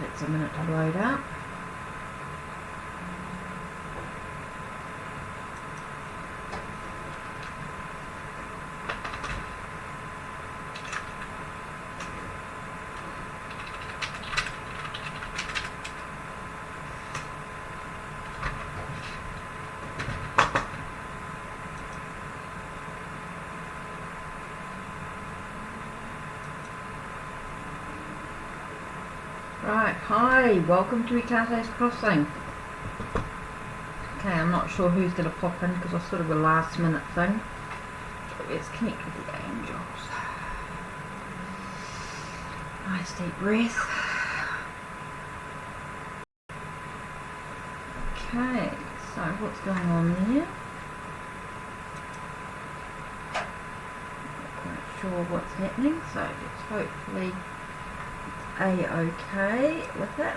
Takes a minute to load up. Right, hi, welcome to HeKate's Crossing. Okay, I'm not sure who's going to pop in because it's sort of a last minute thing. But let's connect with the angels. Nice deep breath. Okay, so what's going on there? Not quite sure what's happening, so let's hopefully A-okay with it.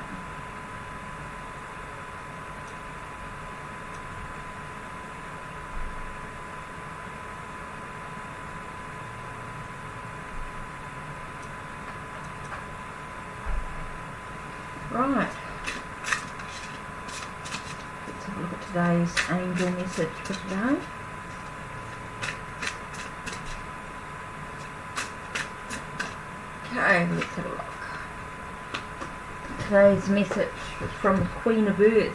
Right. Let's have a look at today's angel message for today. Okay, let's have a look. Today's message is from the Queen of Earth.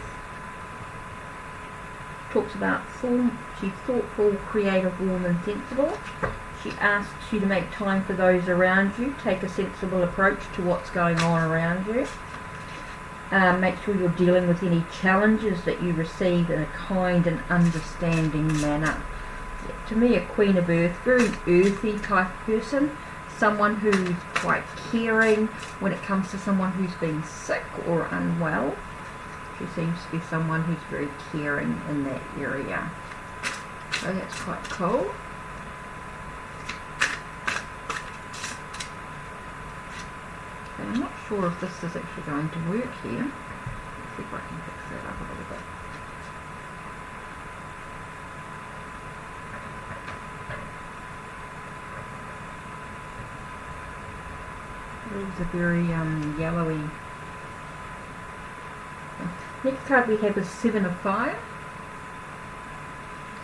Talks about she's thoughtful, creative, warm and sensible. She asks you to make time for those around you. Take a sensible approach to what's going on around you. Make sure you're dealing with any challenges that you receive in a kind and understanding manner. To me, a Queen of Earth, very earthy type person. Someone who's quite caring when it comes to someone who's been sick or unwell. She seems to be someone who's very caring in that area. So that's quite cool. Okay, I'm not sure if this is actually going to work here. Let's see if I can fix that up a little bit. It's a very yellowy. Next card we have is Seven of Fire.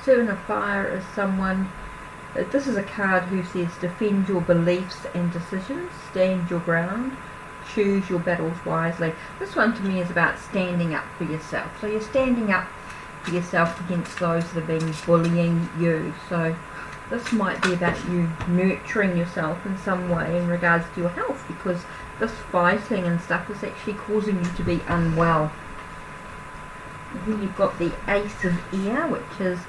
Seven of Fire is someone, this is a card who says defend your beliefs and decisions, stand your ground, choose your battles wisely. This one to me is about standing up for yourself. So you're standing up for yourself against those that have been bullying you. So this might be about you nurturing yourself in some way in regards to your health, because this fighting and stuff is actually causing you to be unwell. And then you've got the Ace of Aiyah, which is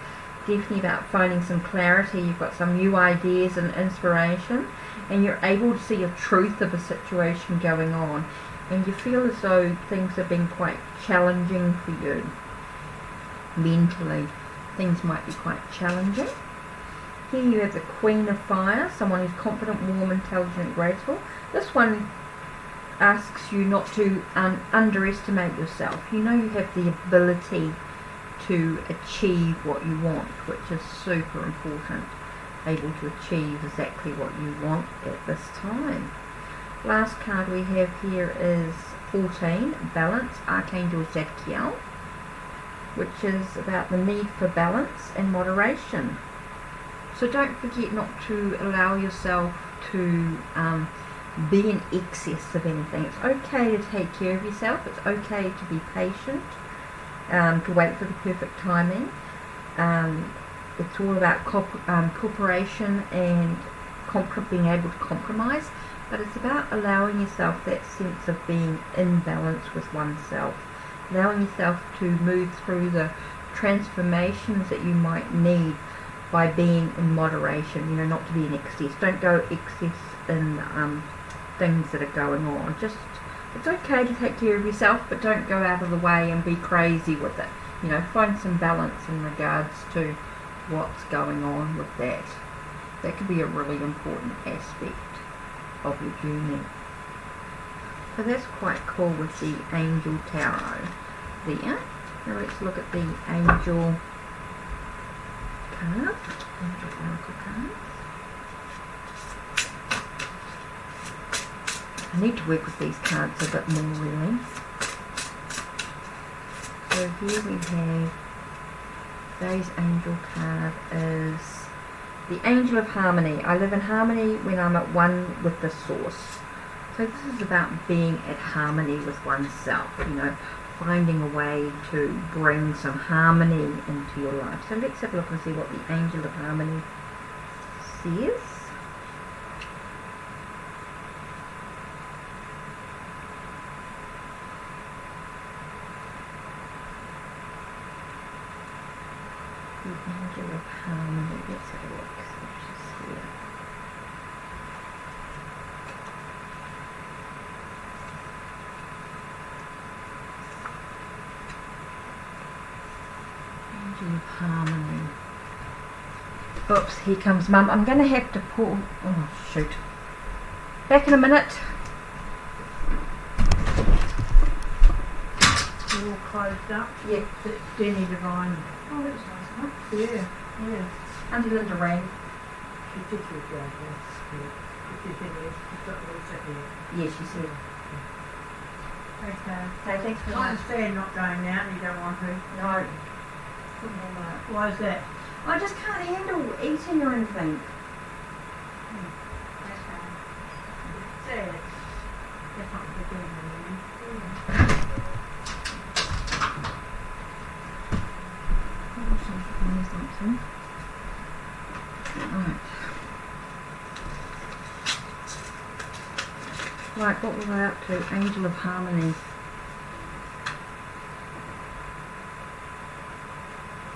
definitely about finding some clarity. You've got some new ideas and inspiration, and you're able to see a truth of a situation going on, and you feel as though things have been quite challenging for you mentally. Things might be quite challenging. Here you have the Queen of Fire, someone who's confident, warm, intelligent, graceful. This one asks you not to underestimate yourself. You know you have the ability to achieve what you want, which is super important. Able to achieve exactly what you want at this time. Last card we have here is 14, Balance, Archangel Zadkiel, which is about the need for balance and moderation. So don't forget not to allow yourself to be in excess of anything. It's okay to take care of yourself. It's okay to be patient, to wait for the perfect timing. It's all about cooperation and being able to compromise, but it's about allowing yourself that sense of being in balance with oneself, allowing yourself to move through the transformations that you might need by being in moderation, you know, not to be in excess. Don't go excess in things that are going on. Just, it's okay to take care of yourself, but don't go out of the way and be crazy with it. You know, find some balance in regards to what's going on with that. That could be a really important aspect of your journey. So that's quite cool with the Angel Tarot there. Now let's look at the Angel card, Angel Oracle cards. I need to work with these cards a bit more, really. So here we have, today's angel card is the Angel of Harmony. I live in harmony when I'm at one with the source. So this is about being at harmony with oneself, you know, finding a way to bring some harmony into your life. So let's have a look and see what the Angel of Harmony says. The Angel of Harmony, let's have a look, see if she's here. Angel of Harmony. Oops, here comes Mum. I'm going to have to pull, oh shoot. Back in a minute. You're all closed up. Yeah. It's Denny Divine. Oh, that was nice, huh? Yeah. Yeah. Auntie Linda rang. She did your job, yes. She did it. She's got the reset here. Yeah, she said. Okay. Okay, thanks very I much. understand not going out and you don't want to. No. Couldn't have that. Why is that? I just can't handle eating or anything. Okay. Sad. That's not the beginning. Right, what was I up to? Angel of Harmony.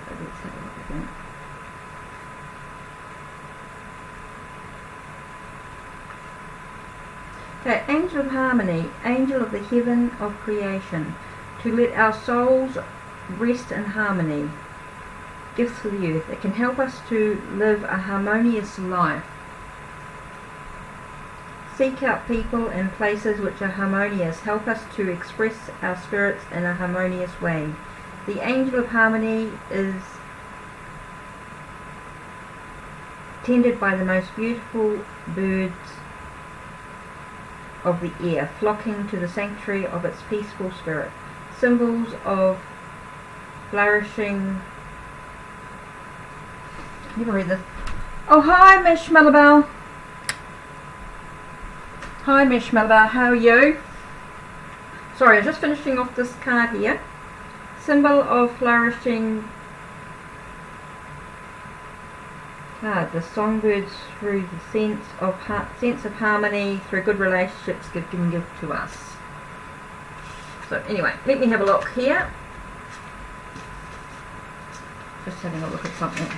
So let's have a look again. Okay, Angel of Harmony, Angel of the Heaven of Creation, to let our souls rest in harmony. Gifts for the earth. It can help us to live a harmonious life. Seek out people and places which are harmonious. Help us to express our spirits in a harmonious way. The Angel of Harmony is tended by the most beautiful birds of the air, flocking to the sanctuary of its peaceful spirit. Symbols of flourishing. Never read this. Oh, hi, Miss Schmellabelle. Hi, Miss Schmellabelle. How are you? Sorry, I'm just finishing off this card here. Symbol of flourishing card. The songbirds through the sense of harmony through good relationships can give to us. So anyway, let me have a look here. Just having a look at something.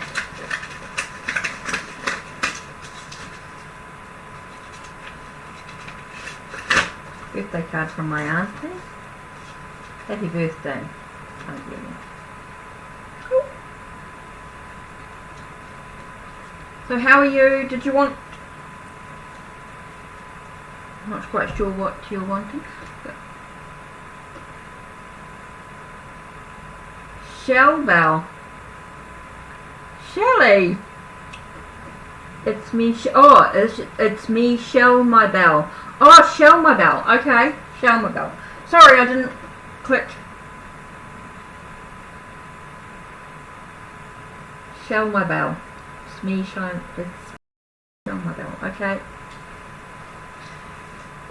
Birthday card from my auntie. Happy birthday, Aiyah. Cool. So how are you? Did you want... I'm not quite sure what you're wanting. But Shellbell. Shelley. It's me. It's me. Shell my bell. Oh, Shell my bell. Okay, Shell my bell. Sorry, I didn't click. Shell my bell. It's me. Shell my bell. Okay.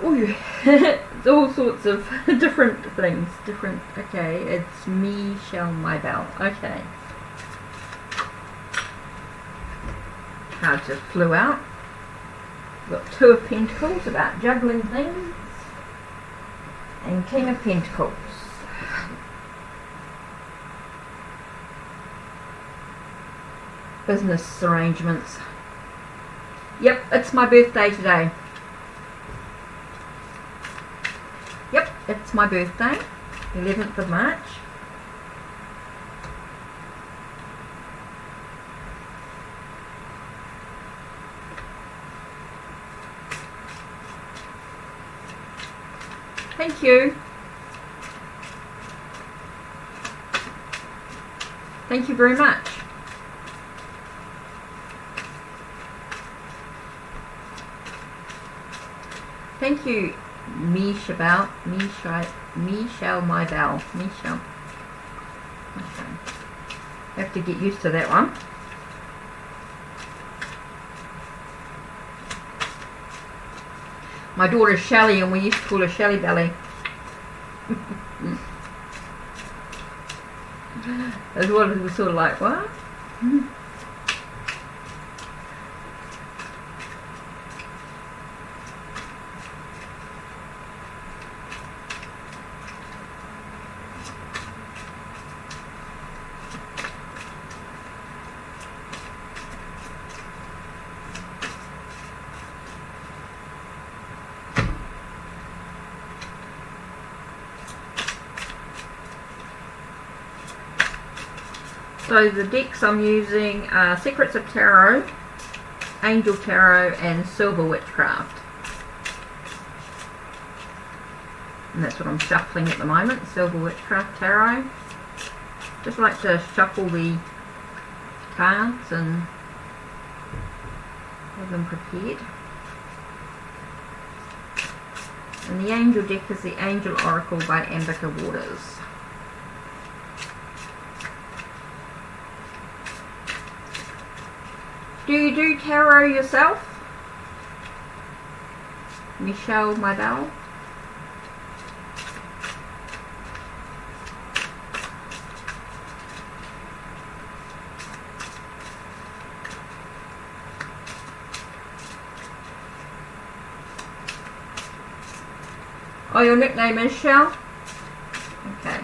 Ooh, it's all sorts of different things. Okay, it's me. Shell my bell. Okay. Card just flew out. We've got Two of Pentacles about juggling things, and King of Pentacles. Business arrangements. Yep, it's my birthday today. Yep, it's my birthday, 11th of March. Thank you. Thank you very much. Thank you, Michelle, my bell. Michelle. Okay. Have to get used to that one. My daughter's Shelley, and we used to call her Shelley Belly. As well as it was sort of like, what? So the decks I'm using are Secrets of Tarot, Angel Tarot, and Silver Witchcraft. And that's what I'm shuffling at the moment, Silver Witchcraft Tarot. Just like to shuffle the cards and have them prepared. And the Angel deck is the Angel Oracle by Ambica Waters. Do you do tarot yourself? Michelle, my bell? Oh, your nickname is Shell? Okay.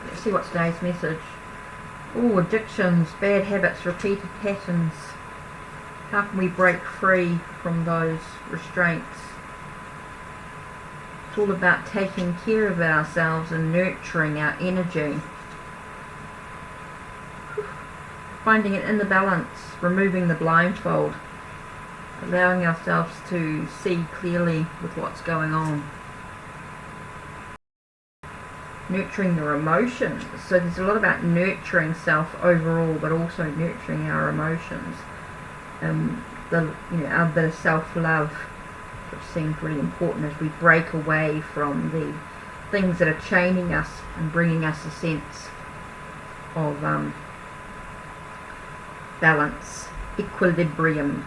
Let's see what today's message. Oh, addictions, bad habits, repeated patterns. How can we break free from those restraints? It's all about taking care of ourselves and nurturing our energy. Finding it in the balance, removing the blindfold, allowing ourselves to see clearly with what's going on. Nurturing their emotions. So there's a lot about nurturing self overall, but also nurturing our emotions. Our bit of self-love, which seems really important as we break away from the things that are chaining us and bringing us a sense of balance, equilibrium.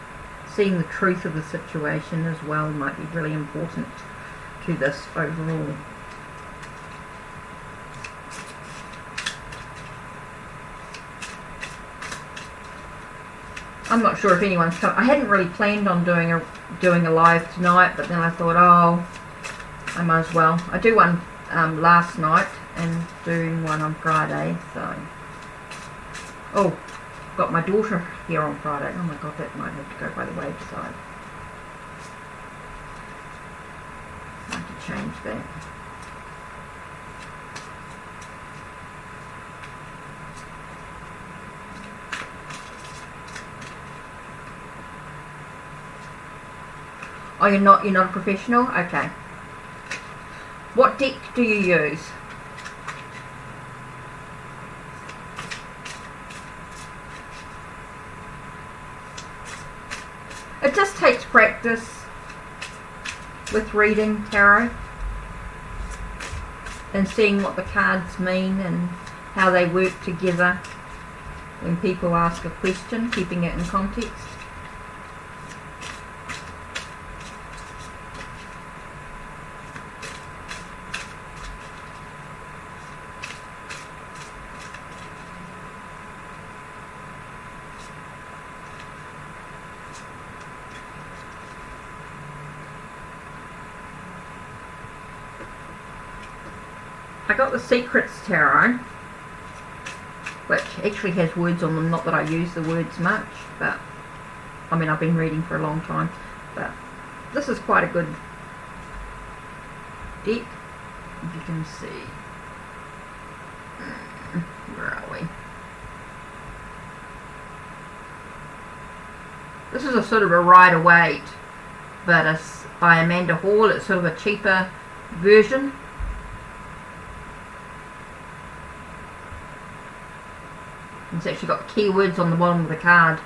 Seeing the truth of the situation as well might be really important to this overall. I'm not sure if anyone's come. I hadn't really planned on doing a live tonight, but then I thought, oh, I might as well. I do one last night and doing one on Friday. So, oh, got my daughter here on Friday. Oh my God, that might have to go by the wayside. I have to change that. Oh, you're not a professional? Okay. What deck do you use? It just takes practice with reading tarot and seeing what the cards mean and how they work together when people ask a question, keeping it in context. I got the Secrets Tarot, which actually has words on them, not that I use the words much, but I mean I've been reading for a long time, but this is quite a good deck, if you can see. Where are we? This is a sort of a Rider-Waite, but it's by Amanda Hall. It's sort of a cheaper version. It's actually got keywords on the bottom of the card.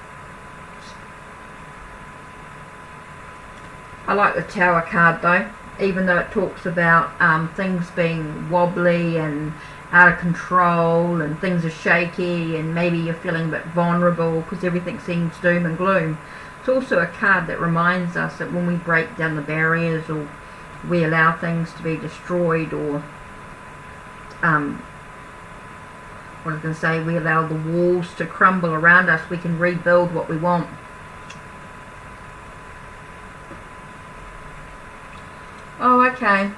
I like the Tower card though, even though it talks about things being wobbly and out of control and things are shaky and maybe you're feeling a bit vulnerable because everything seems doom and gloom. It's also a card that reminds us that when we break down the barriers or we allow things to be destroyed, or what I was going to say, we allow the walls to crumble around us, we can rebuild what we want. Oh, okay.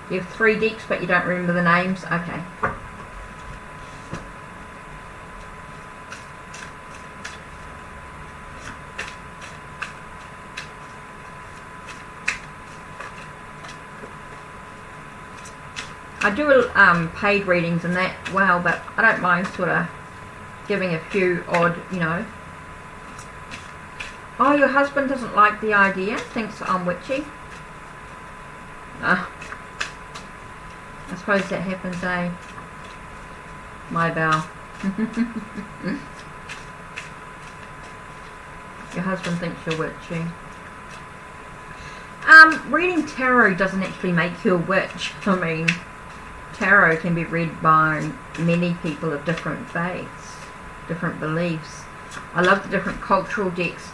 You have 3 decks, but you don't remember the names? Okay. I do paid readings and that, well, but I don't mind sort of giving a few odd, you know. Oh, your husband doesn't like the idea, thinks I'm witchy. I suppose that happens, eh? My bow. Your husband thinks you're witchy. Reading tarot doesn't actually make you a witch. I mean, tarot can be read by many people of different faiths, different beliefs. I love the different cultural decks.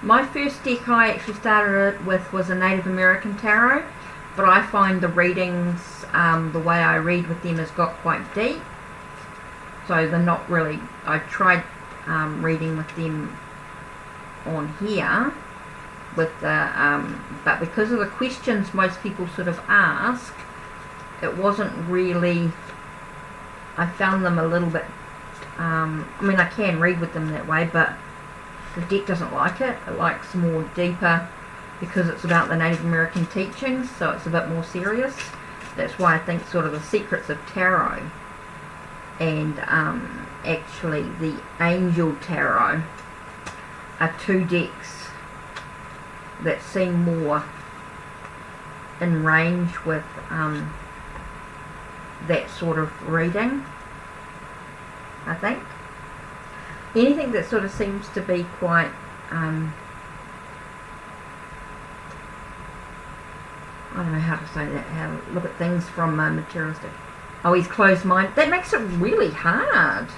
My first deck I actually started with was a Native American tarot, but I find the readings, the way I read with them has got quite deep. So they're not really, I tried reading with them on here, with the, but because of the questions most people sort of ask, it wasn't really, I found them a little bit, I mean I can read with them that way, but the deck doesn't like it. It likes more deeper, because it's about the Native American teachings, so it's a bit more serious. That's why I think sort of the secrets of tarot and actually the angel tarot are 2 decks that seem more in range with that sort of reading, I think. Anything that sort of seems to be quite I don't know how to say that, how to look at things from materialistic. Oh, he's closed minded. That makes it really hard.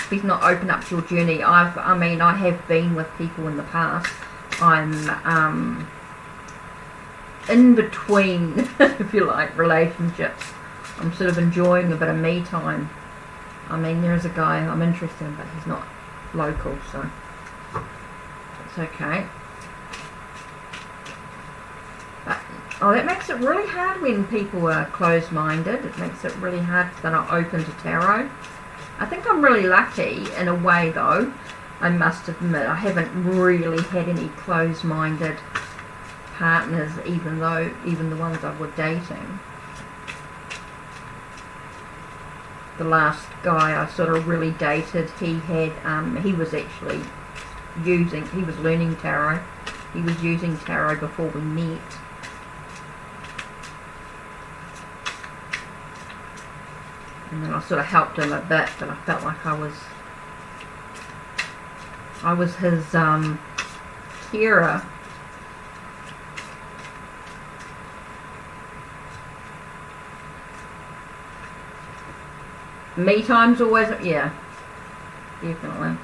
He's not open up to your journey. I mean, I have been with people in the past. I'm in between, if you like, relationships. I'm sort of enjoying a bit of me time. I mean, there's a guy I'm interested in, but he's not local, so it's okay. But, oh, that makes it really hard when people are closed-minded. It makes it really hard if they're not open to tarot. I think I'm really lucky in a way, though. I must admit, I haven't really had any closed-minded partners, even the ones I was dating. The last guy I sort of really dated, he was actually he was learning tarot. He was using tarot before we met. And then I sort of helped him a bit, but I felt like I was his carer. Me time's always, yeah, definitely.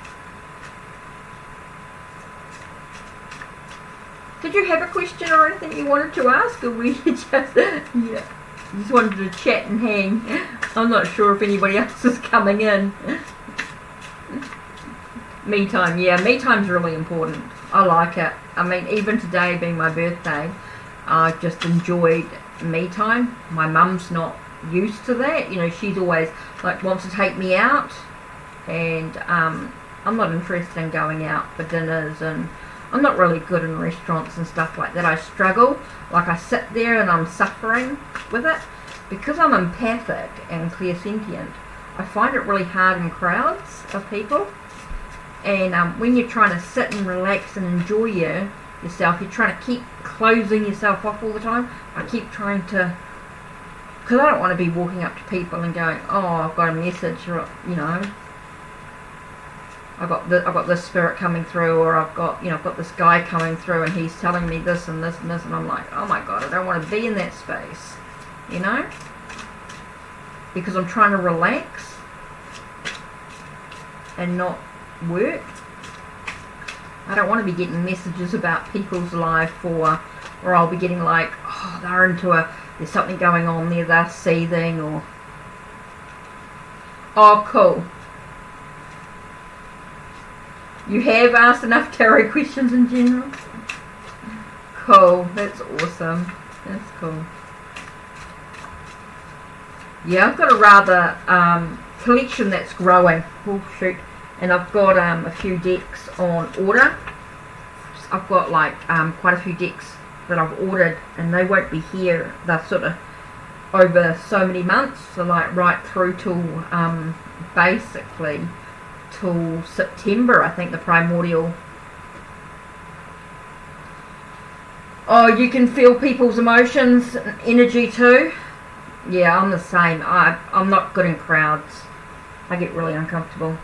Did you have a question or anything you wanted to ask, or were you just, yeah, you just wanted to chat and hang? I'm not sure if anybody else is coming in. Me time, yeah, me time's really important. I like it. I mean, even today being my birthday, I just enjoyed me time. My mum's not used to that, you know. She's always like wants to take me out, and I'm not interested in going out for dinners, and I'm not really good in restaurants and stuff like that. I struggle, like I sit there and I'm suffering with it because I'm empathic and clairsentient. I find it really hard in crowds of people, and when you're trying to sit and relax and enjoy yourself, you're trying to keep closing yourself off all the time. I keep trying to because I don't want to be walking up to people and going, oh, I've got a message, or, you know, I've got this spirit coming through, or I've got this guy coming through and he's telling me this and this and this, and I'm like, oh my God, I don't want to be in that space, you know, because I'm trying to relax and not work. I don't want to be getting messages about people's life, or I'll be getting like, oh, they're into there's something going on there, they're seething, or, oh, cool. You have asked enough tarot questions in general? Cool, that's awesome. That's cool. Yeah, I've got a rather collection that's growing. Oh shoot. And I've got a few decks on order. I've got like quite a few decks that I've ordered, and they won't be here. They're sort of over so many months, so like right through till basically till September, I think, the primordial. Oh, you can feel people's emotions and energy too. Yeah, I'm the same. I'm not good in crowds. I get really uncomfortable.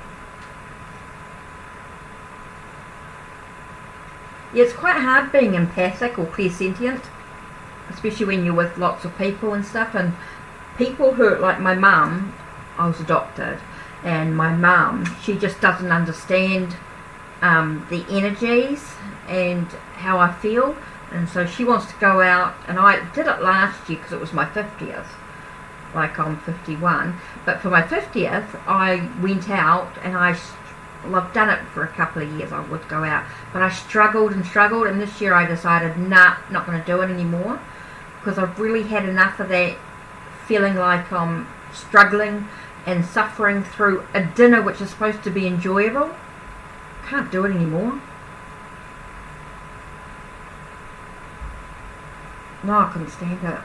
Yeah, it's quite hard being empathic or clairsentient, especially when you're with lots of people and stuff. And people who, like my mum, I was adopted, and my mum, she just doesn't understand the energies and how I feel, and so she wants to go out, and I did it last year because it was my 50th, like I'm 51, but for my 50th I went out, and well, I've done it for a couple of years, I would go out, but I struggled, and this year I decided, nah, not going to do it anymore, because I've really had enough of that feeling like I'm struggling and suffering through a dinner which is supposed to be enjoyable. Can't do it anymore. No, I couldn't stand it.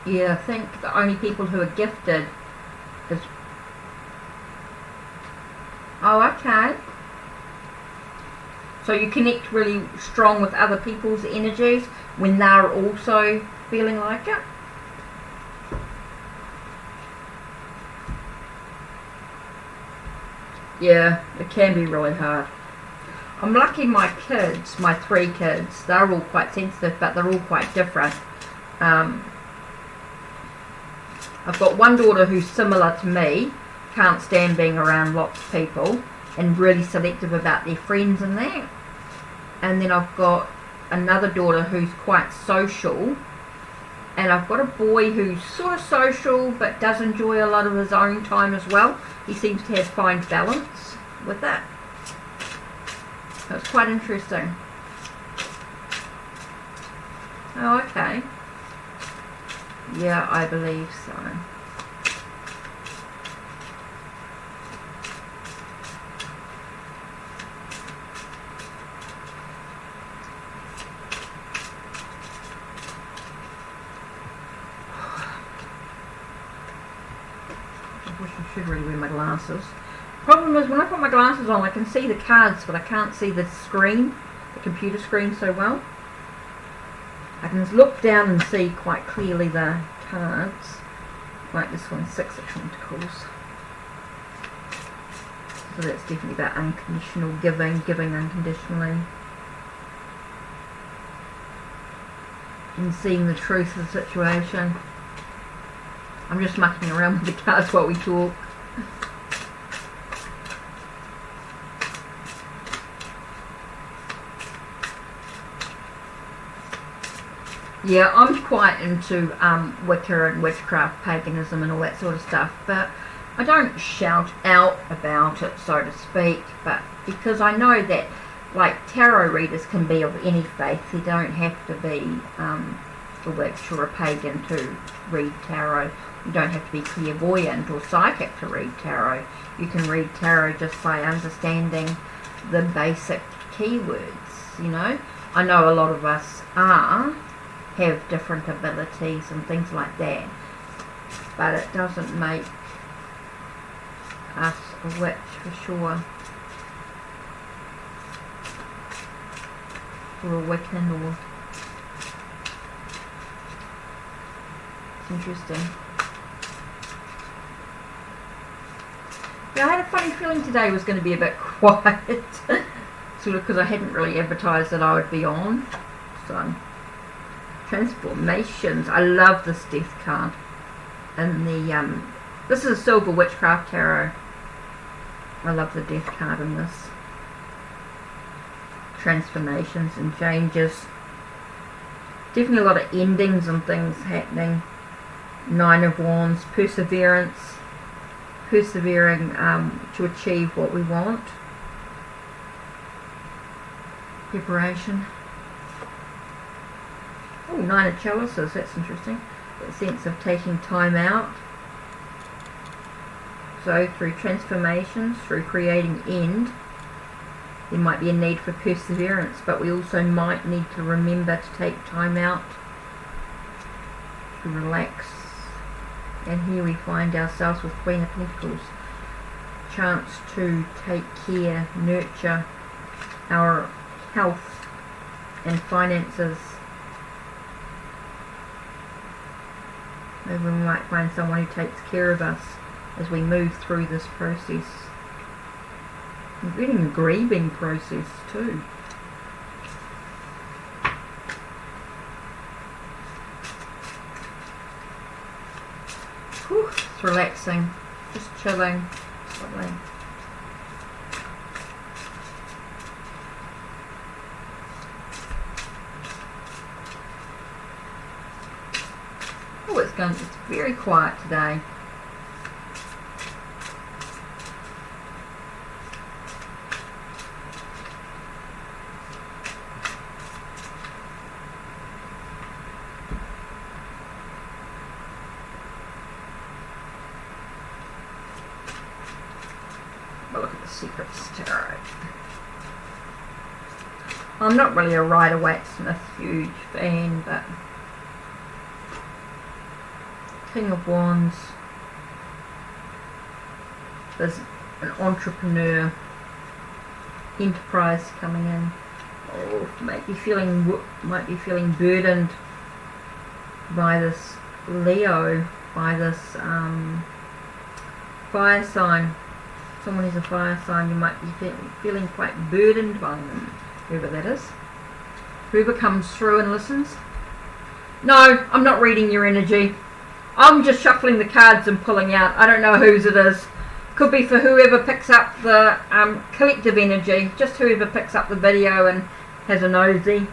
Yeah, I think the only people who are gifted is... Oh, okay. So you connect really strong with other people's energies when they're also feeling like it? Yeah, it can be really hard. I'm lucky my kids, my 3 kids, they're all quite sensitive, but they're all quite different. I've got one daughter who's similar to me, can't stand being around lots of people, and really selective about their friends and that. And then I've got another daughter who's quite social, and I've got a boy who's sort of social but does enjoy a lot of his own time as well. He seems to find balance with that. So it's quite interesting. Oh, okay. Yeah, I believe so. I wish I should really wear my glasses. Problem is, when I put my glasses on, I can see the cards, but I can't see the screen, the computer screen so well. I can look down and see quite clearly the cards, like this one, 6 of Pentacles. So that's definitely about unconditional giving, giving unconditionally. And seeing the truth of the situation. I'm just mucking around with the cards while we talk. Yeah, I'm quite into Wicca and witchcraft, paganism and all that sort of stuff, but I don't shout out about it, so to speak, but because I know that, like, tarot readers can be of any faith. They don't have to be a witch or a pagan to read tarot. You don't have to be clairvoyant or psychic to read tarot. You can read tarot just by understanding the basic keywords, you know. I know a lot of us have different abilities and things like that, but it doesn't make us a witch for sure, or a Wiccan, or it's interesting. Yeah, I had a funny feeling today was going to be a bit quiet, sort of because I hadn't really advertised that I would be on. So, transformations. I love this Death card, and the this is a silver Witchcraft tarot. I love the Death card in this. Transformations and changes. Definitely a lot of endings and things happening. Nine of Wands, perseverance. Persevering to achieve what we want. Preparation. Oh, Nine of Chalices, that's interesting. That sense of taking time out. So through transformations, through creating end, there might be a need for perseverance, but we also might need to remember to take time out to relax. And here we find ourselves with Queen of Pentacles. Chance to take care, nurture our health and finances. Maybe we might find someone who takes care of us as we move through this process. Including the grieving process too. Whew, it's relaxing, just chilling, lovely. Oh, it's very quiet today. Look at the Secrets Tarot. I'm not really a Rider-Waite-Smith huge fan, but King of Wands. There's an entrepreneur, enterprise coming in. Oh, might be feeling burdened by this Leo, by this fire sign. Someone who's a fire sign, you might be feeling quite burdened by them, whoever that is. Whoever comes through and listens. No, I'm not reading your energy. I'm just shuffling the cards and pulling out. I don't know whose it is. Could be for whoever picks up the collective energy. Just whoever picks up the video and has a nosy.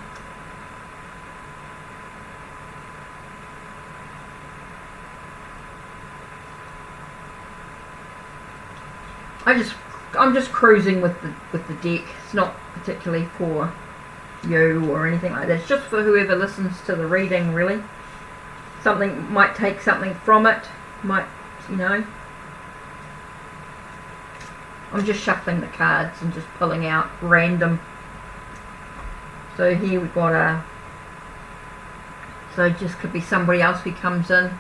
I'm just cruising with the deck. It's not particularly for you or anything like that. It's just for whoever listens to the reading, really. Something might take something from it. Might, you know. I'm just shuffling the cards and just pulling out random. So here we've got so it just could be somebody else who comes in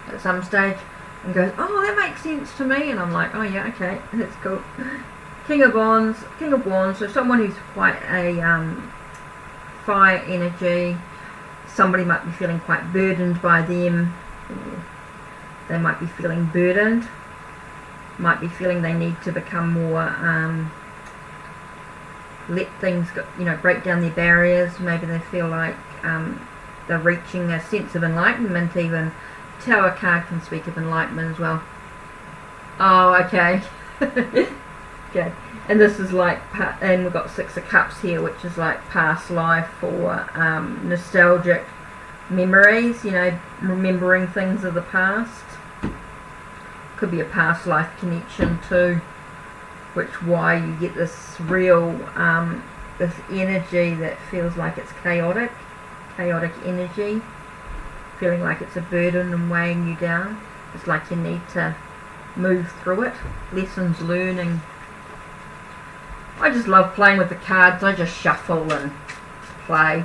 at some stage and goes, oh, that makes sense to me, and I'm like, oh yeah, okay, that's cool. King of Wands, so someone who's quite a fire energy. Somebody might be feeling quite burdened by them. They might be feeling burdened. Might be feeling they need to become more, let things go, you know, break down their barriers. Maybe they feel like they're reaching a sense of enlightenment even. Tower card can speak of enlightenment as well. Oh, okay. Okay. And this is like, and we've got Six of Cups here, which is like past life or nostalgic memories, you know, remembering things of the past. Could be a past life connection too, which why you get this real, this energy that feels like it's chaotic energy. feeling like it's a burden and weighing you down. It's like you need to move through it. Lessons learning. I just love playing with the cards. I just shuffle and play.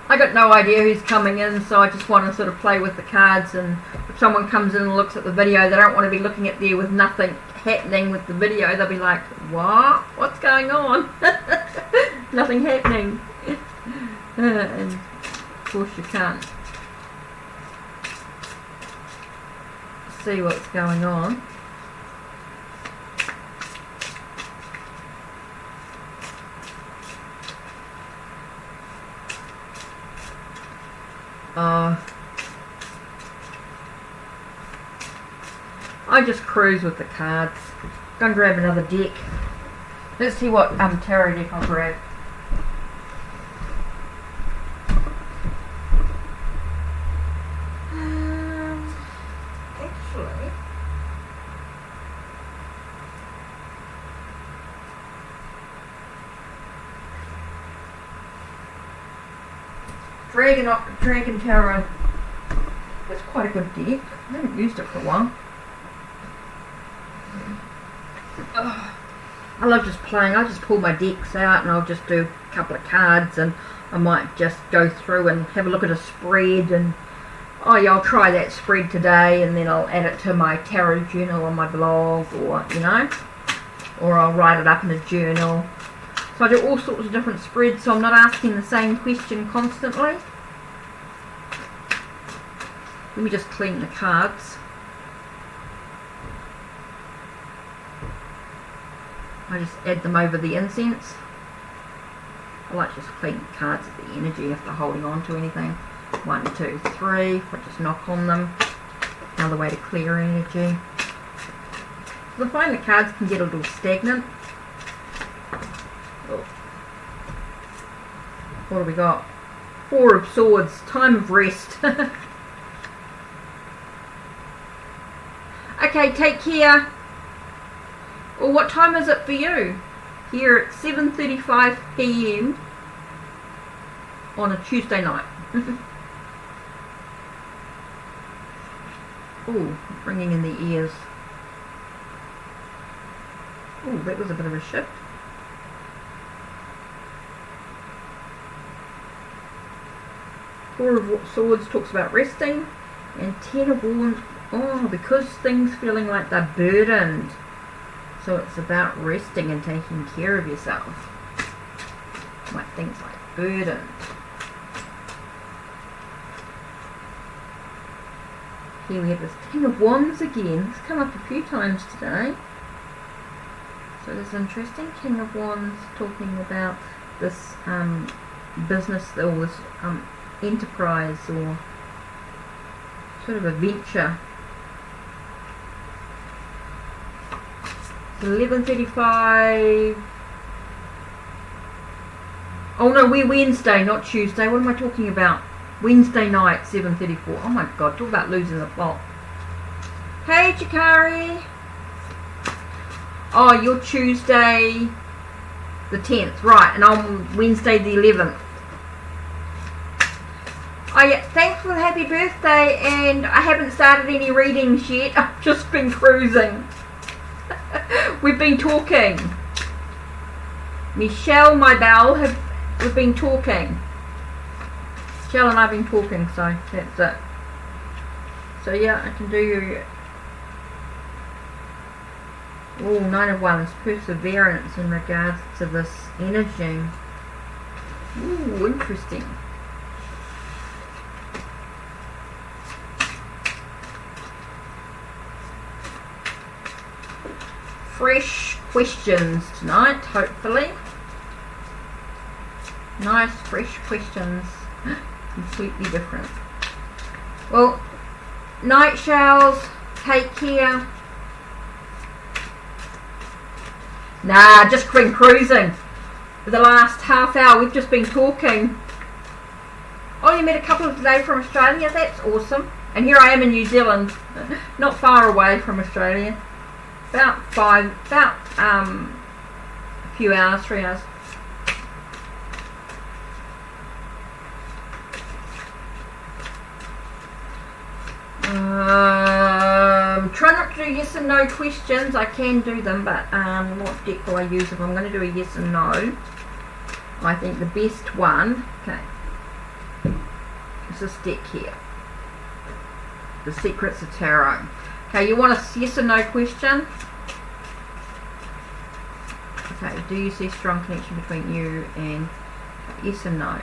I got no idea who's coming in, so I just want to sort of play with the cards, and if someone comes in and looks at the video, they don't want to be looking at there with nothing happening with the video. They'll be like, what? What's going on? Nothing happening. And of course you can't see what's going on. I just cruise with the cards. Go and grab another deck. Let's see what tarot deck I'll grab. Actually, Dragon Tarot is quite a good deck. I haven't used it for a while. I love just playing. I just pull my decks out and I'll just do a couple of cards, and I might just go through and have a look at a spread, and oh yeah, I'll try that spread today, and then I'll add it to my tarot journal on my blog, or you know, or I'll write it up in a journal. So I do all sorts of different spreads, so I'm not asking the same question constantly. Let me just clean the cards. I just add them over the incense. I like to just clean the cards of the energy if they're holding on to anything. 1, 2, 3. If I just knock on them. Another way to clear energy. I find the cards can get a little stagnant. Oh. What do we got? 4 of Swords. Time of rest. Okay, take care. Well, what time is it for you? Here at 7:35 PM on a Tuesday night. Oh, ringing in the ears. Oh, that was a bit of a shift. Four of Swords talks about resting, and 10 of Wands. Oh, because things feeling like they're burdened. So it's about resting and taking care of yourself. Like things like burdened. Here we have this 10 of Wands again. It's come up a few times today. So this is interesting. King of Wands talking about this business, or this enterprise, or sort of a venture. 11:35. Oh no, we're Wednesday, not Tuesday. What am I talking about? Wednesday night, 7:34. Oh my god, talk about losing the plot. Hey Chikari. Oh, you're Tuesday the 10th, right, and I'm Wednesday the 11th. Oh yeah, thanks for the happy birthday, and I haven't started any readings yet. I've just been cruising. We've been talking. Michelle, my belle, we've been talking. Michelle and I have been talking, so that's it. So yeah, I can do. Oh, 9 of Wands, perseverance in regards to this energy. Ooh, interesting. Fresh questions tonight, hopefully. Nice, fresh questions. Completely different. Well, night showers, take care. Nah, just been cruising. For the last half hour, we've just been talking. Oh, you met a couple of today from Australia? That's awesome. And here I am in New Zealand, not far away from Australia. About a few hours, 3 hours. Try not to do yes and no questions. I can do them, but what deck will I use if I'm going to do a yes and no? I think the best one, okay, is this deck here. The Secrets of Tarot. Okay, you want a yes or no question? Okay, do you see strong connection between you and yes and no?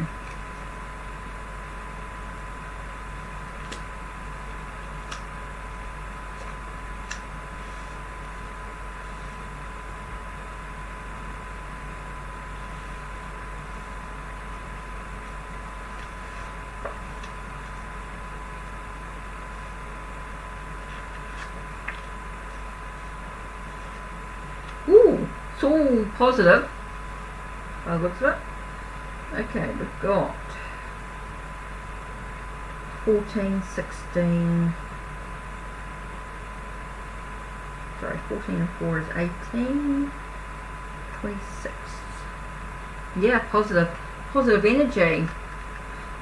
It's all positive by the looks of it. Okay, we've got 14, 16, sorry, 14 and 4 is 18, 26. Yeah, positive energy.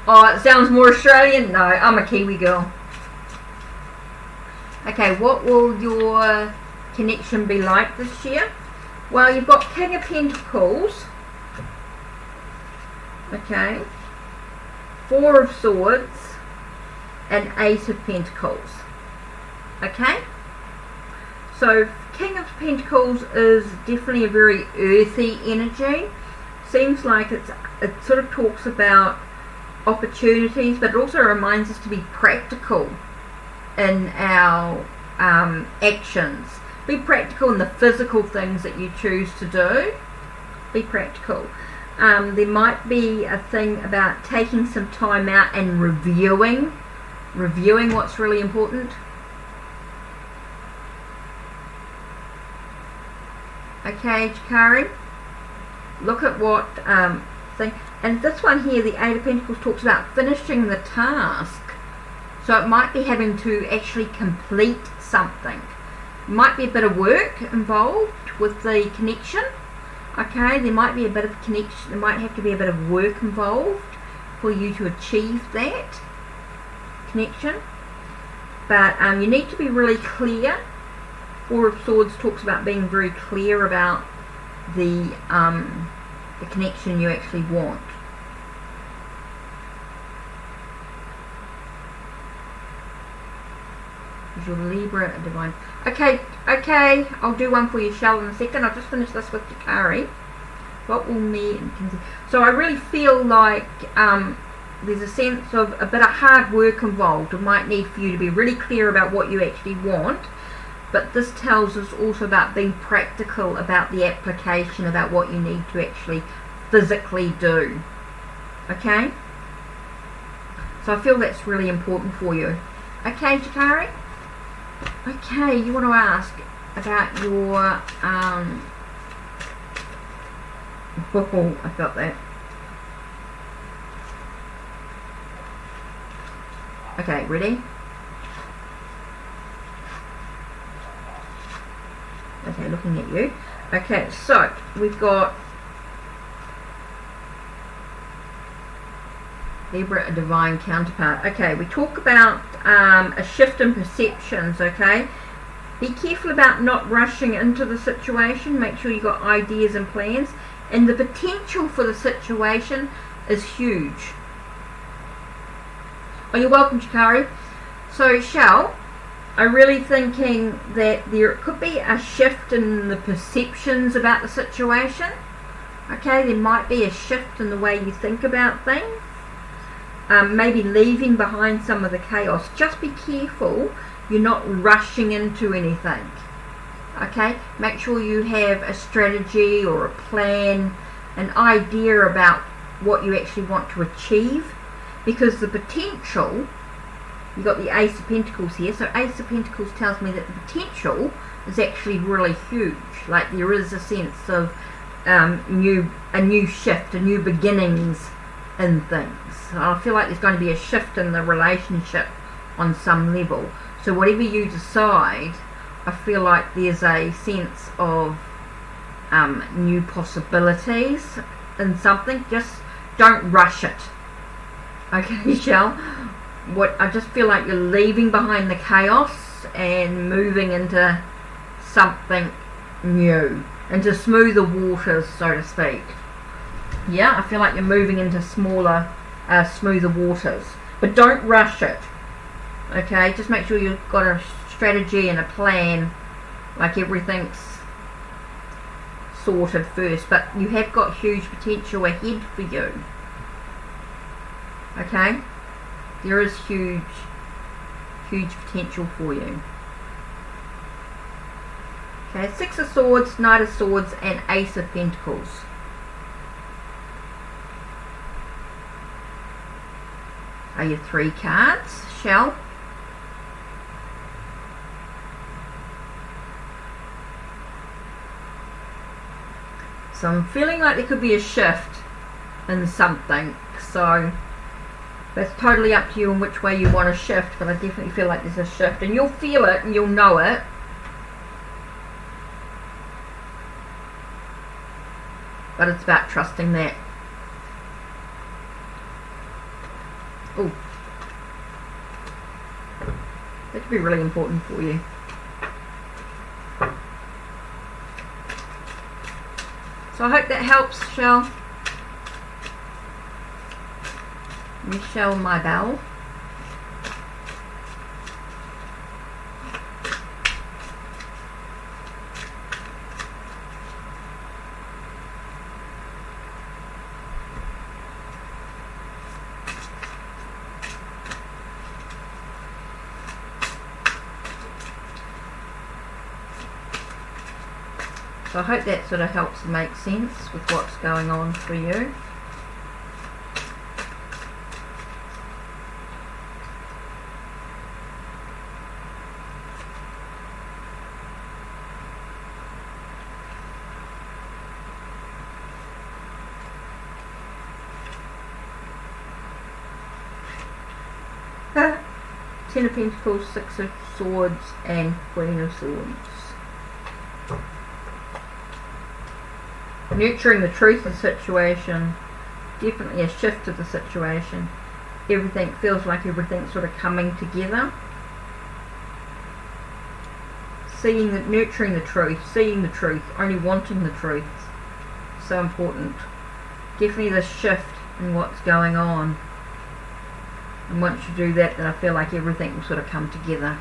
Oh, it sounds more Australian. No, I'm a Kiwi girl. Okay, what will your connection be like this year? Well, you've got King of Pentacles, okay, 4 of Swords, and 8 of Pentacles, okay? So, King of Pentacles is definitely a very earthy energy. Seems like it sort of talks about opportunities, but it also reminds us to be practical in our actions. Be practical in the physical things that you choose to do. Be practical. There might be a thing about taking some time out and reviewing what's really important. Okay, Jakari, look at what thing. And this one here, the 8 of Pentacles, talks about finishing the task. So it might be having to actually complete something. Might be a bit of work involved with the connection. Okay, there might be a bit of connection, there might have to be a bit of work involved for you to achieve that connection. But you need to be really clear. 4 of Swords talks about being very clear about the connection you actually want. Your Libra, a divine. Okay, I'll do one for you, Shell, in a second. I'll just finish this with Jakari. What will me and Kinsey? So I really feel like there's a sense of a bit of hard work involved. It might need for you to be really clear about what you actually want, but this tells us also about being practical about the application, about what you need to actually physically do. Okay? So I feel that's really important for you. Okay, Jakari? Okay, you want to ask about your oh, I felt that. Okay, ready? Okay, looking at you. Okay, so we've got Libra, a divine counterpart. Okay, we talk about a shift in perceptions, okay? Be careful about not rushing into the situation. Make sure you've got ideas and plans. And the potential for the situation is huge. Oh, you're welcome, Jakari. So, Shell, I'm really thinking that there could be a shift in the perceptions about the situation. Okay, there might be a shift in the way you think about things. Maybe leaving behind some of the chaos. Just be careful you're not rushing into anything. Okay, make sure you have a strategy or a plan, an idea about what you actually want to achieve, because the potential, you've got the Ace of Pentacles here, so Ace of Pentacles tells me that the potential is actually really huge. Like there is a sense of a new shift, a new beginnings in things. So I feel like there's going to be a shift in the relationship on some level. So whatever you decide, I feel like there's a sense of new possibilities in something. Just don't rush it. Okay, Shell? I just feel like you're leaving behind the chaos and moving into something new, into smoother waters, so to speak. Yeah, I feel like you're moving into smaller, smoother waters. But don't rush it. Okay, just make sure you've got a strategy and a plan, like everything's sorted first. But you have got huge potential ahead for you. Okay, there is huge potential for you. Okay, Six of Swords, Knight of Swords, and Ace of Pentacles. Are your 3 cards, Shell? So I'm feeling like there could be a shift in something. So that's totally up to you in which way you want to shift, but I definitely feel like there's a shift, and you'll feel it and you'll know it. But it's about trusting that. Oh, that could be really important for you. So I hope that helps, Shell. Michelle, my bell. So I hope that sort of helps make sense with what's going on for you. Ten of Pentacles, Six of Swords, and Queen of Swords. Nurturing the truth of the situation. Definitely a shift of the situation. Everything feels like everything's sort of coming together. Nurturing the truth, seeing the truth, only wanting the truth. So important. Definitely the shift in what's going on. And once you do that, then I feel like everything will sort of come together.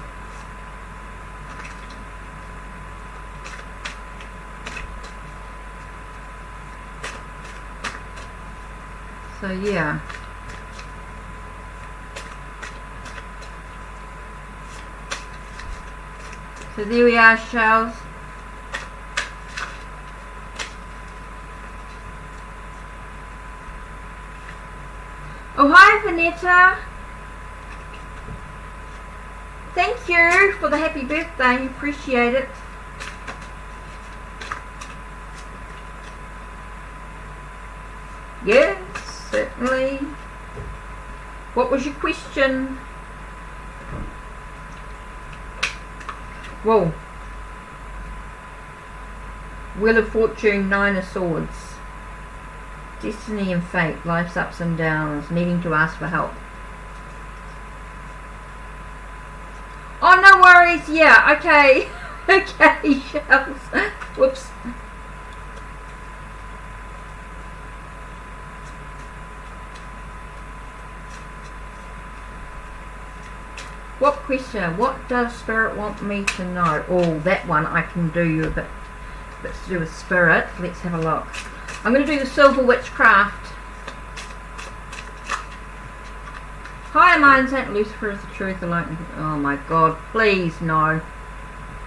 So yeah. So there we are, shells. Oh, hi Vanetta. Thank you for the happy birthday. Appreciate it. Yes, certainly. What was your question? Whoa. Wheel of Fortune, Nine of Swords. Destiny and fate, life's ups and downs, needing to ask for help. Oh, no worries. Yeah, okay. Okay, shells. Whoops. What question? What does Spirit want me to know? Oh, that one I can do you a bit to do with Spirit. Let's have a look. I'm going to do the Silver Witchcraft. Higher mind, Saint Lucifer is the truth, the light. Oh my God! Please no.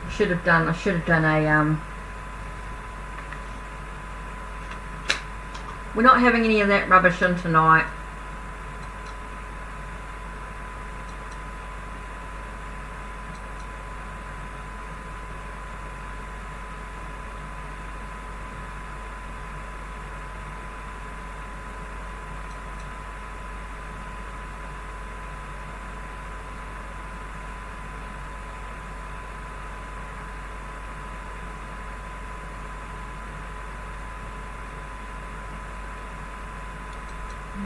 I should have done a We're not having any of that rubbish in tonight.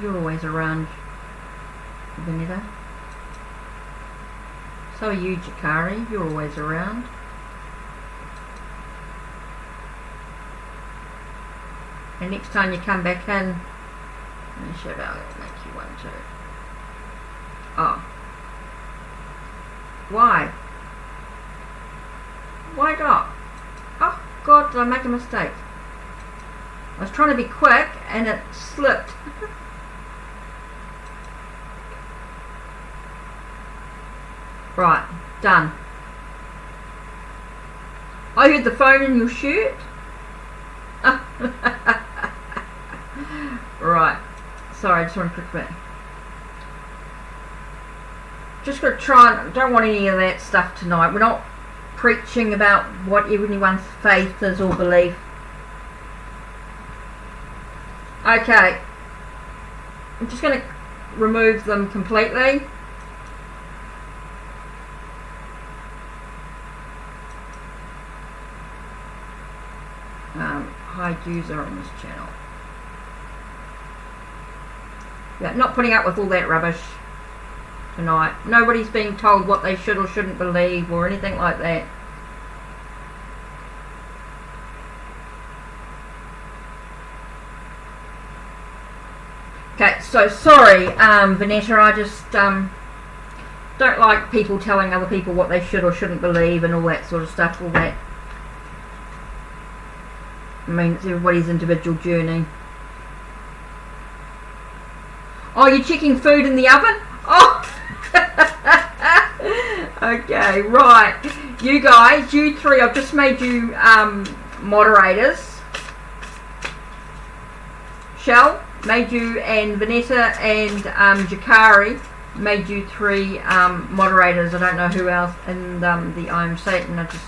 You're always around, Vanita. So are you, Jakari. You're always around. And next time you come back in, let me show you how I'll make you one too. Oh. Why? Why not? Oh God, did I make a mistake? I was trying to be quick and it slipped. Right, done. I heard the phone in your shirt. Right. Sorry, I just want to click back. Just going to try and don't want any of that stuff tonight. We're not preaching about what anyone's faith is or belief. Okay. I'm just going to remove them completely. Hide user on this channel. Yeah, not putting up with all that rubbish tonight. Nobody's being told what they should or shouldn't believe or anything like that. Okay, so sorry, Vanessa, I just don't like people telling other people what they should or shouldn't believe and all that sort of stuff, all that. I mean, it's everybody's individual journey. Oh, you're checking food in the oven? Oh! Okay, right. You guys, you three, I've just made you moderators. Shell made you, and Vanessa and Jakari made you three moderators. I don't know who else. And the I am Satan I just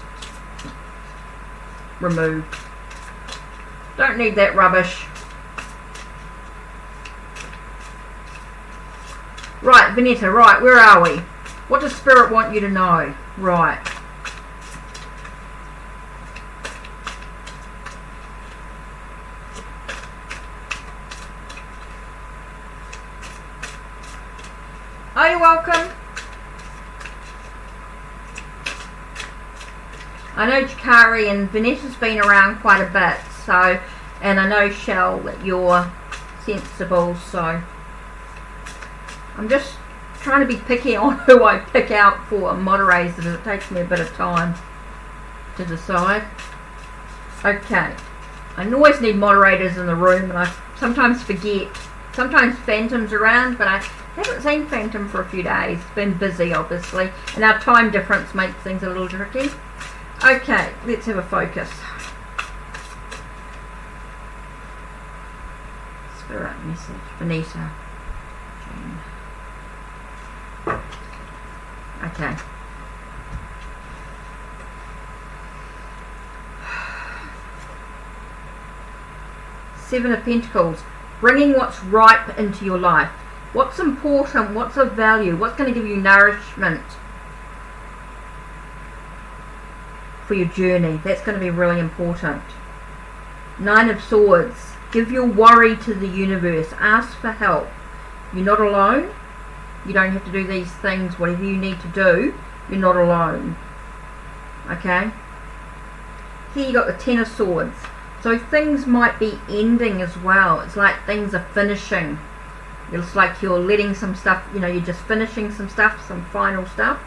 removed. Don't need that rubbish. Right, Vanessa, right, where are we? What does Spirit want you to know? Right. Are you welcome? I know Jakari and Vanessa's been around quite a bit, so, and I know Shell that you're sensible, so I'm just trying to be picky on who I pick out for moderators, and it takes me a bit of time to decide. Okay, I always need moderators in the room, and I sometimes forget. Sometimes Phantom's around, but I haven't seen Phantom for a few days. It's been busy, obviously, and our time difference makes things a little tricky. Okay, let's have a focus. Spirit message, Vanessa. Jane. Okay. Seven of Pentacles. Bringing what's ripe into your life. What's important, what's of value, what's going to give you nourishment for your journey. That's going to be really important. Nine of Swords. Give your worry to the universe. Ask for help. You're not alone. You don't have to do these things. Whatever you need to do, you're not alone. Okay? Here you got the Ten of Swords. So things might be ending as well. It's like things are finishing. It's like you're letting some stuff, you know, you're just finishing some stuff, some final stuff,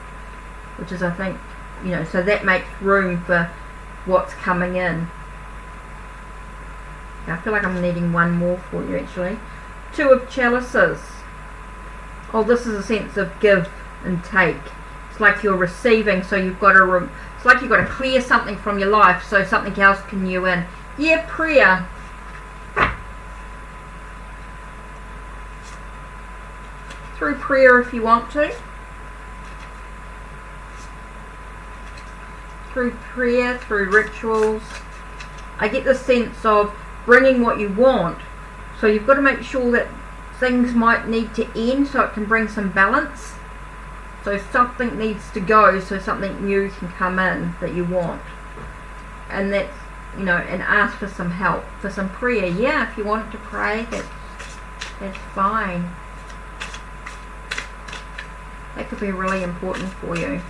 which is, I think, you know, so that makes room for what's coming in. Okay, I feel like I'm needing one more for you, actually. Two of Chalices. Oh, this is a sense of give and take. It's like you're receiving, so you've got to, it's like you've got to clear something from your life so something else can you in. Yeah, prayer. Through prayer if you want to. Through prayer, through rituals. I get the sense of bringing what you want. So you've got to make sure that things might need to end so it can bring some balance. So something needs to go so something new can come in that you want. And that's, you know, and ask for some help, for some prayer. Yeah, if you want to pray, that's That's fine. That could be really important for you.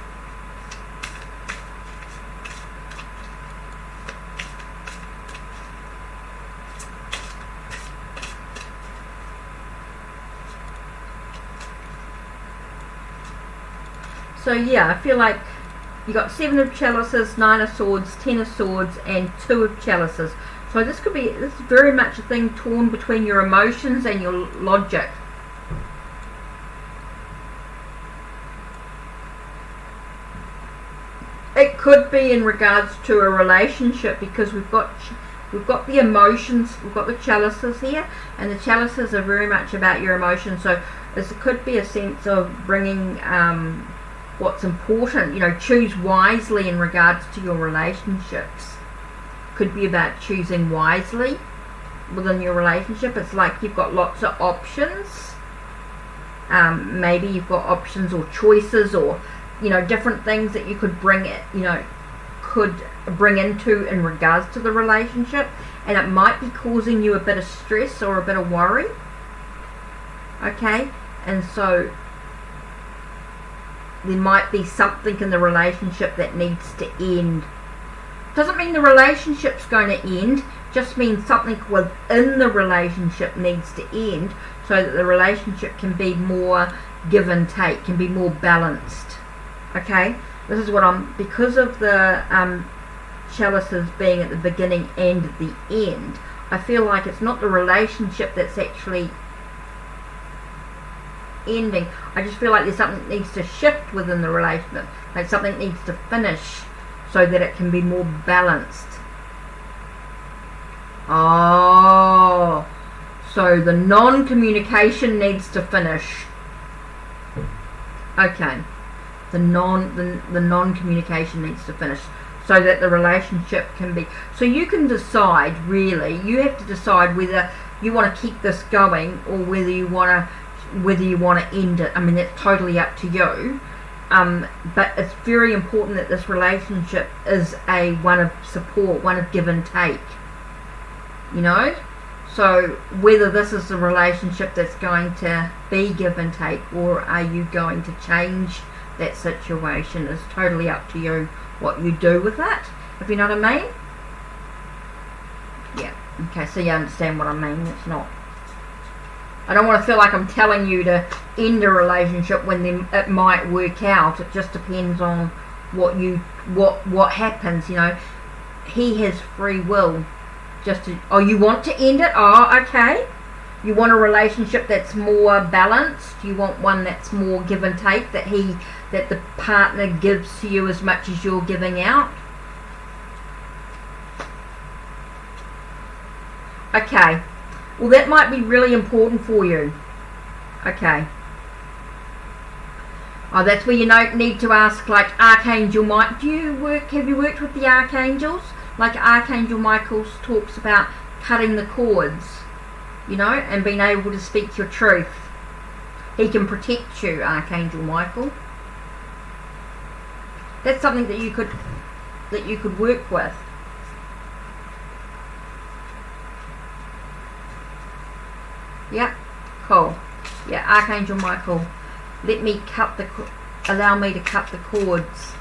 So yeah, I feel like you got 7 of chalices, 9 of swords, 10 of swords, and 2 of chalices. So this is very much a thing torn between your emotions and your logic. It could be in regards to a relationship, because we've got the emotions, we've got the chalices here, and the chalices are very much about your emotions. So this could be a sense of bringing what's important, you know, choose wisely in regards to your relationships. Could be about choosing wisely within your relationship. It's like you've got lots of options. Maybe you've got options or choices, or you know, different things that you could bring into in regards to the relationship, and it might be causing you a bit of stress or a bit of worry. Okay, and so there might be something in the relationship that needs to end. Doesn't mean the relationship's going to end, just means something within the relationship needs to end, so that the relationship can be more give and take, can be more balanced. Okay, this is what because of the chalices being at the beginning and at the end, I feel like it's not the relationship that's actually ending. I just feel like there's something that needs to shift within the relationship, like something needs to finish so that it can be more balanced. Oh, so the non-communication needs to finish. Okay, the non-communication needs to finish so that the relationship can be. So you can decide, really. You have to decide whether you want to keep this going or whether you want to end it. I mean, that's totally up to you. But it's very important that this relationship is one of support, one of give and take. You know? So whether this is the relationship that's going to be give and take, or are you going to change that situation, is totally up to you what you do with that, if you know what I mean. Yeah, okay, so you understand what I mean. It's not, I don't want to feel like I'm telling you to end a relationship when it might work out. It just depends on what happens, you know. He has free will. You want to end it? Oh, okay. You want a relationship that's more balanced. You want one that's more give and take, that the partner gives to you as much as you're giving out. Okay. Well, that might be really important for you. Okay. Oh, that's where you need to ask, like, Archangel Mike. Have you worked with the archangels? Like Archangel Michael talks about cutting the cords, you know, and being able to speak your truth. He can protect you, Archangel Michael. That's something that you could work with. Yeah, cool. Yeah, Archangel Michael, allow me to cut the cords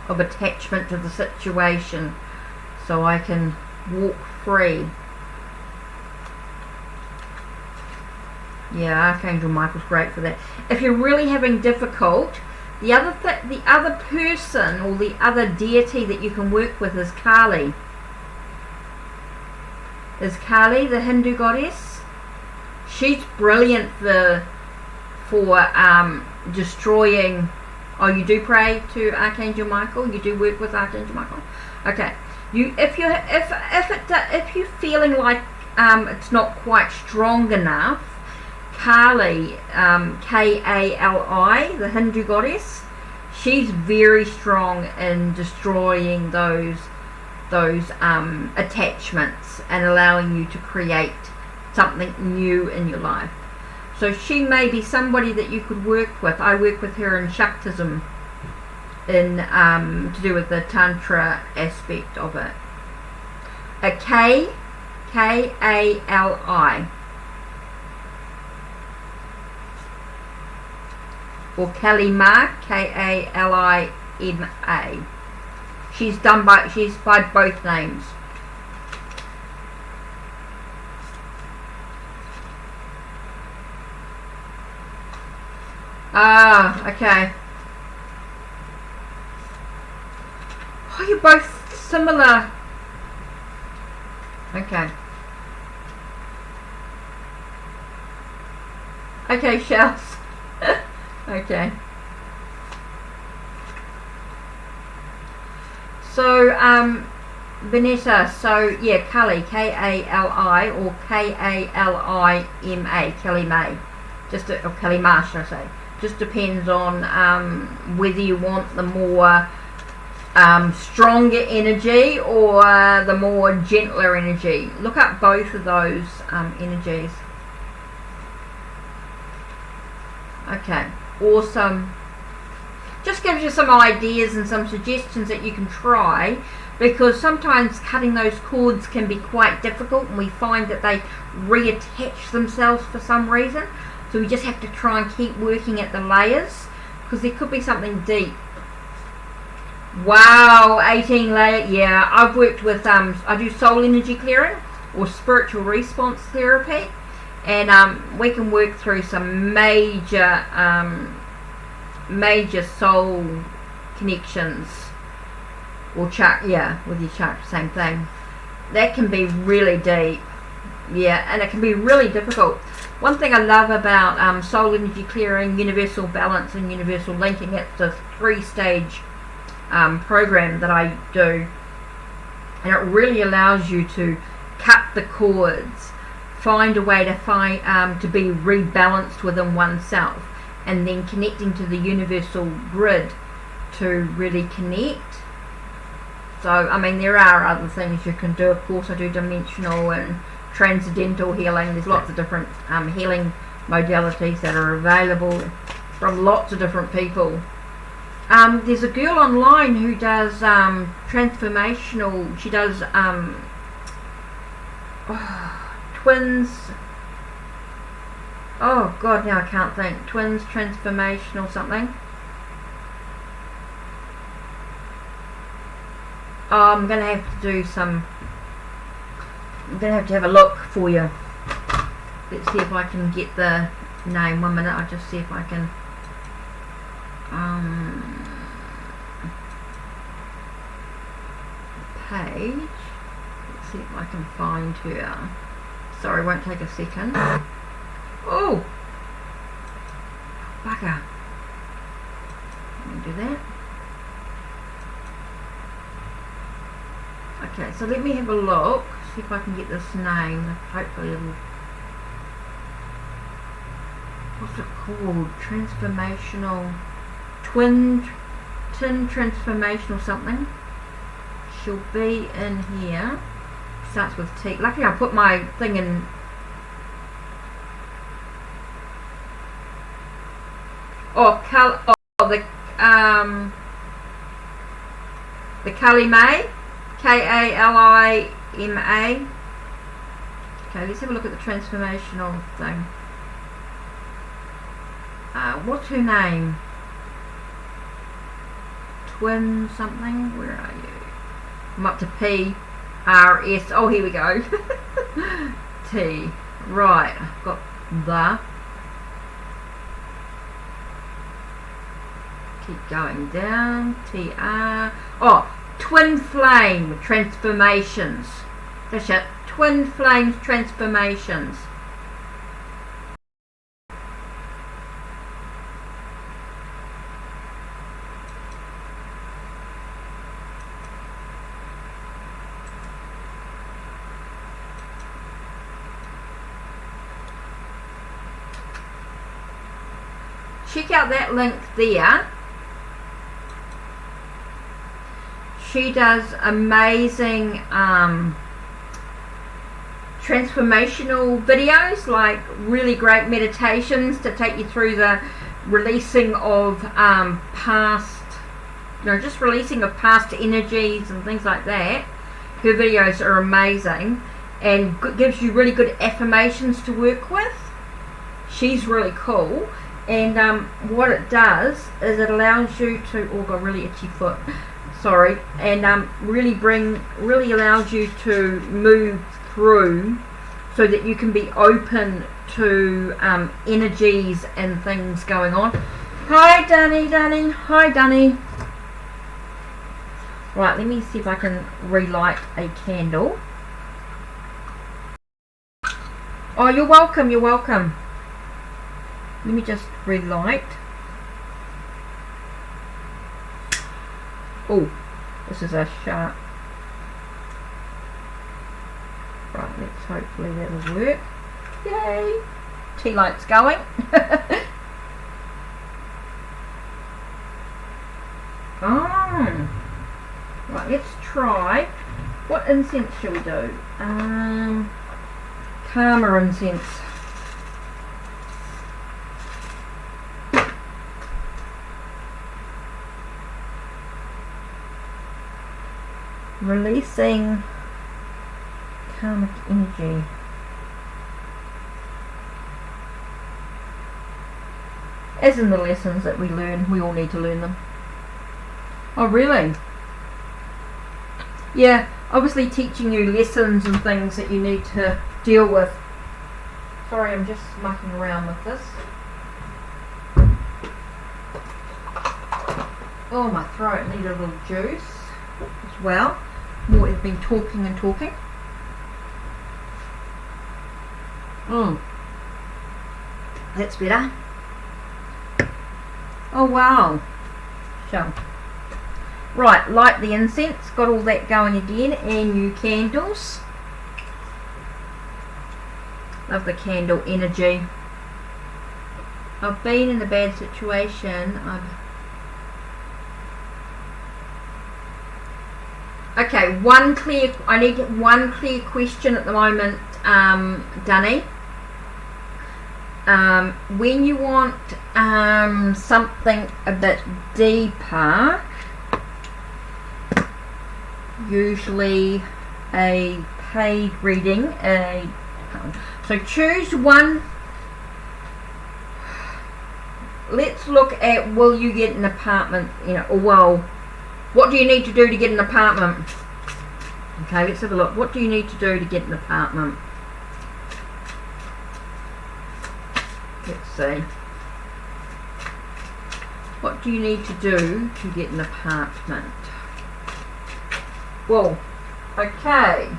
of attachment to the situation, so I can walk free. Yeah, Archangel Michael's great for that. If you're really having difficult, the other person or the other deity that you can work with is Kali. Is Kali the Hindu goddess? She's brilliant for destroying. Oh, you do pray to Archangel Michael? You do work with Archangel Michael? Okay. If you're feeling like it's not quite strong enough, Kali, Kali, the Hindu goddess, she's very strong in destroying those attachments and allowing you to create something new in your life. So she may be somebody that you could work with. I work with her in Shaktism, to do with the Tantra aspect of it. A Kali. or Kalima, Kalima. She's by both names. Ah, okay. Oh, you're both similar. Okay. Okay, Shells. Okay. So, Vanessa, so yeah, Kali, K-A-L-I or K-A-L-I-M-A, Kalima. Or Kalima, should I say. Just depends on whether you want the more stronger energy or the more gentler energy. Look up both of those energies. Okay, awesome. Just gives you some ideas and some suggestions that you can try, because sometimes cutting those cords can be quite difficult and we find that they reattach themselves for some reason. So we just have to try and keep working at the layers, because there could be something deep. Wow, 18 layer. Yeah, I've worked with I do soul energy clearing or spiritual response therapy, and we can work through some major soul connections, or with your chakra, same thing. That can be really deep. Yeah, and it can be really difficult. One thing I love about soul energy clearing, universal balance and universal linking, it's a 3-stage program that I do, and it really allows you to cut the cords, find a way to be rebalanced within oneself, and then connecting to the universal grid to really connect. So I mean, there are other things you can do. Of course, I do dimensional and transcendental healing. There's lots of different healing modalities that are available from lots of different people. There's a girl online who does transformational. She does twins. Oh God, now I can't think. Twins transformational something. Oh, I'm gonna have to do some. I'm gonna have to have a look for you. Let's see if I can get the name. 1 minute. I'll just see if I can. Page. Let's see if I can find her. Sorry, won't take a second. Oh, bugger. Let me do that. Okay, so let me have a look, see if I can get this name. Hopefully it'll... What's it called? Transformational... Tin transformational something. She'll be in here. Starts with T. Luckily I put my thing in... the Kalima, Kalima. Okay, let's have a look at the transformational thing. What's her name? Twin something? Where are you? I'm up to P, R, S. Oh, here we go. T. Right, I've got the. Keep going down. T, R. Oh, Twin Flame Transformations. That's it. Twin Flames Transformations. Check out that link there. She does amazing transformational videos, like really great meditations to take you through the releasing of past, just releasing of past energies and things like that. Her videos are amazing and gives you really good affirmations to work with. She's really cool. And what it does is it allows you to, oh, got a really itchy foot, sorry, and really allows you to move through so that you can be open to energies and things going on. Hi Danny, hi Danny. Right, let me see if I can relight a candle. Oh, you're welcome, you're welcome. Let me just relight. Oh, this is a sharp. Right, let's hopefully that'll work. Yay! Tea light's going. Oh. Right, let's try. What incense shall we do? Karma incense. Releasing karmic energy. As in the lessons that we learn, we all need to learn them. Oh really? Yeah, obviously teaching you lessons and things that you need to deal with. Sorry, I'm just mucking around with this. Oh, my throat needed a little juice as well. More has been talking and talking. That's better. Oh wow. So, right, light the incense. Got all that going again, and new candles. Love the candle energy. I've been in a bad situation. Okay, I need one clear question at the moment, Danny. When you want something a bit deeper, usually a paid reading, so choose one. Let's look at, will you get an apartment, or well, what do you need to do to get an apartment? Okay, let's have a look. What do you need to do to get an apartment? Let's see. What do you need to do to get an apartment? Well, okay.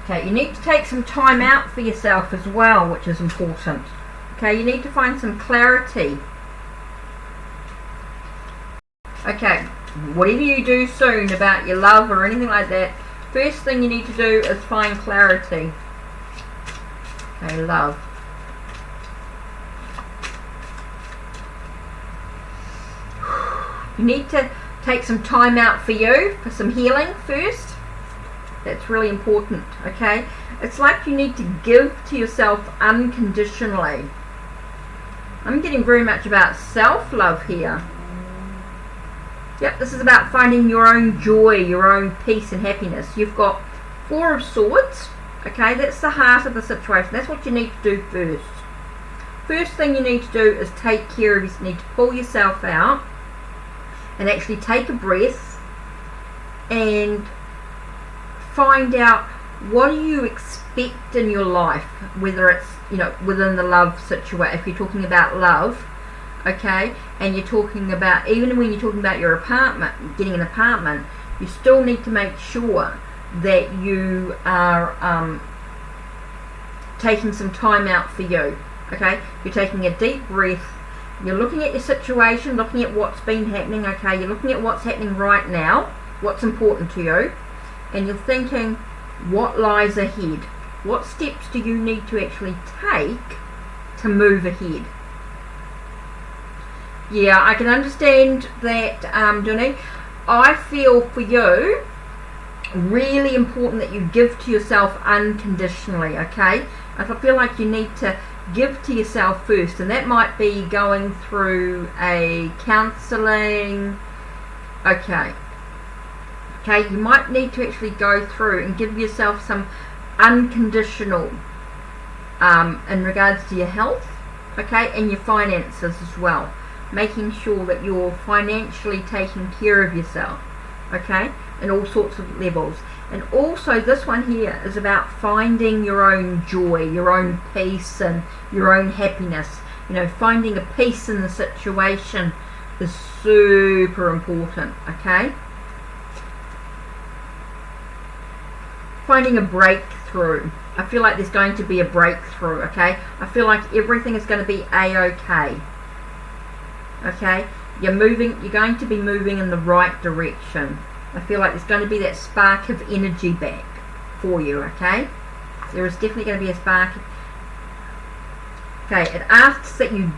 Okay, you need to take some time out for yourself as well, which is important. Okay, you need to find some clarity. Okay, whatever you do soon about your love or anything like that, first thing you need to do is find clarity. Okay, love. You need to take some time out for you, for some healing first. That's really important, okay? It's like you need to give to yourself unconditionally. I'm getting very much about self-love here. Yep, this is about finding your own joy, your own peace and happiness. You've got Four of Swords, okay? That's the heart of the situation. That's what you need to do first. First thing you need to do is take care of you. You need to pull yourself out and actually take a breath and find out, what do you expect in your life, whether it's within the love situation. If you're talking about love, okay, and you're talking about, even when you're talking about your apartment, getting an apartment, you still need to make sure that you are taking some time out for you. Okay, you're taking a deep breath, you're looking at your situation, looking at what's been happening. Okay, you're looking at what's happening right now, what's important to you, and you're thinking, what lies ahead? What steps do you need to actually take to move ahead? Yeah, I can understand that, Donnie. I feel for you, really important that you give to yourself unconditionally, okay? I feel like you need to give to yourself first, and that might be going through a counselling, okay, you might need to actually go through and give yourself some unconditional in regards to your health, okay, and your finances as well. Making sure that you're financially taking care of yourself, okay, in all sorts of levels. And also this one here is about finding your own joy, your own peace, and your own happiness. You know, finding a peace in the situation is super important, okay? Finding a breakthrough. I feel like there's going to be a breakthrough, okay? I feel like everything is going to be A-okay. Okay? You're going to be moving in the right direction. I feel like there's going to be that spark of energy back for you, okay? There is definitely going to be a spark. Okay, it asks that you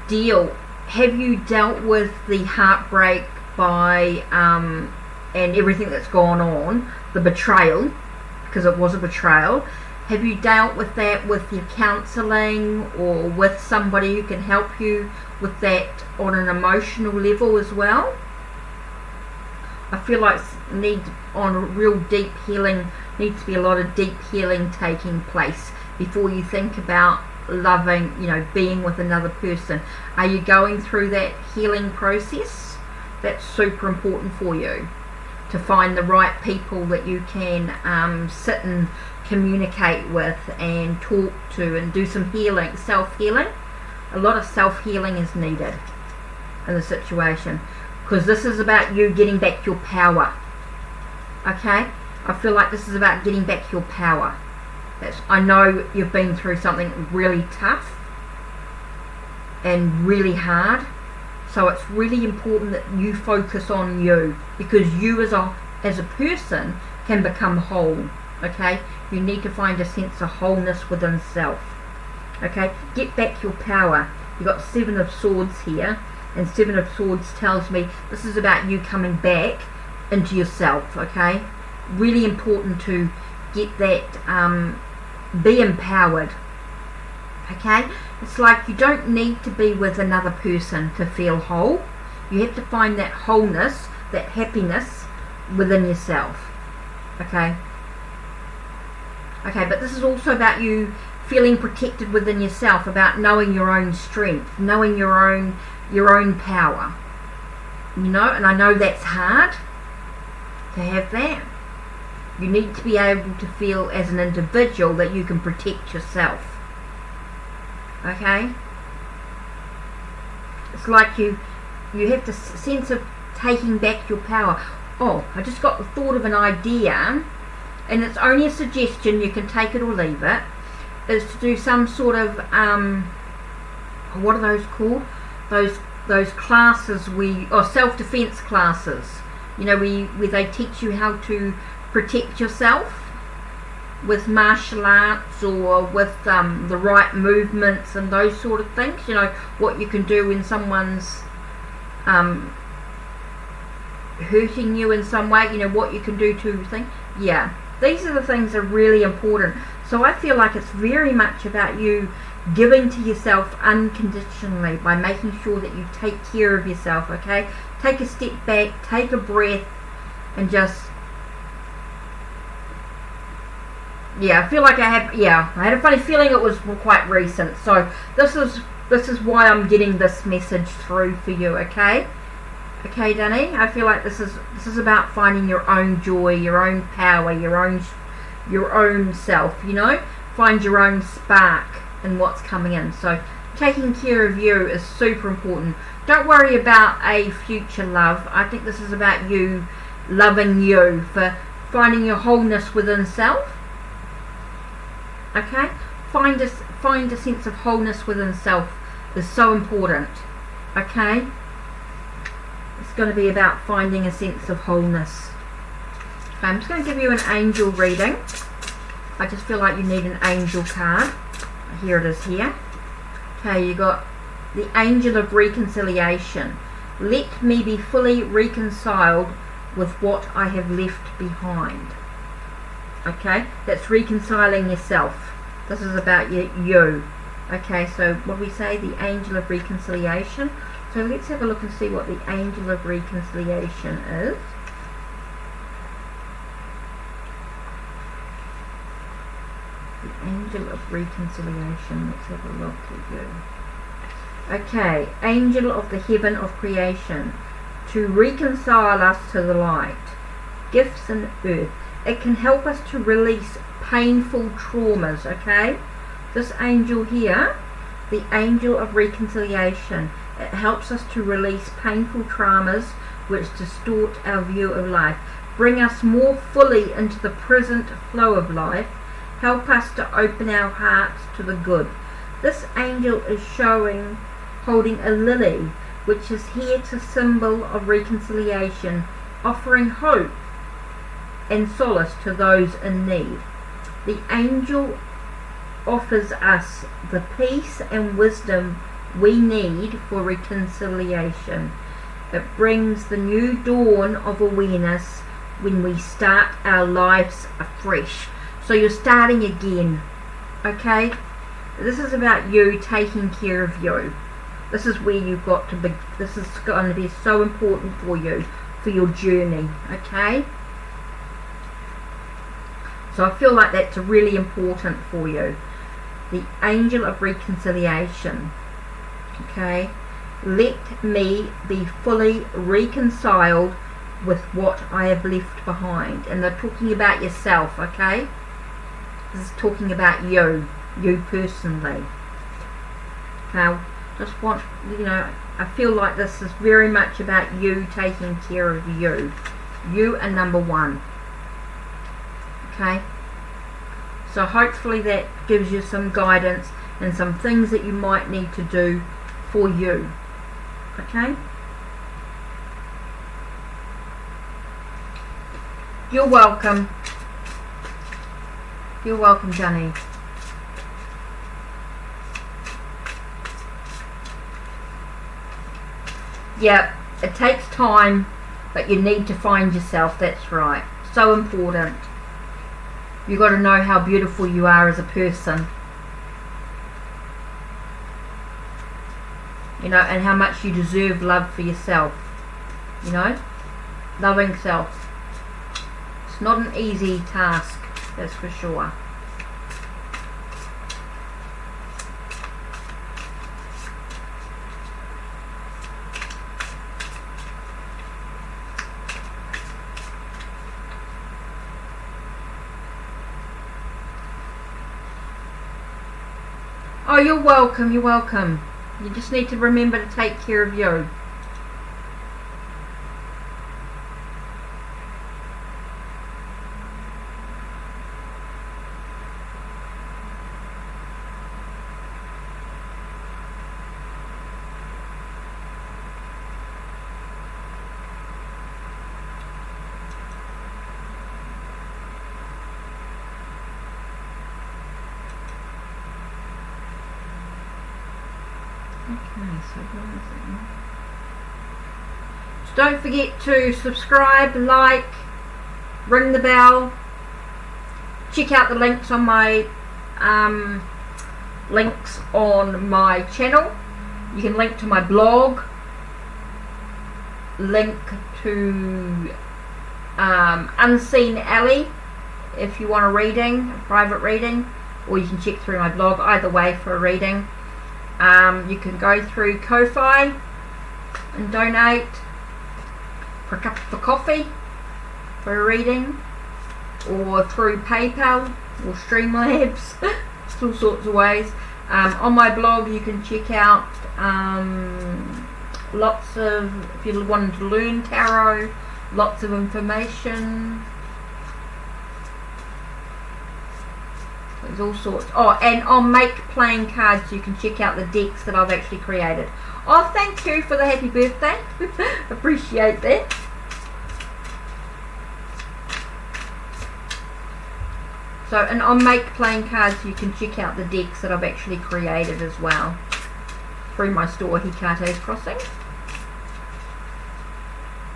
have you dealt with the heartbreak and everything that's gone on, the betrayal, because it was a betrayal. Have you dealt with that with your counselling or with somebody who can help you with that on an emotional level as well? I feel like on a real deep healing, needs to be a lot of deep healing taking place before you think about loving, you know, being with another person. Are you going through that healing process? That's super important for you, to find the right people that you can sit and communicate with and talk to and do some healing, self-healing. A lot of self-healing is needed in the situation, because this is about you getting back your power, okay? I feel like this is about getting back your power. I know you've been through something really tough and really hard, so it's really important that you focus on you, because you as a person can become whole, okay? You need to find a sense of wholeness within self, okay? Get back your power. You've got 7 of Swords here, and 7 of Swords tells me this is about you coming back into yourself, okay? Really important to get that, be empowered, okay? It's like you don't need to be with another person to feel whole. You have to find that wholeness, that happiness within yourself, okay? Okay, but this is also about you feeling protected within yourself, about knowing your own strength, knowing your own power, you know. And I know that's hard to have that. You need to be able to feel as an individual that you can protect yourself, okay? It's like you have this sense of taking back your power. Oh, I just got the thought of an idea, and it's only a suggestion, you can take it or leave it, is to do some sort of, what are those called? Those classes self-defense classes, you know, where they teach you how to protect yourself with martial arts, or with the right movements and those sort of things. You know, what you can do when someone's hurting you in some way, you know, what you can do to think. Yeah, these are the things that are really important. So I feel like it's very much about you giving to yourself unconditionally by making sure that you take care of yourself, okay? Take a step back, take a breath, and just, yeah, I feel like I had a funny feeling it was quite recent. So this is why I'm getting this message through for you, okay? Okay, Danny, I feel like this is about finding your own joy, your own power, your own self, you know? Find your own spark in what's coming in. So taking care of you is super important. Don't worry about a future love. I think this is about you loving you, for finding your wholeness within self. Okay? Find a sense of wholeness within self is so important. Okay? It's going to be about finding a sense of wholeness. Okay, I'm just going to give you an angel reading. I just feel like you need an angel card. Here it is here. Okay, you got the Angel of Reconciliation. Let me be fully reconciled with what I have left behind. Okay, that's reconciling yourself. This is about you. Okay, so what we say, the Angel of Reconciliation. So let's have a look and see what the Angel of Reconciliation is. The Angel of reconciliation. Let's have a look at you. Okay, angel of the heaven of creation, to reconcile us to the light, gifts and earth. It can help us to release painful traumas, okay? This angel here, the angel of reconciliation, it helps us to release painful traumas which distort our view of life, bring us more fully into the present flow of life, help us to open our hearts to the good. This angel is holding a lily, which is here to symbol of reconciliation, offering hope and solace to those in need. The angel offers us the peace and wisdom we need for reconciliation. It brings the new dawn of awareness when we start our lives afresh. So you're starting again, okay? This is about you taking care of you. This is where you've got to be. This is going to be so important for you, for your journey, okay? So I feel like that's really important for you. The angel of reconciliation, okay? Let me be fully reconciled with what I have left behind. And they're talking about yourself, okay? This is talking about you personally. Now, just want, I feel like this is very much about you taking care of you. You are number one. Okay? So hopefully that gives you some guidance and some things that you might need to do for you. Okay? You're welcome. You're welcome, Johnny. Yep, it takes time, but you need to find yourself. That's right. So important. You got to know how beautiful you are as a person. And how much you deserve love for yourself. Loving self. It's not an easy task, that's for sure. Oh, you're welcome, you're welcome. You just need to remember to take care of you. So don't forget to subscribe, like, ring the bell, check out the links on my channel. You can link to my blog, link to Unseen Alley if you want a reading, a private reading, or you can check through my blog, either way for a reading. You can go through Ko-Fi and donate for a cup of coffee for a reading, or through PayPal or Streamlabs. It's all sorts of ways. On my blog you can check out lots of, if you wanted to learn tarot, lots of information. There's all sorts. Oh, and on Make Playing Cards you can check out the decks that I've actually created. Oh, thank you for the happy birthday. Appreciate that. So, and on Make Playing Cards you can check out the decks that I've actually created as well through my store HeKate's Crossing.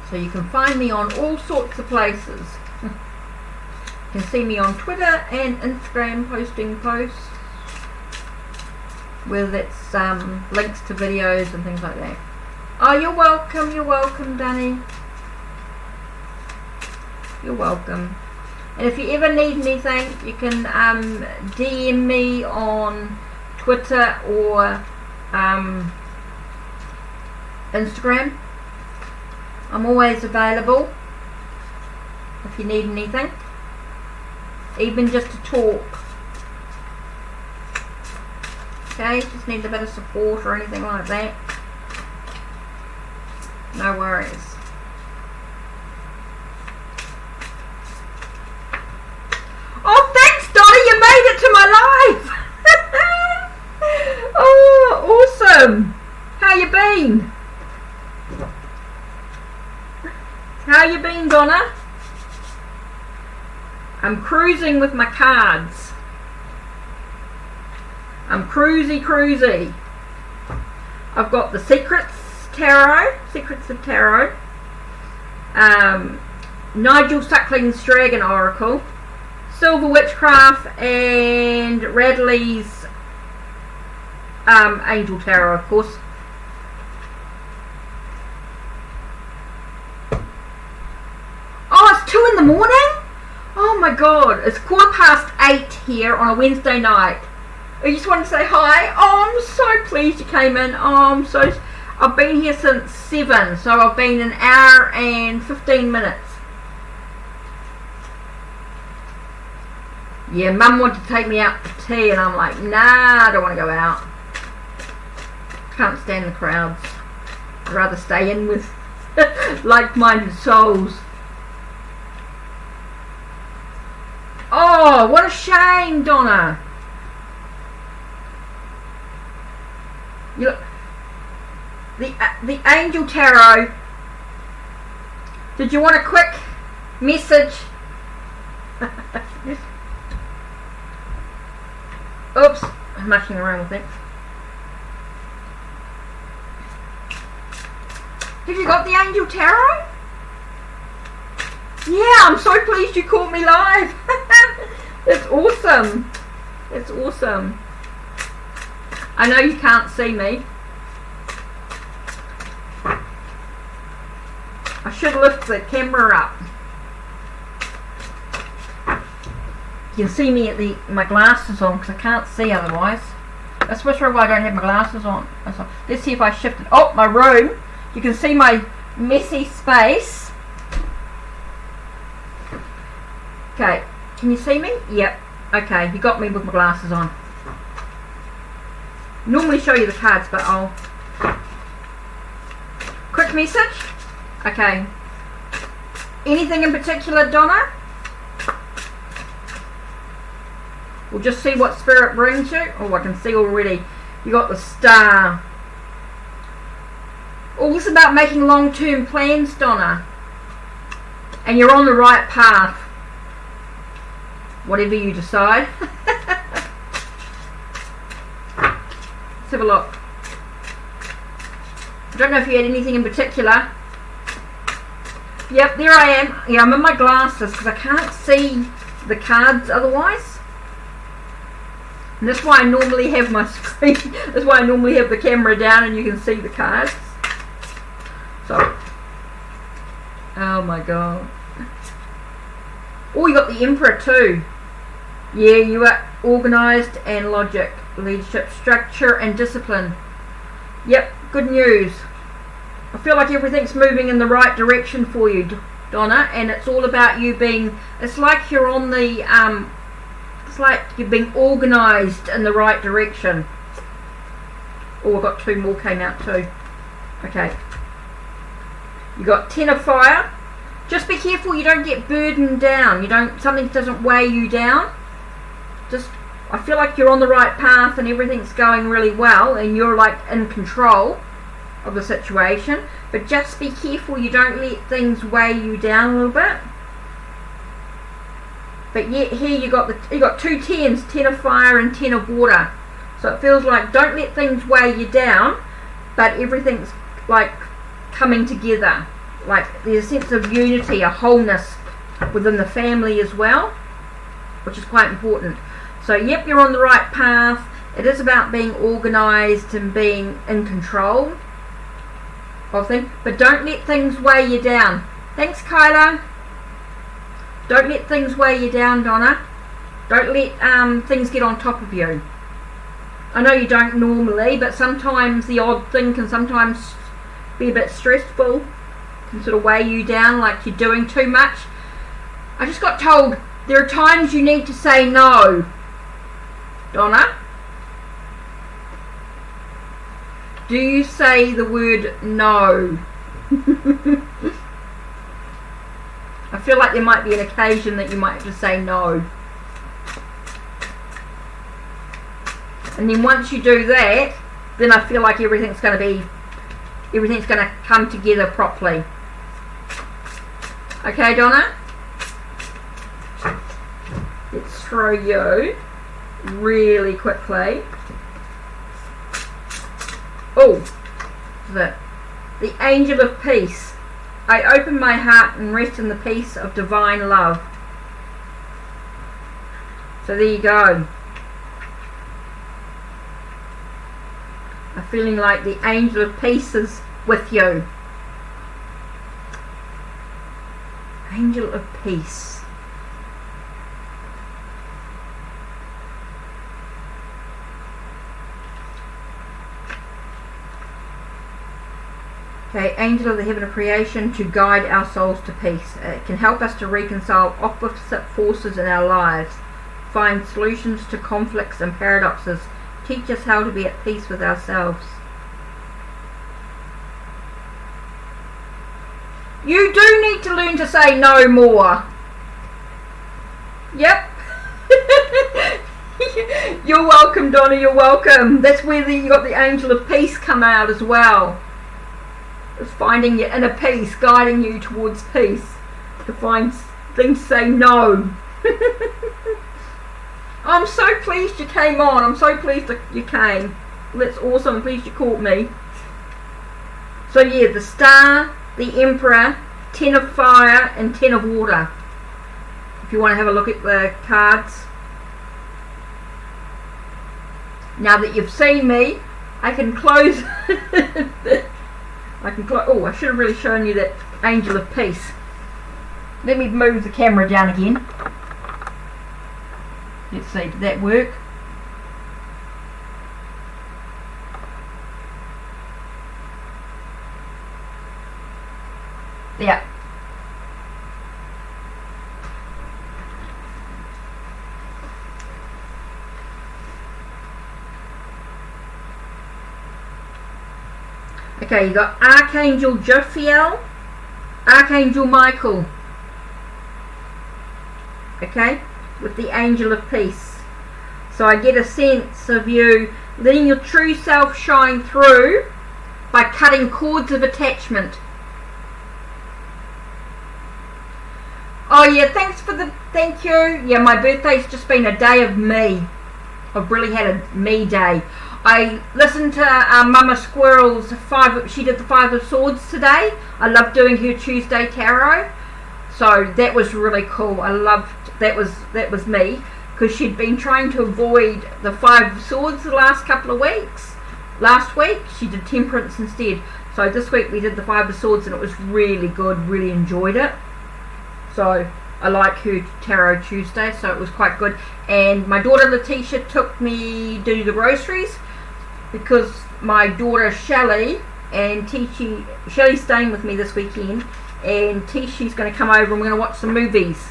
So you can find me on all sorts of places. You can see me on Twitter and Instagram posting posts, whether it's links to videos and things like that. Oh, you're welcome, Danny. You're welcome. And if you ever need anything, you can DM me on Twitter or Instagram. I'm always available if you need anything, even just to talk. Okay, just need a bit of support or anything like that. No worries. Oh, thanks, Donna, you made it to my live. Oh, awesome. How you been? How you been, Donna? I'm cruising with my cards. I'm cruisy. I've got the Secrets of Tarot, Nigel Suckling's Dragon Oracle, Silver Witchcraft, and Radley's Angel Tarot, of course. Oh, it's 2 in the morning? Oh my god, it's 8:15 here on a Wednesday night. I just wanted to say hi. Oh, I'm so pleased you came in. Oh, I've been here since 7, so I've been an hour and 15 minutes. Yeah, Mum wanted to take me out for tea, and I'm like, nah, I don't want to go out. Can't stand the crowds. I'd rather stay in with like-minded souls. Oh, what a shame, Donna. You look, the Angel Tarot. Did you want a quick message? Oops, I'm mucking around with it. Have you got the Angel Tarot? Yeah, I'm so pleased you caught me live. It's awesome. It's awesome. I know you can't see me. I should lift the camera up. You can see me at my glasses on because I can't see otherwise. That's why I don't have my glasses on. Let's see if I shift it. Oh, my room. You can see my messy space. Okay, can you see me? Yep. Okay, you got me with my glasses on. Normally show you the cards, but I'll... Quick message? Okay. Anything in particular, Donna? We'll just see what Spirit brings you. Oh, I can see already. You got the Star. Oh, it's about making long-term plans, Donna. And you're on the right path. Whatever you decide. Let's have a look. I don't know if you had anything in particular. Yep, there I am. Yeah, I'm in my glasses because I can't see the cards otherwise. And that's why I normally have my screen. That's why I normally have the camera down and you can see the cards. So, oh my god. Oh, you got the Emperor too. Yeah, you are organised and logic, leadership, structure and discipline. Yep, good news. I feel like everything's moving in the right direction for you, Donna, and it's all about you being, it's like you're on the, it's like you're being organised in the right direction. Oh, I got 2 more came out too. Okay. You got 10 of Fire. Just be careful you don't get burdened down. Something doesn't weigh you down. Just, I feel like you're on the right path and everything's going really well and you're like in control of the situation. But just be careful you don't let things weigh you down a little bit. But yet here you got 2 10s, 10 of Fire and 10 of Water. So it feels like don't let things weigh you down, but everything's like coming together. Like there's a sense of unity, a wholeness within the family as well, which is quite important. So yep, you're on the right path. It is about being organised and being in control of things, but don't let things weigh you down. Thanks, Kyla. Don't let things weigh you down, Donna. Don't let things get on top of you. I know you don't normally, but sometimes the odd thing can sometimes be a bit stressful, can sort of weigh you down like you're doing too much. I just got told there are times you need to say no, Donna. Do you say the word no? I feel like there might be an occasion that you might have to say no. And then once you do that, then I feel like everything's going to come together properly. Okay, Donna? Let's throw you really quickly. Oh, the Angel of Peace. I open my heart and rest in the peace of divine love. So there you go. I'm feeling like the Angel of Peace is with you. Angel of Peace. Okay, Angel of the Heaven of Creation, to guide our souls to peace. It can help us to reconcile opposite forces in our lives, find solutions to conflicts and paradoxes, teach us how to be at peace with ourselves. You do need to learn to say no more. Yep. You're welcome, Donna, you're welcome. That's where you got the Angel of Peace come out as well. It's finding your inner peace, guiding you towards peace, to find things to say no. I'm so pleased you came on. I'm so pleased that you came. That's awesome. I'm pleased you caught me. So yeah, the Star, the Emperor, 10 of Fire, and 10 of Water. If you want to have a look at the cards. Now that you've seen me, I can close. Oh, I should have really shown you that Angel of Peace. Let me move the camera down again. Let's see, did that work? Yeah. Okay, you got Archangel Jophiel, Archangel Michael. Okay, with the Angel of Peace. So I get a sense of you letting your true self shine through by cutting cords of attachment. Oh yeah, thank you. Yeah, my birthday's just been a day of me. I've really had a me day. I listened to Mama Squirrel's she did the 5 of Swords today. I love doing her Tuesday tarot. So that was really cool. I loved, that was me, because she'd been trying to avoid the 5 of Swords the last couple of weeks. Last week she did Temperance instead. So this week we did the 5 of Swords and it was really good, really enjoyed it. So I like her Tarot Tuesday, so it was quite good. And my daughter Letitia took me to do the groceries, because my daughter Shelley and Shelley's staying with me this weekend, and Tishi's going to come over and we're going to watch some movies.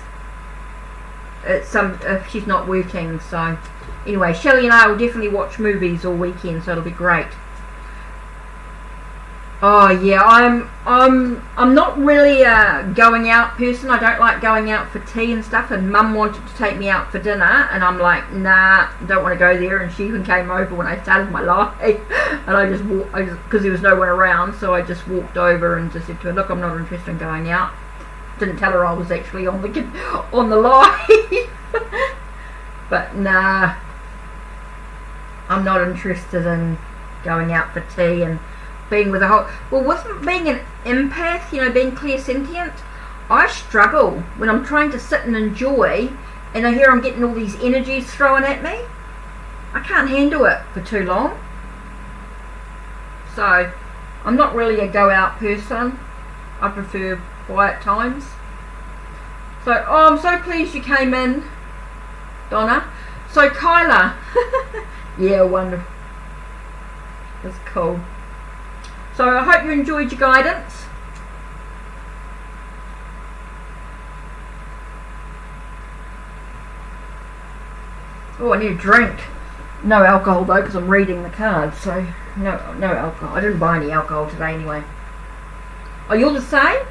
If she's not working. So anyway, Shelley and I will definitely watch movies all weekend, so it'll be great. Oh yeah, I'm not really a going out person. I don't like going out for tea and stuff, and Mum wanted to take me out for dinner and I'm like, nah, don't want to go there. And she even came over when I started my life and I just walked, because there was no one around, so I just walked over and just said to her, look, I'm not interested in going out. Didn't tell her I was actually on the live. But nah, I'm not interested in going out for tea and being with a whole, well, with being an empath, you know, being clairsentient, I struggle when I'm trying to sit and enjoy and I hear I'm getting all these energies thrown at me. I can't handle it for too long. So I'm not really a go out person. I prefer quiet times. So, oh, I'm so pleased you came in, Donna. So, Kyla. Yeah, wonderful. That's cool. So, I hope you enjoyed your guidance. Oh, I need a drink. No alcohol though, because I'm reading the cards. So, no alcohol. I didn't buy any alcohol today anyway. Oh, you're the same?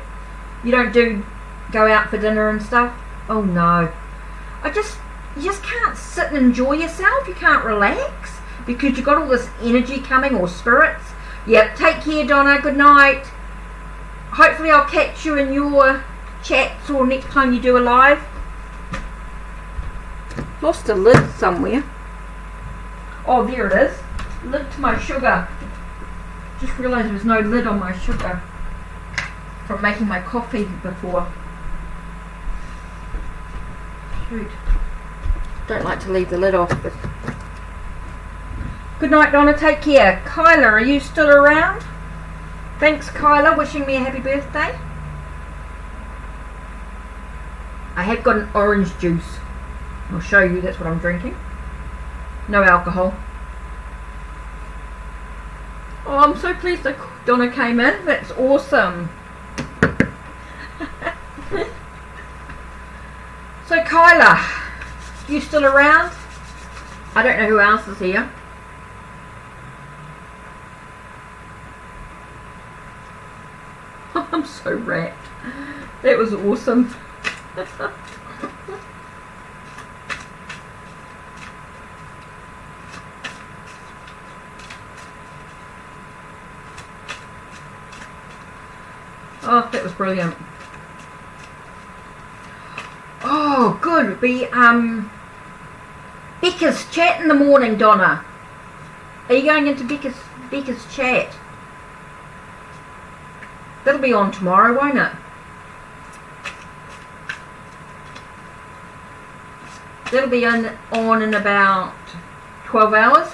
You don't go out for dinner and stuff? Oh no. You just can't sit and enjoy yourself. You can't relax because you've got all this energy coming, or spirits. Yep, take care, Donna. Good night. Hopefully I'll catch you in your chats or next time you do a live. Lost a lid somewhere. Oh, there it is. Lid to my sugar. Just realised there was no lid on my sugar from making my coffee before. Shoot. Don't like to leave the lid off, but... Good night, Donna. Take care. Kyla, are you still around? Thanks, Kyla. Wishing me a happy birthday. I have got an orange juice. I'll show you. That's what I'm drinking. No alcohol. Oh, I'm so pleased that Donna came in. That's awesome. So, Kyla, you still around? I don't know who else is here. I'm so wrapped. That was awesome. Oh, that was brilliant. Oh, good. It'll be Becca's chat in the morning, Donna. Are you going into Becca's chat? That'll be on tomorrow, won't it? That'll be on in about 12 hours.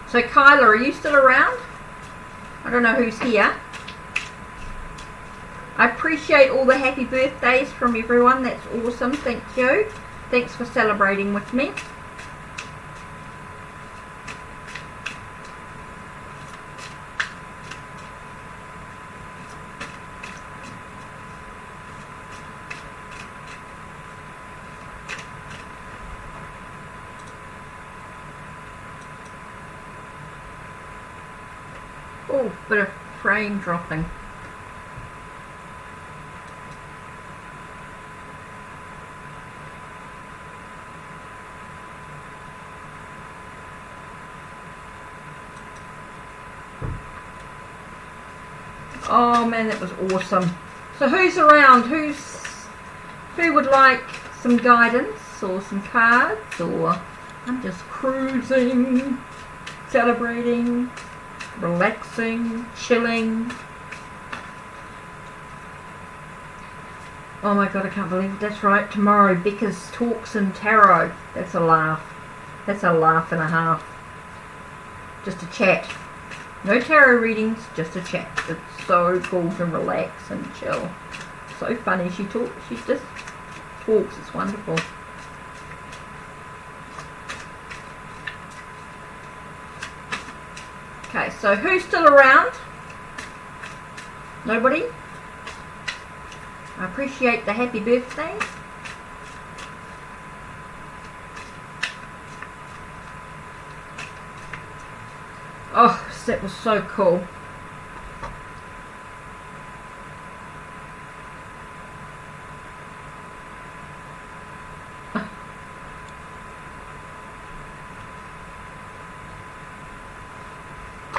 So, Kyla, are you still around? I don't know who's here. I appreciate all the happy birthdays from everyone. That's awesome. Thank you. Thanks for celebrating with me. Oh, bit of frame dropping. Oh man, that was awesome. So who's around? Who would like some guidance or some cards? Or I'm just cruising, celebrating, relaxing, chilling. Oh my god, I can't believe it. That's right, tomorrow Becca's Talks and Tarot. That's a laugh. That's a laugh and a half. Just a chat. No tarot readings, just a chat. It's so cool to relax and chill. So funny. She just talks. It's wonderful. Okay, so who's still around? Nobody? I appreciate the happy birthdays. Oh, that was so cool.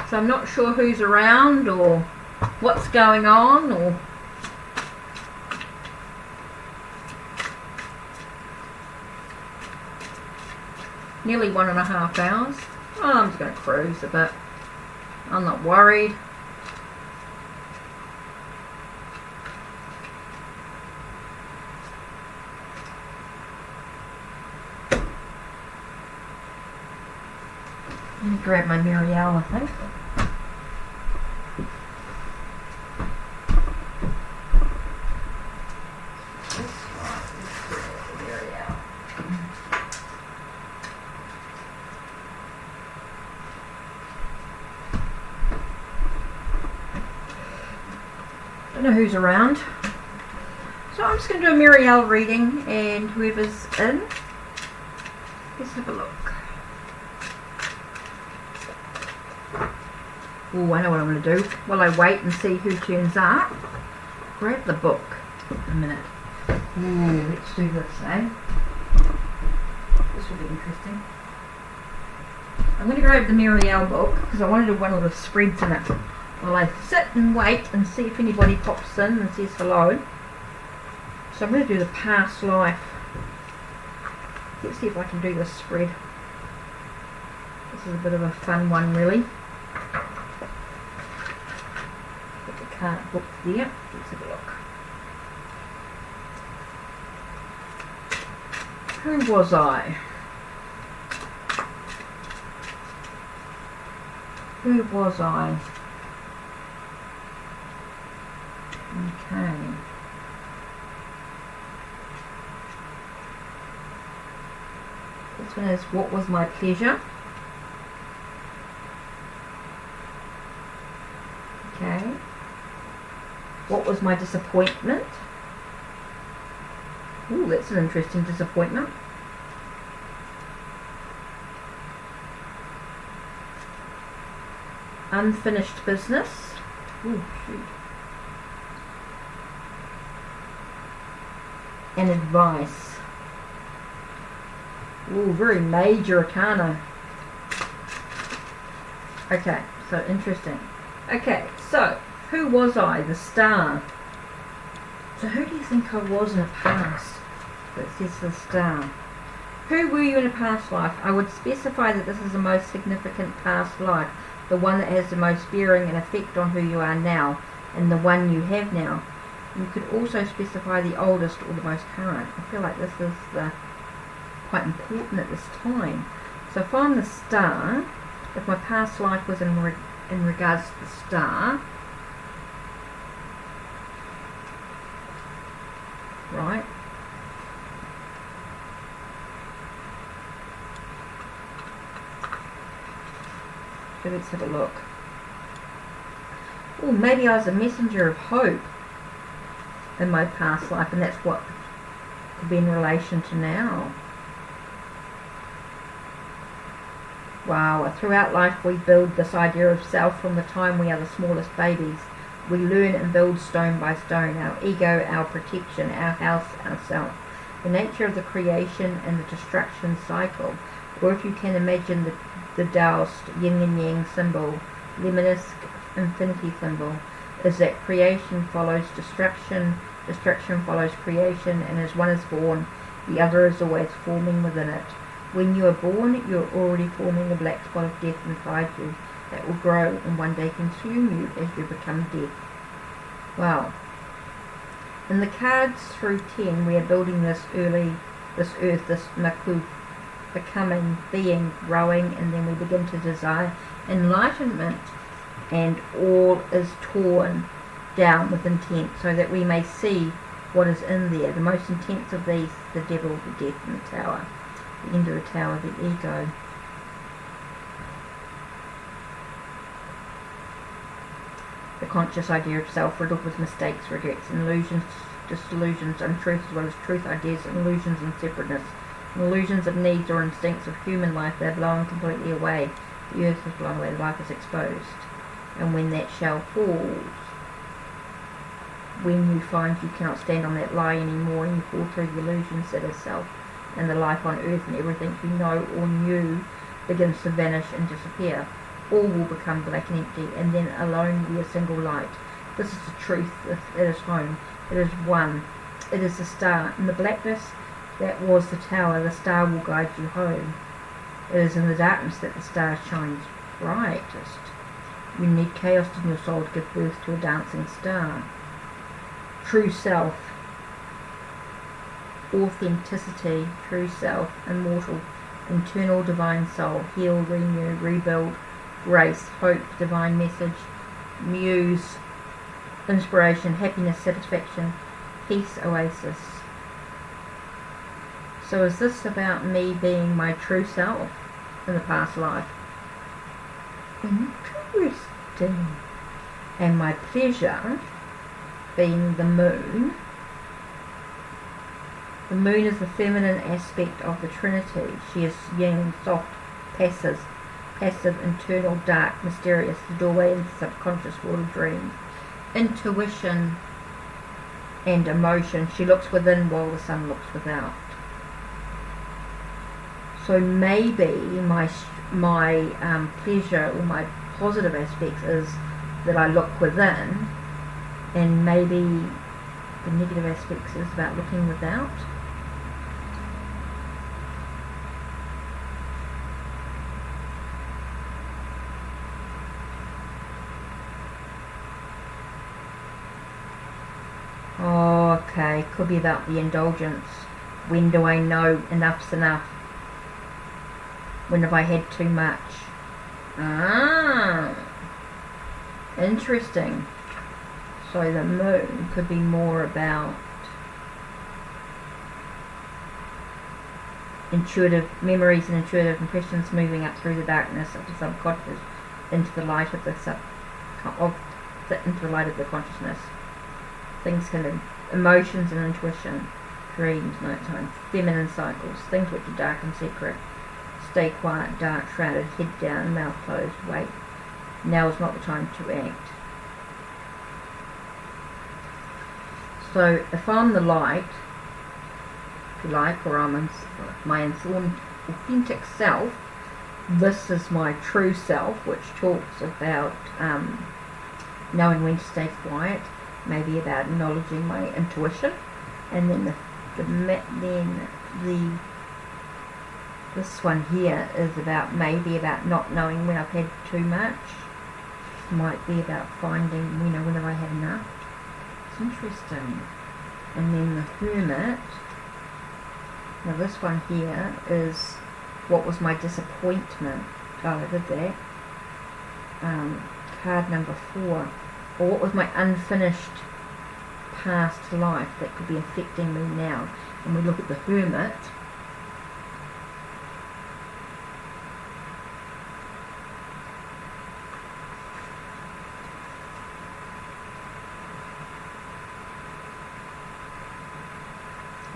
So I'm not sure who's around or what's going on or... Nearly 1.5 hours. Oh, I'm just going to cruise a bit. I'm not worried. Let me grab my Muriel, I think. Don't know who's around. So I'm just going to do a Muriel reading, and whoever's in, let's have a look. Oh, I know what I'm going to do. While I wait and see who turns up, grab the book. A minute. Ooh, let's do this, eh? This will be interesting. I'm going to grab the Muriel book because I want to do one of the spreads in it. While I sit and wait and see if anybody pops in and says hello. So I'm going to do the past life. Let's see if I can do this spread. This is a bit of a fun one, really. Put the card book there. Let's have a look. Who was I? Who was I? Okay. This one is, what was my pleasure? Okay. What was my disappointment? Ooh, that's an interesting disappointment. Unfinished business. Ooh, shoot. And advice. Ooh, very major arcana. Okay, so interesting. Okay, so who was I? The star. So who do you think I was in the past? That says the star. Who were you in a past life? I would specify that this is the most significant past life, the one that has the most bearing and effect on who you are now, and the one you have now. You could also specify the oldest or the most current. I feel like this is quite important at this time. So if I'm the star, if my past life was in regards to the star, right? So let's have a look. Oh, maybe I was a messenger of hope in my past life, and that's what could be in relation to now. Wow, throughout life we build this idea of self from the time we are the smallest babies. We learn and build stone by stone, our ego, our protection, our house, ourself. The nature of the creation and the destruction cycle, or if you can imagine the Taoist yin and yang symbol, luminous infinity symbol, is that creation follows destruction, destruction follows creation, and as one is born, the other is always forming within it. When you are born, you're already forming a black spot of death inside you that will grow and one day consume you as you become death. Wow. In the cards through 10, we are building this earth, this maku, becoming, being, growing, and then we begin to desire enlightenment, and all is torn down with intent so that we may see what is in there. The most intense of these, the devil, the death, and the tower. The end of the tower, the ego. The conscious idea of self, riddled with mistakes, regrets, and illusions, disillusions, untruth as well as truth ideas, and illusions and separateness, and illusions of needs or instincts of human life. They're blown completely away. The earth is blown away, life is exposed. And when that shell falls, when you find you cannot stand on that lie anymore, and you fall through the illusions that is self, and the life on earth and everything you know or knew begins to vanish and disappear, all will become black and empty, and then alone will be a single light. This is the truth. It is home. It is one. It is the star. In the blackness that was the tower, the star will guide you home. It is in the darkness that the star shines brightest. You need chaos in your soul to give birth to a dancing star. True self, authenticity, true self, immortal, internal divine soul, heal, renew, rebuild, grace, hope, divine message, muse, inspiration, happiness, satisfaction, peace, oasis. So is this about me being my true self in the past life? Interesting. And my pleasure, being the moon. The moon is the feminine aspect of the Trinity. She is yin, soft, passive, internal, dark, mysterious, the doorway into the subconscious world of dreams. Intuition and emotion. She looks within while the sun looks without. So maybe my pleasure or my positive aspects is that I look within, and maybe the negative aspects is about looking without. Oh, okay, could be about the indulgence. When do I know enough's enough? When have I had too much? Ah, interesting. So the moon could be more about intuitive memories and intuitive impressions moving up through the darkness of the subconscious into the light of the into the light of the consciousness. Things emotions and intuition, dreams, nighttime, feminine cycles, things which are dark and secret. Stay quiet, dark, shrouded, head down, mouth closed, wait. Now is not the time to act. So if I'm the light, if you like, or I'm my authentic self, this is my true self, which talks about knowing when to stay quiet, maybe about acknowledging my intuition, and then this one here is about about not knowing when I've had too much. Might be about finding, whenever I had enough. It's interesting. And then the Hermit. Now this one here is what was my disappointment. Oh, I did that. Card number 4. Or what was my unfinished past life that could be affecting me now. And we look at the Hermit.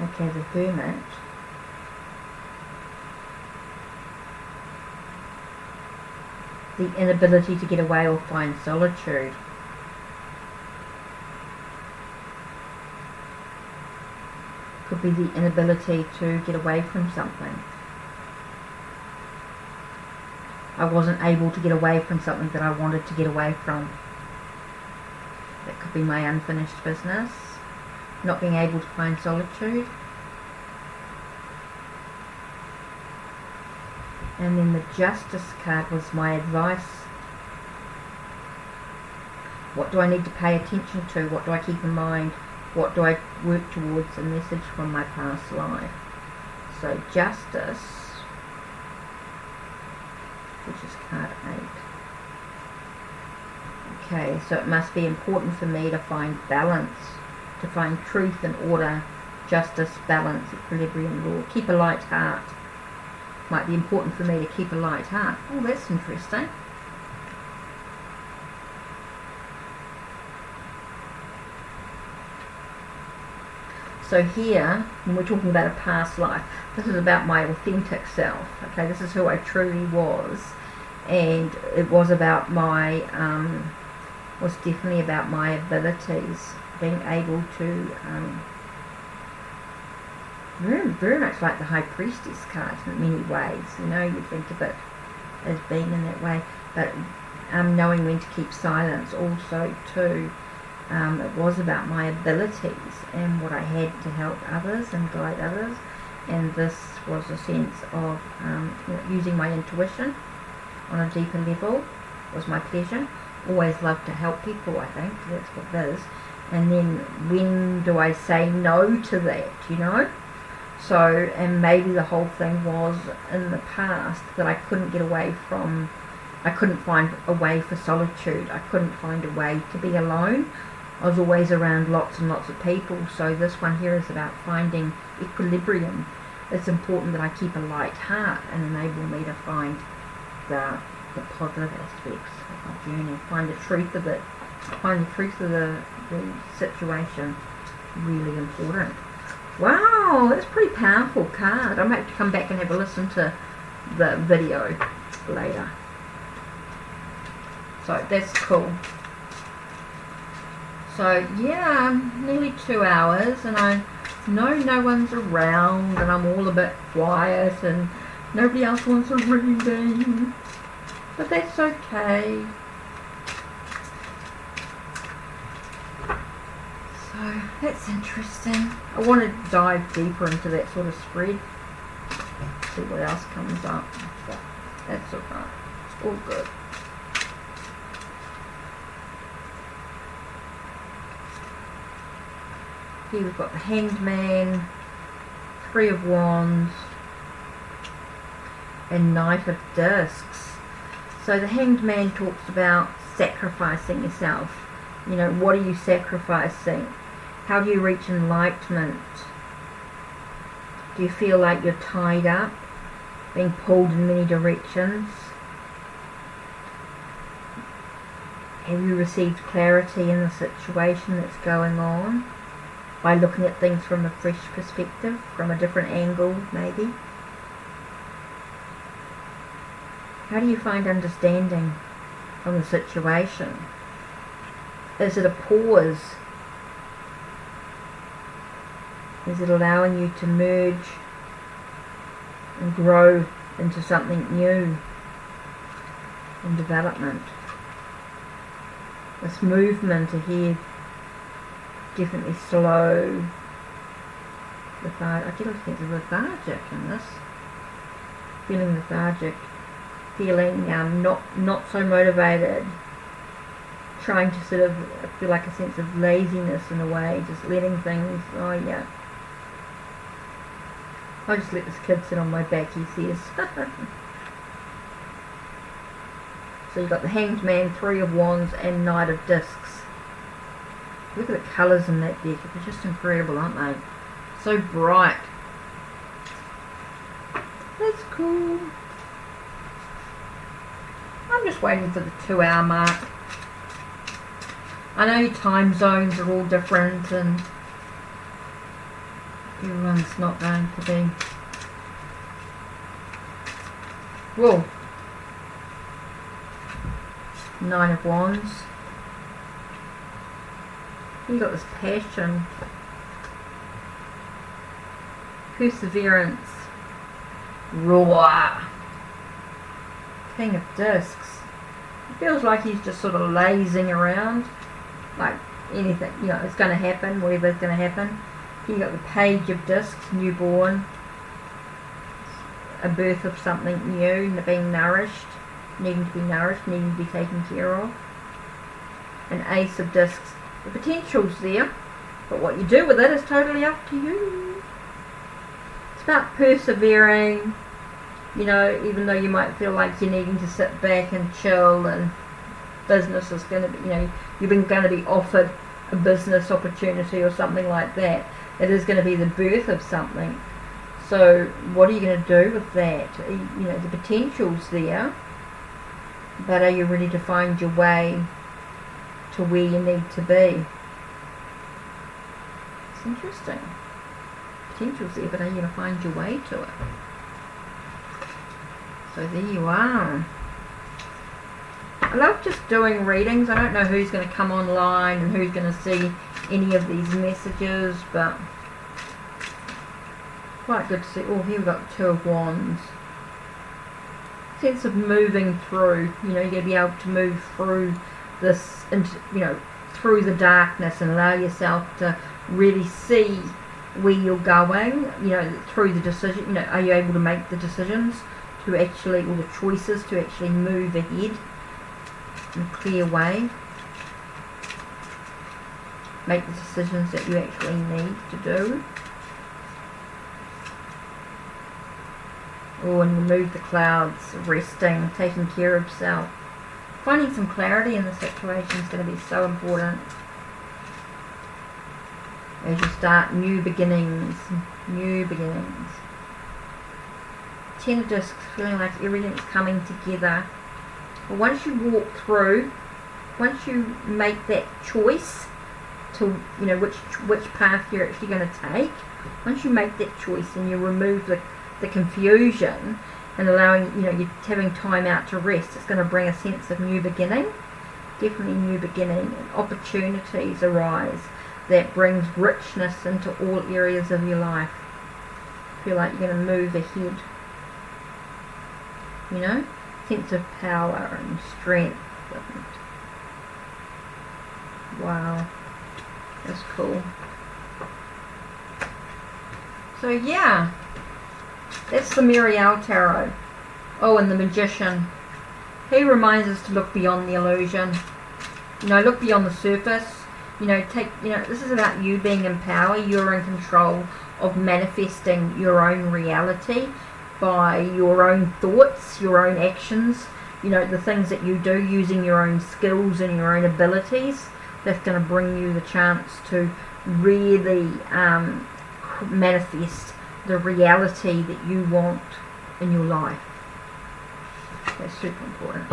Okay, the Hermit. The inability to get away or find solitude. Could be the inability to get away from something. I wasn't able to get away from something that I wanted to get away from. That could be my unfinished business. Not being able to find solitude. And then the Justice card was my advice. What do I need to pay attention to? What do I keep in mind? What do I work towards? A message from my past life. So Justice, which is card 8. Okay, so it must be important for me to find balance, to find truth and order, justice, balance, equilibrium, law. Keep a light heart. Might be important for me to keep a light heart. Oh, that's interesting. So here, when we're talking about a past life, this is about my authentic self. Okay, this is who I truly was, and it was about my, was definitely about my abilities, being able to, very much like the High Priestess card in many ways. You think of it as being in that way, but knowing when to keep silence also too. It was about my abilities and what I had to help others and guide others, and this was a sense of using my intuition on a deeper level. Was my pleasure. Always loved to help people, I think. That's what it is. And then when do I say no to that, So, and maybe the whole thing was in the past that I couldn't get away from, I couldn't find a way for solitude. I couldn't find a way to be alone. I was always around lots and lots of people. So this one here is about finding equilibrium. It's important that I keep a light heart and enable me to find the positive aspects of my journey, find the truth of it, find the truth of the situation really important. Wow, that's a pretty powerful card. I might have to come back and have a listen to the video later. So that's cool. So yeah, nearly 2 hours, and I know no one's around, and I'm all a bit quiet, and nobody else wants a reading, but that's okay. So that's interesting. I want to dive deeper into that sort of spread, see what else comes up, but that's alright. It's all good. Here we've got the Hanged Man, Three of Wands, and Knight of Discs. So the Hanged Man talks about sacrificing yourself. You know, what are you sacrificing? How do you reach enlightenment? Do you feel like you're tied up, being pulled in many directions? Have you received clarity in the situation that's going on by looking at things from a fresh perspective, from a different angle maybe? How do you find understanding from the situation? Is it a pause? Is it allowing you to merge and grow into something new in development? This movement ahead, definitely slow, I get a sense of lethargic in this, feeling lethargic, feeling not so motivated, trying to sort of feel like a sense of laziness in a way, just letting things, oh yeah, I'll just let this kid sit on my back, he says. So you've got the Hanged Man, Three of Wands, and Knight of Discs. Look at the colours in that deck, they're just incredible, aren't they? So bright. That's cool. I'm just waiting for the 2 hour mark. I know your time zones are all different and everyone's not going to be. Whoa. Nine of Wands. You got this passion, perseverance, roar. King of Discs. It feels like he's just sort of lazing around, like anything, you know, it's going to happen, whatever's going to happen. You got the Page of Discs, newborn, a birth of something new, being nourished, needing to be nourished, needing to be taken care of. An Ace of Discs. The potential's there, but what you do with it is totally up to you. It's about persevering, you know, even though you might feel like you're needing to sit back and chill, and business is going to be, you know, you've been going to be offered a business opportunity or something like that. It is going to be the birth of something. So what are you going to do with that? You know, the potential's there, but are you ready to find your way to where you need to be? It's interesting. Potential's there, but are you going to find your way to it? So there you are. I love just doing readings. I don't know who's going to come online and who's going to see any of these messages, but quite good to see. Oh, here we've got Two of Wands. Sense of moving through. You know, you're going to be able to move through this, you know, through the darkness, and allow yourself to really see where you're going, you know, through the decision. You know, are you able to make the decisions to actually, or the choices to actually move ahead in a clear way, make the decisions that you actually need to do. Oh, and remove the clouds, resting, taking care of self. Finding some clarity in the situation is going to be so important as you start new beginnings. New beginnings. 10 of Discs, feeling like everything's coming together. But once you walk through once you make that choice to, you know, which path you're actually going to take, once you make that choice and you remove the confusion and allowing, you know, you're having time out to rest, it's going to bring a sense of new beginning, definitely new beginning, and opportunities arise that brings richness into all areas of your life. Feel like you're going to move ahead, you know, sense of power and strength. And wow, that's cool. So yeah, that's the Muriel Tarot. Oh, and the Magician. He reminds us to look beyond the illusion. You know, look beyond the surface. You know, this is about you being in power. You're in control of manifesting your own reality by your own thoughts, your own actions. You know, the things that you do using your own skills and your own abilities. That's going to bring you the chance to really manifest the reality that you want in your life. That's super important.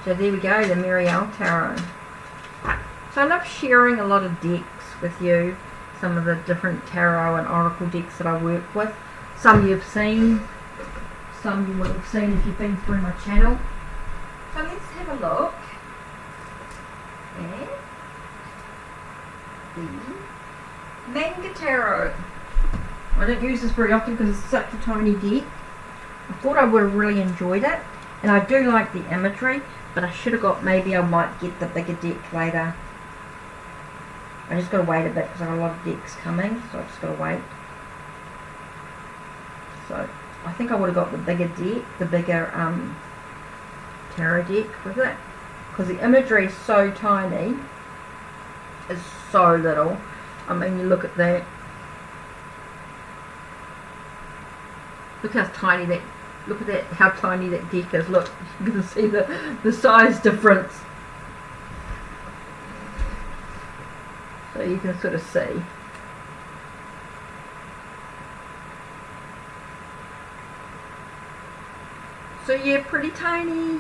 So there we go, the Muriel Tarot. So I love sharing a lot of decks with you, some of the different tarot and oracle decks that I work with. Some you've seen, some you would have seen if you've been through my channel. So let's have a look at the Manga Tarot. I don't use this very often because it's such a tiny deck. I thought I would have really enjoyed it, and I do like the imagery, but I should have got, maybe I might get the bigger deck later. I just got to wait a bit because I have a lot of decks coming, so I just got to wait. So I think I would have got the bigger deck, the bigger tarot deck with it, because the imagery is so tiny, it's so little. I mean, you look at that. Look how tiny that. Look at that. How tiny that deck is. Look, you can see the size difference. So you can sort of see. So yeah, pretty tiny.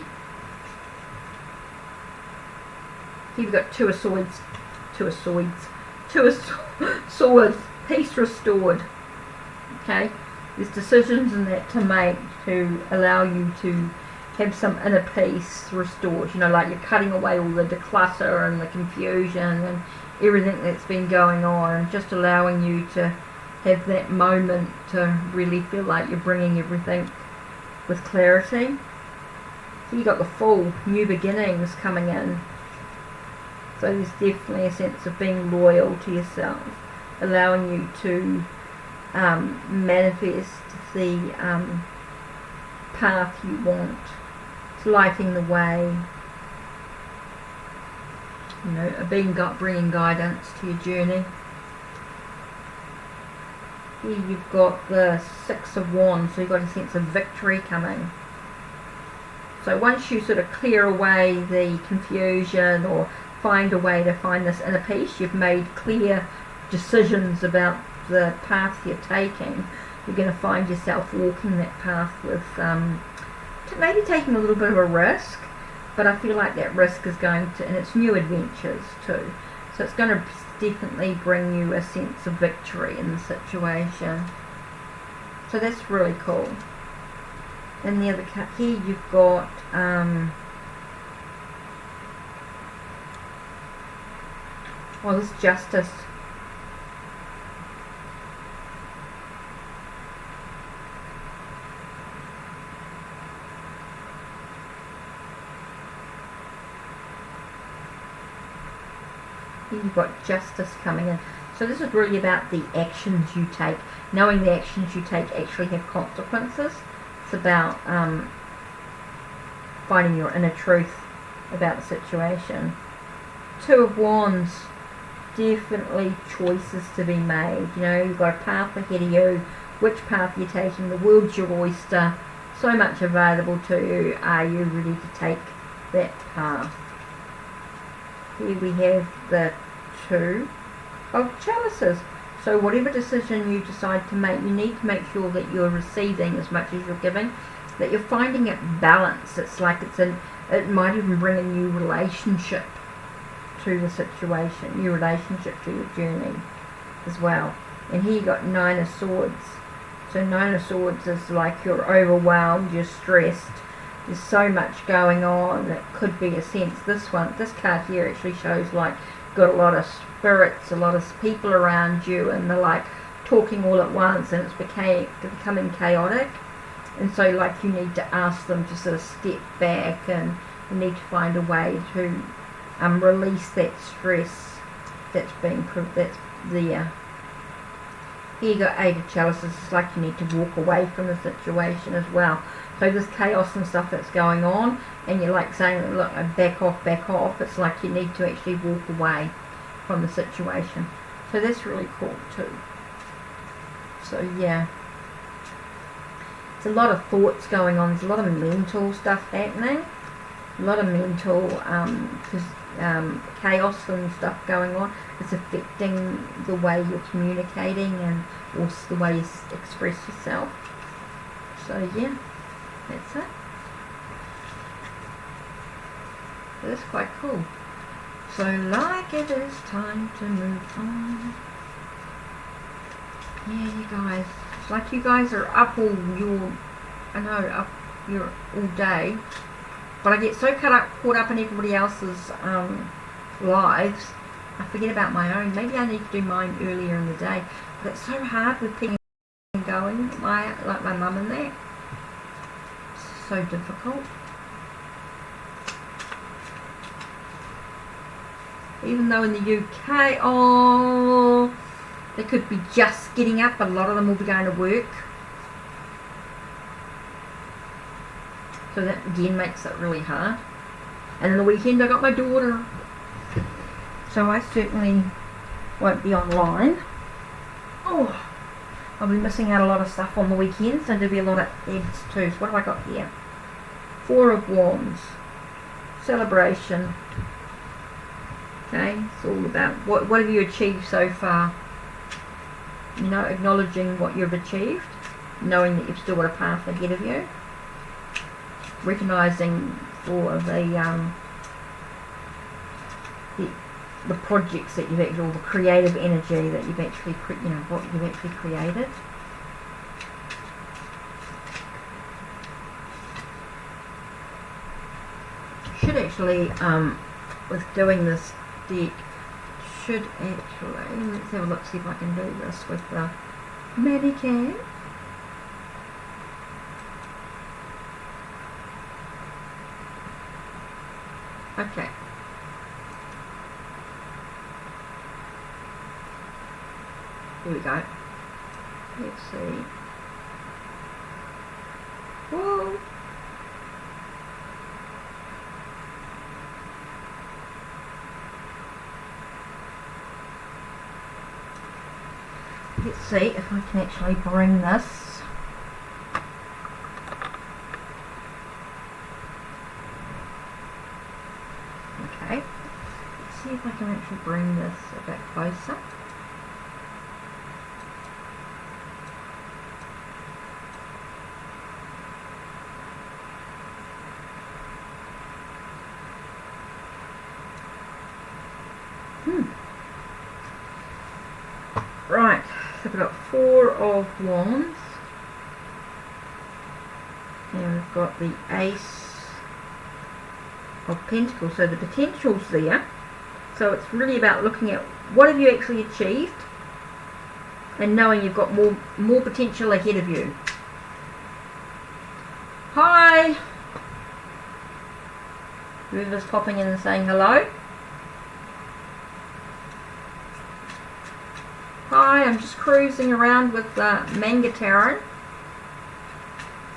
Here we've got two of swords, peace restored. Okay, there's decisions in that to make to allow you to have some inner peace restored. You know, like you're cutting away all the declutter and the confusion and everything that's been going on, and just allowing you to have that moment to really feel like you're bringing everything with clarity. So you got the Fool, new beginnings coming in. So there's definitely a sense of being loyal to yourself, allowing you to manifest the path you want. It's lighting the way. You know, bringing guidance to your journey. Here you've got the Six of Wands, so you've got a sense of victory coming. So once you sort of clear away the confusion or find a way to find this inner peace, you've made clear decisions about the path you're taking, you're going to find yourself walking that path with maybe taking a little bit of a risk, but I feel like that risk is going to, and it's new adventures too, so it's going to definitely bring you a sense of victory in the situation. So that's really cool. And the other card here, you've got well, this Justice. You've got Justice coming in. So this is really about the actions you take. Knowing the actions you take actually have consequences. It's about finding your inner truth about the situation. Two of Wands, definitely choices to be made. You know, you've got a path ahead of you. Which path you're taking? The world's your oyster. So much available to you. Are you ready to take that path? Here we have the Two of Chalices. So whatever decision you decide to make, you need to make sure that you're receiving as much as you're giving, that you're finding it balanced. It's like it's It might even bring a new relationship to the situation, new relationship to your journey as well. And here you got Nine of Swords. So Nine of Swords is like you're overwhelmed, you're stressed, there's so much going on. It could be a sense, this card here actually shows like you've got a lot of spirits, a lot of people around you, and they're like talking all at once, and it's becoming chaotic. And so like you need to ask them to sort of step back, and you need to find a way to release that stress that's there. Here you got Eight of Chalices. It's like you need to walk away from the situation as well. So this chaos and stuff that's going on, and you're like saying, look, back off. It's like you need to actually walk away from the situation. So that's really cool too. So yeah, there's a lot of thoughts going on. There's a lot of mental stuff happening. A lot of mental chaos and stuff going on. It's affecting the way you're communicating and also the way you express yourself. So yeah, that's it. So that's quite cool. So like it is time to move on. Yeah, you guys, it's like you guys are up all day. But I get so caught up in everybody else's lives, I forget about my own. Maybe I need to do mine earlier in the day. But it's so hard with people going, like my mum and that. It's so difficult. Even though in the UK, they could be just getting up, but a lot of them will be going to work. So that again makes it really hard. And then the weekend I got my daughter. So I certainly won't be online. Oh, I'll be missing out a lot of stuff on the weekends, and there'll be a lot of eggs too. So what have I got here? Four of Wands. Celebration. Okay, it's all about what have you achieved so far. You know, acknowledging what you've achieved, knowing that you've still got a path ahead of you. Recognizing for the projects that you've actually, or the creative energy that you've actually, what you've actually created. Should actually, with doing this deck, let's have a look, see if I can do this with the Medicam. Okay. Here we go. Let's see. Whoa. Let's see if I can actually bring this. Okay. Let's see if I can actually bring this a bit closer. Right, so we've got Four of Wands, and we've got the Ace of Pentacles, so the potential's there. So it's really about looking at what have you actually achieved and knowing you've got more potential ahead of you. Hi! Whoever's popping in and saying hello. Hi, I'm just cruising around with Manga Tarot.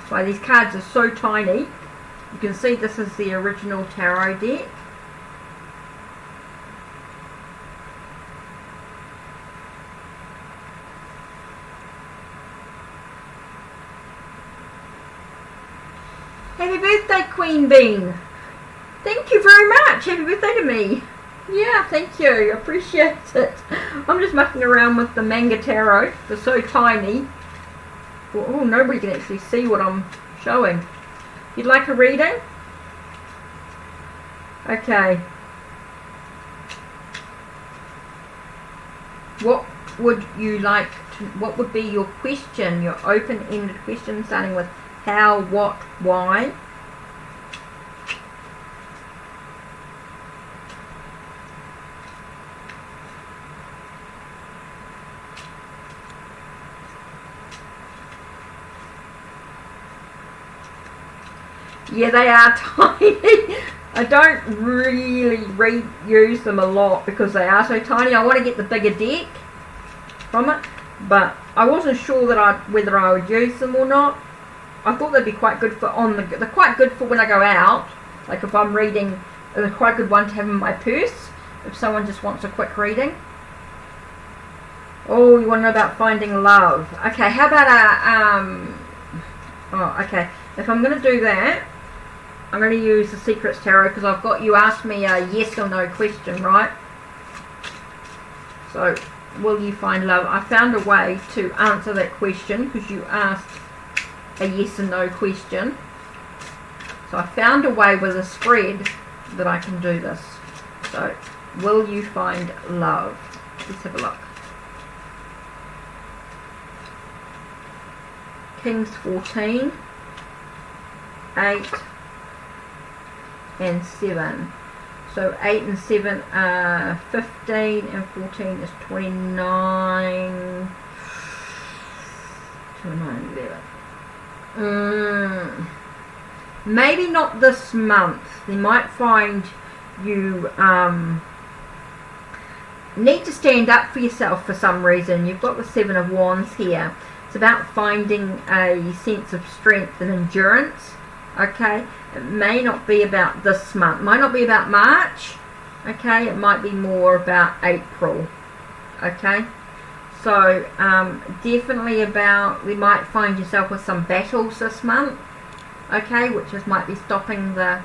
Why, these cards are so tiny. You can see this is the original tarot deck. Happy birthday, Queen Bean. Thank you very much. Happy birthday to me. Yeah, thank you. Appreciate it. I'm just mucking around with the Manga Tarot. They're so tiny. Oh, nobody can actually see what I'm showing. You'd like a reading? Okay. What would you like to, what would be your question, your open-ended question, starting with how, what, why? Yeah, they are tiny. I don't really use them a lot because they are so tiny. I want to get the bigger deck from it, but I wasn't sure that whether I would use them or not. I thought they'd be quite good for they're quite good for when I go out. Like if I'm reading, they're quite a good one to have in my purse if someone just wants a quick reading. Oh, you want to know about finding love? Okay, how about okay. If I'm going to do that, I'm going to use the Secrets Tarot because I've got you asked me a yes or no question, right? So, will you find love? I found a way to answer that question because you asked a yes and no question. So I found a way with a spread that I can do this. So, will you find love? Let's have a look. Kings 14, 8 and 7. So 8 and 7 are 15 and 14 is 29. 29, 11. Maybe not this month. They might find you need to stand up for yourself for some reason. You've got the 7 of Wands here. It's about finding a sense of strength and endurance. Okay, it may not be about this month, might not be about March, okay, it might be more about April, okay, so definitely about, we might find yourself with some battles this month, okay, which might be stopping the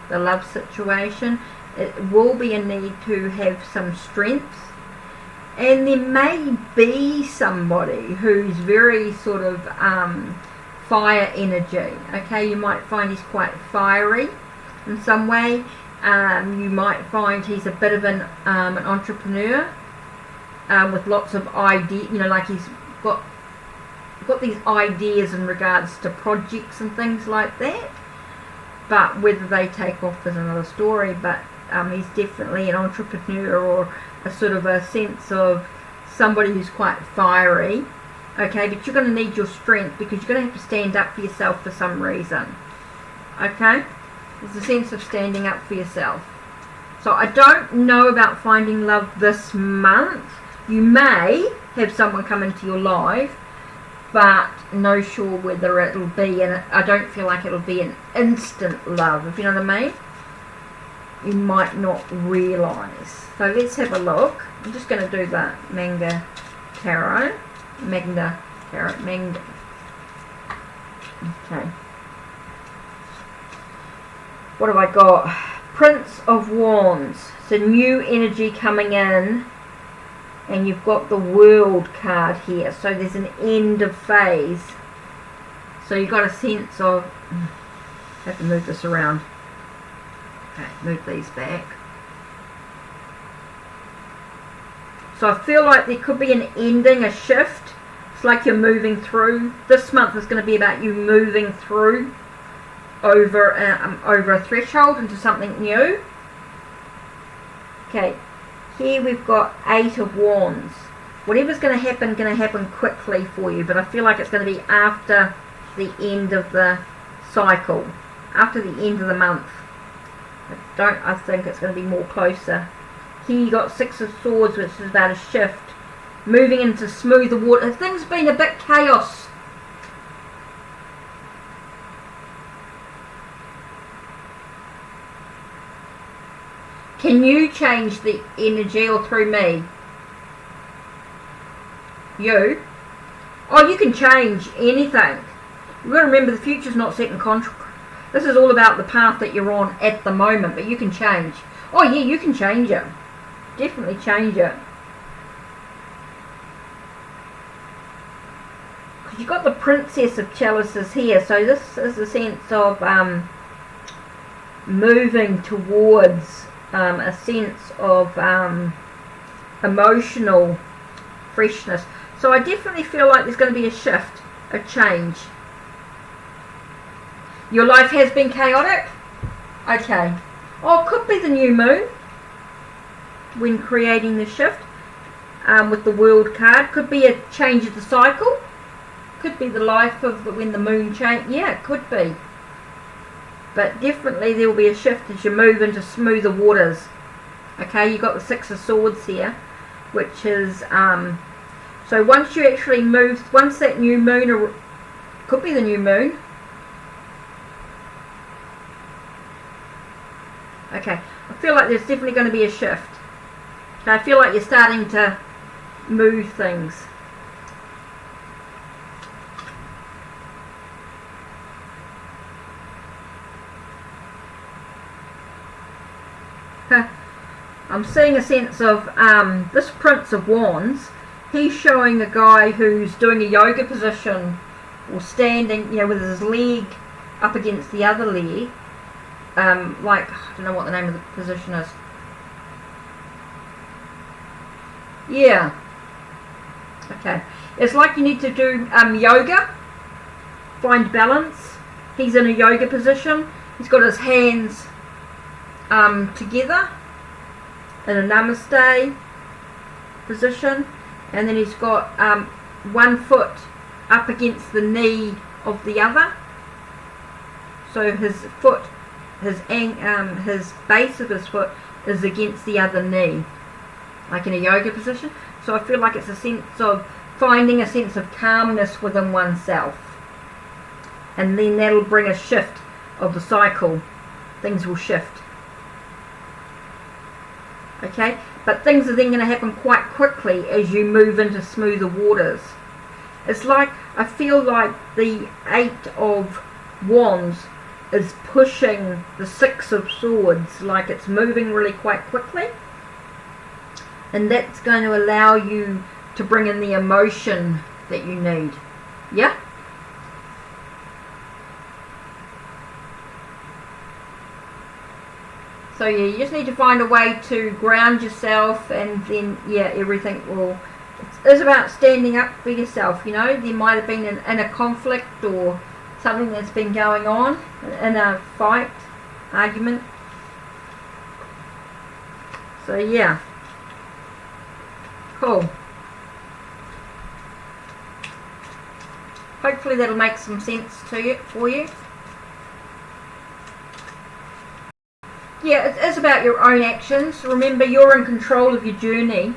love situation. It will be a need to have some strength, and there may be somebody who's very sort of fire energy, okay, you might find he's quite fiery in some way. You might find he's a bit of an entrepreneur with lots of ideas, you know, like he's got these ideas in regards to projects and things like that, but whether they take off is another story. But he's definitely an entrepreneur, or a sort of a sense of somebody who's quite fiery. Okay, but you're going to need your strength because you're going to have to stand up for yourself for some reason. Okay, there's a sense of standing up for yourself. So I don't know about finding love this month. You may have someone come into your life, but no sure whether it'll be, and I don't feel like it'll be an instant love, if you know what I mean. You might not realise. So let's have a look. I'm just going to do the Magna Tarot. Magna Tarot. Okay. What have I got? Prince of Wands. So new energy coming in. And you've got the World card here. So there's an end of phase. So you've got a sense of... I have to move this around. Okay, move these back. So I feel like there could be an ending, a shift. It's like you're moving through. This month is going to be about you moving through over a threshold into something new. Okay, here we've got 8 of Wands. Whatever's going to happen quickly for you, but I feel like it's going to be after the end of the cycle, after the end of the month. I think it's going to be more closer. Here you got 6 of Swords, which is about a shift, moving into smoother water. Things been a bit chaos. Can you change the energy, or through me? You? Oh, you can change anything. You've got to remember the future's not set in contract. This is all about the path that you're on at the moment, but you can change. Oh yeah, you can change it. Definitely change it. Because you've got the Princess of Chalices here, so this is a sense of moving towards a sense of emotional freshness. So I definitely feel like there's going to be a shift, a change. Your life has been chaotic? Okay. Oh, it could be the new moon when creating the shift with the world card. Could be a change of the cycle. Could be the life of when the moon change. Yeah, it could be. But definitely there will be a shift as you move into smoother waters. Okay, you've got the Six of Swords here, which is so once you actually move, once that new moon, could be the new moon. Okay, I feel like there's definitely going to be a shift. Okay, I feel like you're starting to move things. I'm seeing a sense of this Prince of Wands. He's showing a guy who's doing a yoga position or standing, you know, with his leg up against the other leg. Like, I don't know what the name of the position is. Yeah. Okay. It's like you need to do yoga. Find balance. He's in a yoga position. He's got his hands together in a namaste position, and then he's got one foot up against the knee of the other. So his foot, his base of his foot is against the other knee, like in a yoga position. So I feel like it's a sense of finding a sense of calmness within oneself, and then that'll bring a shift of the cycle. Things will shift. Okay, but things are then going to happen quite quickly as you move into smoother waters. It's like, I feel like the Eight of Wands is pushing the Six of Swords, like it's moving really quite quickly, and that's going to allow you to bring in the emotion that you need. Yeah? So yeah, you just need to find a way to ground yourself, and then yeah, everything will. It's about standing up for yourself. You know, there might have been an inner conflict or something that's been going on in a fight, argument. So yeah, cool. Hopefully that'll make some sense to you, for you. Yeah, it is about your own actions. Remember, you're in control of your journey.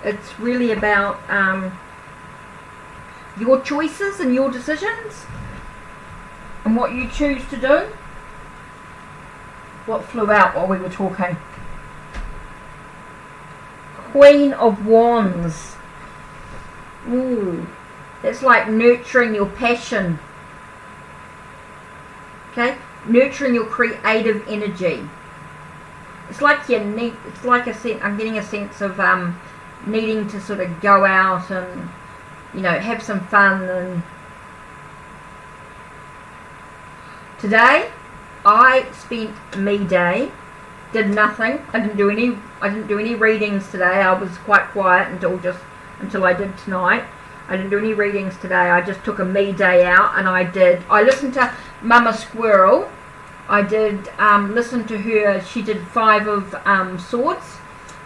It's really about your choices and your decisions and what you choose to do. What flew out while we were talking? Queen of Wands. Ooh, it's like nurturing your passion. Okay, nurturing your creative energy. It's like you need. It's like I'm getting a sense of needing to sort of go out and, you know, have some fun. And today, I spent me day. Did nothing. I didn't do any readings today. I was quite quiet until I did tonight. I didn't do any readings today. I just took a me day out, and I listened to Mama Squirrel. I did listen to her. She did Five of Swords.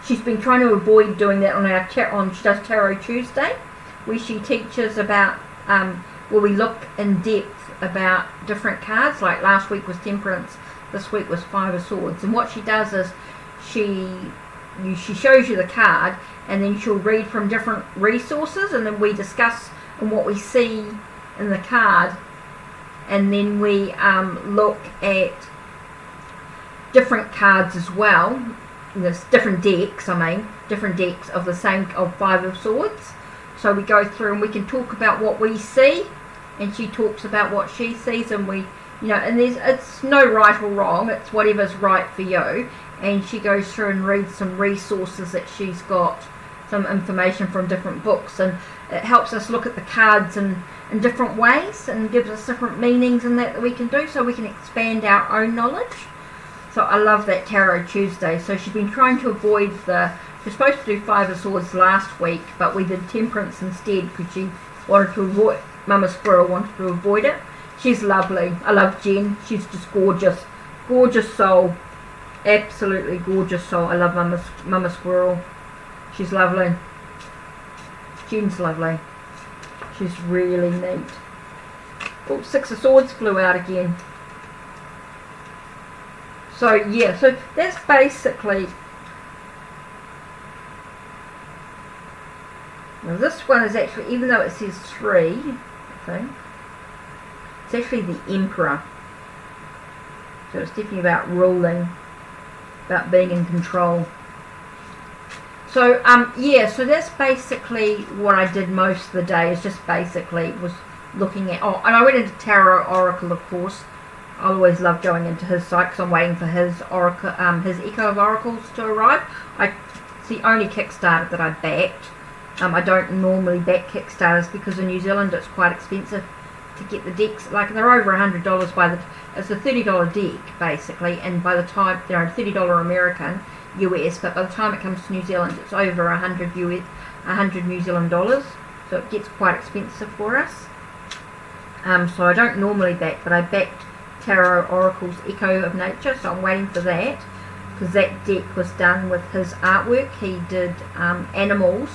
She's been trying to avoid doing that she does Tarot Tuesday, where she teaches about where we look in depth about different cards. Like last week was Temperance, this week was Five of Swords. And what she does is she shows you the card, and then she'll read from different resources, and then we discuss and what we see in the card. And then we look at different cards as well. There's different decks, different decks of the same, of Five of Swords. So we go through and we can talk about what we see, and she talks about what she sees, and we, you know, and it's no right or wrong, it's whatever's right for you. And she goes through and reads some resources that she's got, some information from different books, and it helps us look at the cards in different ways, and gives us different meanings and that we can do, so we can expand our own knowledge. So I love that Tarot Tuesday. So she's been trying to avoid we're supposed to do Five of Swords last week, but we did Temperance instead because she wanted to avoid, Mama Squirrel wanted to avoid it. She's lovely. I love Jen. She's just gorgeous. Gorgeous soul. Absolutely gorgeous soul. I love Mama Squirrel. She's lovely. Jen's lovely. She's really neat. Oh, Six of Swords flew out again. So yeah, so that's basically. Now this one is actually, even though it says 3, I think, it's actually the Emperor. So it's definitely about ruling, about being in control. So yeah, so that's basically what I did most of the day. Is just basically was looking at. Oh, and I went into Tarot Oracle, of course. I always love going into his site because I'm waiting for his oracle, his Echo of Oracles to arrive. It's the only Kickstarter that I backed. I don't normally back Kickstarters because in New Zealand it's quite expensive to get the decks. Like they're over $100 it's a $30 deck basically, and by the time $30 American US, but by the time it comes to New Zealand it's over 100 New Zealand dollars, so it gets quite expensive for us. So I don't normally back, but I backed Tarot Oracle's Echo of Nature, so I'm waiting for that because that deck was done with his artwork. He did animals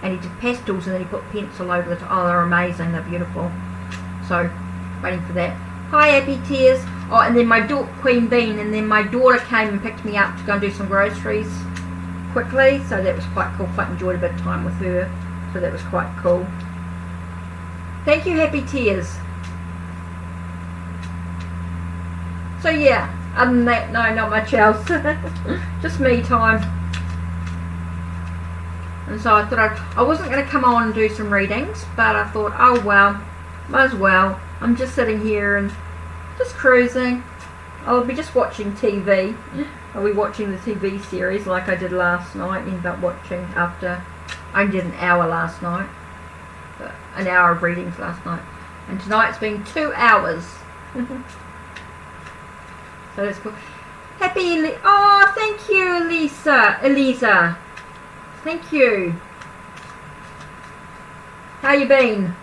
and he did pastels, and then he put pencil over the top. Oh, they're amazing, they're beautiful. So waiting for that. Hi Happy Tears. Oh, and then my Queen Bean, and then my daughter came and picked me up to go and do some groceries quickly, so that was quite cool. Quite enjoyed a bit of time with her, so that was quite cool. Thank you, Happy Tears. So yeah, other than that, no, not much else. Just me time. And so I thought I wasn't going to come on and do some readings, but I thought, oh well, might as well. I'm just sitting here and just cruising. I'll be just watching TV. I'll be watching the TV series like I did last night. Ended up watching after I did an hour last night, an hour of readings last night, and tonight's been 2 hours. So that's cool. Oh, thank you, Elisa. Thank you. How you been?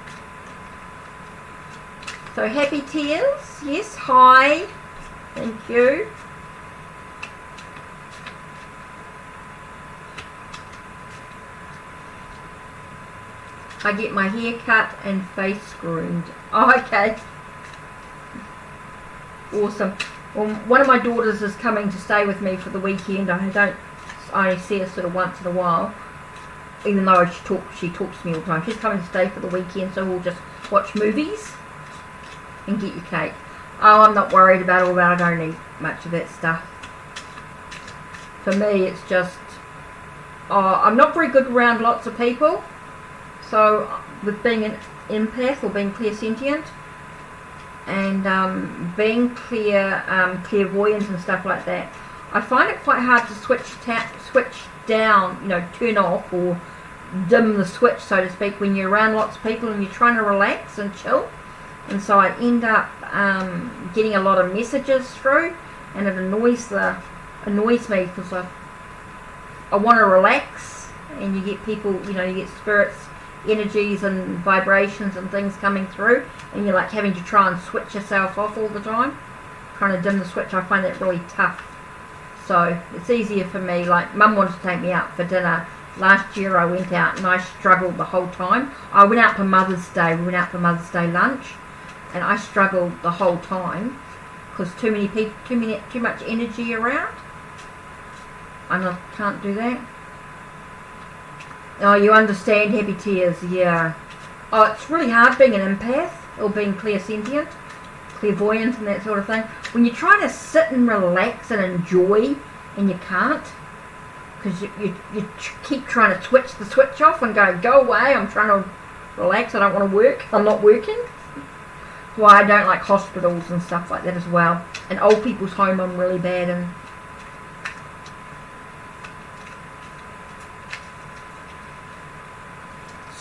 So Happy Tears, yes, hi. Thank you. I get my hair cut and face groomed. Oh, okay. Awesome. Well, one of my daughters is coming to stay with me for the weekend. I only see her sort of once in a while, even though she talks to me all the time. She's coming to stay for the weekend, so we'll just watch movies and get your cake. Oh, I'm not worried about all that. I don't need much of that stuff. For me, it's just, I'm not very good around lots of people. So with being an empath or being clairsentient and being clairvoyant and stuff like that, I find it quite hard to switch down, turn off or dim the switch, so to speak, when you're around lots of people and you're trying to relax and chill. And so I end up getting a lot of messages through, and it annoys me because I want to relax, and you get people, you get spirits, energies and vibrations and things coming through, and you're like having to try and switch yourself off all the time, trying to dim the switch. I find that really tough. So it's easier for me. Like Mum wanted to take me out for dinner. Last year I went out and I struggled the whole time. I went out for Mother's Day. We went out for Mother's Day lunch, and I struggled the whole time because too many people, too much energy around, and I can't do that. Oh, you understand, Happy Tears, yeah. Oh, it's really hard being an empath or being clairsentient, clairvoyant and that sort of thing. When you're trying to sit and relax and enjoy and you can't, because you keep trying to switch the switch off and go away, I'm trying to relax, I don't want to work, I'm not working. That's why I don't like hospitals and stuff like that as well. And old people's home I'm really bad in.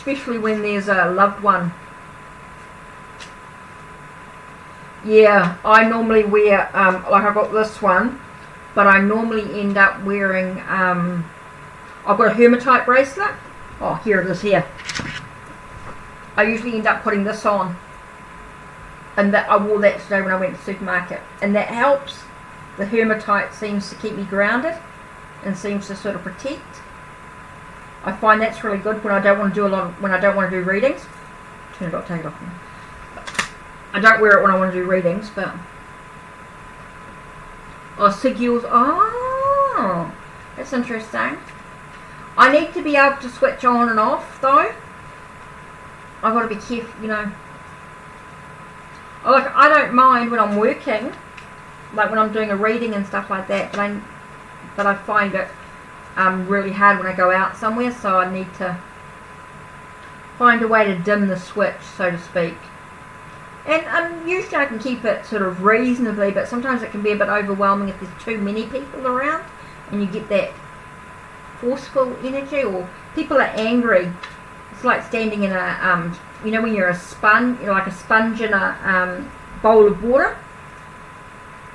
Especially when there's a loved one. Yeah, I normally wear, like I got this one, but I normally end up wearing, I've got a hematite bracelet. Oh, here it is here. I usually end up putting this on, and that I wore that today when I went to the supermarket, and that helps. The hematite seems to keep me grounded and seems to sort of protect. I find that's really good when I don't want to do when I don't want to do readings. Turn it off, take it off. I don't wear it when I want to do readings, but sigils. Oh, that's interesting. I need to be able to switch on and off though. I've got to be careful, you know. Like, I don't mind when I'm working, like when I'm doing a reading and stuff like that, but I find it really hard when I go out somewhere, so I need to find a way to dim the switch, so to speak. And usually I can keep it sort of reasonably, but sometimes it can be a bit overwhelming if there's too many people around and you get that forceful energy, or people are angry. It's like standing in a, you know, when you're a sponge, you're like a sponge in a bowl of water,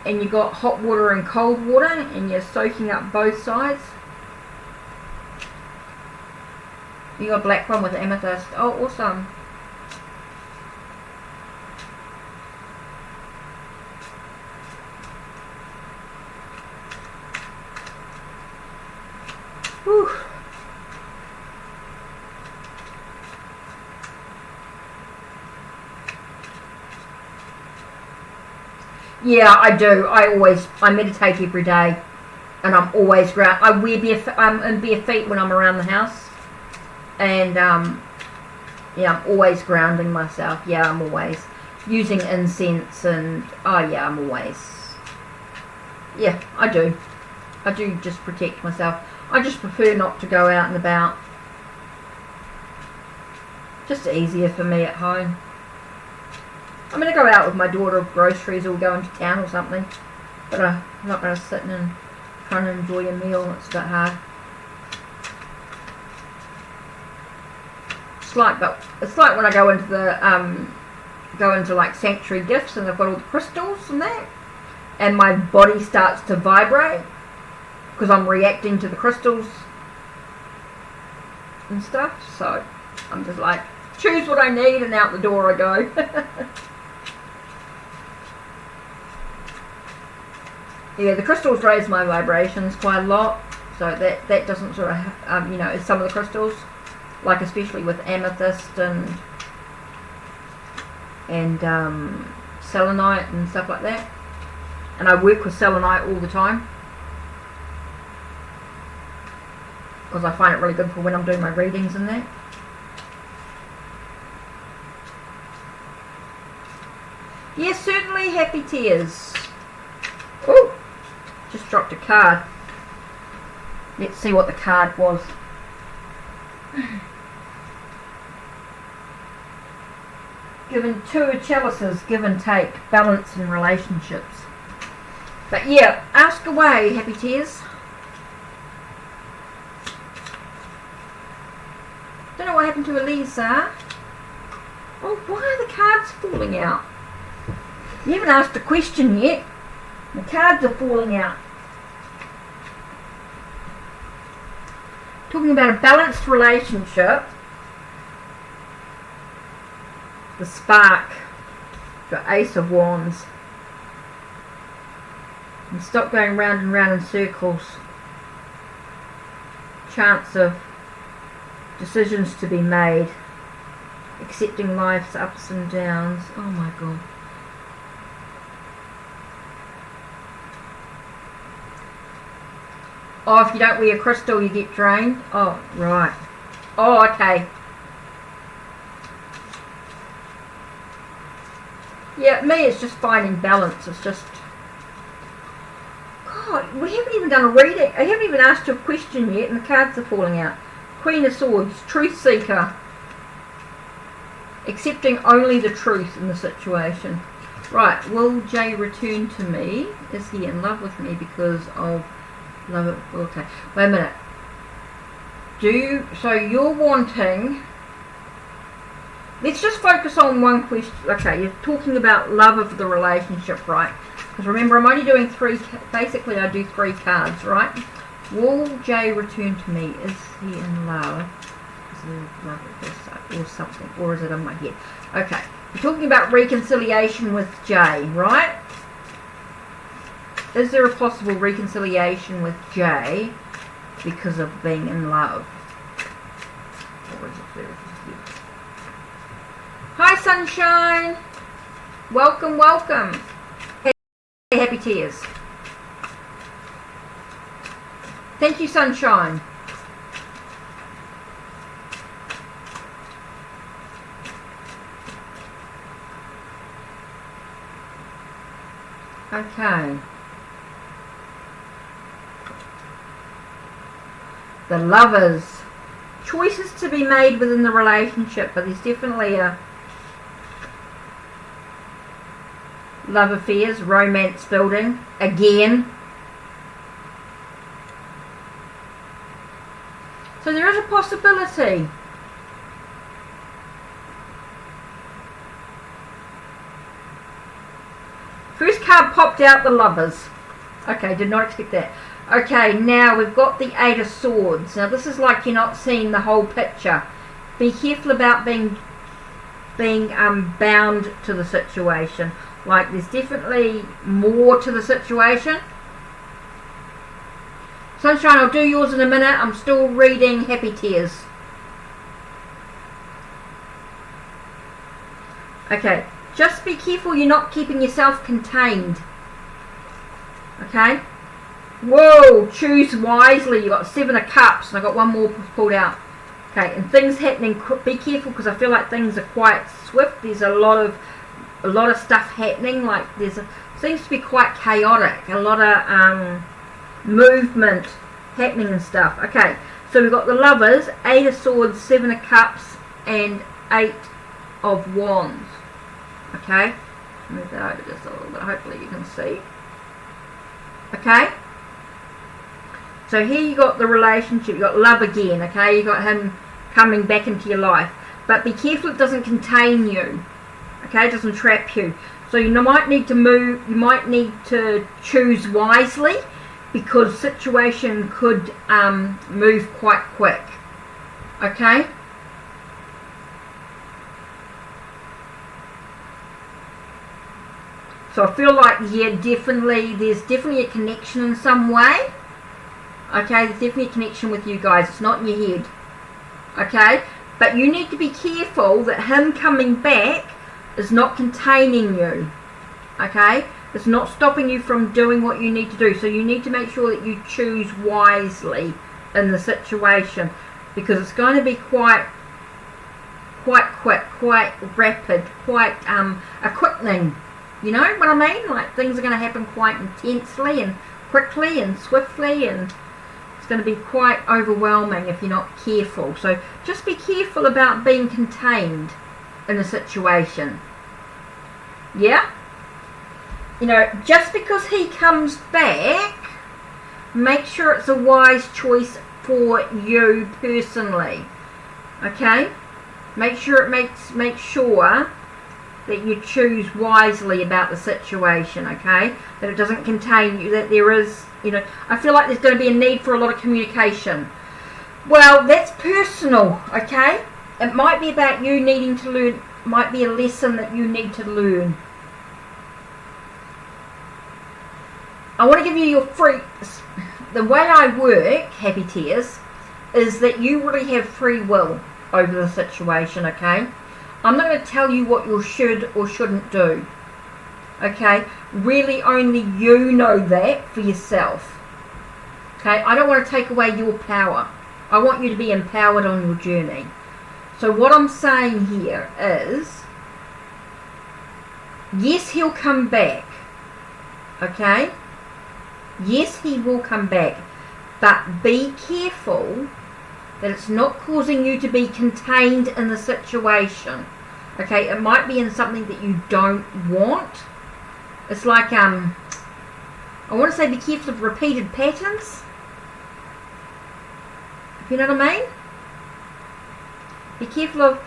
and you've got hot water and cold water, and you're soaking up both sides. You got a black one with amethyst. Oh, awesome. Whew. Yeah, I do. I meditate every day, and I'm always ground. I wear bare feet when I'm around the house, and yeah, I'm always grounding myself. Yeah, I'm always using incense, and yeah, I'm always. Yeah, I do just protect myself. I just prefer not to go out and about. Just easier for me at home. I'm going to go out with my daughter with groceries, or go into town or something, but I'm not going to sit in and try to enjoy a meal. It's a bit hard. It's like when I go into the like sanctuary gifts, and they've got all the crystals and that, and my body starts to vibrate because I'm reacting to the crystals and stuff. So I'm just like, choose what I need, and out the door I go. Yeah, the crystals raise my vibrations quite a lot, so that doesn't sort of, you know, some of the crystals, like especially with amethyst and selenite and stuff like that. And I work with selenite all the time because I find it really good for when I'm doing my readings and that. Yes, certainly, happy tears. Oh, just dropped a card. Let's see what the card was. Given two of chalices, give and take, balance in relationships. But yeah, ask away, happy tears. Don't know what happened to Elisa. Oh, why are the cards falling out? You haven't asked a question yet. The cards are falling out. Talking about a balanced relationship. The spark. The Ace of Wands. And stop going round and round in circles. Chance of decisions to be made. Accepting life's ups and downs. Oh my God. Oh, if you don't wear crystal, you get drained. Oh, right. Oh, okay. Yeah, me, it's just finding balance. It's just... God, we haven't even done a reading. I haven't even asked you a question yet, and the cards are falling out. Queen of Swords, Truth Seeker. Accepting only the truth in the situation. Right, will Jay return to me? Is he in love with me because of... Love it. Okay. Wait a minute. So you're wanting... Let's just focus on one question. Okay, you're talking about love of the relationship, right? Because remember, I'm only doing basically I do 3 cards, right? Will Jay return to me? Is he in love? Is he in love with this or something? Or is it in my head? Okay, we're talking about reconciliation with Jay, right? Is there a possible reconciliation with Jay because of being in love? Or is it there? Hi, Sunshine! Welcome, welcome! Hey, happy tears. Thank you, Sunshine. Okay. The Lovers. Choices to be made within the relationship, but there's definitely a love affairs, romance building, again. So there is a possibility. First card popped out, the Lovers. Okay, did not expect that. Okay, now we've got the 8 of Swords. Now this is like you're not seeing the whole picture. Be careful about being bound to the situation. Like there's definitely more to the situation. Sunshine, I'll do yours in a minute. I'm still reading Happy Tears. Okay, just be careful you're not keeping yourself contained. Okay? Whoa, choose wisely. You got 7 of Cups, and I got one more pulled out. Okay, and things happening. Be careful because I feel like things are quite swift. There's a lot of stuff happening. Like seems to be quite chaotic. A lot of movement happening and stuff. Okay, so we've got the Lovers, 8 of Swords, 7 of Cups, and 8 of Wands. Okay, move that over just a little bit. Hopefully you can see. Okay. So here you got the relationship, you got love again, okay? You got him coming back into your life. But be careful it doesn't contain you, okay? It doesn't trap you. So you might need to move, you might need to choose wisely because situation could move quite quick, okay? So I feel like, yeah, there's definitely a connection in some way. Okay, there's definitely a connection with you guys. It's not in your head. Okay? But you need to be careful that him coming back is not containing you. Okay? It's not stopping you from doing what you need to do. So you need to make sure that you choose wisely in the situation. Because it's going to be quite quick, quite rapid, quite a quickening. You know what I mean? Like things are going to happen quite intensely and quickly and swiftly, and it's going to be quite overwhelming if you're not careful. So just be careful about being contained in a situation. Yeah? You know, just because he comes back, make sure it's a wise choice for you personally. Okay? Make sure that you choose wisely about the situation, okay? That it doesn't contain you, that there is, you know, I feel like there's going to be a need for a lot of communication. Well, that's personal, okay? It might be about you needing to learn, might be a lesson that you need to learn. I want to give you your the way I work, Happy Tears, is that you really have free will over the situation, okay? I'm not going to tell you what you should or shouldn't do. Okay? Really only you know that for yourself. Okay? I don't want to take away your power. I want you to be empowered on your journey. So what I'm saying here is, yes, he'll come back. Okay? Yes, he will come back. But be careful that it's not causing you to be contained in the situation. Okay, it might be in something that you don't want. It's like, I want to say be careful of repeated patterns. You know what I mean? Be careful of,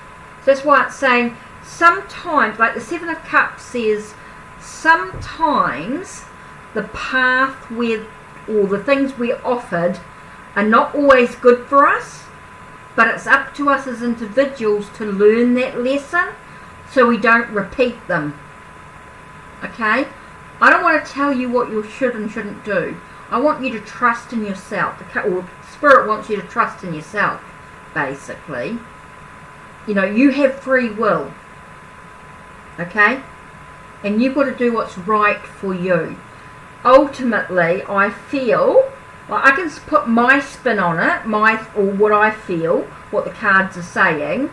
so that's why it's saying, sometimes, like the 7 of Cups says, sometimes the path with, or the things we're offered are not always good for us, but it's up to us as individuals to learn that lesson so we don't repeat them. Okay? I don't want to tell you what you should and shouldn't do. I want you to trust in yourself. Or Spirit wants you to trust in yourself, basically. You know, you have free will. Okay? And you've got to do what's right for you. Ultimately, I feel, well, I can put my spin on it, or what I feel, what the cards are saying,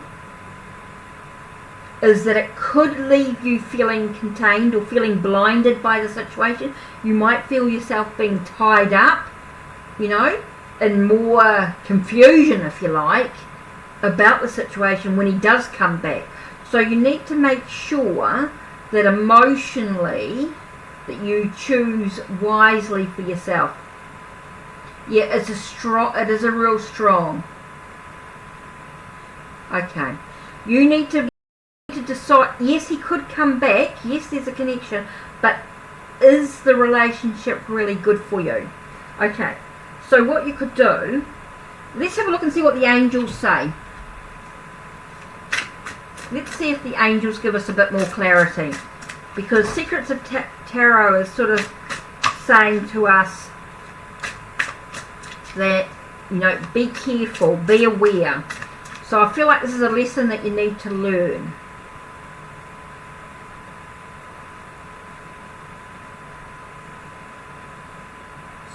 is that it could leave you feeling contained or feeling blinded by the situation. You might feel yourself being tied up, you know, in more confusion, if you like, about the situation when he does come back. So you need to make sure that emotionally that you choose wisely for yourself. Yeah, it is a real strong. Okay. You need to decide, yes, he could come back, yes, there's a connection, but is the relationship really good for you? Okay. So what you could do, let's have a look and see what the angels say. Let's see if the angels give us a bit more clarity. Because Secrets of Tarot is sort of saying to us that, you know, be careful, be aware. So I feel like this is a lesson that you need to learn.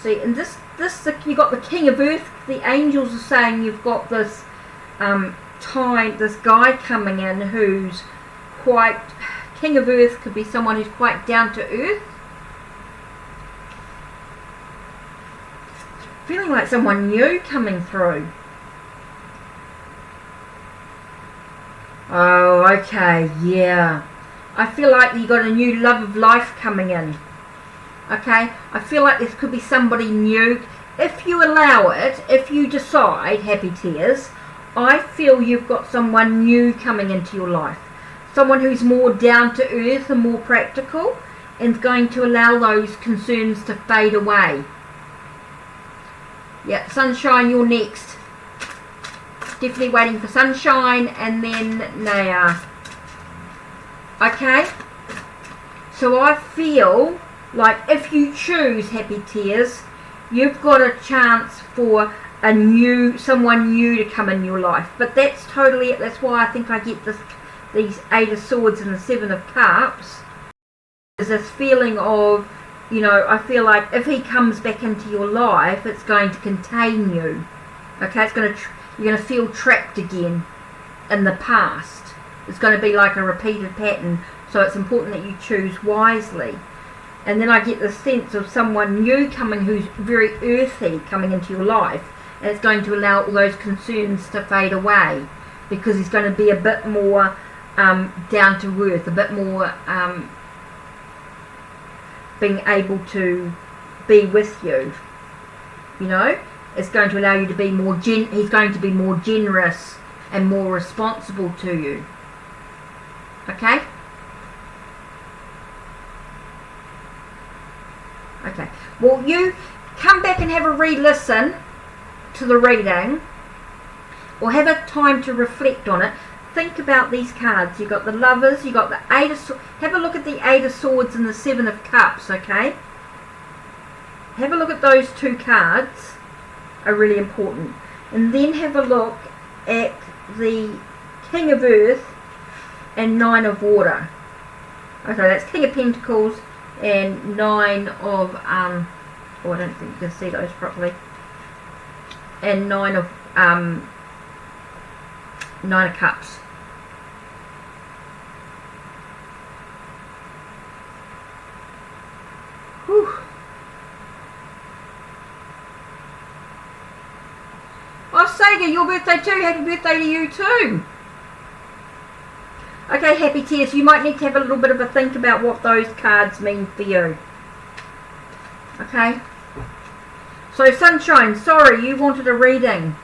See, and this you got the King of Earth. The angels are saying you've got this this guy coming in who's quite, King of Earth could be someone who's quite down to earth. Feeling like someone new coming through. Oh, okay, yeah. I feel like you got a new love of life coming in. Okay, I feel like this could be somebody new. If you allow it, if you decide, Happy Tears, I feel you've got someone new coming into your life. Someone who's more down to earth and more practical, and is going to allow those concerns to fade away. Yeah, Sunshine, you're next. Definitely waiting for Sunshine, and then Naya. Okay? So I feel like if you choose Happy Tears, you've got a chance for someone new to come in your life. But that's totally it. That's why I think I get these 8 of Swords and the 7 of Cups. There's this feeling of, you know, I feel like if he comes back into your life, it's going to contain you. Okay, you're going to feel trapped again in the past. It's going to be like a repeated pattern. So it's important that you choose wisely. And then I get the sense of someone new coming who's very earthy coming into your life. And it's going to allow all those concerns to fade away. Because he's going to be a bit more down to earth. A bit more being able to be with you. You know? It's going to allow you to be more he's going to be more generous and more responsible to you. Okay? Okay. Well, you come back and have a re-listen to the reading, or have a time to reflect on it. Think about these cards. You got the Lovers, you got the 8 of Swords. Have a look at the 8 of Swords and the 7 of Cups, okay? Have a look at those 2 cards. Are really important. And then have a look at the King of Earth and 9 of Water. Okay, that's King of Pentacles and 9 of I don't think you can see those properly. And 9 of 9 of Cups. Whew. Oh, Sega, your birthday too. Happy birthday to you too. Okay, Happy Tears, you might need to have a little bit of a think about what those cards mean for you. Okay? So, Sunshine, sorry, you wanted a reading.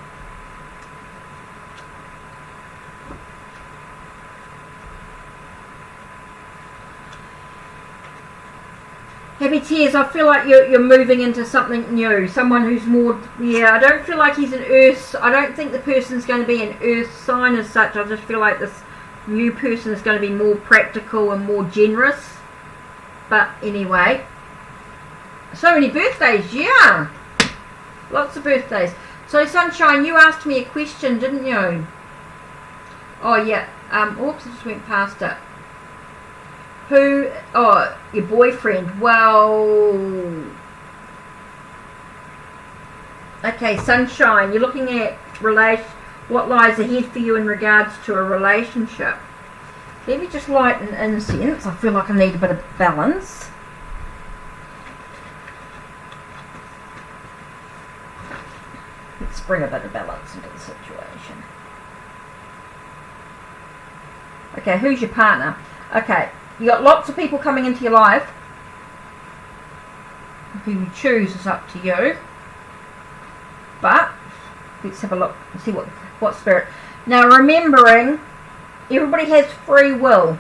Happy Tears, I feel like you're moving into something new. Someone who's more, I don't feel like he's an earth. I don't think the person's going to be an earth sign as such. I just feel like this new person is going to be more practical and more generous. But anyway, so many birthdays, yeah. Lots of birthdays. So Sunshine, you asked me a question, didn't you? Oh yeah. Oops, I just went past it. Who? Oh, your boyfriend. Well, okay, Sunshine. You're looking at what lies ahead for you in regards to a relationship. Let me just light an incense. I feel like I need a bit of balance. Let's bring a bit of balance into the situation. Okay, who's your partner? Okay. You got lots of people coming into your life. Who you choose is up to you. But let's have a look and see what spirit. Now remembering, everybody has free will.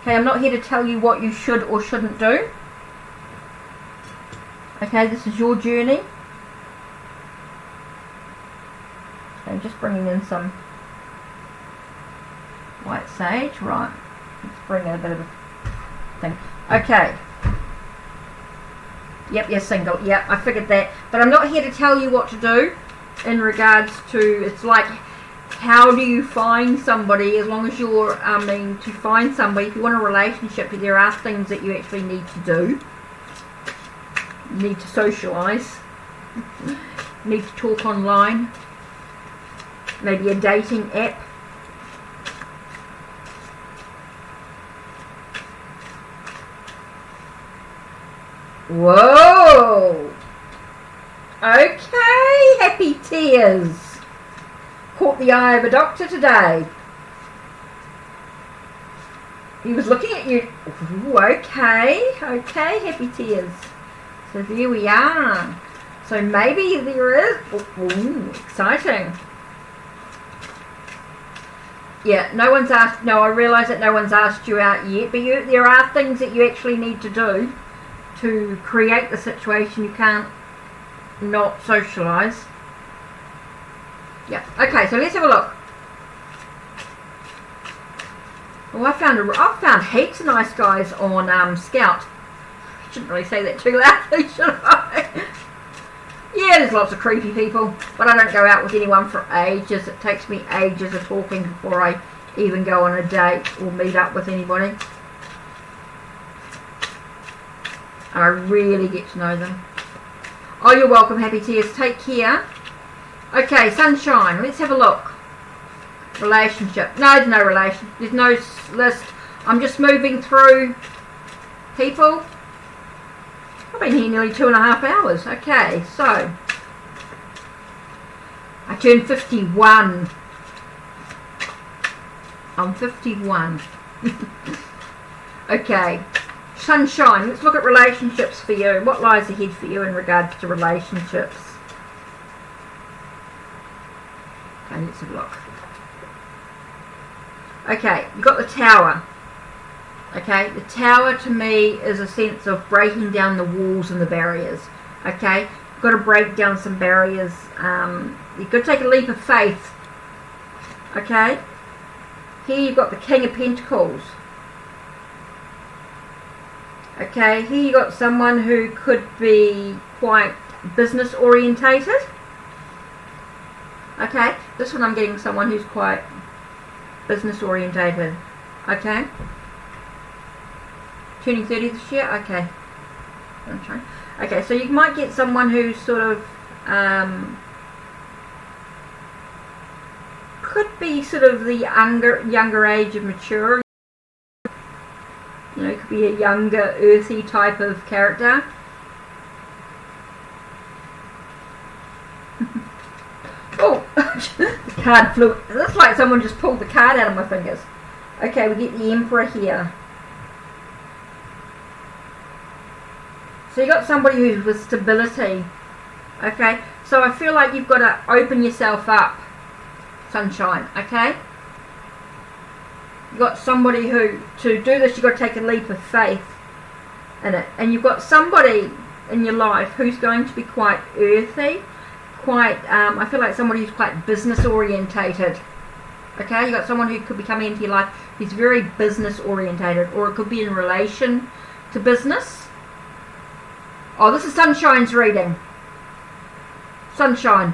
Okay, I'm not here to tell you what you should or shouldn't do. Okay, this is your journey. I'm just bringing in some white sage, right? Let's bring in a bit of a thing. Okay. Yep, you're single. Yep, I figured that. But I'm not here to tell you what to do in regards to, it's like, how do you find somebody, as long as you're, to find somebody, if you want a relationship, there are things that you actually need to do. You need to socialise. You need to talk online. Maybe a dating app. Whoa! Okay, Happy Tears. Caught the eye of a doctor today. He was looking at you. Ooh, okay, Happy Tears. So there we are. So maybe there is. Ooh, exciting. Yeah, no one's asked. No, I realise that no one's asked you out yet, but there are things that you actually need to do to create the situation. You can't not socialise. Yeah. Okay, so let's have a look. Well, I found heaps of nice guys on Scout. Shouldn't really say that too loudly, should I? Yeah, there's lots of creepy people, but I don't go out with anyone for ages. It takes me ages of talking before I even go on a date or meet up with anybody. And I really get to know them. Oh, you're welcome, Happy Tears. Take care. Okay, Sunshine. Let's have a look. Relationship. No, there's no relation. There's no list. I'm just moving through people. I've been here nearly 2.5 hours. Okay, so I turned 51. I'm 51. Okay. Sunshine, let's look at relationships for you. What lies ahead for you in regards to relationships? Okay, let's have a look. Okay, you've got the Tower. Okay, the Tower to me is a sense of breaking down the walls and the barriers. Okay, you've got to break down some barriers. You've got to take a leap of faith. Okay, here you've got the King of Pentacles. Okay, here you got someone who could be quite business orientated. Okay, this one I'm getting someone who's quite business orientated. Okay, turning 30 this year. Okay, I'm trying. Okay, so you might get someone who's sort of could be sort of the younger age of mature. You know, it could be a younger, earthy type of character. Oh, the card flew. It looks like someone just pulled the card out of my fingers. Okay, we get the Emperor here. So you got somebody who's with stability. Okay, so I feel like you've got to open yourself up, Sunshine. Okay. You've got somebody who, to do this, you've got to take a leap of faith. in it. And you've got somebody in your life who's going to be quite earthy, quite, I feel like somebody who's quite business orientated. Okay, you've got someone who could be coming into your life who's very business orientated, or it could be in relation to business. Oh, this is Sunshine's reading. Sunshine.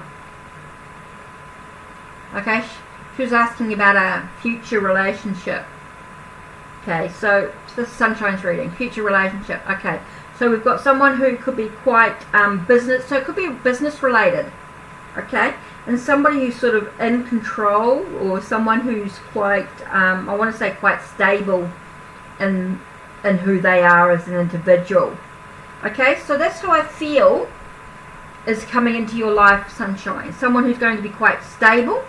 Okay, she was asking about a future relationship. Okay, so this is Sunshine's reading, future relationship. Okay, so we've got someone who could be quite business, so it could be business related. Okay, and somebody who's sort of in control, or someone who's quite, I want to say quite stable in who they are as an individual. Okay, so that's how I feel is coming into your life, Sunshine. Someone who's going to be quite stable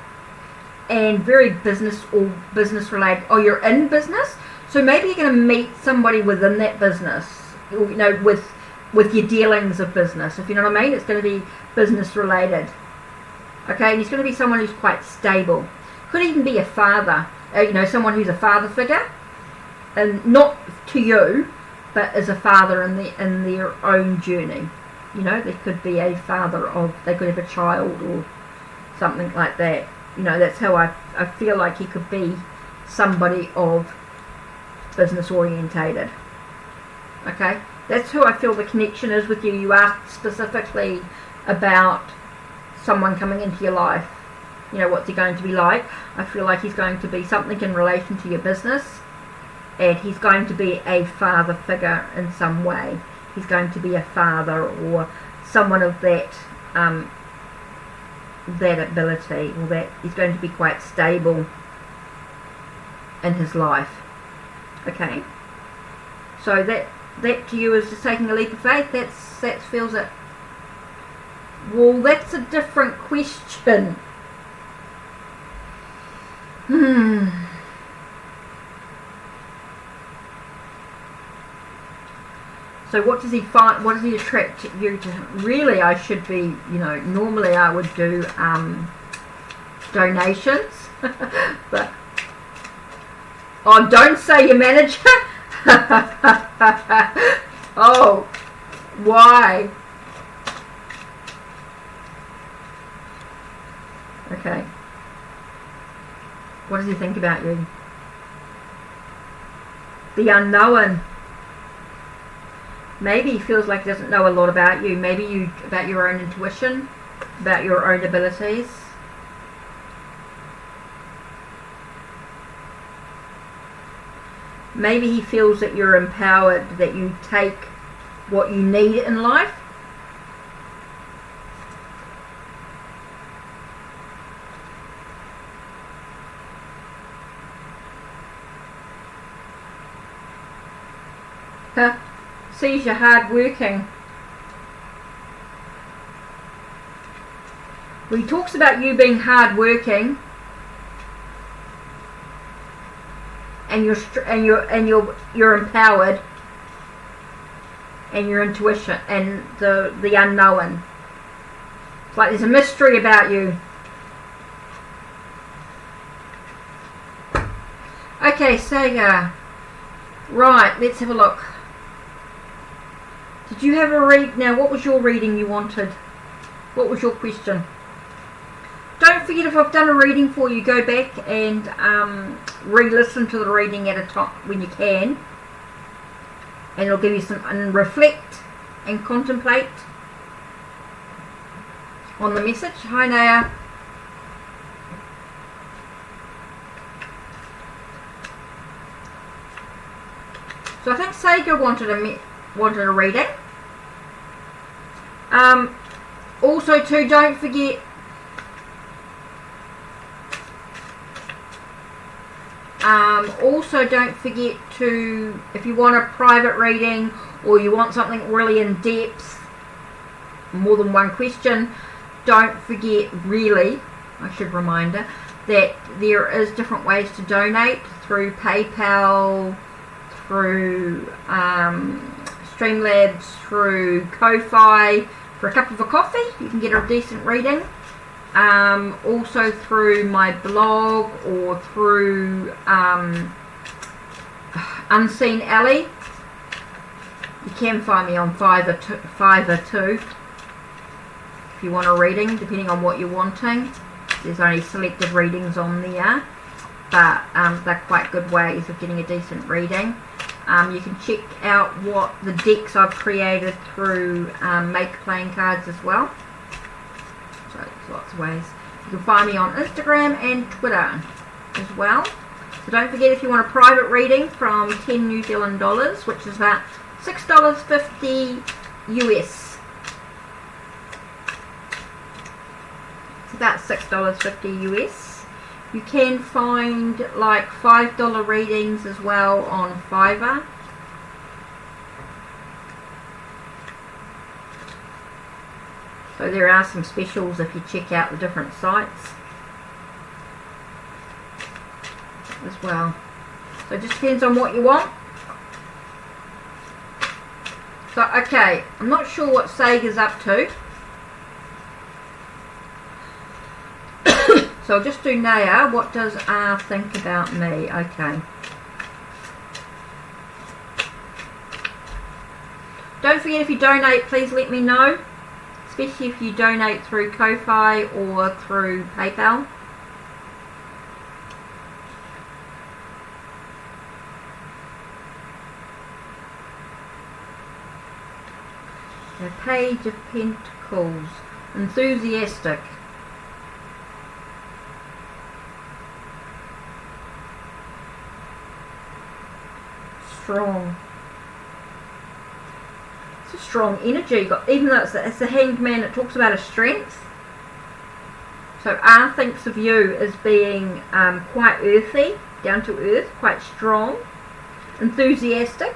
and very business or business related. Or you're in business, so maybe you're going to meet somebody within that business, you know, with your dealings of business, if you know what I mean. It's going to be business related. Okay, and he's going to be someone who's quite stable. Could even be a father, you know, someone who's a father figure, and not to you, but as a father in their own journey. You know, there could be a father of, they could have a child or something like that. You know, that's how I feel like he could be somebody of business orientated. Okay, that's who I feel the connection is with you. You asked specifically about someone coming into your life. You know, what's he going to be like? I feel like he's going to be something in relation to your business, and he's going to be a father figure in some way. He's going to be a father or someone of that that ability, or that he's going to be quite stable in his life. Okay, so that to you is just taking a leap of faith. That feels it. Well, that's a different question. So what does he find? What does he attract you to? Really, I should be, you know, normally I would do donations, but oh, don't say your manager. Oh, why? Okay. What does he think about you? The unknown. Maybe he feels like he doesn't know a lot about you. Maybe about your own intuition, about your own abilities. Maybe he feels that you're empowered, that you take what you need in life. Sees you're hard working. Well, he talks about you being hard working, and you're empowered, and your intuition and the unknown. It's like there's a mystery about you. Okay, so right, let's have a look. Did you have a read? Now, what was your reading you wanted? What was your question? Don't forget, if I've done a reading for you, go back and re-listen to the reading at a time when you can, and it'll give you some, and reflect and contemplate on the message. Hi, Naya. So I think Sega wanted a reading. Also too, don't forget to, if you want a private reading or you want something really in depth, more than one question, don't forget, really, I should remind her, that there is different ways to donate through PayPal, through Streamlabs, through Ko-Fi. For a cup of a coffee, you can get a decent reading. Also through my blog, or through Unseen Alley. You can find me on Fiverr too, if you want a reading, depending on what you're wanting. There's only selected readings on there, but they're quite good ways of getting a decent reading. You can check out what the decks I've created through Make Playing Cards as well. So there's lots of ways. You can find me on Instagram and Twitter as well. So don't forget, if you want a private reading from 10 New Zealand dollars, which is about $6.50 US. It's about $6.50 US. You can find like $5 readings as well on Fiverr. So there are some specials if you check out the different sites as well. So it just depends on what you want. So okay, I'm not sure what Sega's up to. So I'll just do Naya. What does R think about me? Okay. Don't forget, if you donate, please let me know. Especially if you donate through Ko-Fi or through PayPal. The Page of Pentacles. Enthusiastic. Strong. It's a strong energy. Even though it's the Hanged Man, it talks about a strength. So R thinks of you as being quite earthy, down to earth, quite strong, enthusiastic,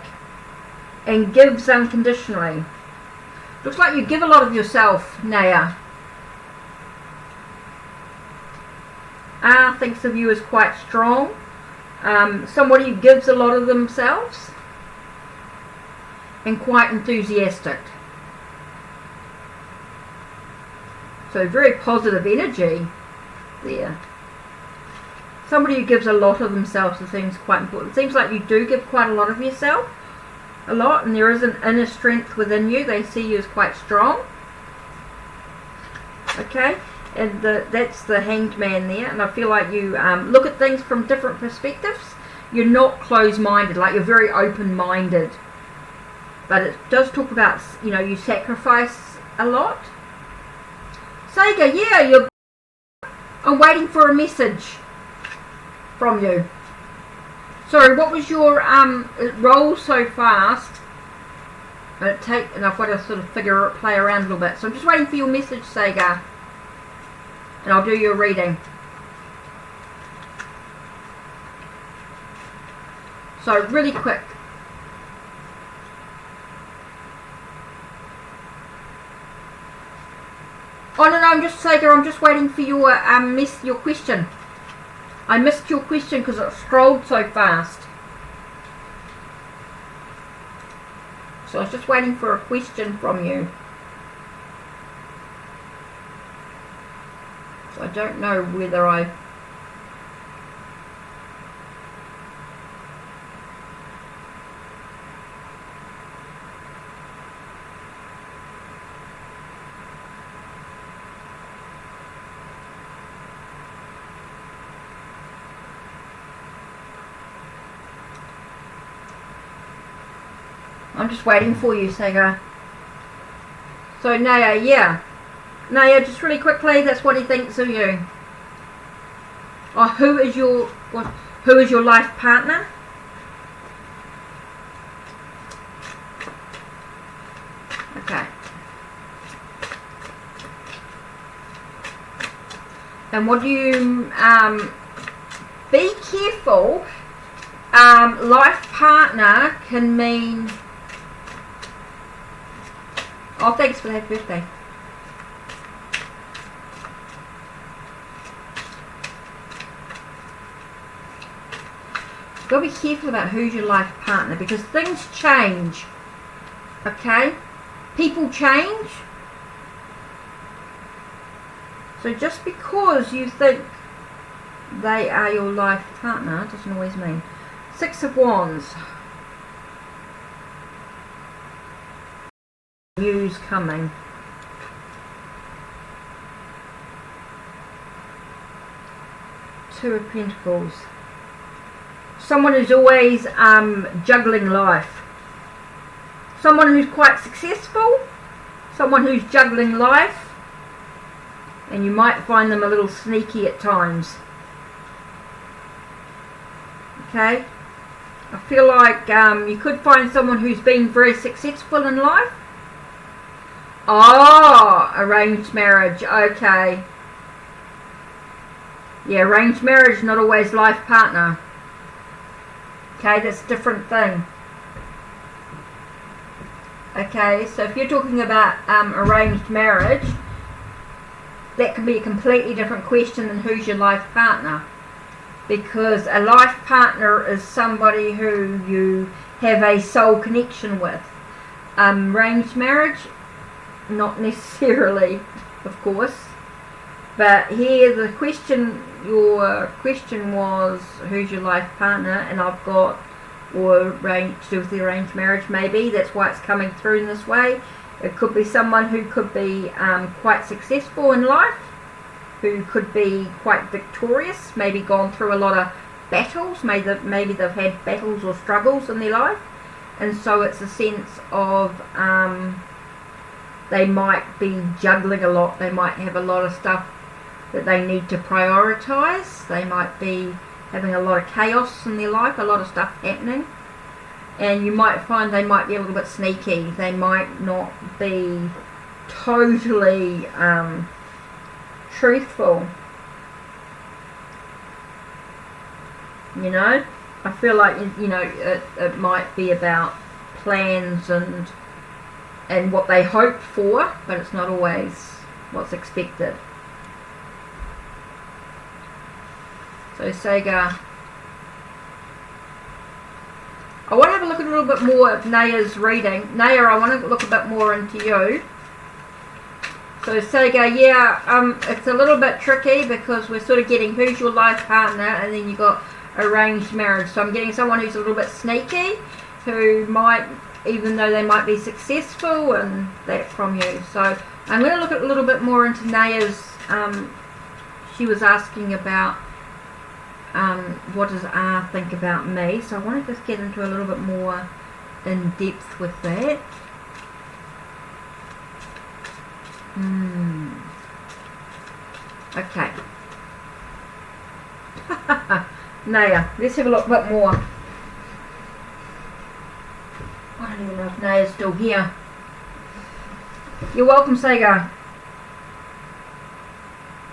and gives unconditionally. Looks like you give a lot of yourself, Naya. R thinks of you as quite strong. Somebody who gives a lot of themselves and quite enthusiastic. So very positive energy there. Somebody who gives a lot of themselves, I think, is quite important. It seems like you do give quite a lot of yourself, a lot, and there is an inner strength within you. They see you as quite strong. Okay, and that's the Hanged Man there, and I feel like you look at things from different perspectives. You're not closed-minded, like you're very open-minded, but it does talk about, you know, you sacrifice a lot. Sega, yeah, I'm waiting for a message from you. Sorry, what was your it rolls so fast, and I've got to sort of play around a little bit. So I'm just waiting for your message, Sega, and I'll do your reading. So really quick. Oh no, I'm just Sega. I'm just waiting for your your question. I missed your question because it scrolled so fast. So I was just waiting for a question from you. So I don't know whether I'm just waiting for you, Sega. So Naya, yeah. Naya, just really quickly, that's what he thinks of you. Oh, who is your life partner? Okay. And what do you be careful. Life partner can mean. Oh, thanks for that birthday. You've got to be careful about who's your life partner, because things change. Okay? People change. So just because you think they are your life partner doesn't always mean. 6 of Wands. coming. Two of Pentacles. Someone who's always juggling life. Someone who's quite successful. Someone who's juggling life. And you might find them a little sneaky at times. Okay? I feel like you could find someone who's been very successful in life. Oh, arranged marriage. Okay. Yeah, arranged marriage, not always life partner. Okay, that's a different thing. Okay, so if you're talking about arranged marriage, that can be a completely different question than who's your life partner. Because a life partner is somebody who you have a soul connection with. Arranged marriage, not necessarily, of course. But here the question, your question was who's your life partner, and I've got, or to do with the arranged marriage maybe, that's why it's coming through in this way. It could be someone who could be quite successful in life, who could be quite victorious, maybe gone through a lot of battles, maybe they've had battles or struggles in their life, and so it's a sense of they might be juggling a lot, they might have a lot of stuff that they need to prioritize, they might be having a lot of chaos in their life, a lot of stuff happening, and you might find they might be a little bit sneaky, they might not be totally truthful, you know. I feel like, you know, it might be about plans and what they hope for, but it's not always what's expected. So Sega, I want to have a look at a little bit more of Naya's reading. Naya, I want to look a bit more into you. So Sega, yeah, it's a little bit tricky because we're sort of getting who's your life partner, and then you got arranged marriage. So I'm getting someone who's a little bit sneaky, who might, even though they might be successful, and that from you. So I'm going to look at a little bit more into Naya's, she was asking about what does R think about me, so I want to just get into a little bit more in depth with that. Okay. Naya, let's have a look a bit more. I don't even know if Naya's still here. You're welcome, Sega.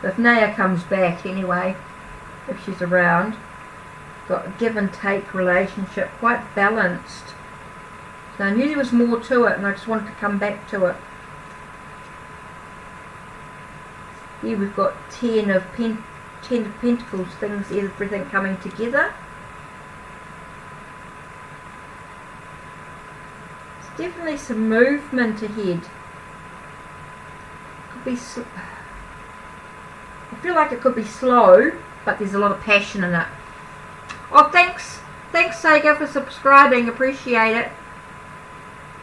If Naya comes back anyway, if she's around. Got a give and take relationship, quite balanced. So I knew there was more to it, and I just wanted to come back to it. Here we've got Ten of Pentacles, things, everything coming together. There's definitely some movement ahead. Could be. I feel like it could be slow, but there's a lot of passion in it. Oh, thanks Sega for subscribing, appreciate it.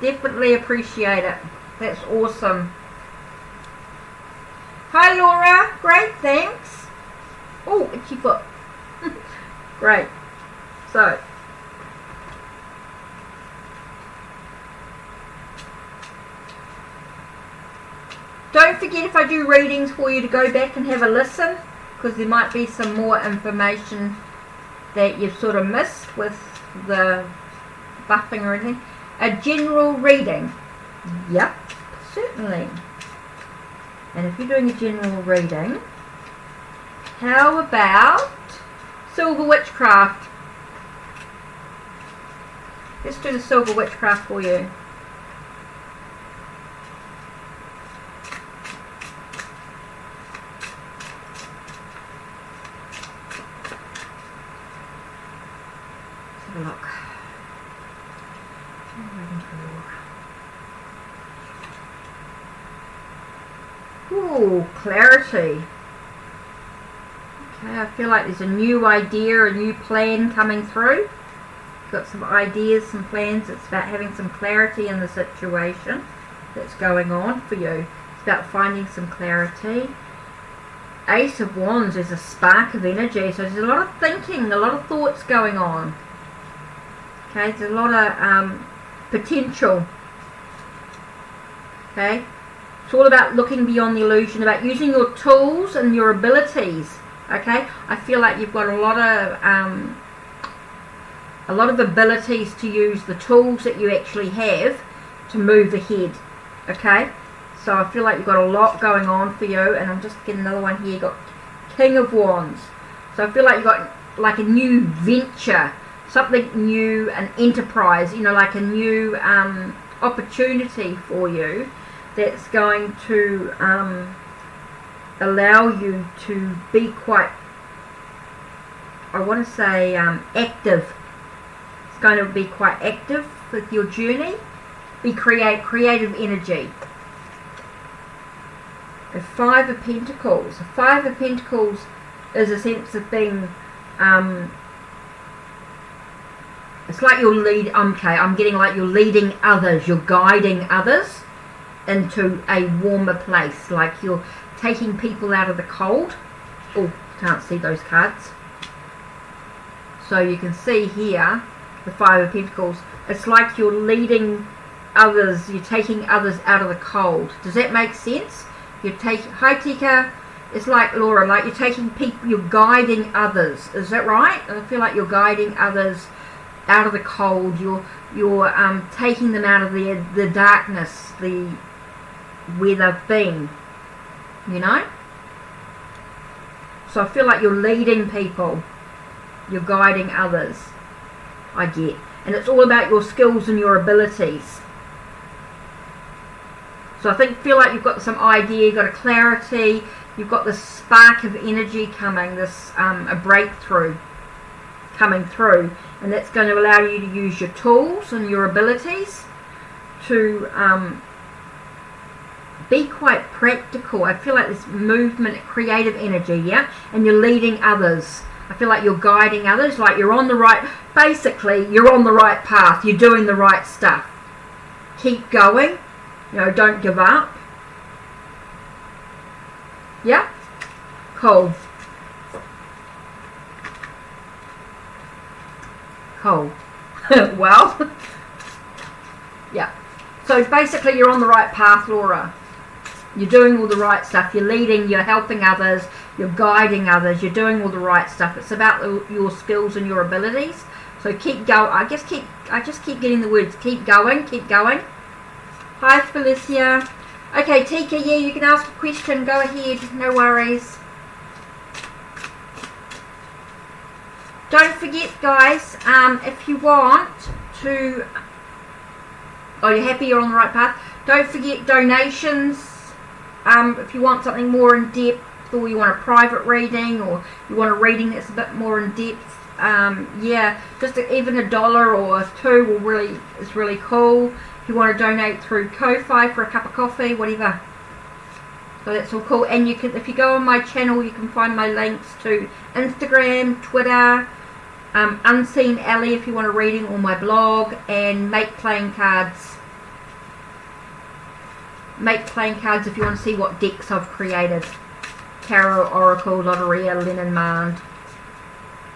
Definitely appreciate it. That's awesome. Hi Laura, great, thanks. Oh, itchy foot. Great. So, don't forget, if I do readings for you, to go back and have a listen, because there might be some more information that you've sort of missed with the buffing or anything. A general reading. Yep, certainly. And if you're doing a general reading, how about Silver Witchcraft? Let's do the Silver Witchcraft for you. Let's have a look. Ooh, clarity. Okay, I feel like there's a new idea, a new plan coming through. Got some ideas, some plans. It's about having some clarity in the situation. that's going on for you. It's about finding some clarity. Ace of Wands is a spark of energy, so there's a lot of thinking, a lot of thoughts going on. Okay, there's a lot of potential. Okay, it's all about looking beyond the illusion, about using your tools and your abilities. Okay, I feel like you've got a lot of abilities to use the tools that you actually have to move ahead. Okay, so I feel like you've got a lot going on for you, and I'm just getting another one here. You've got King of Wands, so I feel like you've got like a new venture, something new, an enterprise, you know, like a new opportunity for you that's going to allow you to be quite, I want to say, active. It's going to be quite active with your journey. Be creative energy. The Five of Pentacles. The Five of Pentacles is a sense of being, it's like you're I'm getting like you're leading others, you're guiding others into a warmer place, like you're taking people out of the cold. Oh, can't see those cards. So you can see here, the Five of Pentacles, it's like you're leading others, you're taking others out of the cold. Does that make sense? Hi Tika, it's like Laura, like you're taking people, you're guiding others. Is that right? I feel like you're guiding others out of the cold. You're taking them out of the darkness, where they've been, you know. So I feel like you're leading people, you're guiding others. I get, and it's all about your skills and your abilities. So I feel like you've got some idea, you've got a clarity, you've got this spark of energy coming, this a breakthrough coming through, and that's going to allow you to use your tools and your abilities to be quite practical. I feel like this movement, creative energy, yeah, and you're leading others. I feel like you're guiding others, like you're on the right, basically you're on the right path, you're doing the right stuff. Keep going. You know, don't give up. Yeah? Cool. Cool. Well, yeah. So basically you're on the right path, Laura. You're doing all the right stuff. You're leading, you're helping others, you're guiding others, you're doing all the right stuff. It's about your skills and your abilities. So keep going. I just keep getting the words. Keep going, keep going. Hi Felicia. Okay, Tika, yeah, you can ask a question. Go ahead, no worries. Don't forget, guys, if you want to, oh, you're happy you're on the right path. Don't forget donations. If you want something more in depth, or you want a private reading, or you want a reading that's a bit more in depth, yeah, just even $1 or $2 is really cool. If you want to donate through Ko-Fi for a cup of coffee, whatever. So that's all cool. And you can, if you go on my channel, you can find my links to Instagram, Twitter, Unseen Alley if you want a reading, or my blog, and Make Playing Cards. Make Playing Cards if you want to see what decks I've created. Tarot, Oracle, Lotteria, Lenormand,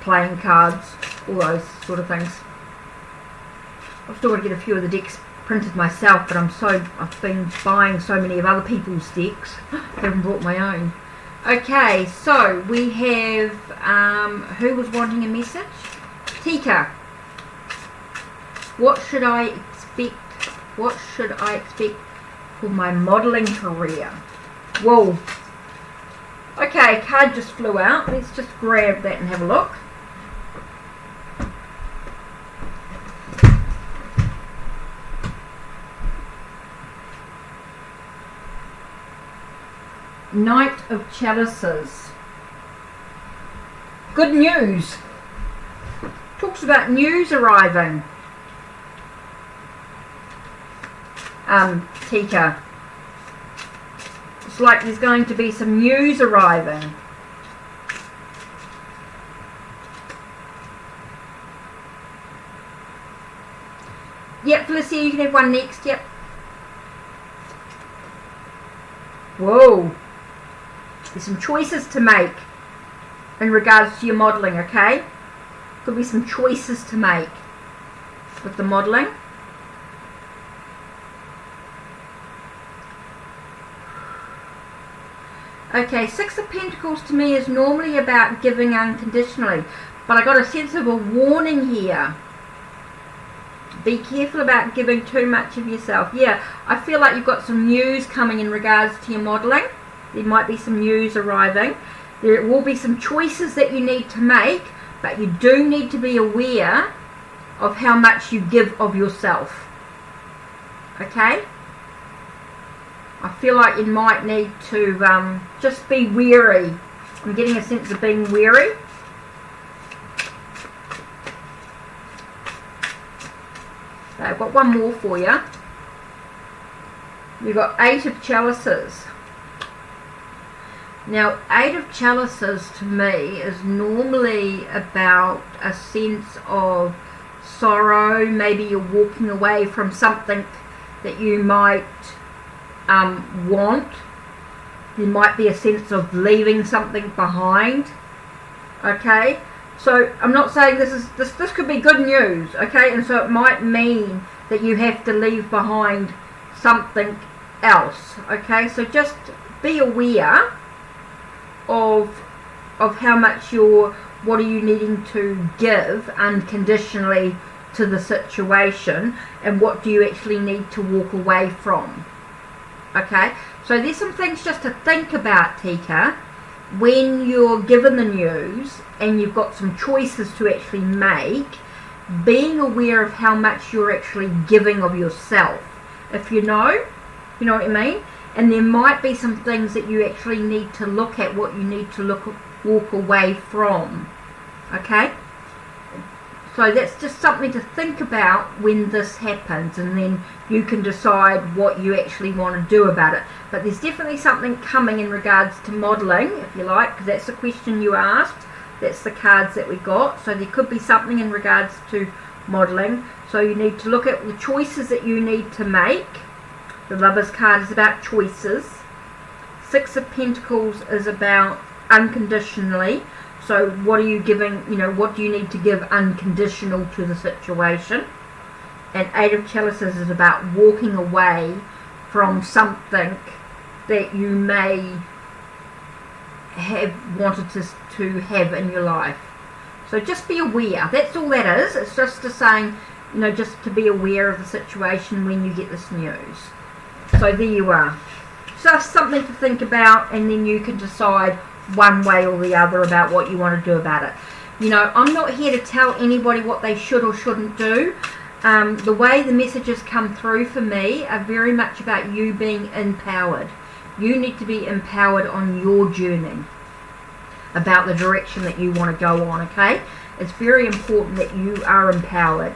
playing cards, all those sort of things. I've still got to get a few of the decks printed myself, but I've been buying so many of other people's decks. I haven't brought my own. Okay, so we have who was wanting a message? Tika. What should I expect? What should I expect for my modelling career? Whoa. Okay, a card just flew out. Let's just grab that and have a look. Knight of Chalices. Good news. Talks about news arriving. Tika. It's like there's going to be some news arriving. Yep, Felicia, you can have one next. Yep. Whoa. There's some choices to make in regards to your modelling, okay? Could be some choices to make with the modelling. Okay, Six of Pentacles to me is normally about giving unconditionally, but I got a sense of a warning here. Be careful about giving too much of yourself. Yeah, I feel like you've got some news coming in regards to your modelling. There might be some news arriving. There will be some choices that you need to make, but you do need to be aware of how much you give of yourself. Okay? I feel like you might need to just be wary. I'm getting a sense of being wary. So I've got one more for you. You've got Eight of Chalices. Now, Eight of Chalices to me is normally about a sense of sorrow. Maybe you're walking away from something that you might want. There might be a sense of leaving something behind. Okay, so I'm not saying this could be good news. Okay, and so it might mean that you have to leave behind something else. Okay, so just be aware of how much what are you needing to give unconditionally to the situation, and what do you actually need to walk away from. Okay, so there's some things just to think about, Tika, when you're given the news and you've got some choices to actually make. Being aware of how much you're actually giving of yourself, if you know what I mean. And there might be some things that you actually need to look at, what you need to walk away from. Okay? So that's just something to think about when this happens, and then you can decide what you actually want to do about it. But there's definitely something coming in regards to modelling, if you like, because that's the question you asked. That's the cards that we got. So there could be something in regards to modelling. So you need to look at the choices that you need to make. The Lover's card is about choices. Six of Pentacles is about unconditionally. So what are you giving, what do you need to give unconditional to the situation? And Eight of Chalices is about walking away from something that you may have wanted to have in your life. So just be aware. That's all that is. It's just to saying, just to be aware of the situation when you get this news. So there you are. Just something to think about, and then you can decide one way or the other about what you want to do about it. I'm not here to tell anybody what they should or shouldn't do. The way the messages come through for me are very much about you being empowered. You need to be empowered on your journey about the direction that you want to go on, okay? It's very important that you are empowered.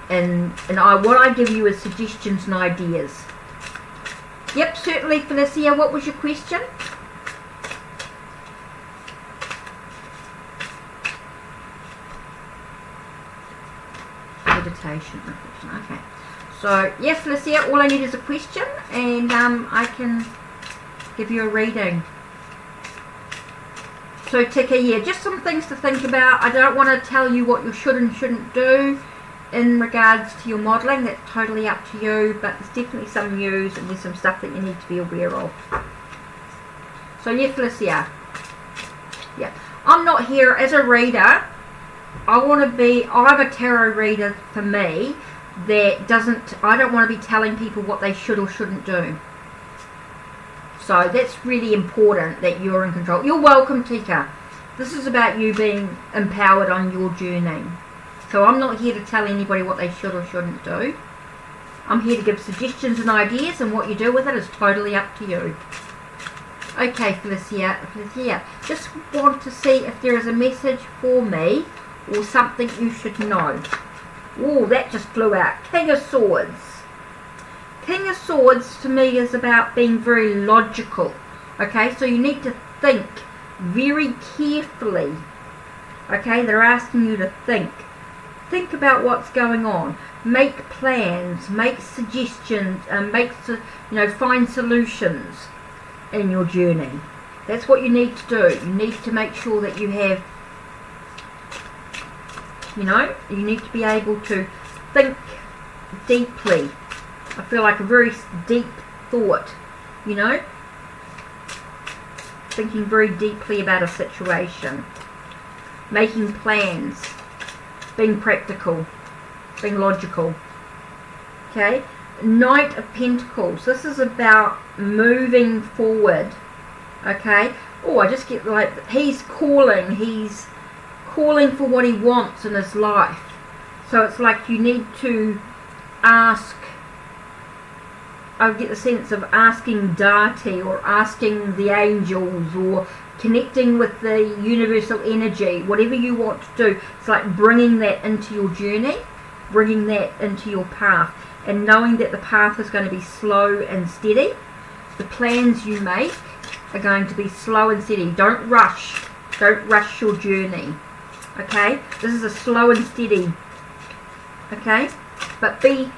And what I give you is suggestions and ideas. Yep, certainly, Felicia. What was your question? Meditation. Okay. So, yes, Felicia, all I need is a question, and I can give you a reading. So, Tika, yeah, just some things to think about. I don't want to tell you what you should and shouldn't do in regards to your modelling. That's totally up to you, but there's definitely some news and there's some stuff that you need to be aware of. So yeah, Felicia, yeah, I'm not here as a reader. I'm a tarot reader for me that I don't want to be telling people what they should or shouldn't do. So that's really important that you're in control. You're welcome, Tika. This is about you being empowered on your journey. So I'm not here to tell anybody what they should or shouldn't do. I'm here to give suggestions and ideas, and what you do with it is totally up to you. Okay, Felicia, just want to see if there is a message for me or something you should know. Oh, that just flew out. King of Swords. King of Swords to me is about being very logical. Okay, so you need to think very carefully. Okay, they're asking you to think. Think about what's going on. Make plans, make suggestions, and find solutions. in your journey. That's what you need to do. You need to make sure that you have, you need to be able to think deeply. I feel like a very deep thought, thinking very deeply about a situation, making plans, being practical, being logical. Okay, Knight of Pentacles. This is about moving forward. Okay. Oh, I just get like he's calling for what he wants in his life. So it's like you need to ask. I get the sense of asking deity or asking the angels or connecting with the universal energy, whatever you want to do. It's like bringing that into your journey, bringing that into your path, and knowing that the path is going to be slow and steady. The plans you make are going to be slow and steady. Don't rush your journey. Okay, this is a slow and steady. Okay, but be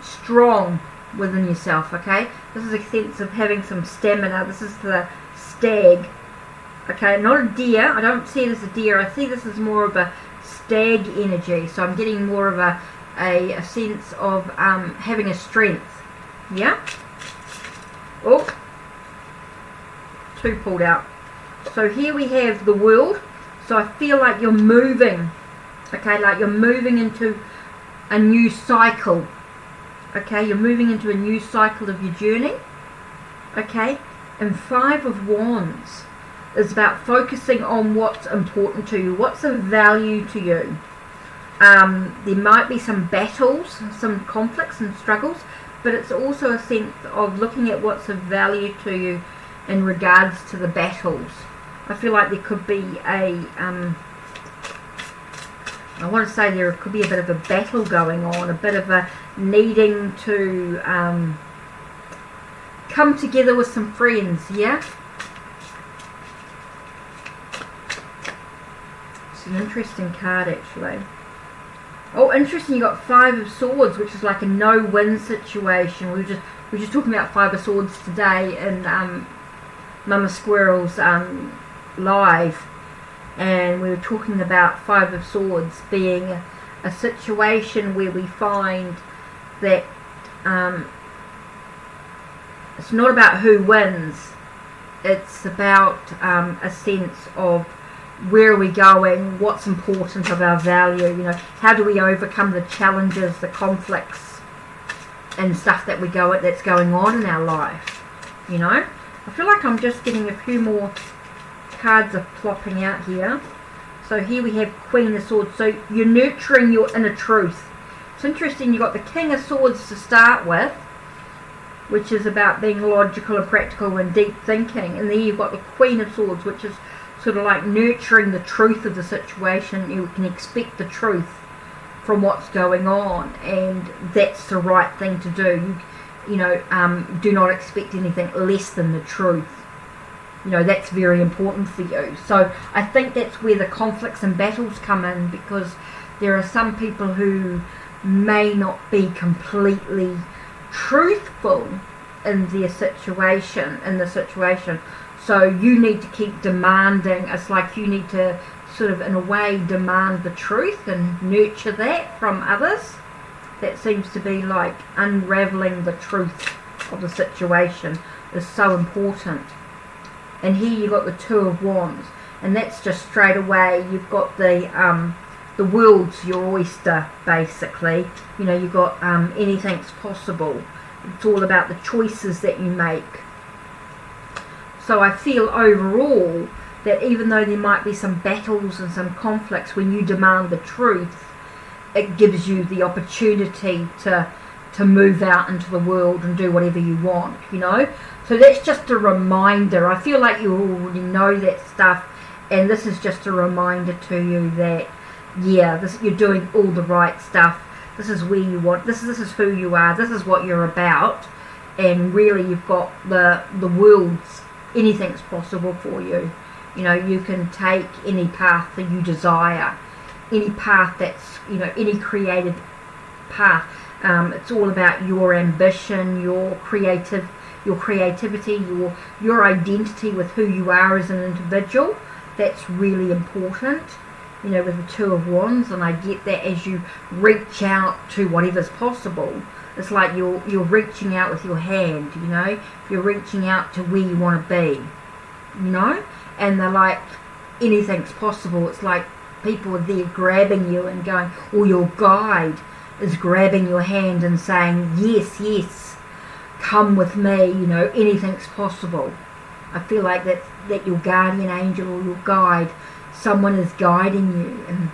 strong within yourself. Okay, this is a sense of having some stamina. This is the stag. Okay, not a deer. I don't see it as a deer. I see this as more of a stag energy. So I'm getting more of a sense of having a strength. Yeah. Oh, 2 pulled out. So here we have the world. So I feel like you're moving. Okay, like you're moving into a new cycle. Okay, you're moving into a new cycle of your journey. Okay, and 5 of Wands is about focusing on what's important to you, what's of value to you. There might be some battles, some conflicts and struggles, but it's also a sense of looking at what's of value to you in regards to the battles. I feel like there could be I want to say there could be a bit of a battle going on, a bit of a needing to come together with some friends, yeah? It's an interesting card, actually. Oh, interesting, you got 5 of Swords, which is like a no-win situation. We were just talking about 5 of Swords today in Mama Squirrel's live. And we were talking about 5 of Swords being a situation where we find that it's not about who wins. It's about a sense of where are we going, what's important of our value, how do we overcome the challenges, the conflicts and stuff that that's going on in our life. I feel like I'm just getting a few more cards are plopping out here. So here we have Queen of Swords. So you're nurturing your inner truth. It's interesting, you've got the King of Swords to start with, which is about being logical and practical and deep thinking, and then you've got the Queen of Swords, which is sort of like nurturing the truth of the situation. You can expect the truth from what's going on, and that's the right thing to do. Do not expect anything less than the truth. That's very important for you. So I think that's where the conflicts and battles come in, because there are some people who may not be completely truthful in the situation. So you need to keep demanding. It's like you need to sort of, in a way, demand the truth and nurture that from others. That seems to be like unraveling the truth of the situation is so important. And here you've got the 2 of Wands, and that's just straight away. You've got the world's your oyster, basically. You've got anything's possible. It's all about the choices that you make. So I feel overall that even though there might be some battles and some conflicts, when you demand the truth, it gives you the opportunity to move out into the world and do whatever you want, So that's just a reminder. I feel like you already know that stuff, and this is just a reminder to you that, you're doing all the right stuff. This is where you want. This is who you are. This is what you're about, and really you've got the world's. Anything's possible for you. You can take any path that you desire, any path that's any creative path. It's all about your ambition, your creative your creativity, your identity with who you are as an individual. That's really important, you know, with the Two of Wands. And I get that as you reach out to whatever's possible. It's like you're reaching out with your hand, you know. You're reaching out to where you want to be, you know. And they're like, anything's possible. It's like people are there grabbing you and going, or your guide is grabbing your hand and saying, yes, yes, come with me, you know, anything's possible. I feel like that your guardian angel or your guide, someone is guiding you, and,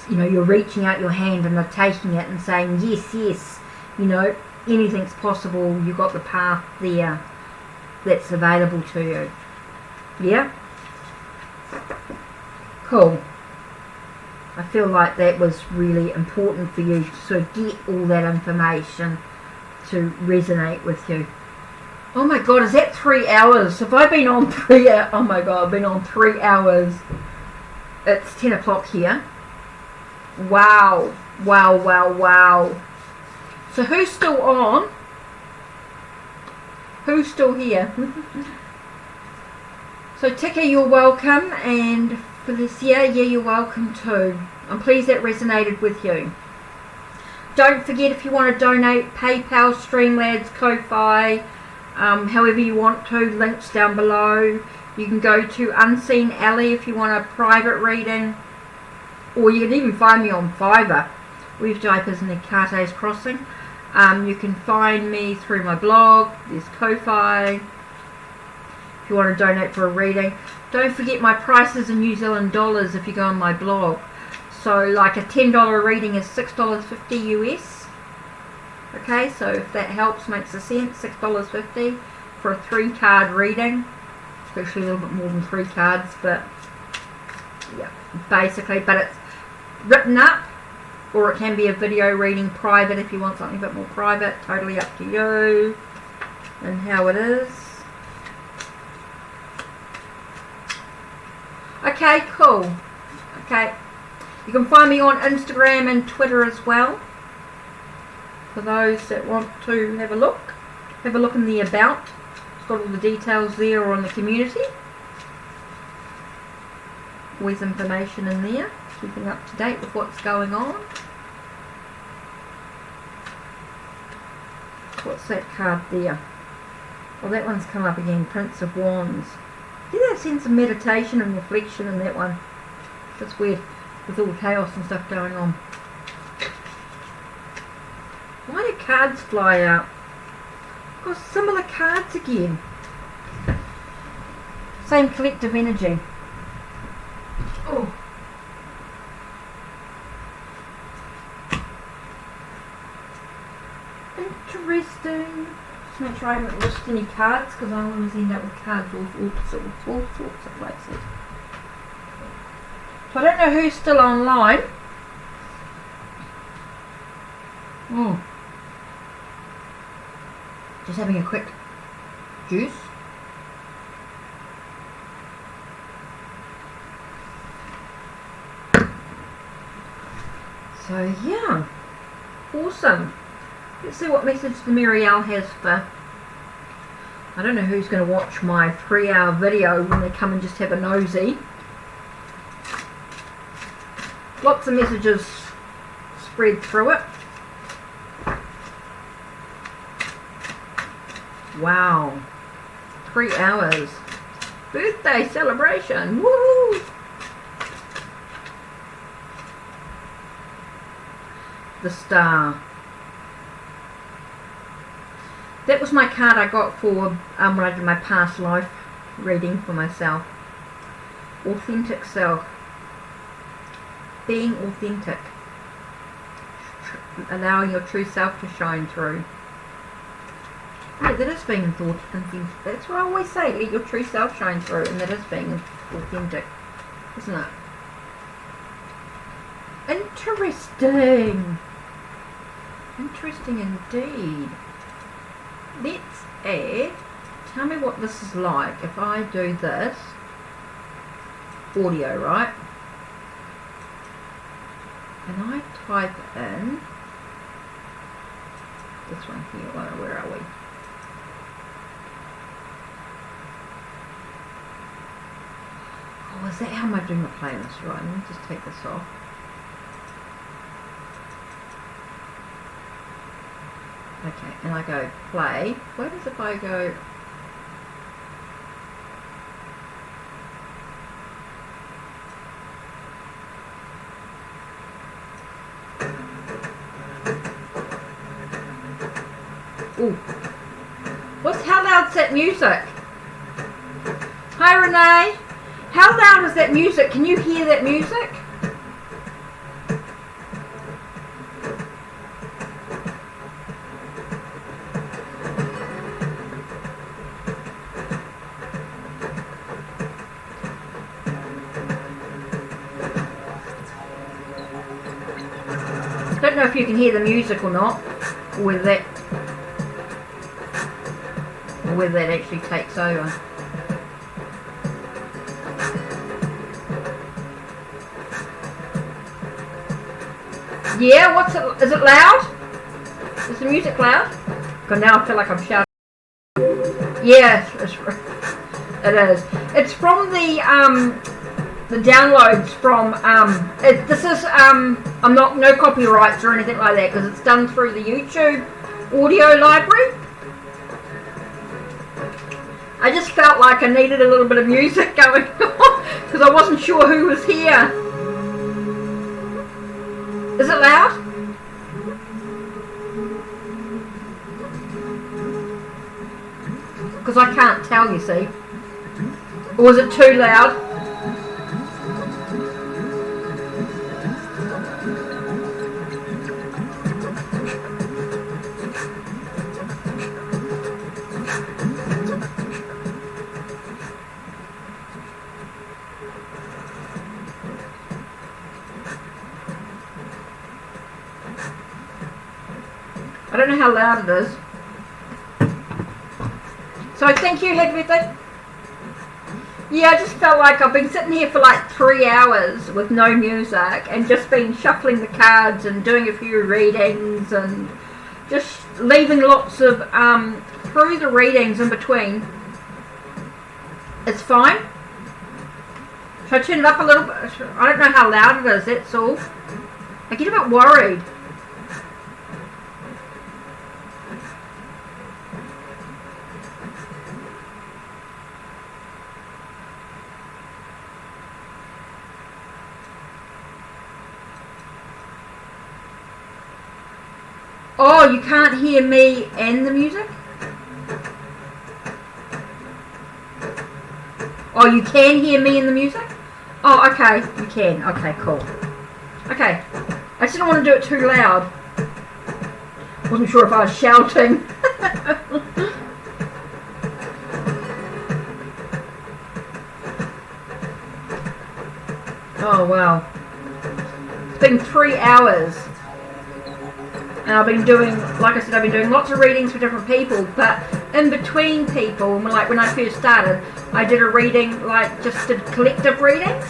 you know, you're reaching out your hand and they're taking it and saying, yes, yes, you know, anything's possible. You've got the path there that's available to you. Yeah? Cool. I feel like that was really important for you to sort of get all that information to resonate with you. Oh my God, is that 3 hours? Have I been on 3 hours? Oh my God, I've been on 3 hours. It's 10 o'clock here. Wow. Wow, wow, wow. So who's still on? Who's still here? So Tika, you're welcome, and Felicia, yeah, you're welcome too. I'm pleased that resonated with you. Don't forget, if you want to donate, PayPal, Streamlabs, Ko-Fi, however you want to, links down below. You can go to Unseen Alley if you want a private reading, or you can even find me on Fiverr. Weave Diapers and HeKate's Crossing. You can find me through my blog. There's Ko-Fi if you want to donate for a reading. Don't forget my prices in New Zealand dollars if you go on my blog. So like a $10 reading is $6.50 US. Okay, so if that helps, makes a sense, $6.50 for a 3-card reading. It's actually a little bit more than 3 cards, but yeah, basically. But it's written up, or it can be a video reading private if you want something a bit more private. Totally up to you and how it is. Okay, cool. Okay, you can find me on Instagram and Twitter as well, for those that want to have a look. Have a look in the about. It's got all the details there, or on the community. Always information in there, keeping up to date with what's going on. What's that card there? Well, that one's come up again, Prince of Wands. Get that sense of meditation and reflection in that one. That's weird, with all the chaos and stuff going on. Why do cards fly out? Got similar cards again. Same collective energy. Oh. Interesting. Just make sure I haven't lost any cards, because I always end up with cards all sorts of places. So I don't know who's still online. Just having a quick juice. So yeah, awesome. Let's see what message the Muriel has for. I don't know who's going to watch my 3-hour video when they come and just have a nosy. Lots of messages spread through it. Wow, 3 hours. Birthday celebration. Woo! The Star. That was my card I got for when I did my past life reading for myself. Authentic self. Being authentic. Allowing your true self to shine through. Yeah, that is being authentic. That's what I always say. Let your true self shine through, and that is being authentic, isn't it? Interesting. Interesting indeed. Let's add. Tell me what this is like if I do this. Audio, right? And I type in this one here. Where are we? Oh, is that how am I doing the playlist? Right, let me just take this off. Okay, and I go play. What is if I go... Ooh. How loud's that music? Hi Renee. How loud is that music? Can you hear that music? I don't know if you can hear the music or not, or whether that actually takes over. Yeah, is it loud? Is the music loud? Because now I feel like I'm shouting. Yes, it is. It's from the downloads from, this is, I'm not, no copyrights or anything like that, because it's done through the YouTube audio library. I just felt like I needed a little bit of music going on because I wasn't sure who was here. Is it loud? Because I can't tell, you see. Or is it too loud? I don't know how loud it is. So I think you had with it. Yeah, I just felt like I've been sitting here for like 3 hours with no music and just been shuffling the cards and doing a few readings and just leaving lots of, through the readings in between. It's fine. Should I turn it up a little bit? I don't know how loud it is, that's all. I get a bit worried. Oh, you can't hear me and the music? Oh, you can hear me and the music? Oh, okay, you can. Okay, cool. Okay, I just didn't want to do it too loud. Wasn't sure if I was shouting. Oh, wow. It's been 3 hours. And I've been doing, like I said, I've been doing lots of readings for different people, but in between people, like when I first started, I did a reading, like just did collective readings.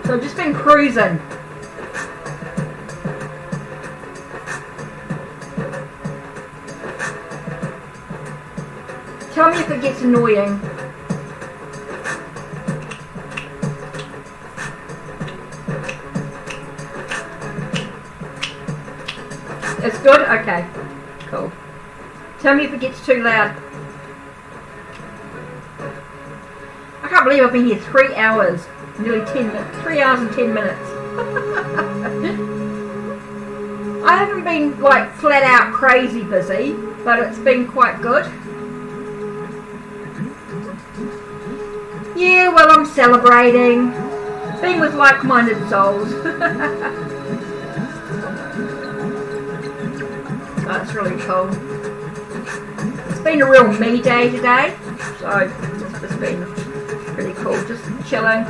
So I've just been cruising. Tell me if it gets annoying. It's good? Okay. Cool. Tell me if it gets too loud. I can't believe I've been here 3 hours. Nearly 10 minutes. 3 hours and 10 minutes. I haven't been like flat out crazy busy, but it's been quite good. Yeah, well, I'm celebrating. Being with like-minded souls. That's really cool. It's been a real me day today, so it's been pretty cool, just chilling.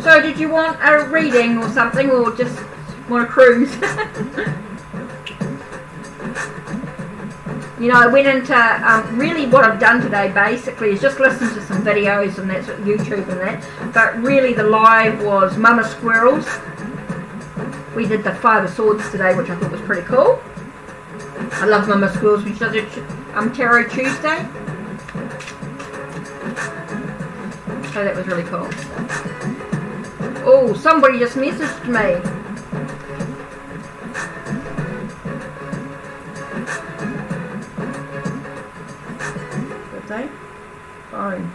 So did you want a reading or something, or just want a cruise? You know, I went into, really what I've done today basically is just listen to some videos and that's YouTube and that, but really the live was Mama Squirrels. We did the Five of Swords today, which I thought was pretty cool. I love Mama Squirrels, which does it Tarot Tuesday. So that was really cool. Oh, somebody just messaged me. Did they? Phone.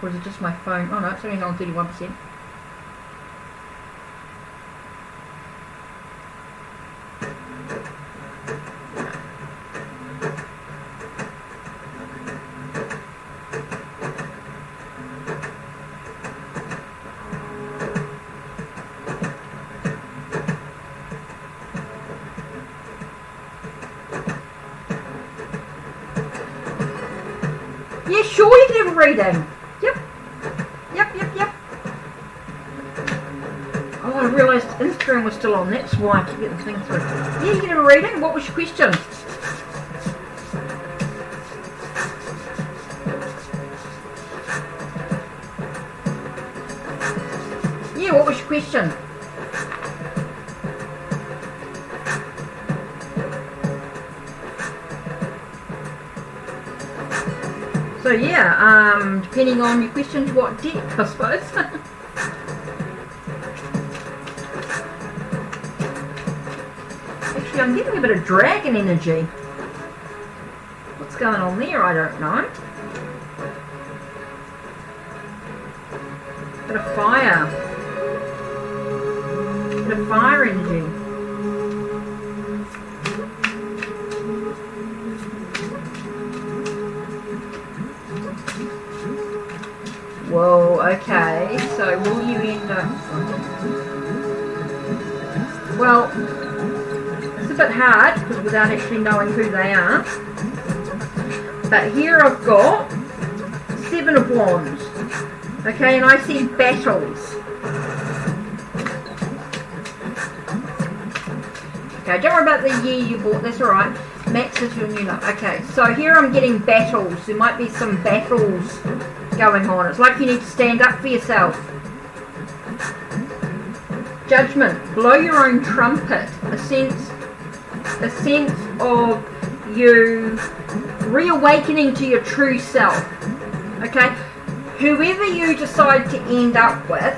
Or is it just my phone? Oh no, it's only on 31%. Yeah, sure, you can have a reading. Yep. Oh, I realised Instagram was still on. That's why I keep getting things through. Yeah, you can have a reading. What was your question? Yeah, what was your question? So yeah, depending on your questions, what depth, I suppose. Actually, I'm getting a bit of dragon energy. What's going on there? I don't know. Bit of fire. Bit of fire energy. Whoa, okay, so will you end up... Well, it's a bit hard because without actually knowing who they are. But here I've got 7 of Wands. Okay, and I see battles. Okay, don't worry about the year you bought, that's alright. Max is your new love. Okay, so here I'm getting battles. There might be some battles going on. It's like you need to stand up for yourself. Judgment. Blow your own trumpet. A sense of you reawakening to your true self. Okay? Whoever you decide to end up with,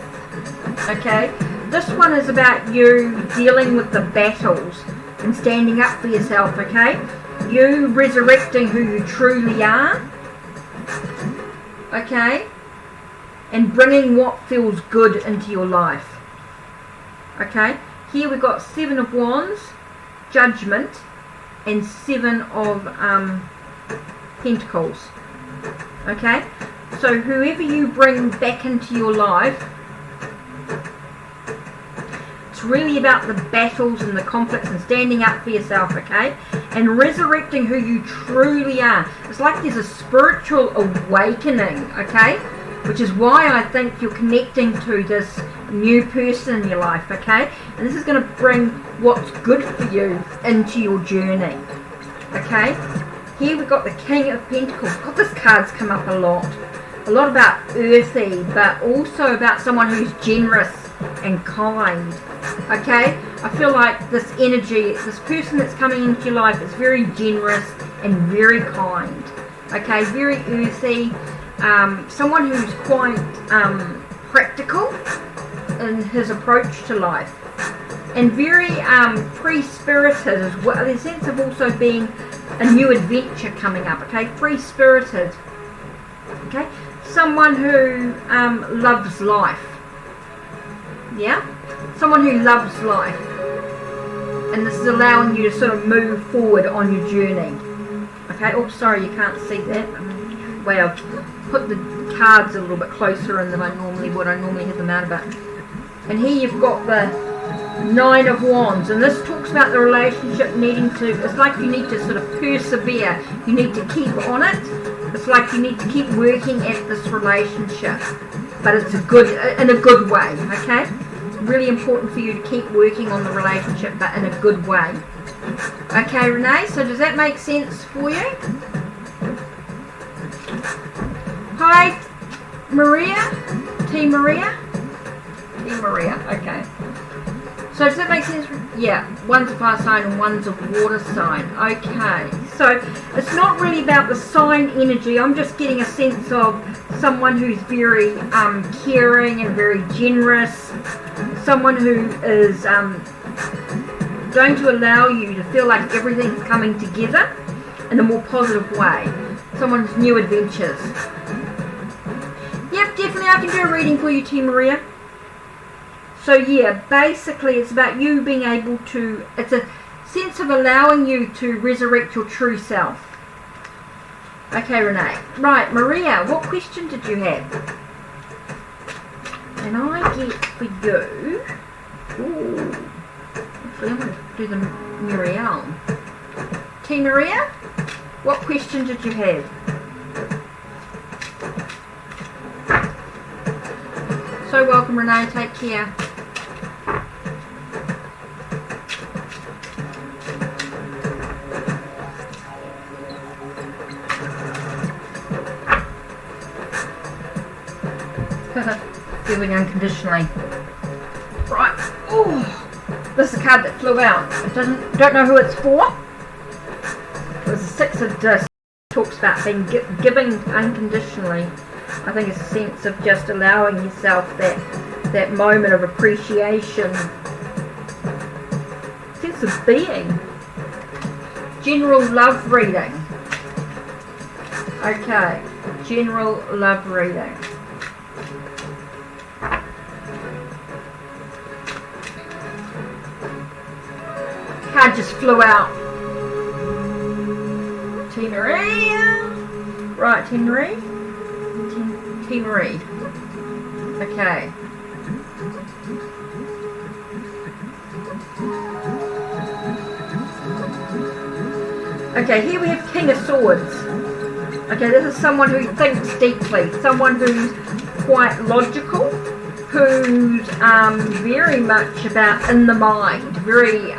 okay, this one is about you dealing with the battles and standing up for yourself, okay? You resurrecting who you truly are. Okay, and bringing what feels good into your life. Okay, here we've got 7 of Wands, Judgment, and 7 of Pentacles. Okay, so whoever you bring back into your life, it's really about the battles and the conflicts and standing up for yourself, okay? And resurrecting who you truly are. It's like there's a spiritual awakening, okay? Which is why I think you're connecting to this new person in your life, okay? And this is going to bring what's good for you into your journey, okay? Here we've got the King of Pentacles. God, this card's come up a lot. A lot about earthy, but also about someone who's generous and kind. Okay, I feel like this energy, this person that's coming into your life is very generous and very kind. Okay, very earthy, someone who's quite practical in his approach to life, and very free-spirited as well. There's a sense of also being a new adventure coming up. Okay, free-spirited. Okay, someone who loves life. Yeah, someone who loves life, and this is allowing you to sort of move forward on your journey. Okay, oh sorry, you can't see that. Way I've put the cards a little bit closer in than I normally would. I normally have them out a bit. And here you've got the 9 of Wands, and this talks about the relationship needing to, it's like you need to sort of persevere. You need to keep on it. It's like you need to keep working at this relationship, but it's in a good way, okay? Really important for you to keep working on the relationship, but in a good way. Okay, Renee, so does that make sense for you? Hi, Maria. Team Maria? Team Maria, okay. So does that make sense? Yeah, one's a fire sign and one's a water sign. Okay, so it's not really about the sign energy. I'm just getting a sense of someone who's very caring and very generous, someone who is going to allow you to feel like everything's coming together in a more positive way. Someone's new adventures. Yep, definitely I can do a reading for you, T. Maria. So yeah, basically it's about you being able to, it's a sense of allowing you to resurrect your true self. Okay, Renee. Right, Maria, what question did you have? Can I get for you? Ooh. Actually, I'm going to do the Muriel. T. Maria, what question did you have? So welcome, Renee. Take care. Feeling unconditionally. Right. Oh, this is a card that flew out. I don't know who it's for. It was a 6 of discs. Talks about being giving unconditionally. I think it's a sense of just allowing yourself that moment of appreciation. Sense of being. General love reading. Okay. General love reading. Card just flew out. T. Marie. Right, T. Marie. T. Marie. Okay. Okay, here we have King of Swords. Okay, this is someone who thinks deeply, someone who's quite logical, who's very much about in the mind, very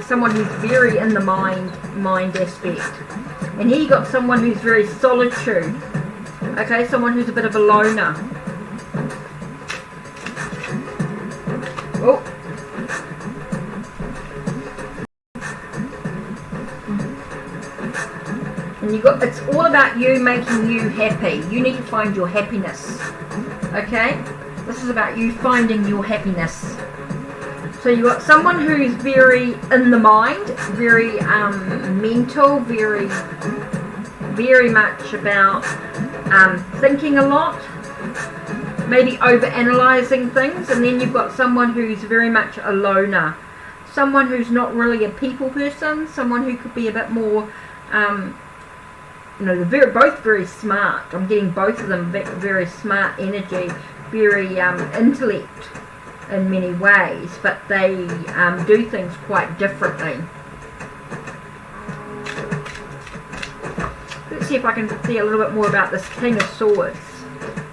someone who's very in the mind aspect. And here you got someone who's very solitude. Okay, someone who's a bit of a loner. Oh. And you got, it's all about you making you happy. You need to find your happiness. Okay? This is about you finding your happiness. So you got someone who's very in the mind, very mental, very much about thinking a lot, maybe over-analysing things, and then you've got someone who's very much a loner, someone who's not really a people person, someone who could be a bit more, you know, they're both very smart. I'm getting both of them very smart energy, very intellect in many ways, but they do things quite differently. Let's see if I can see a little bit more about this King of Swords.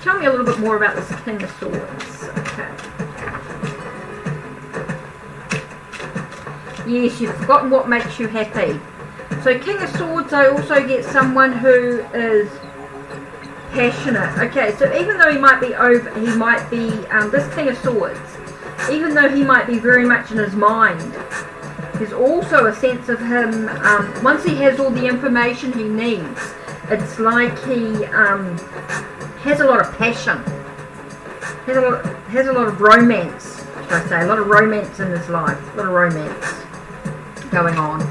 Tell me a little bit more about this King of Swords. Okay. Yes, you've forgotten what makes you happy. So King of Swords, I also get someone who is passionate. Okay, so even though he might be this King of Swords, even though he might be very much in his mind, there's also a sense of him, once he has all the information he needs, it's like he has a lot of passion, has a lot of romance, should I say, a lot of romance in his life, a lot of romance going on.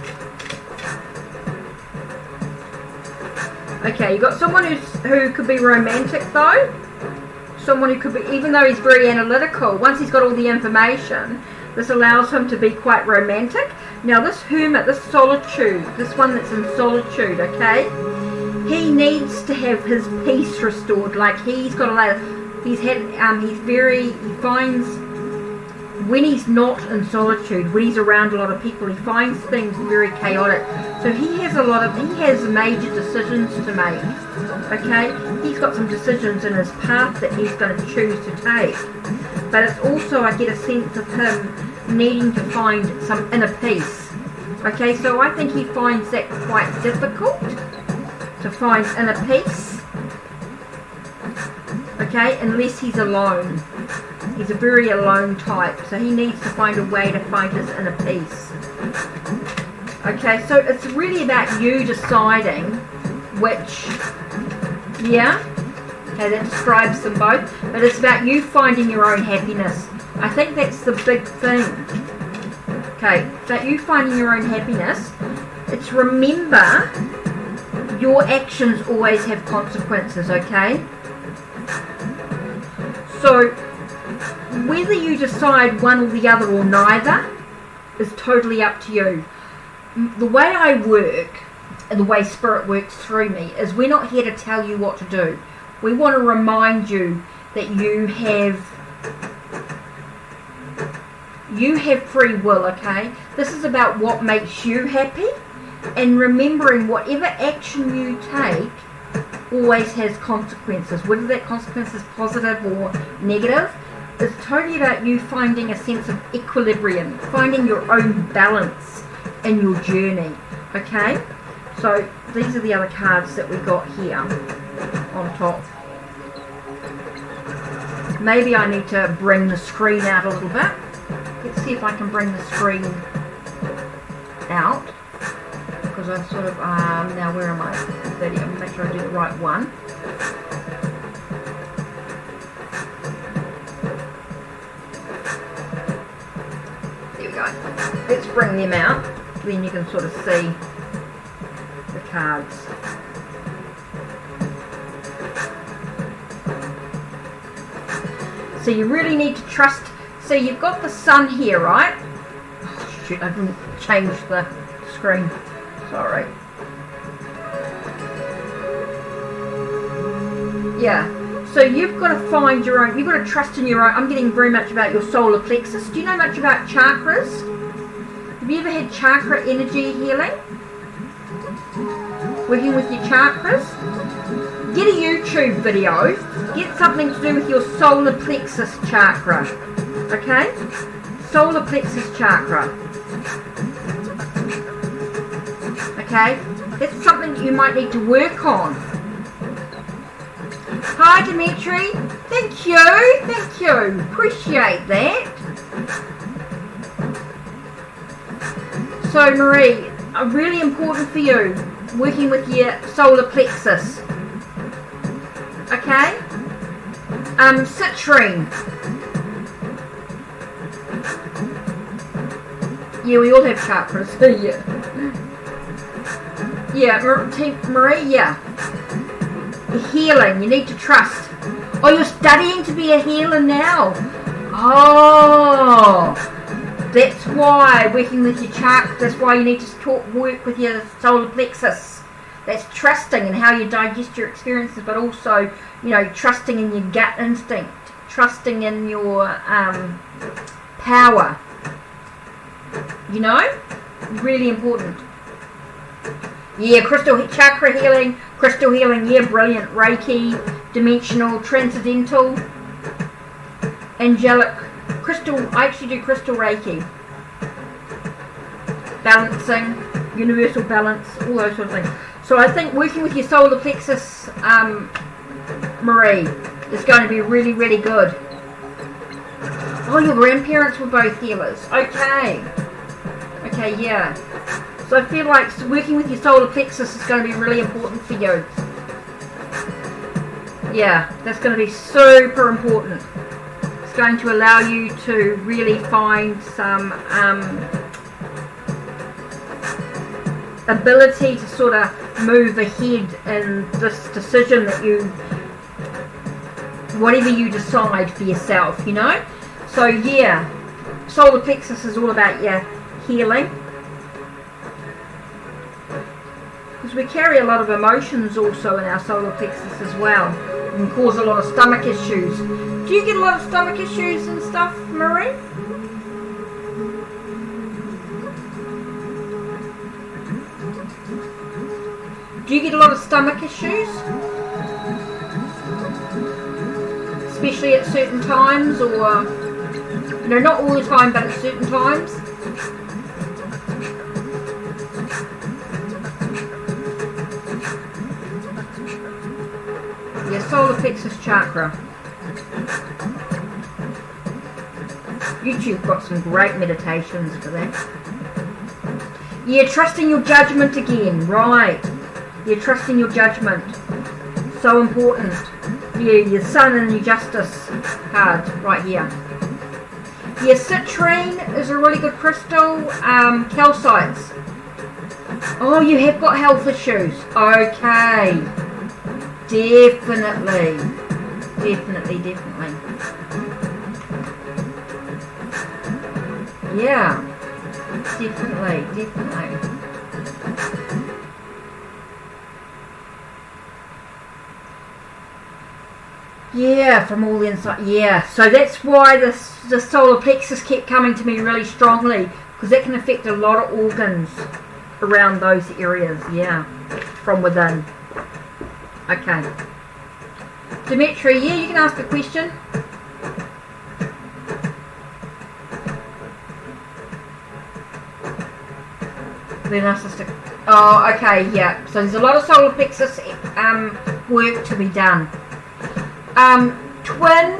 Okay, you've got someone who could be romantic though. Someone who could be, even though he's very analytical, once he's got all the information, this allows him to be quite romantic. Now this hermit, this solitude, this one that's in solitude, okay, he needs to have his peace restored. Like he's got a lot of, he finds when he's not in solitude, when he's around a lot of people, he finds things very chaotic. So he has major decisions to make. Okay, he's got some decisions in his path that he's going to choose to take. But it's also, I get a sense of him needing to find some inner peace. Okay, so I think he finds that quite difficult to find inner peace. Okay, unless he's alone. He's a very alone type, so he needs to find a way to find his inner peace. Okay, so it's really about you deciding which, yeah, Okay, that describes them both, but it's about you finding your own happiness. I think that's the big thing. Okay, it's about you finding your own happiness. It's remember, your actions always have consequences, okay? So, whether you decide one or the other or neither is totally up to you. The way I work, and the way Spirit works through me, is we're not here to tell you what to do. We want to remind you that you have free will, okay? This is about what makes you happy, and remembering whatever action you take always has consequences. Whether that consequence is positive or negative, it's totally about you finding a sense of equilibrium, finding your own balance in your journey, okay? So these are the other cards that we got here on top. Maybe I need to bring the screen out a little bit. Let's see if I can bring the screen out, because I sort of, now where am I? 30, I'm going to make sure I do the right one. There we go. Let's bring them out, then you can sort of see the cards. So you really need to trust. So you've got the sun here, right? Oh, shoot, I didn't change the screen. Sorry. Yeah. So you've got to find your own. You've got to trust in your own. I'm getting very much about your solar plexus. Do you know much about chakras? Have you ever had chakra energy healing? Working with your chakras? Get a YouTube video. Get something to do with your solar plexus chakra. Okay? Solar plexus chakra. Okay? That's something you might need to work on. Hi Dimitri. Thank you. Thank you. Appreciate that. So Marie, really important for you, working with your solar plexus. Okay? Citrine. Yeah, we all have chakras. Yeah, Marie, yeah. Healing, you need to trust. Oh, you're studying to be a healer now. Oh, that's why working with your chakras, that's why you need to work with your solar plexus. That's trusting in how you digest your experiences, but also, you know, trusting in your gut instinct, trusting in your power. You know, really important. Yeah, crystal chakra healing, crystal healing, yeah, brilliant. Reiki, dimensional, transcendental, angelic, crystal. I actually do crystal Reiki, balancing, universal balance, all those sort of things. So I think working with your solar plexus, Marie, is going to be really, really good. Oh, your grandparents were both healers. Okay. Okay, yeah. So I feel like working with your solar plexus is going to be really important for you. Yeah, that's going to be super important. It's going to allow you to really find some ability to sort of move ahead in this decision that you, whatever you decide for yourself, you know. So yeah, solar plexus is all about your healing. Because we carry a lot of emotions also in our solar plexus as well, and cause a lot of stomach issues. Do you get a lot of stomach issues and stuff, Marie? Do you get a lot of stomach issues? Especially at certain times, or, you know, not all the time, but at certain times? Your solar plexus chakra. YouTube's got some great meditations for that. Yeah, trusting your judgment again, right. You're trusting your judgment. So important. Yeah, your Sun and your Justice card right here. Yeah, citrine is a really good crystal. Calcites. Oh, you have got health issues. Okay. Definitely. Yeah. Definitely. Yeah, from all the inside. Yeah, so that's why the solar plexus kept coming to me really strongly, because that can affect a lot of organs around those areas. Yeah, from within. Okay. Dimitri, yeah, you can ask a question. The narcissistic. Oh, okay, yeah. So there's a lot of solar plexus work to be done. Twin.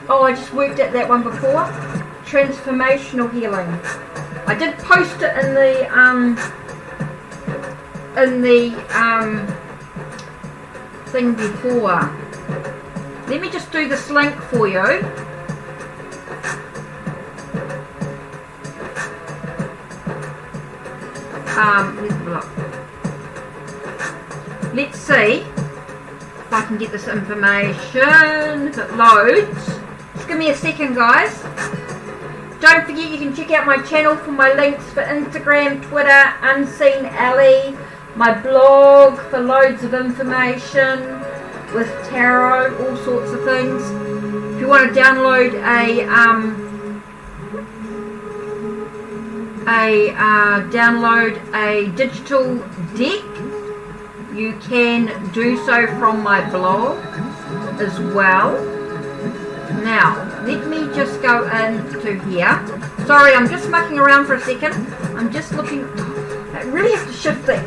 Oh, I just worked at that one before. Transformational healing. I did post it in the thing before. Let me just do this link for you. Let's see if I can get this information. If it loads. Just give me a second, guys. Don't forget you can check out my channel for my links for Instagram, Twitter, Unseen Ellie, my blog for loads of information with tarot, all sorts of things. If you want to download a digital deck, you can do so from my blog as well. Now, let me just go into here. Sorry, I'm just mucking around for a second. I'm just looking. I really have to shift that.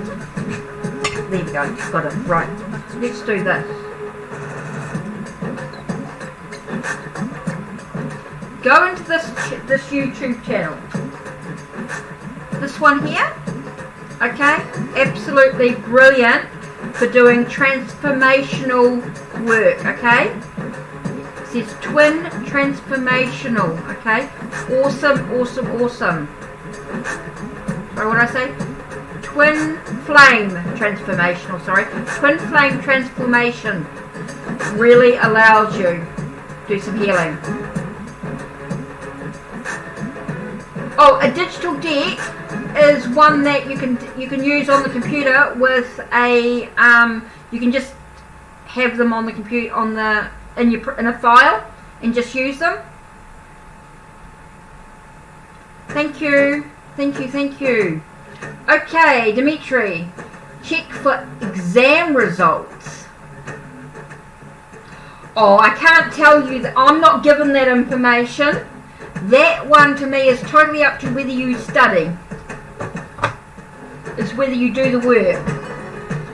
There we go. Got it. Right. Let's do this. Go into this YouTube channel. This one here. Okay. Absolutely brilliant for doing transformational work. Okay. It says twin transformational. Okay. Awesome. Sorry, what did I say? Twin flame transformational. Sorry. Twin flame transformation really allows you to do some healing. Oh, a digital deck is one that you can use on the computer with a you can just have them on the computer in a file and just use them. Thank you. Okay, Dimitri, check for exam results. Oh, I can't tell you that. I'm not given that information. That one to me is totally up to whether you study. It's whether you do the work.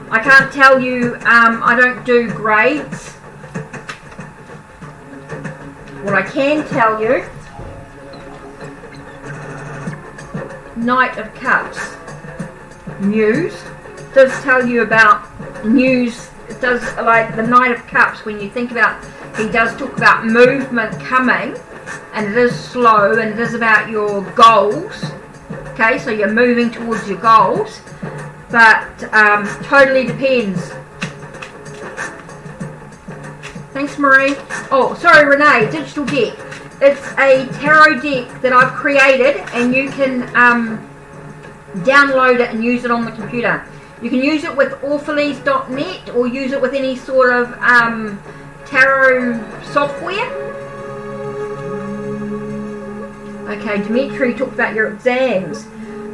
I can't tell you. I don't do grades. What I can tell you, Knight of Cups, Muse, does tell you about Muse. It does, like the Knight of Cups, when you think about, he does talk about movement coming, and it is slow, and it is about your goals. Okay, so you're moving towards your goals, but totally depends. Thanks, Marie. Oh, sorry, Renee. Digital deck. It's a tarot deck that I've created, and you can download it and use it on the computer. You can use it with orphalese.net or use it with any sort of tarot software. Okay, Dimitri talked about your exams.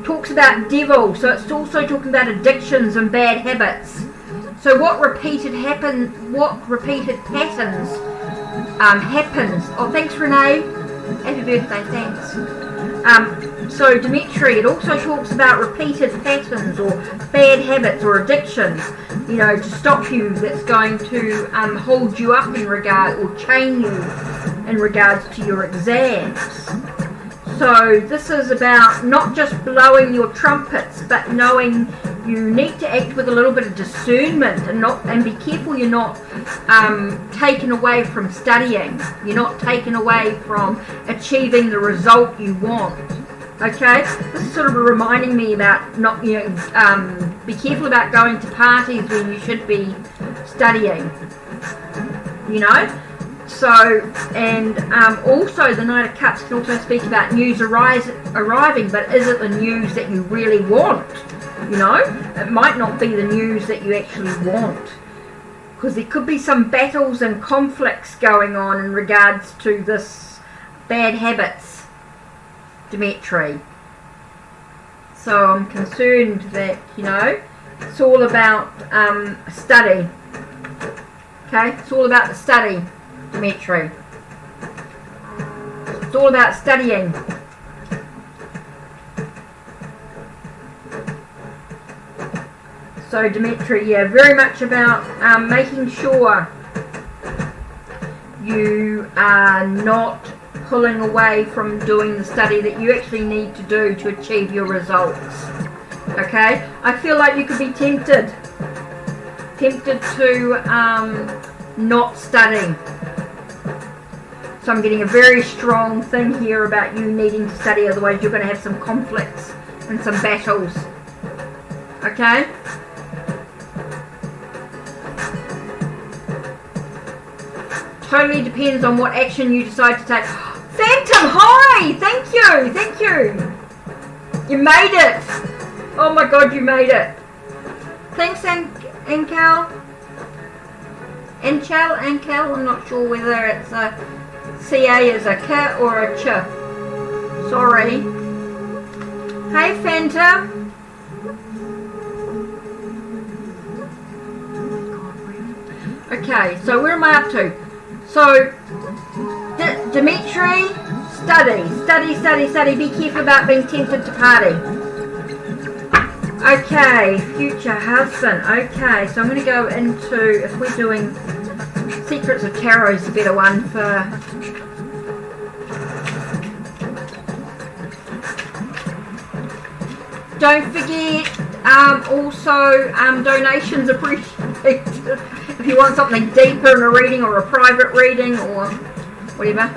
Talks about devil, so it's also talking about addictions and bad habits. So what repeated patterns happens. Oh, thanks, Renee. Happy birthday, thanks. So Dimitri, it also talks about repeated patterns or bad habits or addictions, you know, to stop you, that's going to hold you up in regard, or chain you in regards to your exams. So this is about not just blowing your trumpets, but knowing you need to act with a little bit of discernment and be careful you're not taken away from studying. You're not taken away from achieving the result you want. Okay, this is sort of reminding me about not, be careful about going to parties when you should be studying. So, and also the Knight of Cups can also speak about news arriving, but is it the news that you really want? It might not be the news that you actually want, because there could be some battles and conflicts going on in regards to this bad habits, Dimitri. So I'm concerned that, it's all about study. Okay, it's all about the study, Dimitri. It's all about studying. So Dimitri, very much about making sure you are not pulling away from doing the study that you actually need to do to achieve your results. Okay, I feel like you could be tempted to not study. So I'm getting a very strong thing here about you needing to study, otherwise you're going to have some conflicts and some battles. Okay? Totally depends on what action you decide to take. Phantom, hi! Thank you! You made it! Oh my god, you made it! Thanks, Ankel, I'm not sure whether it's a CA is a K or a Ch. Sorry. Hey, Phantom. Okay, so where am I up to? So, Dimitri, study. Be careful about being tempted to party. Okay, future husband. Okay, so I'm going to go into, if we're doing Secrets of Tarot is a better one for... Don't forget, also donations appreciated if you want something deeper in a reading or a private reading or whatever.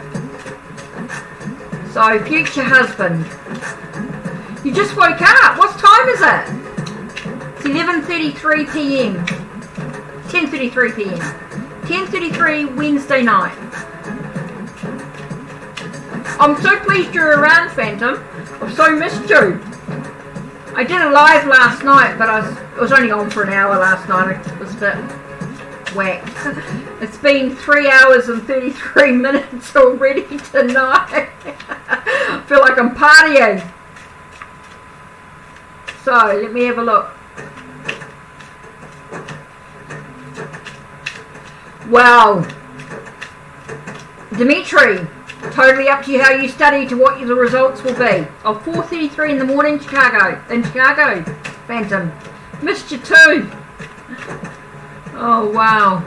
So, future husband. You just woke up. What time is it? It's 11:33 p.m. 10:33 p.m. 10:33 Wednesday night. I'm so pleased you're around, Phantom. I've so missed you. I did a live last night, but I was only on for an hour last night. It was a bit whack. It's been 3 hours and 33 minutes already tonight. I feel like I'm partying. So, let me have a look. Wow. Dimitri, totally up to you how you study to what the results will be. Oh, 4:33 in the morning, Chicago. Phantom. Missed you too. Oh, wow.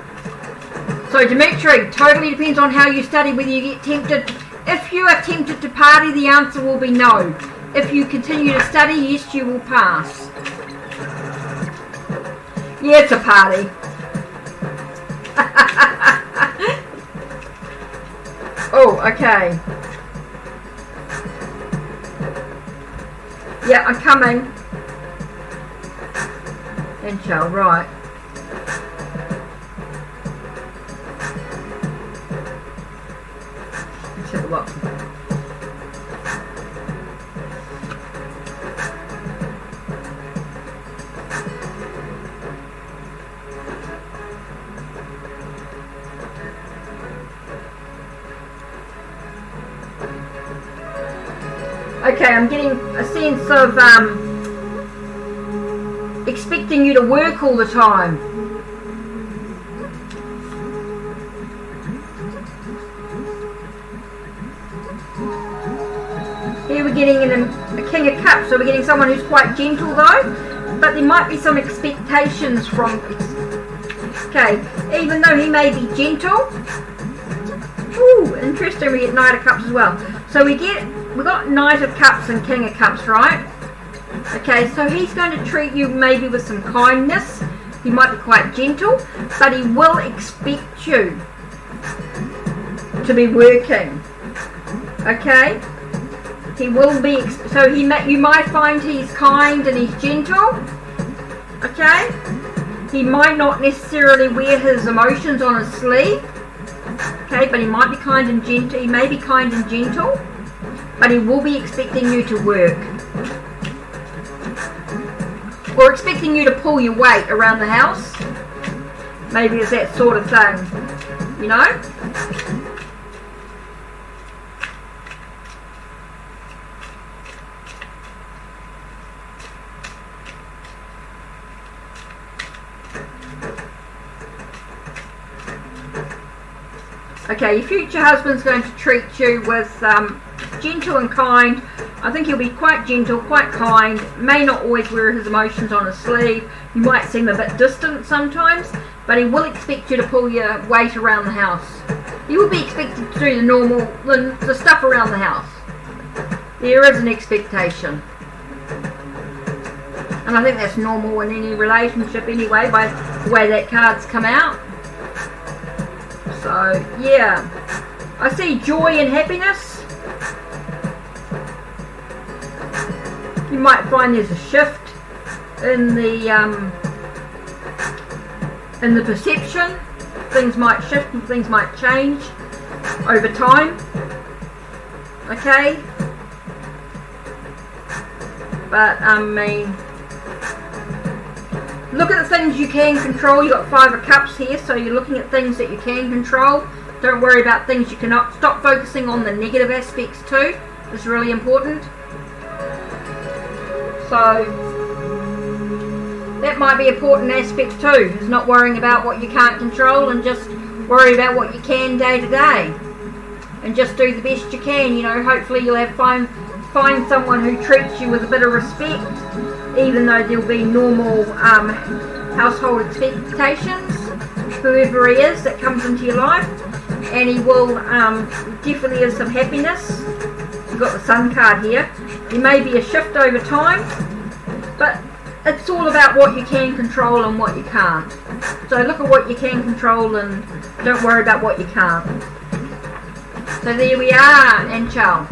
So, Dimitri, totally depends on how you study, whether you get tempted. If you are tempted to party, the answer will be no. If you continue to study, yes, you will pass. Yeah, it's a party. Oh, okay. Yeah, I'm coming. Angel, right. Let's have a look. Okay, I'm getting a sense of expecting you to work all the time. Here we're getting a King of Cups, so we're getting someone who's quite gentle though, but there might be some expectations from... Okay, even though he may be gentle... Ooh, interesting, we get Knight of Cups as well. So we got Knight of Cups and King of Cups, right? Okay, so he's going to treat you maybe with some kindness. He might be quite gentle, but he will expect you to be working. Okay? He will be, so you might find he's kind and he's gentle. Okay? He might not necessarily wear his emotions on his sleeve. Okay, but he might be kind and gentle. He may be kind and gentle, but he will be expecting you to work. Or expecting you to pull your weight around the house. Maybe it's that sort of thing. You know? Okay, your future husband's going to treat you with gentle and kind. I think he'll be quite gentle, quite kind, may not always wear his emotions on his sleeve. You might seem a bit distant sometimes, but he will expect you to pull your weight around the house. You will be expected to do the normal, the stuff around the house. There is an expectation. And I think that's normal in any relationship anyway, by the way that card's come out. So, yeah. I see joy and happiness. You might find there's a shift in the perception. Things might shift and things might change over time. Okay? But, I mean, look at the things you can control. You've got 5 of Cups here, so you're looking at things that you can control. Don't worry about things you cannot. Stop focusing on the negative aspects too. It's really important. So, that might be an important aspect too, is not worrying about what you can't control and just worry about what you can day to day. And just do the best you can, you know. Hopefully you'll find someone who treats you with a bit of respect, even though there'll be normal household expectations, whoever he is that comes into your life. And he will definitely have some happiness. You've got the Sun card here. There may be a shift over time, but it's all about what you can control and what you can't. So look at what you can control and don't worry about what you can't. So there we are, Anchal.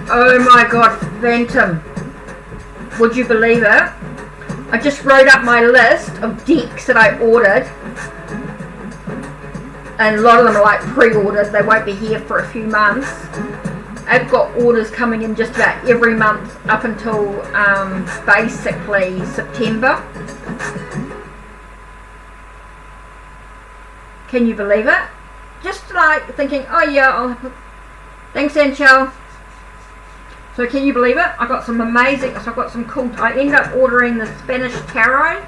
Oh my god, Phantom. Would you believe it? I just wrote up my list of decks that I ordered. And a lot of them are like pre-orders. They won't be here for a few months. I've got orders coming in just about every month up until basically September. Can you believe it? Just like thinking, oh yeah, thanks Anchal. So can you believe it? I got some amazing, so I've got some cool, I ended up ordering the Spanish Tarot.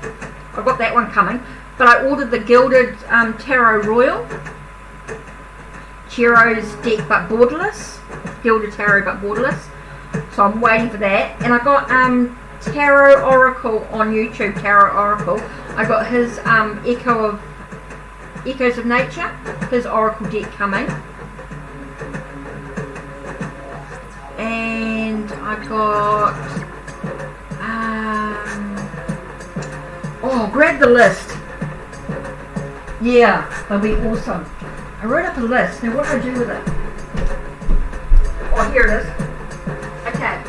I've got that one coming. But I ordered the Gilded Tarot Royal. Tarot's deck but borderless. Gilded Tarot but borderless. So I'm waiting for that. And I got Tarot Oracle on YouTube, Tarot Oracle. I got his Echoes of Nature, his Oracle deck coming. And I got oh, grab the list. Yeah, that'll be awesome. I wrote up a list. Now what do I do with it? Oh, here it is. Okay.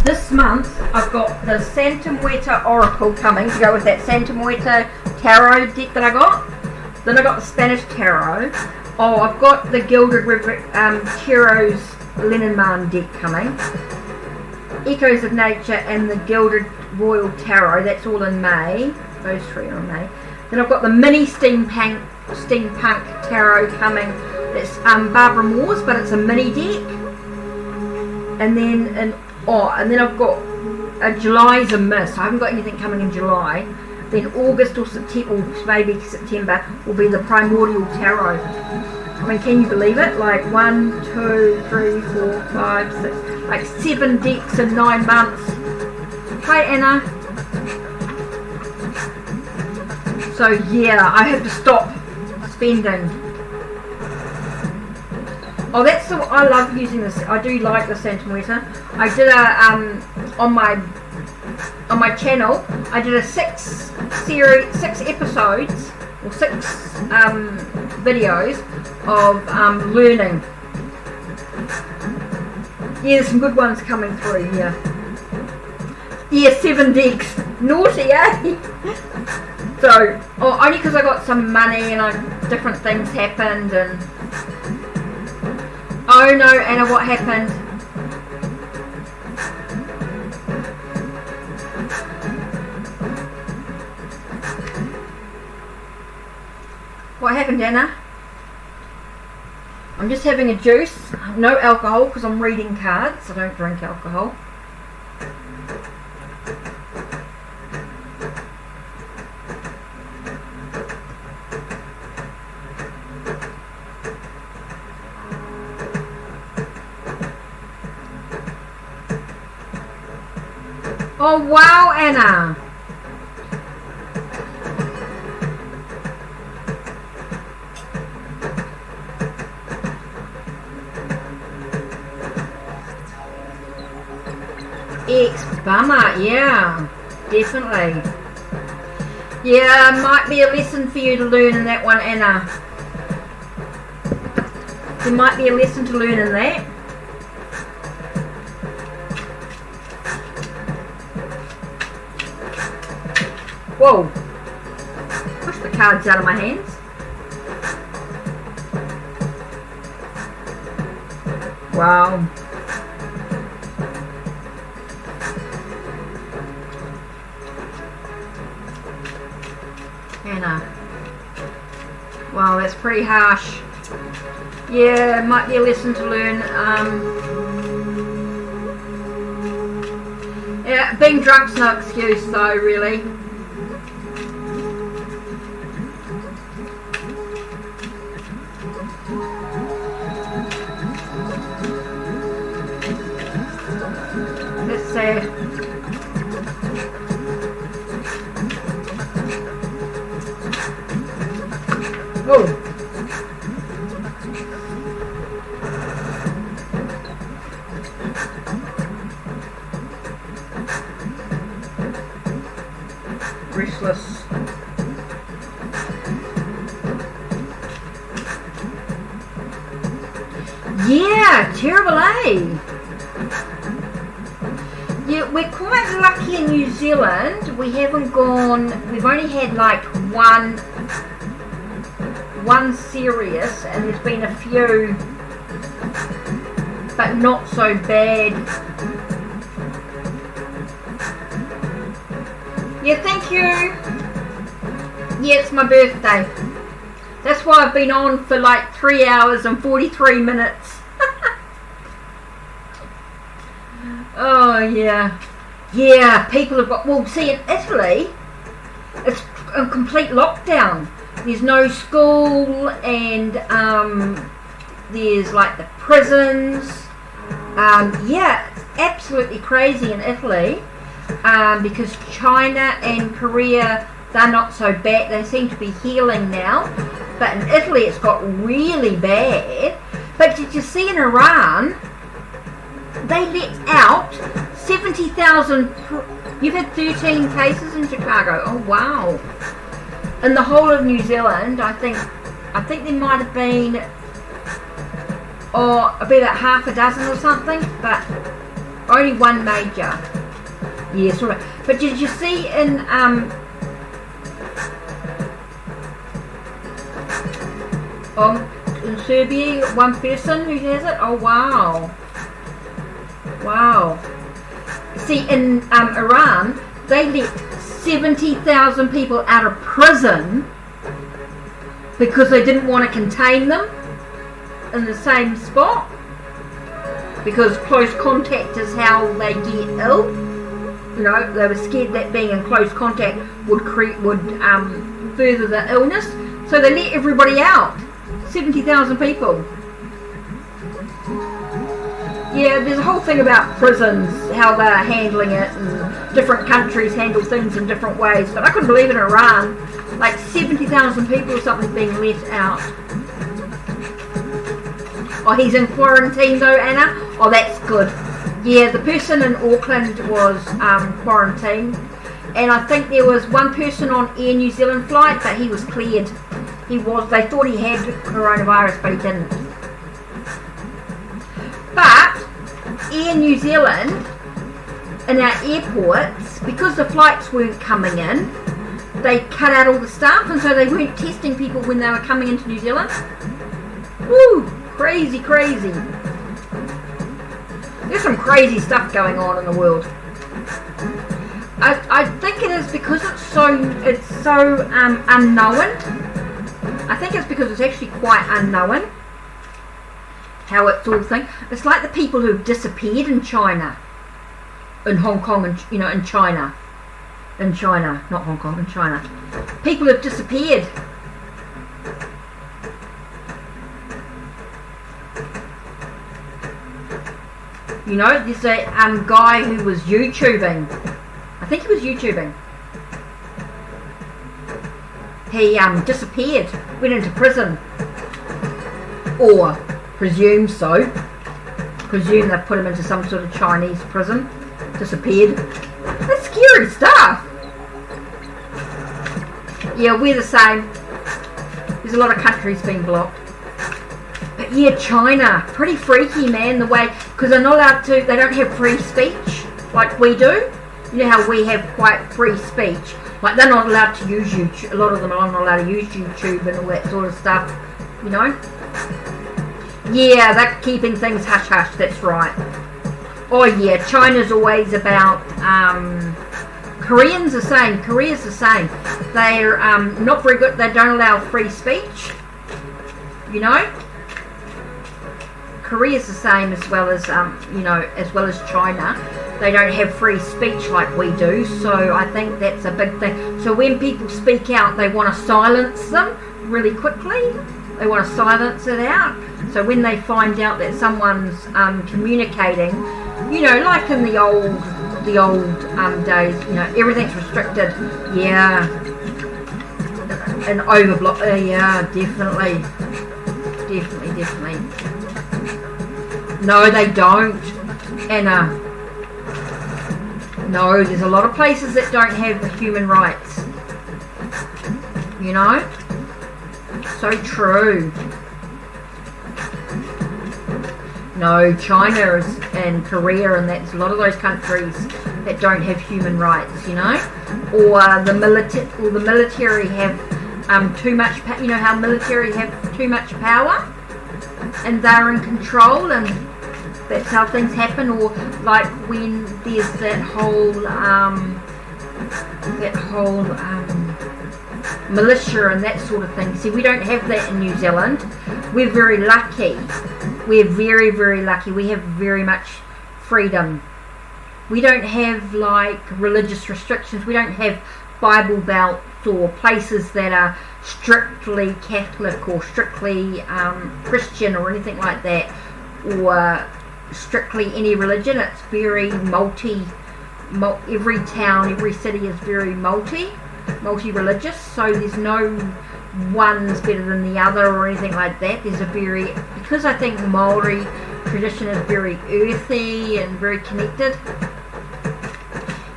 This month I've got the Santa Muerta Oracle coming to go with that Santa Muerta Tarot deck that I got. Then I got the Spanish Tarot. Oh, I've got the Gilded Tarot's Lenormand deck coming. Echoes of Nature and the Gilded Royal Tarot. That's all in May. Those 3 are in May. Then I've got the mini steampunk tarot coming. That's Barbara Moore's, but it's a mini deck. And then I've got July's a miss. I haven't got anything coming in July. Then August or September, or maybe September, will be the Primordial Tarot. I mean, can you believe it? Like 1, 2, 3, 4, 5, 6, like 7 decks in 9 months. Hi Anna. So yeah, I have to stop spending. Oh, that's the, I love using this. I do like the Santa Muerta. I did a on my channel. I did a 6 episodes or 6 videos of learning. Yeah, there's some good ones coming through. Yeah. Yeah, 7 decks. Naughty, eh? So, only because I got some money and different things happened and. Oh no, Anna, what happened? What happened, Anna? I'm just having a juice. No alcohol because I'm reading cards. I don't drink alcohol. Oh wow, Anna! Bummer, yeah, definitely. Yeah, might be a lesson for you to learn in that one, Anna. There might be a lesson to learn in that. Whoa! Push the cards out of my hands. Wow. Anna. Wow, that's pretty harsh. Yeah, might be a lesson to learn. Yeah, being drunk's no excuse though, really. That's sad. Whoa. Restless. Yeah, terrible, eh? Yeah, we're quite lucky in New Zealand. We haven't gone, we've only had like one serious, and there's been a few, but not so bad. Yeah, thank you. Yeah, it's my birthday. That's why I've been on for like 3 hours and 43 minutes. Oh yeah. Yeah, people have got, well see in Italy, it's a complete lockdown. There's no school, and there's like the prisons. Yeah, it's absolutely crazy in Italy, because China and Korea, they're not so bad. They seem to be healing now, but in Italy it's got really bad. But did you see in Iran, they let out 70,000. You've had 13 cases in Chicago. Oh wow. In the whole of New Zealand, I think there might have been, about half a dozen or something, but only one major. Yes, all right. But did you see in Serbia, one person who has it? Oh wow. Wow. See, in Iran, they let 70,000 people out of prison because they didn't want to contain them in the same spot, because close contact is how they get ill. You know, they were scared that being in close contact would further the illness, so they let everybody out. 70,000 people. Yeah, there's a whole thing about prisons, how they're handling it, and different countries handle things in different ways. But I couldn't believe in Iran, like 70,000 people or something being let out. Oh, he's in quarantine though, Anna? Oh, that's good. Yeah, the person in Auckland was quarantined. And I think there was one person on Air New Zealand flight, but he was cleared. They thought he had coronavirus, but he didn't. But Air New Zealand, in our airports, because the flights weren't coming in, they cut out all the staff, and so they weren't testing people when they were coming into New Zealand. Woo! Crazy, crazy. There's some crazy stuff going on in the world. I think it is because it's so unknown. I think it's because it's actually quite unknown how it's all thing. It's like the people who've disappeared in China, in Hong Kong, and in China, not Hong Kong, in China. People have disappeared. There's a guy who was YouTubing. I think he was YouTubing. He disappeared, went into prison, or presume so. Presume they put him into some sort of Chinese prison. Disappeared. That's scary stuff. Yeah, we're the same. There's a lot of countries being blocked. But yeah, China, pretty freaky, man, the way, because they're not allowed to, they don't have free speech like we do. You know how we have quite free speech. Like, they're not allowed to use YouTube. A lot of them are not allowed to use YouTube and all that sort of stuff, Yeah, they're keeping things hush-hush, that's right. Oh yeah, China's always about, Korea's the same. They're not very good, they don't allow free speech, Korea's the same, as well as China. They don't have free speech like we do, so I think that's a big thing. So when people speak out, they want to silence them really quickly. They want to silence it out. So when they find out that someone's communicating, like in the old days, everyth's restricted. Yeah, and overblock. Yeah, definitely. No, they don't, Anna. No, there's a lot of places that don't have human rights. So true. No, China and Korea, and that's a lot of those countries that don't have human rights, or the military have too much. How military have too much power, and they're in control, and that's how things happen. Or like when there's that whole militia and that sort of thing. See, we don't have that in New Zealand. We're very lucky. We're very, very lucky. We have very much freedom. We don't have like religious restrictions. We don't have Bible belts or places that are strictly Catholic or strictly Christian or anything like that, or strictly any religion. It's very every town, every city is very multi-religious, so there's no one's better than the other or anything like that. Because I think Maori tradition is very earthy and very connected.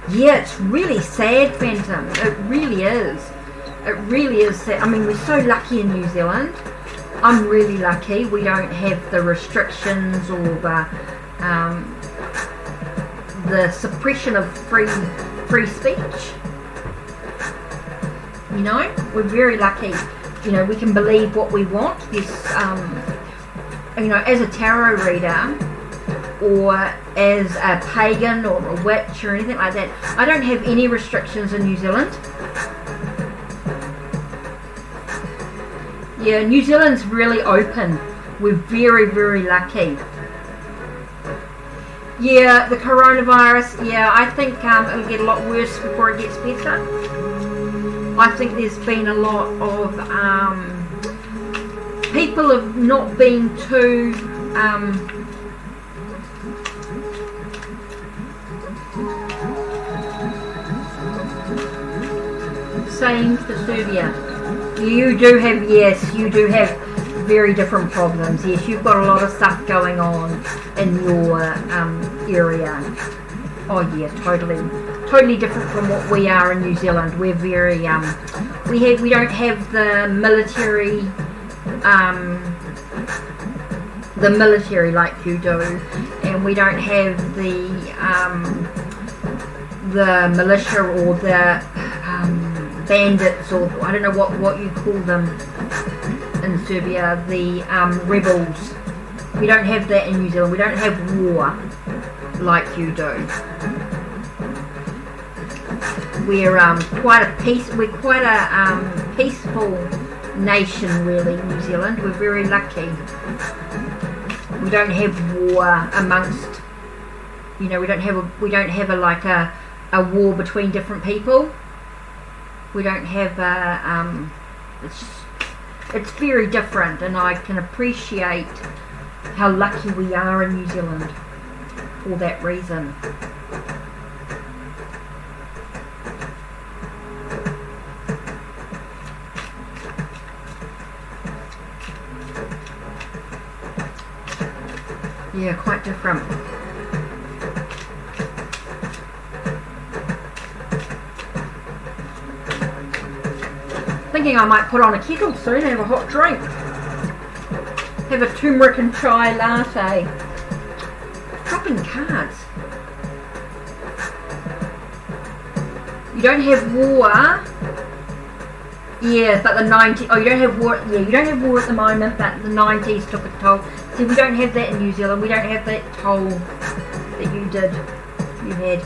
Yeah, it's really sad, Phantom. It really is. It really is sad. I mean, we're so lucky in New Zealand. I'm really lucky. We don't have the restrictions or the suppression of free speech. We're very lucky. We can believe what we want. This, as a tarot reader, or as a pagan or a witch or anything like that, I don't have any restrictions in New Zealand. Yeah, New Zealand's really open. We're very, very lucky. Yeah, the coronavirus, yeah, I think it'll get a lot worse before it gets better. I think there's been a lot of people have not been too same for Serbia. You do have, yes, you do have very different problems. Yes, you've got a lot of stuff going on in your area. Oh yeah, totally different from what we are in New Zealand. We're very we don't have the military like you do, and we don't have the militia or the bandits, or I don't know what you call them in Serbia, the rebels. We don't have that in New Zealand. We don't have war like you do. We're quite a peaceful nation, really. New Zealand, we're very lucky. We don't have war amongst, we don't have a war between different people. We don't have it's very different, and I can appreciate how lucky we are in New Zealand for that reason. Yeah, quite different. Thinking I might put on a kettle soon and have a hot drink. Have a turmeric and chai latte. Dropping cards. You don't have war. Yeah, but the 90s. Oh, you don't have war. Yeah, you don't have war at the moment, but the 90s took a toll. See, we don't have that in New Zealand. We don't have that toll that you did. You had.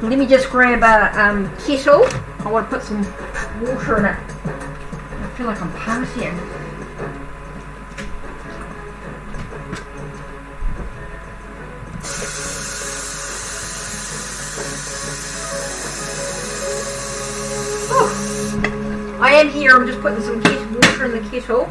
Let me just grab a kettle. I want to put some water in it. I feel like I'm partying. Oh, I am here. I'm just putting some water in the kettle.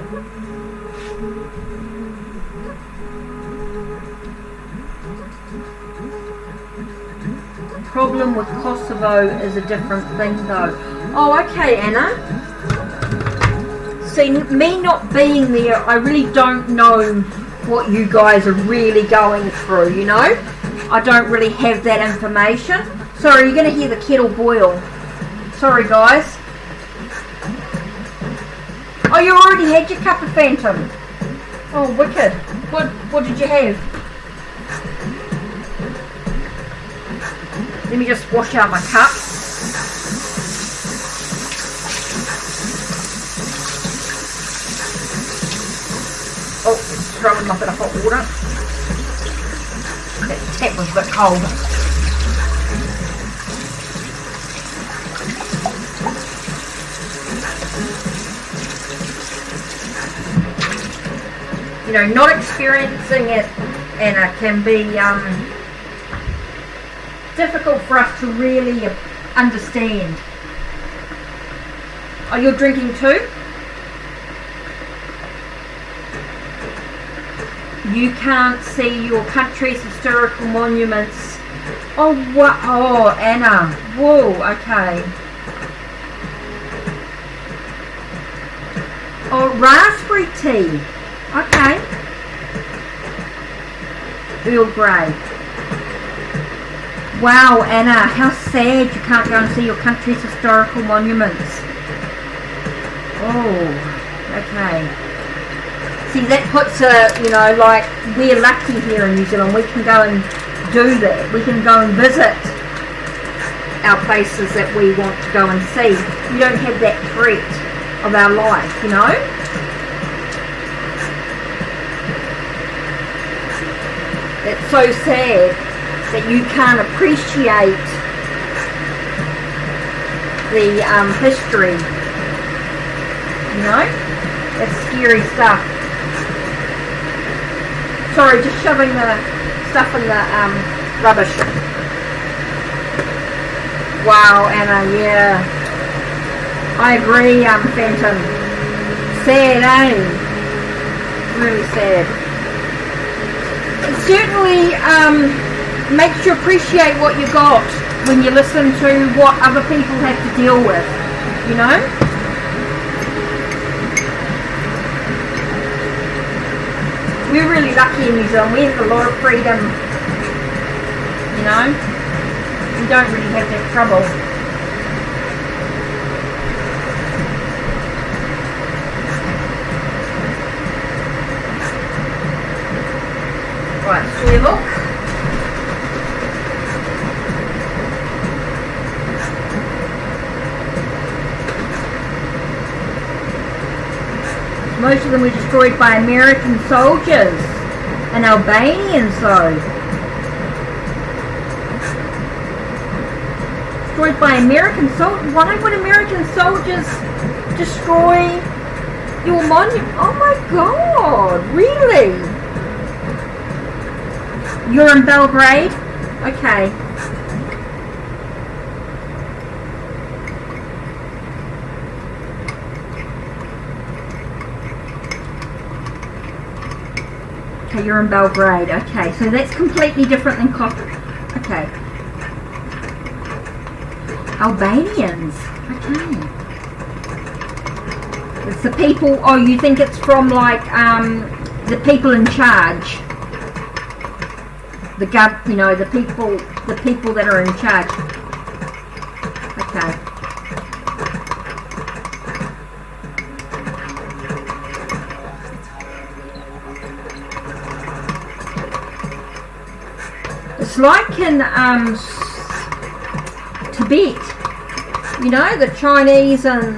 Problem with Kosovo is a different thing though. Oh, okay, Anna. See, me not being there, I really don't know what you guys are really going through, I don't really have that information. Sorry, you're going to hear the kettle boil. Sorry, guys. Oh, you already had your cup of Phantom. Oh, wicked. What did you have? Let me just wash out my cup. Oh, throwing my bit of hot water. That tap was a bit cold. Not experiencing it, Anna, can be difficult for us to really understand. Oh, you're drinking too? You can't see your country's historical monuments. Oh, what? Oh, Anna. Whoa, okay. Oh, raspberry tea. Okay. Earl Grey. Wow, Anna, how sad you can't go and see your country's historical monuments. Oh, okay. See, that puts we're lucky here in New Zealand. We can go and do that. We can go and visit our places that we want to go and see. We don't have that threat of our life, It's so sad that you can't appreciate the history, It's scary stuff. Sorry, just shoving the stuff in the rubbish. Wow, Anna, yeah. I agree, Phantom. Sad, Really sad. It certainly makes you appreciate what you got. when you listen to what other people have to deal with, you know? We're really lucky in New Zealand. We have a lot of freedom, you know? We don't really have that trouble. Right, so we look. Most of them were destroyed by American soldiers and Albanians, though. Destroyed by American soldiers. Why would American soldiers destroy your monument? Oh my God, really? You're in Belgrade? Okay. Okay, you're in Belgrade. Okay, so that's completely different than Kosovo. Okay. Albanians. Okay. It's the people, oh, you think it's from like, the people in charge. The you know, the people that are in charge. Okay. It's like in Tibet, you know, the Chinese and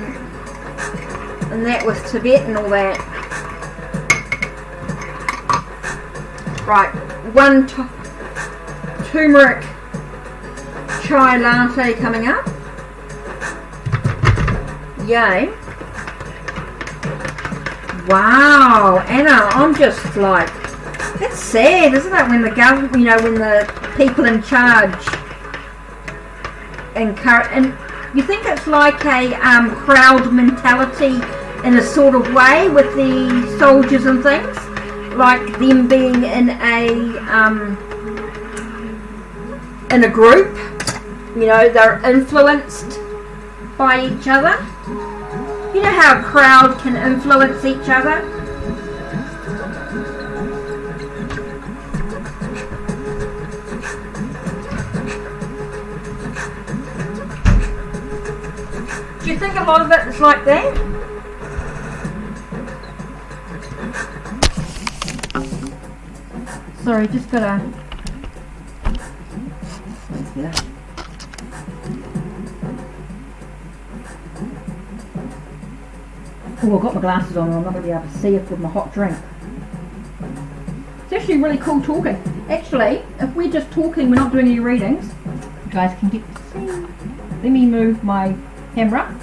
that with Tibet and all that. Right, one turmeric chai latte coming up. Yay. Wow, Anna, I'm just like, that's sad, isn't it, when the government, you know, when the people in charge encourage, and you think it's like a crowd mentality in a sort of way with the soldiers and things, like them being in a group, you know, they're influenced by each other. You know how a crowd can influence each other? Do you think a lot of it is like that? Sorry, just gotta... Yeah. Oh, I've got my glasses on and I'm not going to be able to see it with my hot drink. It's actually really cool talking. Actually, if we're just talking, we're not doing any readings, you guys can get to see. Let me move my camera.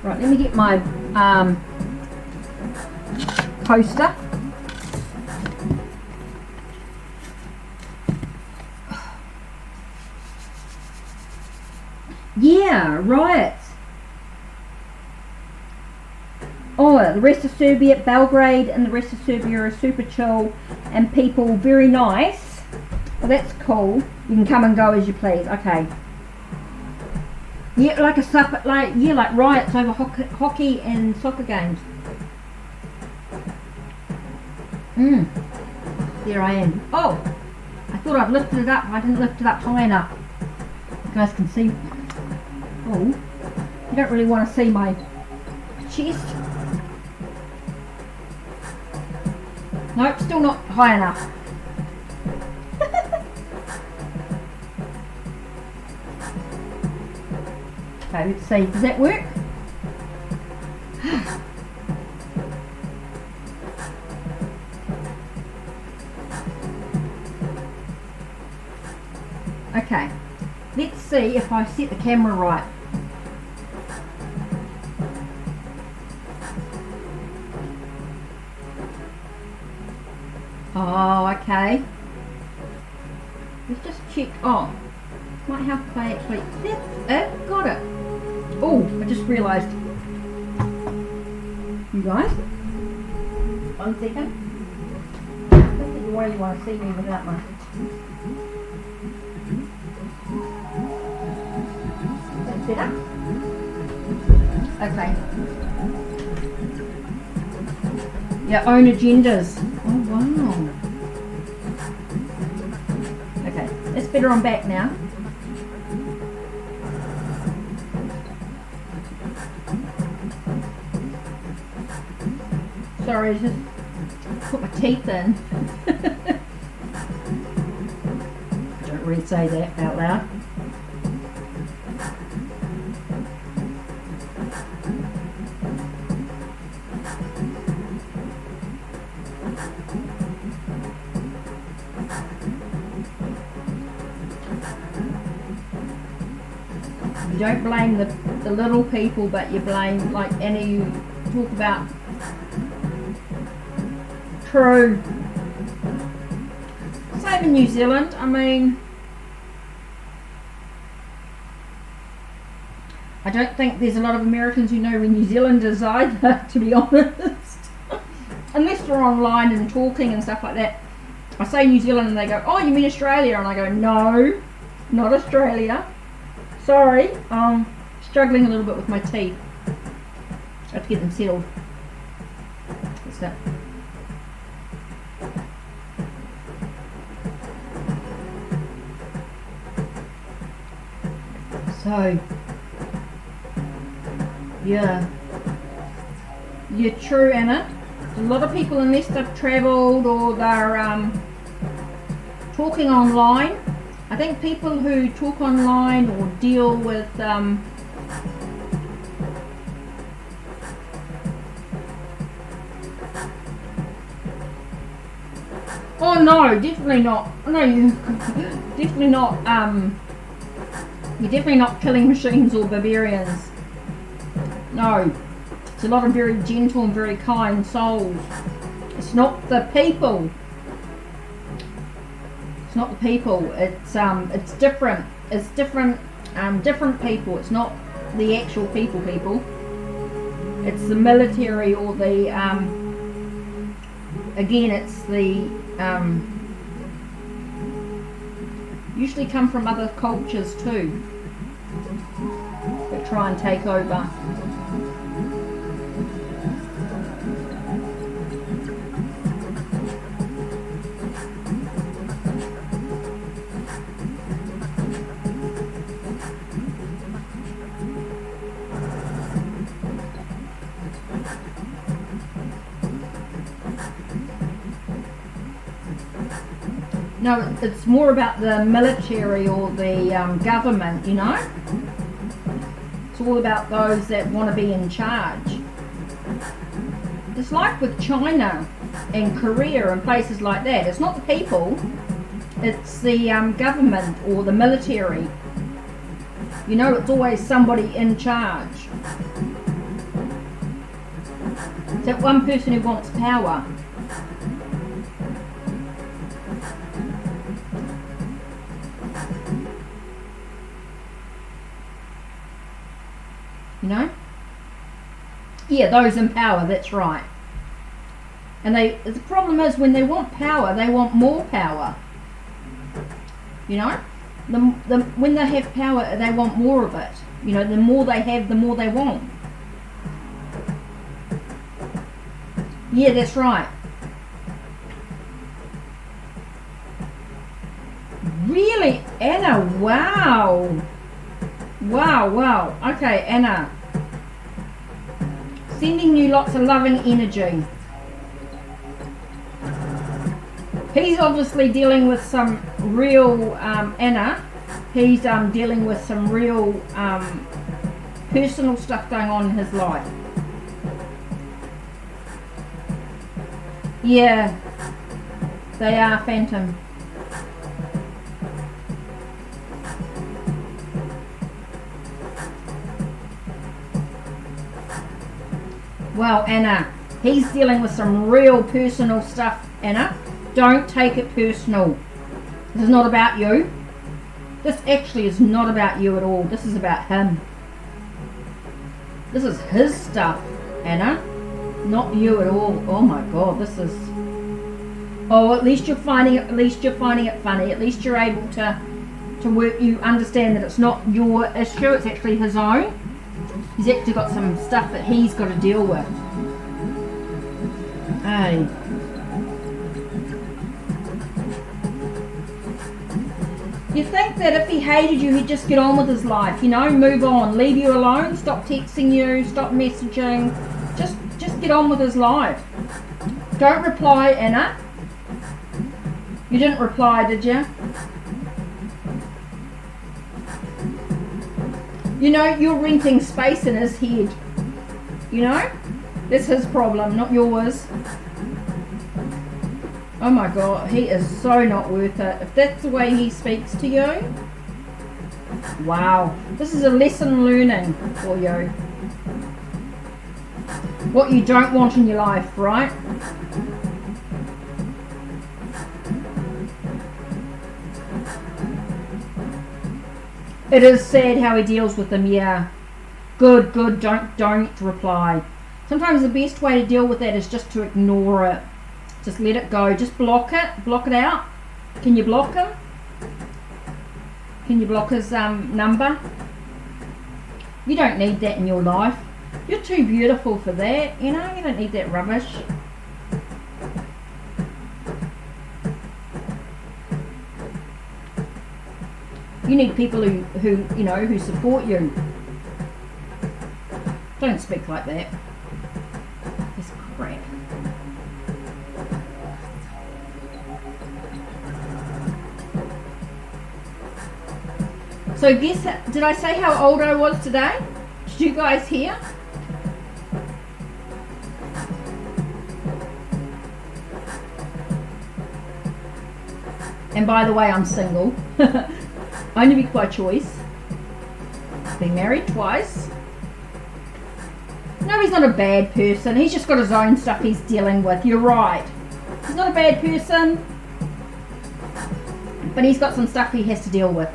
Right, let me get my poster. Yeah, riots. Oh, the rest of Serbia, Belgrade and the rest of Serbia are super chill and people very nice. Well, that's cool. You can come and go as you please. Okay. Yeah, like a supper, like riots over hockey and soccer games. There I am. Oh, I thought I'd lifted it up. I didn't lift it up high enough. You guys can see. Oh, you don't really want to see my chest. Nope, still not high enough. Okay, let's see. Does that work? Okay, let's see if I set the camera right. Oh, okay. Let's just check. Oh, might help if I actually. That's it. Got it. Oh, I just realised. You guys, 1 second. way you want to see me without my... Is that better? Okay. Your own agendas. Oh wow. Okay, it's better on back now. Sorry, I just put my teeth in. Don't really say that out loud. You don't blame the little people, but you blame, like Anna, you talk about. True. Same in New Zealand. I mean, I don't think there's a lot of Americans who know where New Zealand is either, to be honest. Unless they're online and talking and stuff like that. I say New Zealand and they go, oh, you mean Australia? And I go, no, not Australia. Sorry, struggling a little bit with my teeth. I have to get them settled. What's that? So, yeah, you're true, Anna. A lot of people, unless they've travelled or they're talking online, I think people who talk online or deal with oh no, definitely not. No, you definitely not. You're definitely not killing machines or barbarians. No, it's a lot of very gentle and very kind souls. It's not the people. It's not the people. It's different. It's different. Different people. It's not the actual people. It's the military or the. Again, it's the. Usually come from other cultures too that try and take over. No, it's more about the military or the government, you know? It's all about those that want to be in charge. It's like with China and Korea and places like that. It's not the people, it's the government or the military. You know, it's always somebody in charge. It's that one person who wants power. You know? Yeah, those in power, that's right. And the problem is when they want power, they want more power. You know? When they have power, they want more of it. You know, the more they have, the more they want. Yeah, that's right. Really, Anna, wow. Wow. Okay, Anna. Sending you lots of loving energy. He's obviously dealing with some real, Anna, he's dealing with some real personal stuff going on in his life. Yeah, they are, Phantom. Well, Anna, he's dealing with some real personal stuff, Anna. Don't take it personal. This is not about you. This actually is not about you at all. This is about him. This is his stuff, Anna. Not you at all. Oh my God, this is... Oh, at least you're finding it. At least you're finding it funny. At least you're able to work. You understand that it's not your issue. It's actually his own. He's actually got some stuff that he's got to deal with. Hey. You think that if he hated you, he'd just get on with his life, you know, move on, leave you alone, stop texting you, stop messaging, just get on with his life. Don't reply, Anna. You didn't reply, did you? You know, you're renting space in his head. You know? That's his problem, not yours. Oh my God, he is so not worth it. If that's the way he speaks to you, wow. This is a lesson learning for you. What you don't want in your life, right? It is sad how he deals with them, yeah. Good, don't reply. Sometimes the best way to deal with that is just to ignore it. Just let it go. Just block it out. Can you block him? Can you block his number? You don't need that in your life. You're too beautiful for that, you know. You don't need that rubbish. You need people who you know, who support you. Don't speak like that. It's crap. So guess, did I say how old I was today? Did you guys hear? And by the way, I'm single. Only by choice. Been married twice. No, he's not a bad person. He's just got his own stuff he's dealing with. You're right. He's not a bad person. But he's got some stuff he has to deal with.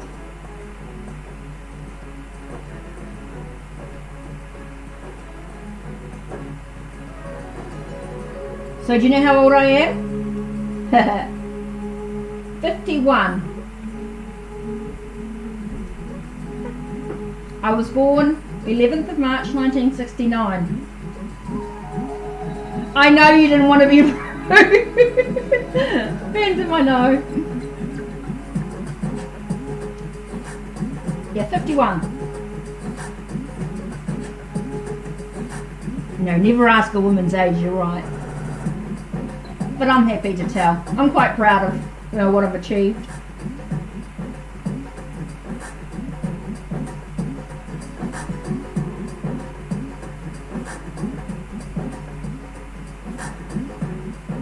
So do you know how old I am? 51. I was born 11th of March 1969. I know you didn't want to be rude. Random, I know. Yeah, 51. No, never ask a woman's age, you're right. But I'm happy to tell. I'm quite proud of, you know, what I've achieved.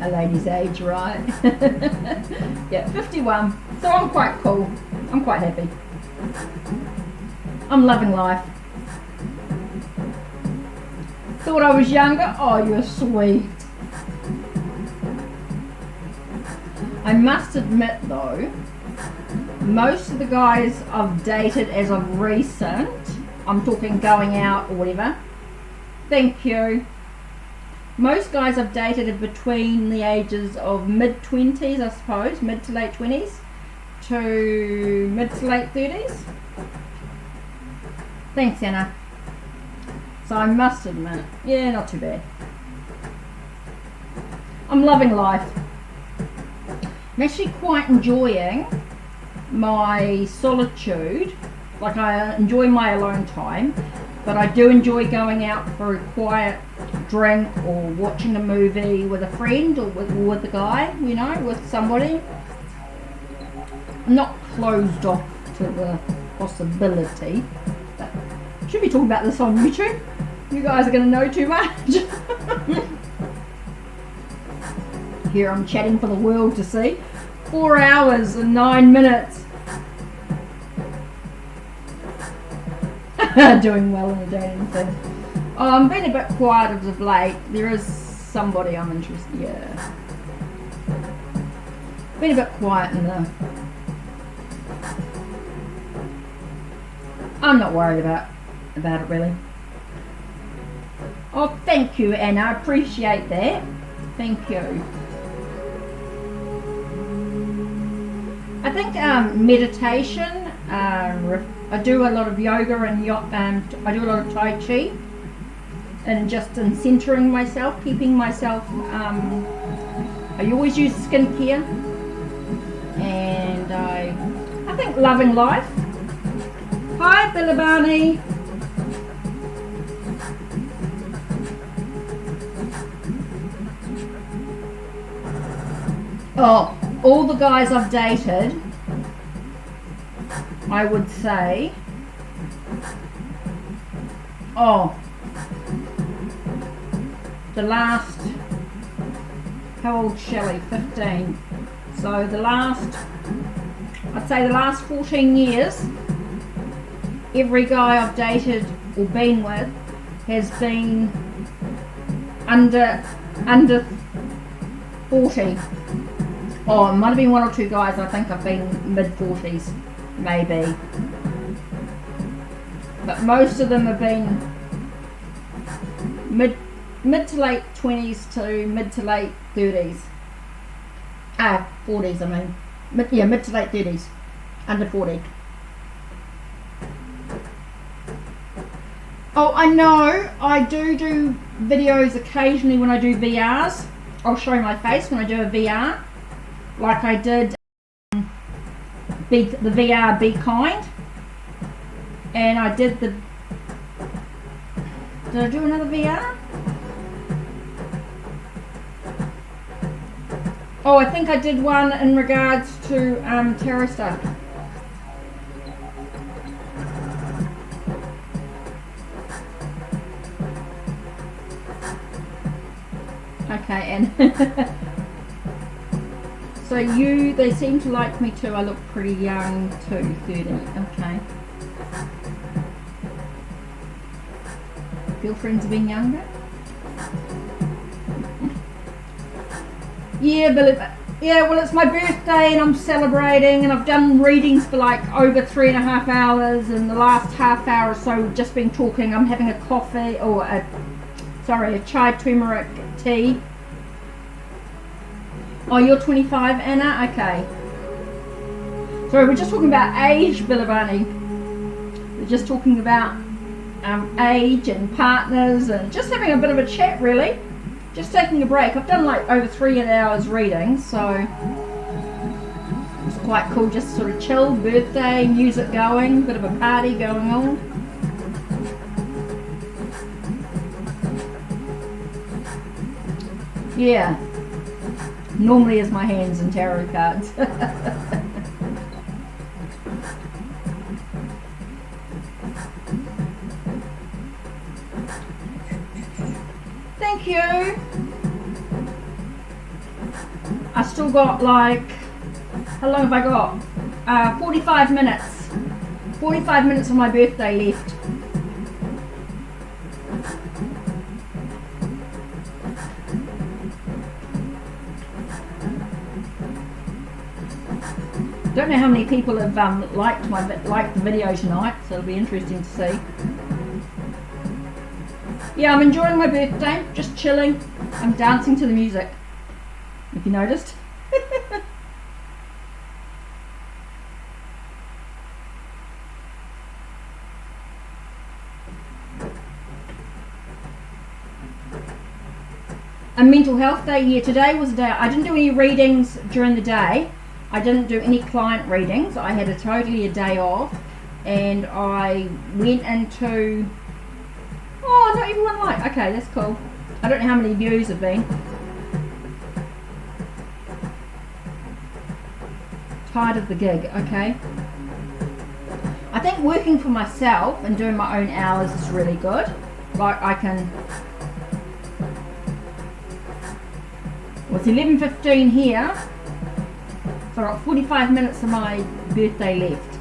A lady's age, right? Yeah, 51. So I'm quite cool. I'm quite happy. I'm loving life. Thought I was younger? Oh, you're sweet. I must admit though, most of the guys I've dated as of recent, I'm talking going out or whatever, thank you. Most guys I've dated are between the ages of mid-20s, I suppose, mid to late 20s, to mid to late 30s. Thanks, Anna. So I must admit, yeah, not too bad. I'm loving life. I'm actually quite enjoying my solitude. Like, I enjoy my alone time, but I do enjoy going out for a quiet drink or watching a movie with a friend or with a guy, you know, with somebody. I'm not closed off to the possibility. But I should be talking about this on YouTube. You guys are going to know too much. Here I'm chatting for the world to see. 4 hours and 9 minutes. Doing well in the dating thing. Oh, I'm being a bit quiet as of late. There is somebody I'm interested in. Yeah. Been a bit quiet in the... I'm not worried about it really. Oh, thank you, Anna. I appreciate that. Thank you. I think meditation. I do a lot of yoga and I do a lot of Tai Chi, and just in centering myself, keeping myself. I always use skincare, and I think loving life. Hi, Billabani. Oh, all the guys I've dated, I would say, the last, how old Shelley? 15. So I'd say the last 14 years, every guy I've dated or been with has been under 40. Oh, it might have been one or two guys. I think I've been mid-40s, maybe. But most of them have been mid to late 20s to mid to late 30s. 40s, I mean. Mid to late 30s. Under 40. Oh, I know. I do videos occasionally when I do VRs. I'll show you my face when I do a VR. Like I did the VR Be Kind, and I did did I do another VR? Oh, I think I did one in regards to tarot stuff. Okay, and so they seem to like me too. I look pretty young too, 30. Okay. Girlfriends have been younger? Yeah, well, it's my birthday and I'm celebrating, and I've done readings for like over 3.5 hours, and the last half hour or so we've just been talking. I'm having a coffee, or a chai turmeric tea. Oh, you're 25, Anna? Okay. Sorry, we're just talking about age, Billabani. We're just talking about age and partners, and just having a bit of a chat, really. Just taking a break. I've done like over 3 hours reading, so it's quite cool. Just sort of chill, birthday, music going, bit of a party going on. Yeah. Normally is my hands and tarot cards. Thank you. I still got like, how long have I got? 45 minutes. 45 minutes of my birthday left. Don't know how many people have liked the video tonight, so it'll be interesting to see. Yeah, I'm enjoying my birthday, just chilling. I'm dancing to the music, if you noticed. A mental health day here. Today was a day I didn't do any readings during the day. I didn't do any client readings. I had a day off, and I went into, oh, not everyone liked. Okay, that's cool. I don't know how many views have been. Tired of the gig. Okay. I think working for myself and doing my own hours is really good. Like I can. Well, it's 11:15 here. So I've got 45 minutes of my birthday left.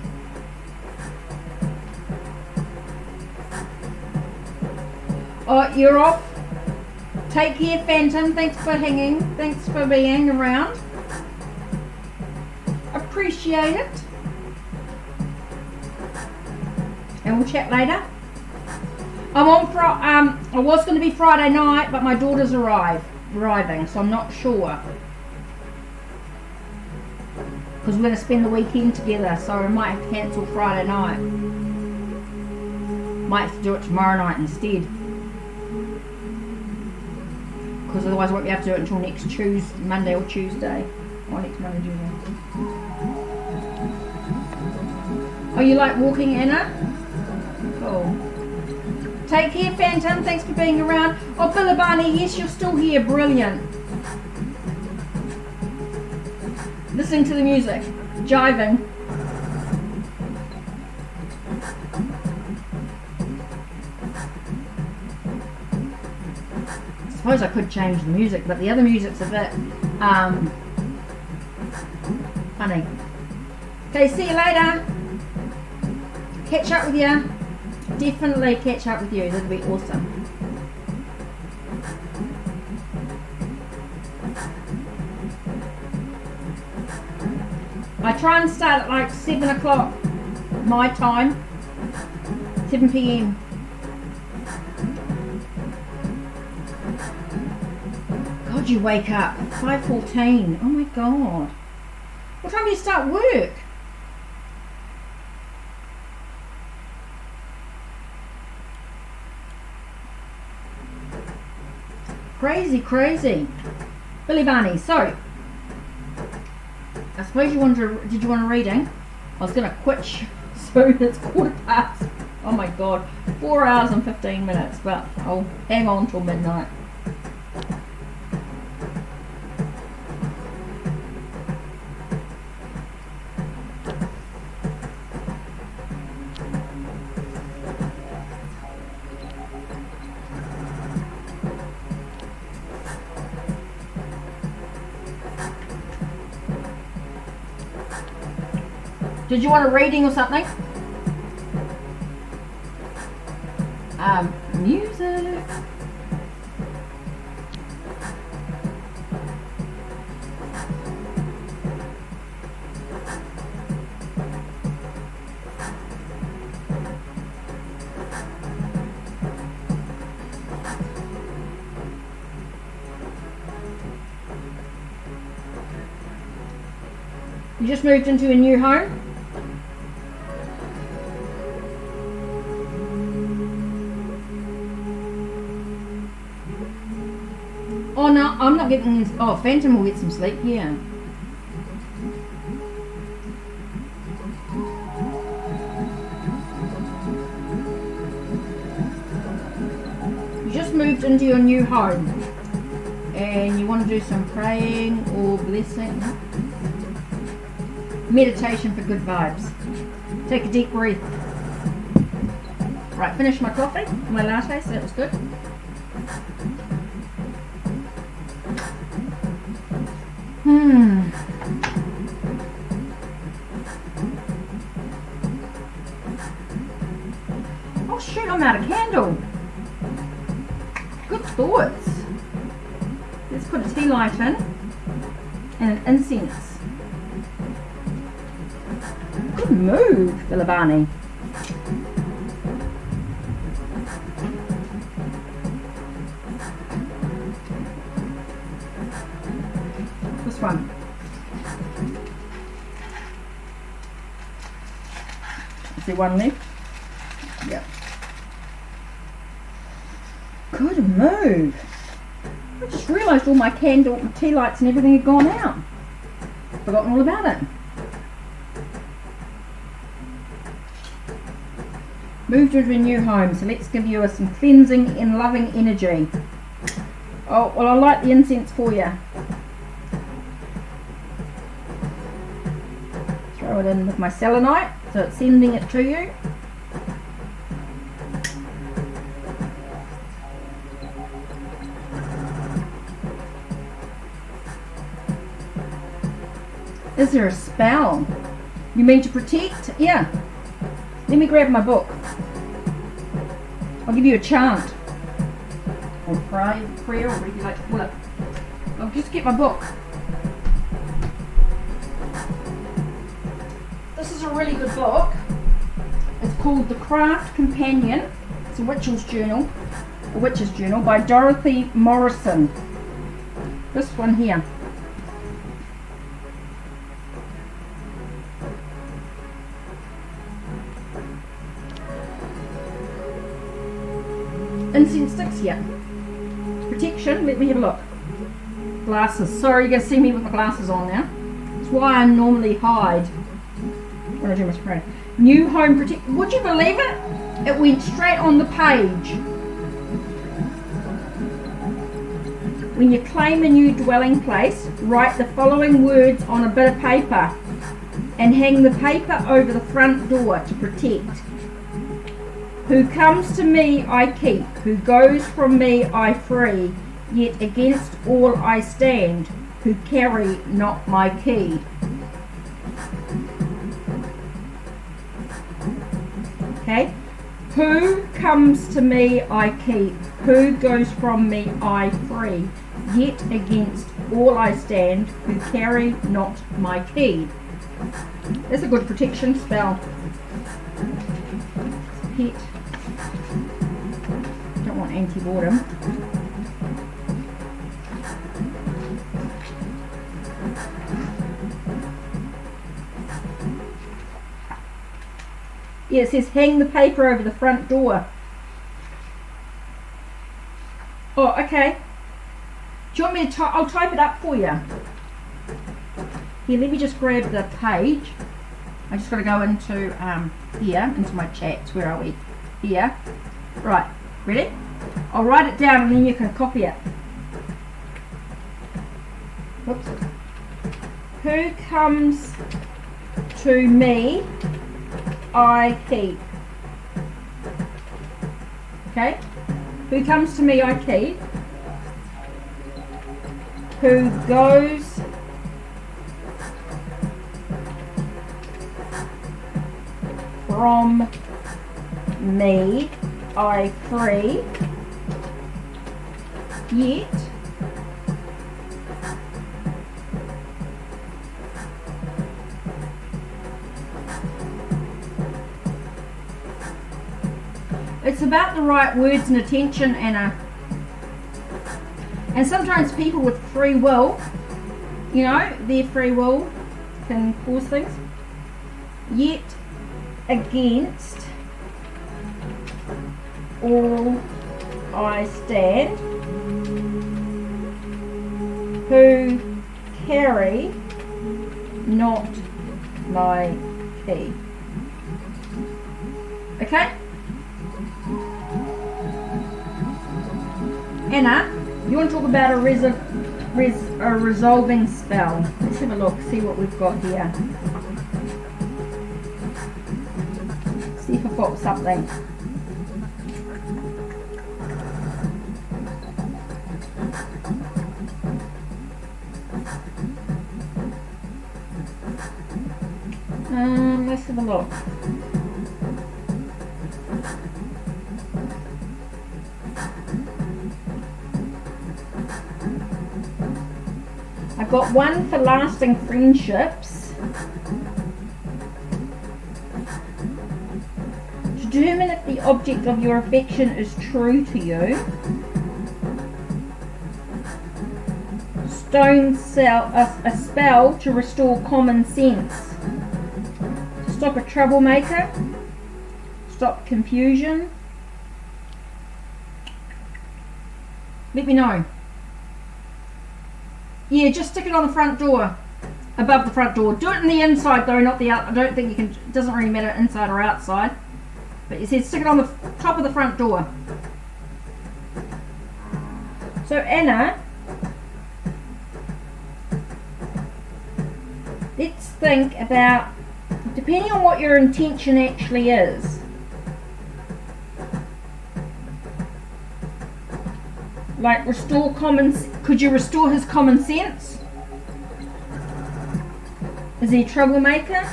Oh, you're off. Take care, Phantom. Thanks for hanging. Thanks for being around. Appreciate it. And we'll chat later. I'm on I was going to be Friday night, but my daughter's arriving, so I'm not sure. because we're going to spend the weekend together, so I might have to cancel Friday night. Might have to do it tomorrow night instead, because otherwise I won't be able to do it until next Tuesday, Monday or Tuesday. Or next Monday, Tuesday. Oh, you like walking, Anna? Cool. Take care, Phantom. Thanks for being around. Oh, Billabani, yes, you're still here. Brilliant. Listening to the music. Jiving. I suppose I could change the music, but the other music's a bit funny. Okay, see you later. Catch up with you. Definitely catch up with you. That'll be awesome. I try and start at like 7 o'clock my time. 7 p.m. God, you wake up 5:14. Oh my God. What time do you start work? Crazy, crazy. Billy Barney, so I suppose you wanted did you want a reading? I was going to quit soon. It's 1:15. Oh my God, 4 hours and 15 minutes, but I'll hang on till midnight. Did you want a reading or something? Music. You just moved into a new home? Oh no, I'm not getting this. Oh, Phantom will get some sleep, yeah. You just moved into your new home and you want to do some praying or blessing. Meditation for good vibes. Take a deep breath. Right, finished my coffee, my latte, so that was good. Oh shoot, I'm out of candle. Good thoughts. Let's put a tea light in and an incense. Good move, Billabani. This one. Is there one left? Yep. Good move. I just realised all my candle, tea lights and everything had gone out. Forgotten all about it. Moved into a new home, so let's give you some cleansing and loving energy. Oh, well, I light the incense for you. Throw it in with my selenite, so it's sending it to you. Is there a spell? You mean to protect? Yeah. Let me grab my book. I'll give you a chant. Or prayer, or whatever you like to call it. I'll just get my book. This is a really good book. It's called The Craft Companion. It's a witch's journal by Dorothy Morrison. This one here. incense sticks? Yeah. Protection, let me have a look. Glasses. Sorry, you're going to see me with my glasses on now. That's why I normally hide when I do my spray. New home protect. Would you believe it? It went straight on the page. When you claim a new dwelling place, write the following words on a bit of paper and hang the paper over the front door to protect. Who comes to me I keep, who goes from me I free, yet against all I stand, who carry not my key. Okay? Who comes to me I keep, who goes from me I free, yet against all I stand, who carry not my key. That's a good protection spell. Pet. Don't want anti-boredom. Yeah, it says hang the paper over the front door. Oh, okay. Do you want me to type? I'll type it up for you. Here, let me just grab the page. I just got to go into here, into my chats. Where are we? Here. Right. Ready? I'll write it down and then you can copy it. Whoops. Who comes to me I keep. Okay? Who comes to me I keep. Who goes from me I free, yet it's about the right words and attention, Anna. And sometimes people with free will, you know, their free will can cause things. Yet against all I stand, who carry not my key. Okay? Anna, you want to talk about a resolving spell? Let's have a look, see what we've got here. See if I've got something. Let's have a look. I've got one for lasting friendships. Determine if the object of your affection is true to you. Stone cell, a spell to restore common sense. To stop a troublemaker. Stop confusion. Let me know. Yeah, just stick it on the front door, above the front door. Do it in the inside though, not the out. I don't think you can. It doesn't really matter inside or outside. But you said stick it on the top of the front door. So Anna, let's think about, depending on what your intention actually is. Like restore could you restore his common sense? Is he a troublemaker?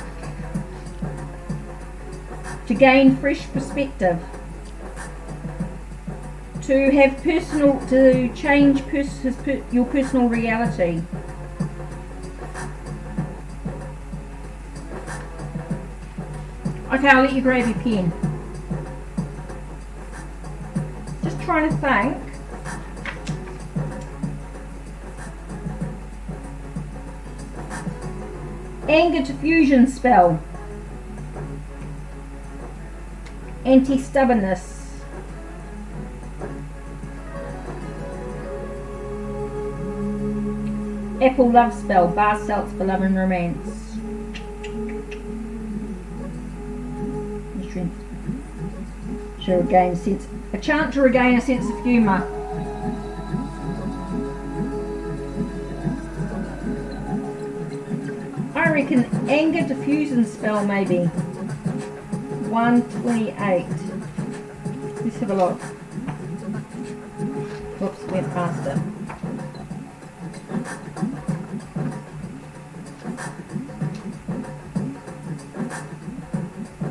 To gain fresh perspective. To have to change your personal reality. Okay, I'll let you grab your pen. Just trying to think. Anger diffusion spell. Anti-stubbornness. Apple love spell. Bar salts for love and romance. To regain a sense. A chant to regain a sense of humour. I reckon anger diffusion spell maybe. 128. Let's have a look. Whoops, went past it.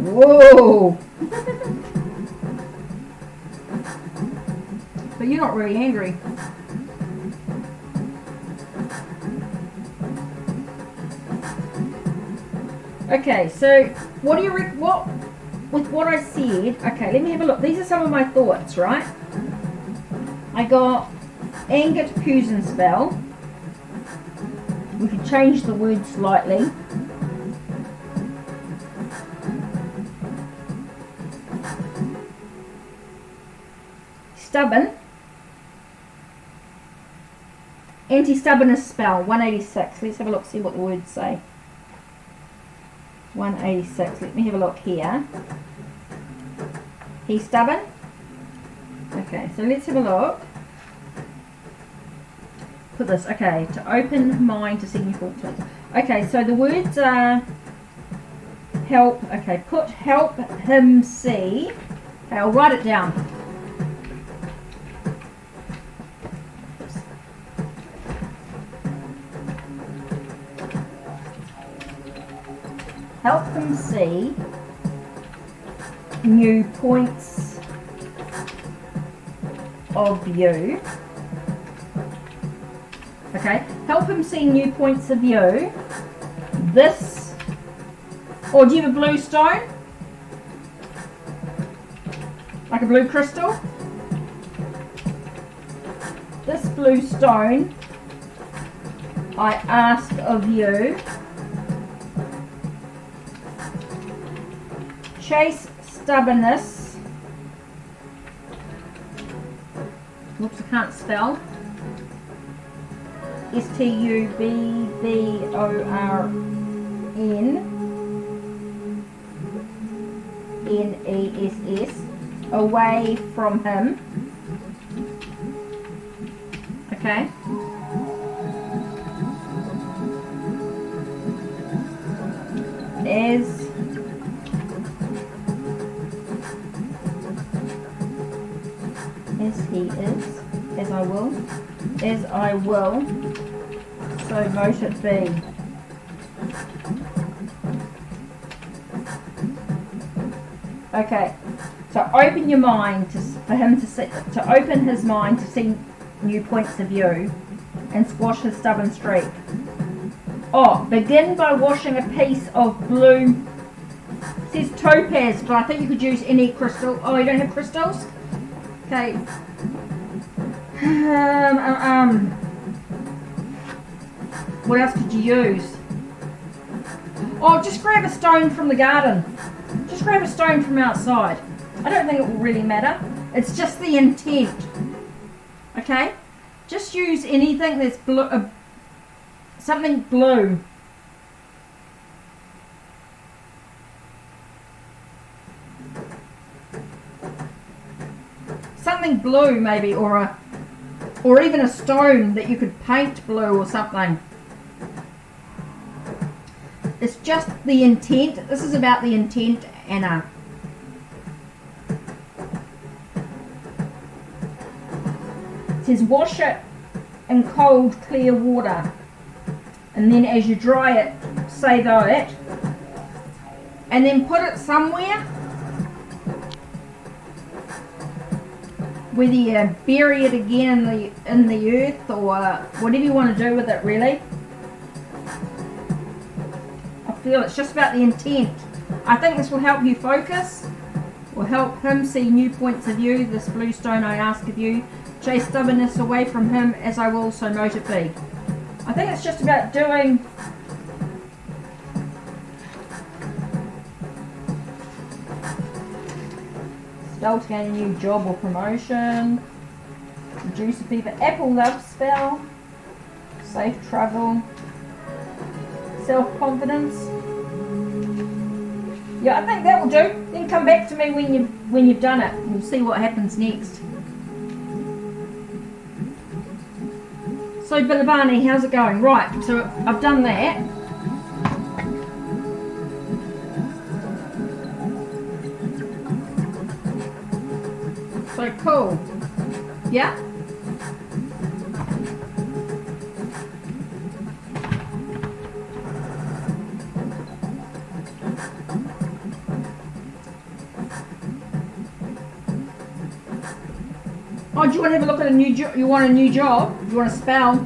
Whoa! But you're not really angry. Okay, so what do you what with what I said? Okay, let me have a look. These are some of my thoughts, right? I got anger diffusion spell. We could change the word slightly. Stubborn. Anti-stubbornness spell, 186. Let's have a look, see what the words say. 186. Let me have a look here. He's stubborn. Okay, so let's have a look. Put this, okay, to open mind to see new thoughts. Okay, so the words are help, okay, put help him see. Okay, I'll write it down. Help him see new points of view. Okay, help him see new points of view. This, or do you have a blue stone? Like a blue crystal? This blue stone, I ask of you. Chase stubbornness. Whoops, I can't spell. S-T-U-B-B-O-R-N-N-E-S-S. Away from him. Okay. As he is, as I will, so mote it be. Okay, so open your mind for him to see, to open his mind to see new points of view and squash his stubborn streak. Oh, begin by washing a piece of blue, it says topaz, but I think you could use any crystal. Oh, you don't have crystals? Okay. What else could you use? Oh, just grab a stone from the garden. Just grab a stone from outside. I don't think it will really matter. It's just the intent. Okay? Just use anything that's blue, something blue. Something blue maybe, or even a stone that you could paint blue or something. It's just the intent. This is about the intent, Anna. It says wash it in cold, clear water. And then as you dry it, say that. And then put it somewhere. Whether you bury it again in the earth or whatever you want to do with it, really. I feel it's just about the intent. I think this will help you focus, will help him see new points of view. This blue stone I ask of you. Chase stubbornness away from him as I will, so mote it be. I think it's just about doing spell to gain a new job or promotion. Reduce a fever. Apple love spell. safe travel, self-confidence. Yeah, I think that will do. Then come back to me when you've done it. We'll see what happens next. So Bilibani, how's it going? Right, so I've done that. So cool. Yeah? Oh, do you want to have a look at a new job? You want a new job? You want to spell?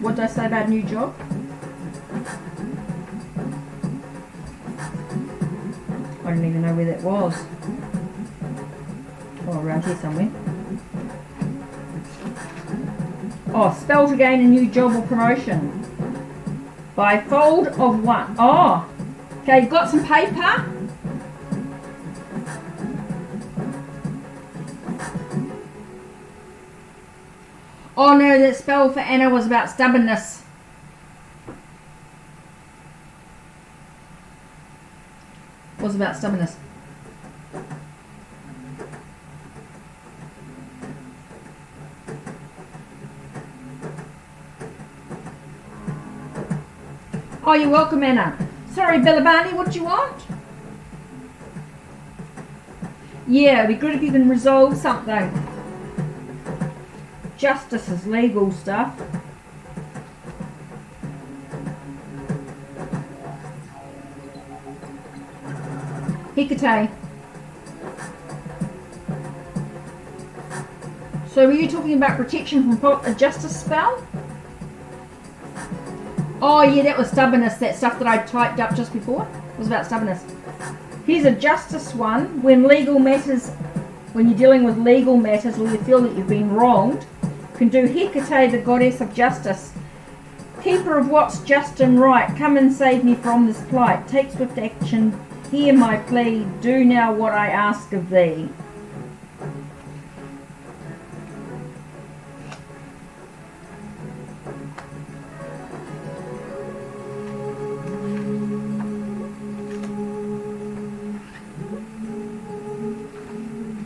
What did I say about a new job? I don't even know where that was. Oh, around here somewhere. Oh, spell to gain a new job or promotion. By fold of one. Oh, okay, you've got some paper. Oh no, that spell for Anna was about stubbornness. Was about stubbornness. Oh, you're welcome, Anna. Sorry, Bilibani, what do you want? Yeah, it'd be good if you can resolve something. Justice is legal stuff. HeKate. So were you talking about protection from a justice spell? Oh yeah, that was stubbornness, that stuff that I typed up just before. It was about stubbornness. Here's a justice one. When you're dealing with legal matters or you feel that you've been wronged, you can do HeKate, the goddess of justice. Keeper of what's just and right, come and save me from this plight. Take swift action, hear my plea, do now what I ask of thee.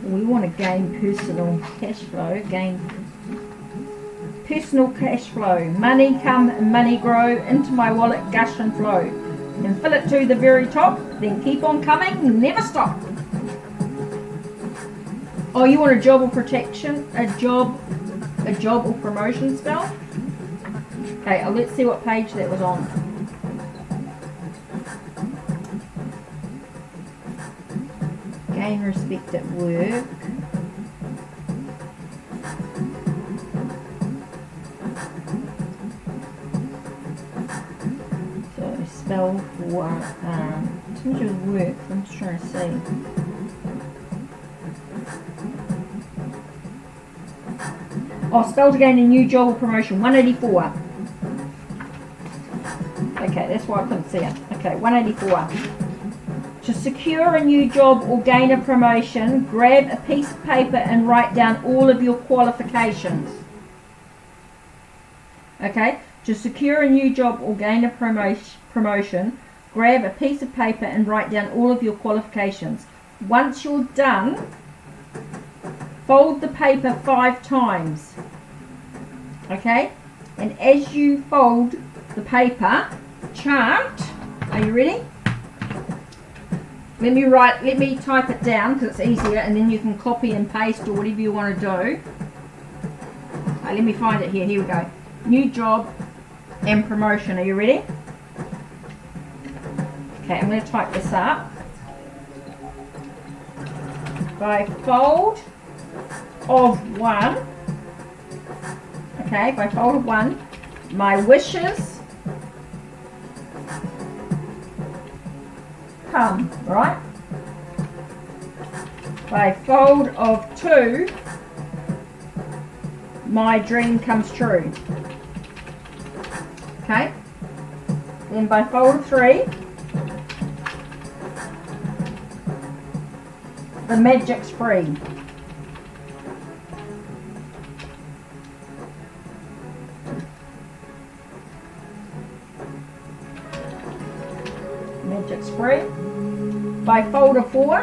We want to gain personal cash flow, personal cash flow. Money come and money grow, into my wallet gush and flow. And fill it to the very top, then keep on coming, never stop. Oh, you want a job or protection? A job or promotion spell? Okay, let's see what page that was on. Gain respect at work. So spell for change of work. I'm just trying to see. Oh, spell to gain a new job or promotion. 184. Okay, that's why I couldn't see it. Okay, 184. To secure a new job or gain a promotion, grab a piece of paper and write down all of your qualifications. Okay, to secure a new job or gain a promotion, grab a piece of paper and write down all of your qualifications. Once you're done, fold the paper 5 times. Okay, and as you fold the paper, chant. Are you ready? Let me type it down because it's easier, and then you can copy and paste or whatever you want to do. Let me find it here. Here we go. New job and promotion. Are you ready? Okay, I'm going to type this up. By fold of 1. Okay, by fold of 1. My wishes come, right? By fold of 2, my dream comes true. Okay? Then by fold of 3, the magic's free. magic spray. By fold of 4,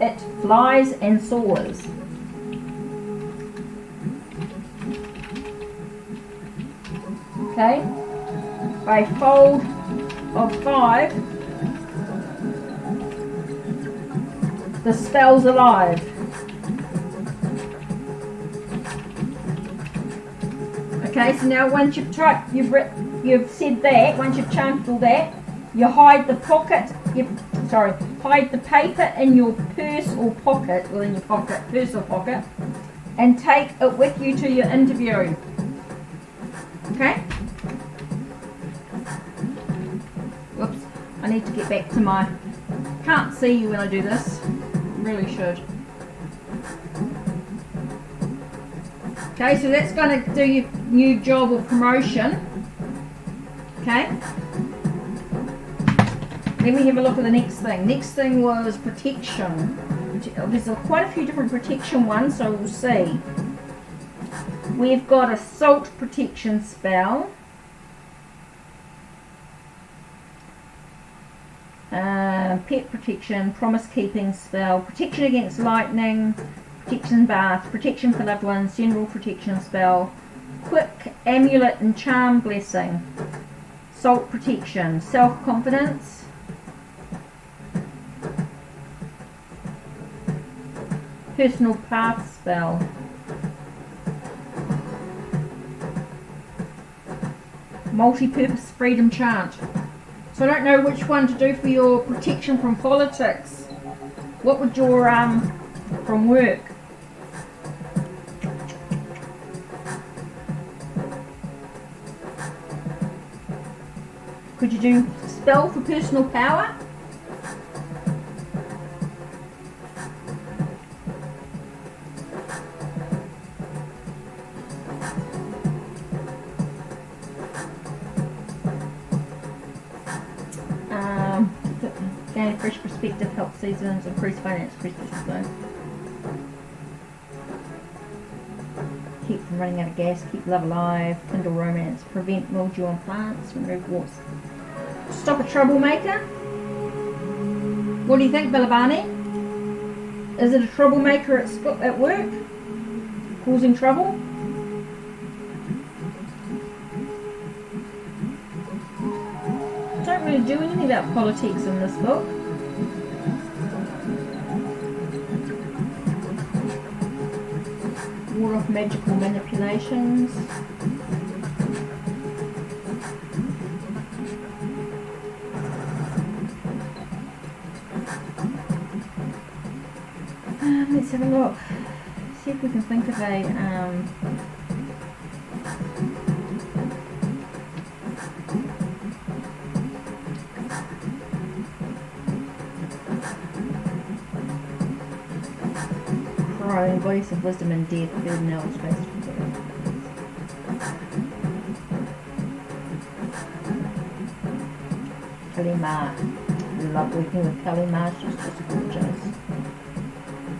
it flies and soars. Okay, by fold of 5, the spell's alive. Okay, so now once you've said that, once you've chanted all that, you hide the hide the paper in your purse or pocket, or in your pocket, purse or pocket, and take it with you to your interview. Okay? Whoops, I need to get back to my, can't see you when I do this, really should. Okay, so that's going to do your new job or promotion. Okay? Then we have a look at the next thing. Next thing was protection. There's quite a few different protection ones, so we'll see. We've got a salt protection spell. Pet protection, promise keeping spell, protection against lightning, protection bath, protection for loved ones, general protection spell, quick amulet and charm blessing, salt protection, self-confidence, personal path spell, multi-purpose freedom chant. So I don't know which one to do for your protection from politics. What would your from work? Could you do spell for personal power? Gain a fresh perspective, help seasons, increase finance, increase business flow. Keep from running out of gas, keep love alive, kindle romance, prevent mildew on plants, remove warts. Stop a troublemaker. What do you think, Bilabani? Is it a troublemaker at work? Causing trouble? Don't really do anything about politics in this book. Ward off magical manipulations. Let's have a look. See if we can think of a voice of wisdom and death, good knowledge based. Kalima. Love working with Kalima, she's just gorgeous.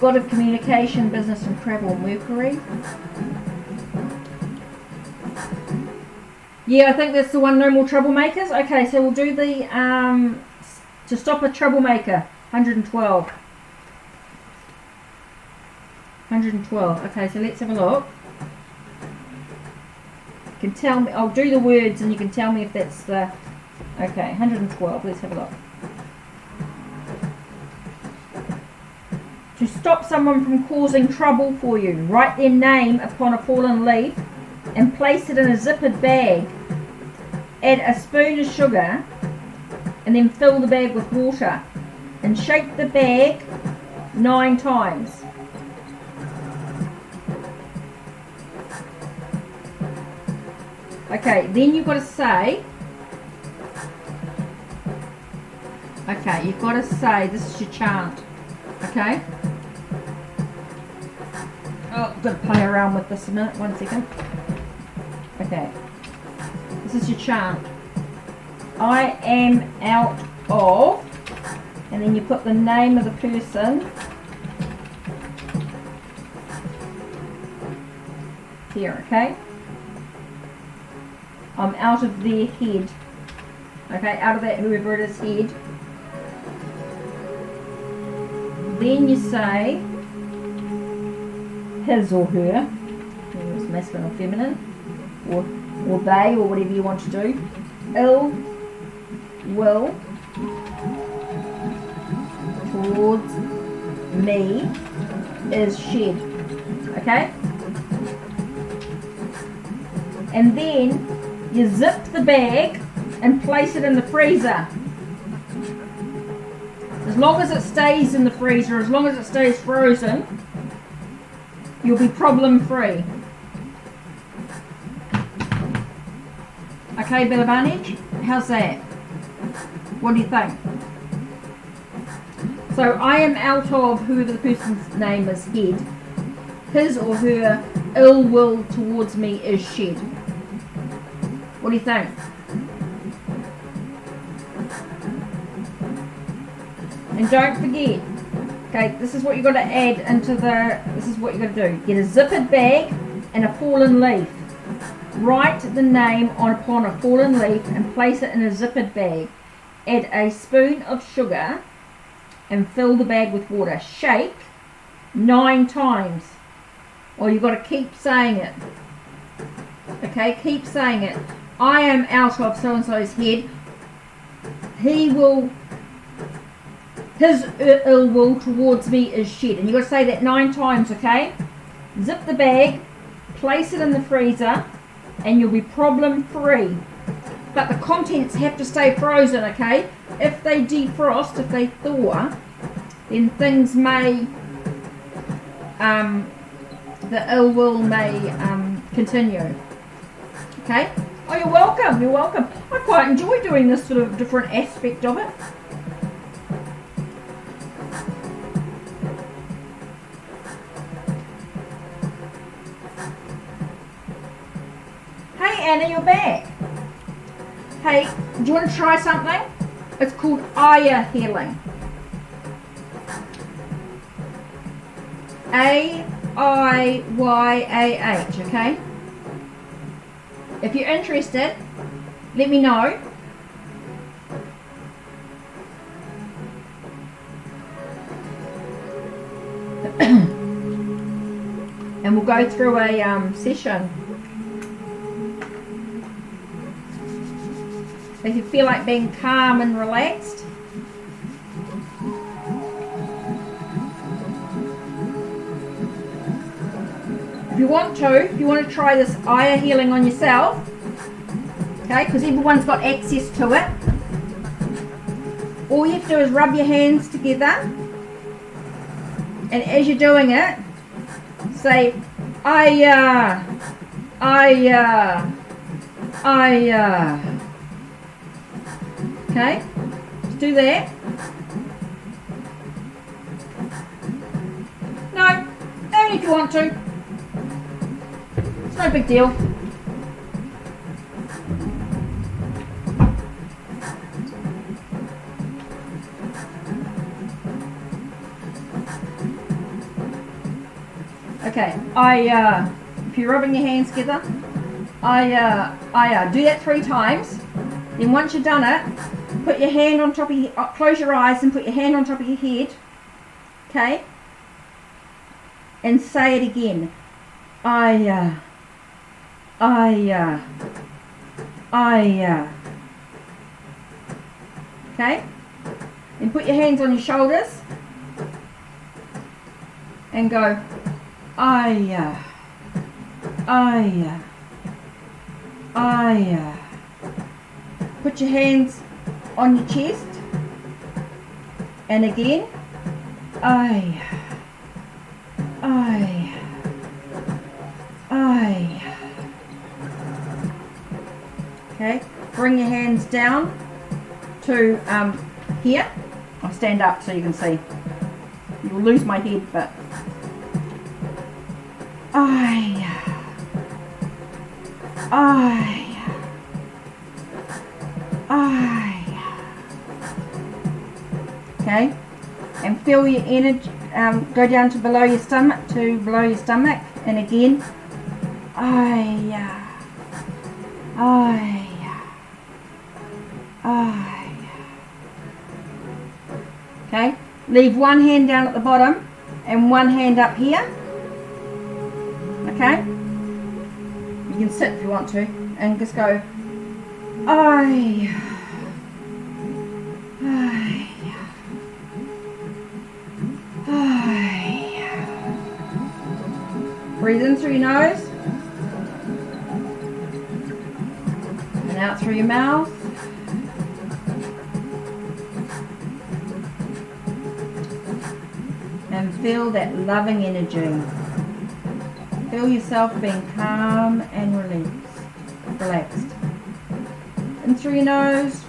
God of communication, business and travel, Mercury. Yeah, I think that's the one, no more troublemakers. Okay, so we'll do the to stop a troublemaker, 112. 112. Okay, so let's have a look. You can tell me, I'll do the words and you can tell me if that's the... Okay, 112, let's have a look. To stop someone from causing trouble for you, write their name upon a fallen leaf and place it in a zippered bag. Add a spoon of sugar and then fill the bag with water and shake the bag 9 times. Okay, then you've got to say, okay, you've got to say, this is your chant, okay? Oh, I've got to play around with this a minute, 1 second. Okay, this is your chant. I am out of, and then you put the name of the person here, okay? I'm out of their head. okay, out of that whoever it is head. Then you say his or her, whether it's masculine or feminine, or they, or whatever you want to do. Ill will towards me is shed. Okay? And then you zip the bag and place it in the freezer. As long as it stays in the freezer, as long as it stays frozen, you'll be problem free. Okay, bit of Barnage? How's that? What do you think? So I am out of whoever the person's name is head. His or her ill will towards me is shed. What do you think? And don't forget, okay, this is what you've got to add into this is what you've got to do. Get a zippered bag and a fallen leaf. Write the name upon a fallen leaf and place it in a zippered bag. Add a spoon of sugar and fill the bag with water. Shake 9 times. Or you've got to keep saying it. Okay, keep saying it. I am out of so-and-so's head. His ill will towards me is shed. And you've got to say that 9 times, okay? Zip the bag, place it in the freezer, and you'll be problem free. But the contents have to stay frozen, okay? If they defrost, if they thaw, then things may, the ill will may continue. Okay? Oh, you're welcome, you're welcome. I quite enjoy doing this sort of different aspect of it. Hey Anna, you're back. Hey, do you want to try something? It's called Aiyah healing. Aiyah, okay? If you're interested, let me know. And we'll go through a session. If you feel like being calm and relaxed, if you want to try this Aiyah healing on yourself, okay, because everyone's got access to it, all you have to do is rub your hands together, and as you're doing it, say, Aiyah, Aiyah, Aiyah. Okay, just do that. No, only if you want to. It's no big deal. Okay, if you're rubbing your hands together, do that 3 times. Then once you've done it, put your hand on top of your, close your eyes and put your hand on top of your head, okay? And say it again. Aiyah, Aiyah, Aiyah. Okay? And put your hands on your shoulders and go, Aiyah, Aiyah, Aiyah. Put your hands on your chest, and again, Aiyah, Aiyah, Aiyah. Okay, bring your hands down to here. I'll stand up so you can see. You'll lose my head, but Aiyah, Aiyah. Okay, and feel your energy go down to below your stomach, and again, Aiyah, Aiyah, Okay, leave one hand down at the bottom and one hand up here. Okay, you can sit if you want to and just go Aiyah. Breathe in through your nose and out through your mouth. And feel that loving energy. Feel yourself being calm and relaxed. In through your nose,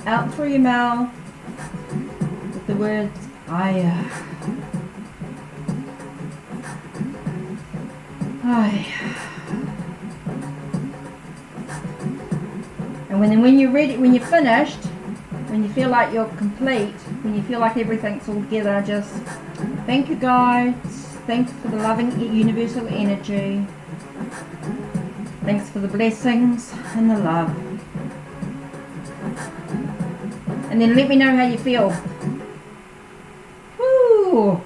out through your mouth with the words Aiyah. And when you're ready, when you're finished, when you feel like you're complete, when you feel like everything's all together, just thank you guides, thanks for the loving universal energy, thanks for the blessings and the love. And then let me know how you feel. Woo!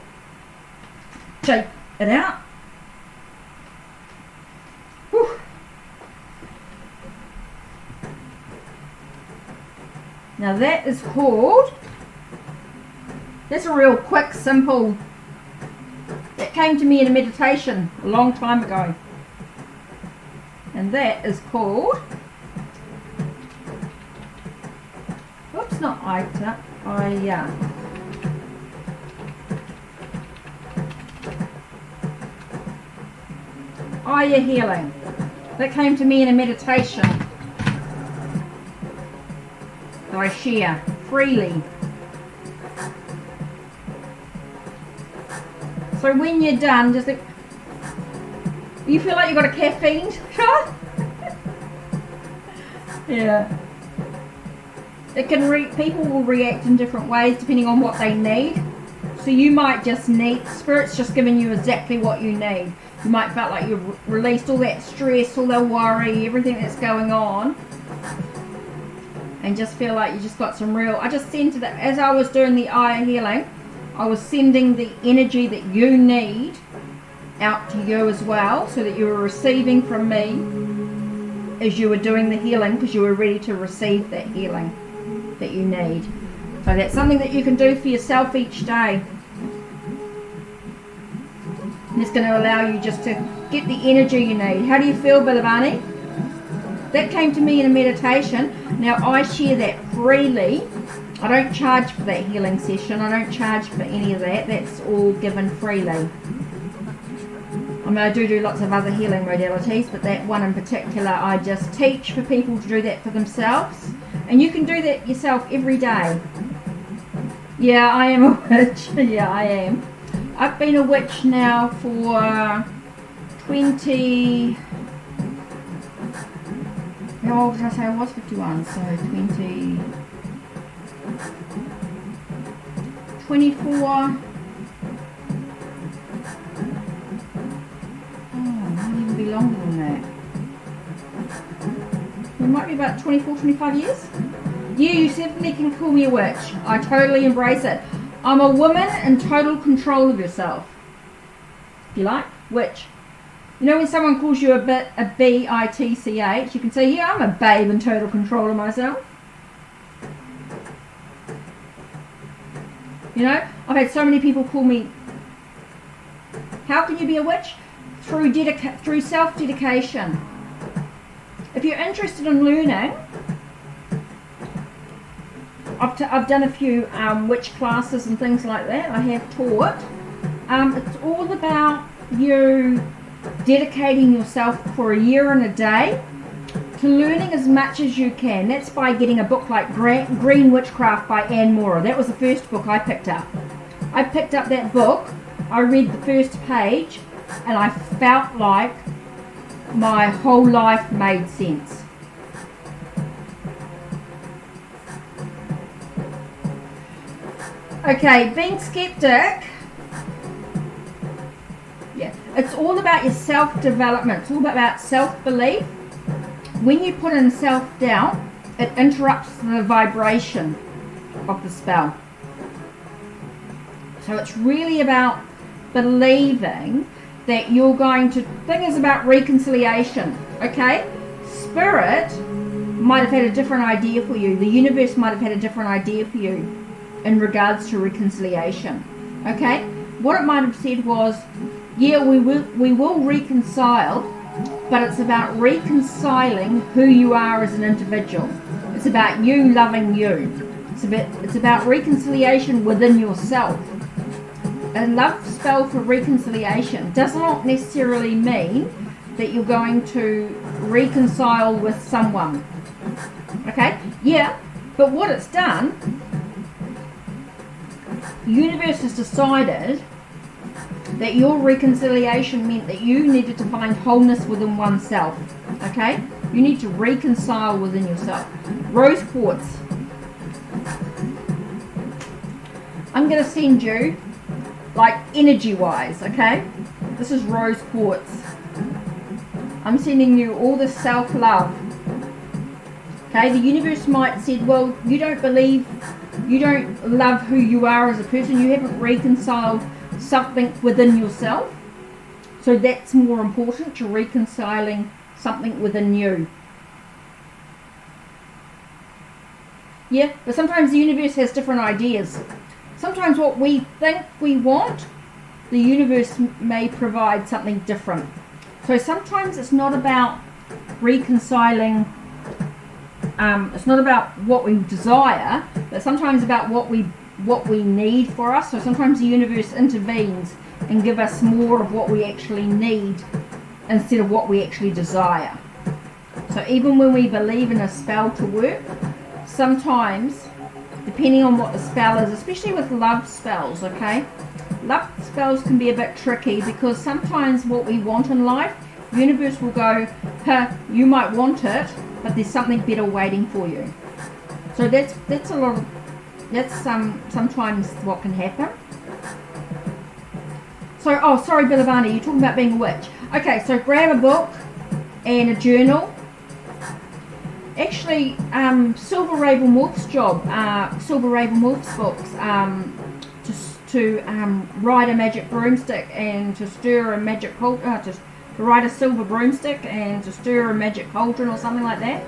Shake it out. Now that is called, that's a real quick, simple, that came to me in a meditation a long time ago. And that is called, whoops, not Aiyah, Aiyah Healing. That came to me in a meditation that I share freely. So when you're done, just like, you feel like you've got a caffeine shot? Yeah. It can people will react in different ways depending on what they need. So you might just need, Spirit's just giving you exactly what you need. You might feel like you've released all that stress, all that worry, everything that's going on. And just feel like you just got some real, I just sent it, as I was doing the Aiyah healing, I was sending the energy that you need out to you as well, so that you were receiving from me as you were doing the healing, because you were ready to receive that healing that you need. So that's something that you can do for yourself each day. And it's going to allow you just to get the energy you need. How do you feel, Bilabani? That came to me in a meditation. Now I share that freely. I don't charge for that healing session. I don't charge for any of that. That's all given freely. I mean, I do lots of other healing modalities, but that one in particular, I just teach for people to do that for themselves. And you can do that yourself every day. Yeah, I am a witch. Yeah, I am. I've been a witch now for 20... How old did I say I was? 51, so 24. Oh, it might even be longer than that. It might be about 24, 25 years. Yeah, you definitely can call me a witch. I totally embrace it. I'm a woman in total control of yourself. If you like, witch. You know when someone calls you a B-I-T-C-H, you can say, yeah, I'm a babe in total control of myself. You know, I've had so many people call me, how can you be a witch? Through self-dedication. If you're interested in learning, I've done a few witch classes and things like that. I have taught. It's all about you dedicating yourself for a year and a day to learning as much as you can. That's by getting a book like Green Witchcraft by Anne Mora. That was the first book I picked up. I picked up that book, I read the first page, and I felt like my whole life made sense. Okay, being skeptic, yeah, it's all about your self-development. It's all about self-belief. When you put in self-doubt, it interrupts the vibration of the spell. So it's really about believing that you're going to, thing is about reconciliation, okay? Spirit might have had a different idea for you. The universe might have had a different idea for you in regards to reconciliation, okay? What it might have said was, yeah, we will reconcile, but it's about reconciling who you are as an individual. It's about you loving you. It's about reconciliation within yourself. A love spell for reconciliation does not necessarily mean that you're going to reconcile with someone. Okay? Yeah, but what it's done, the universe has decided that your reconciliation meant that you needed to find wholeness within oneself. Okay? You need to reconcile within yourself. Rose quartz. I'm going to send you, like, energy-wise, okay? This is rose quartz. I'm sending you all this self-love. Okay, the universe might say, well, you don't love who you are as a person, you haven't reconciled something within yourself. So that's more important to reconciling something within you. Yeah, but sometimes the universe has different ideas. Sometimes what we think we want, the universe may provide something different. So sometimes it's not about reconciling, it's not about what we desire, but sometimes about what we need for us. So sometimes the universe intervenes and give us more of what we actually need instead of what we actually desire. So even when we believe in a spell to work, sometimes, depending on what the spell is, especially with love spells, okay? Love spells can be a bit tricky because sometimes what we want in life, the universe will go, you might want it, but there's something better waiting for you. So that's sometimes what can happen. So, oh, sorry, Bilibani, you're talking about being a witch. Okay, so grab a book and a journal. Actually, Silver Raven Wolf's job, Silver Raven Wolf's books, to ride a magic broomstick and to stir a magic cauldron, to ride a silver broomstick and to stir a magic cauldron or something like that.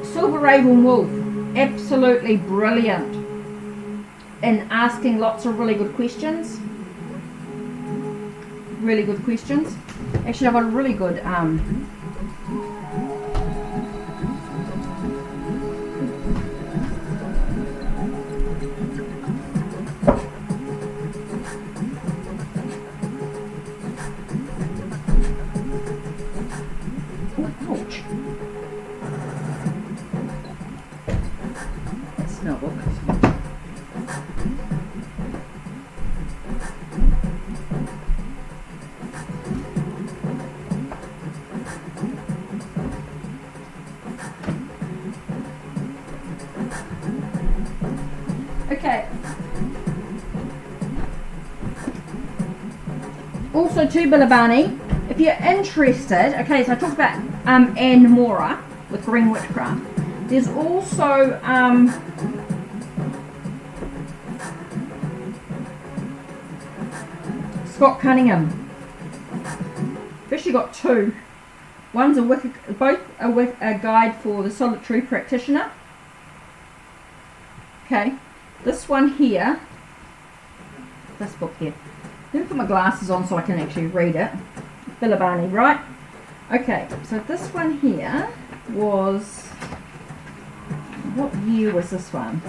Silver Raven Wolf, absolutely brilliant in asking lots of really good questions. Really good questions. Actually, I've got a really good ouch. That's not what okay. Also too, Bilibani, if you're interested, okay, so I talked about Anne Mora with Green Witchcraft. There's also Scott Cunningham. I've actually got two. One's a Wicca, both a guide for the solitary practitioner. Okay, this one here, this book here. Let me put my glasses on so I can actually read it. Bilibani, right? Okay, so this one here was, what year was this one?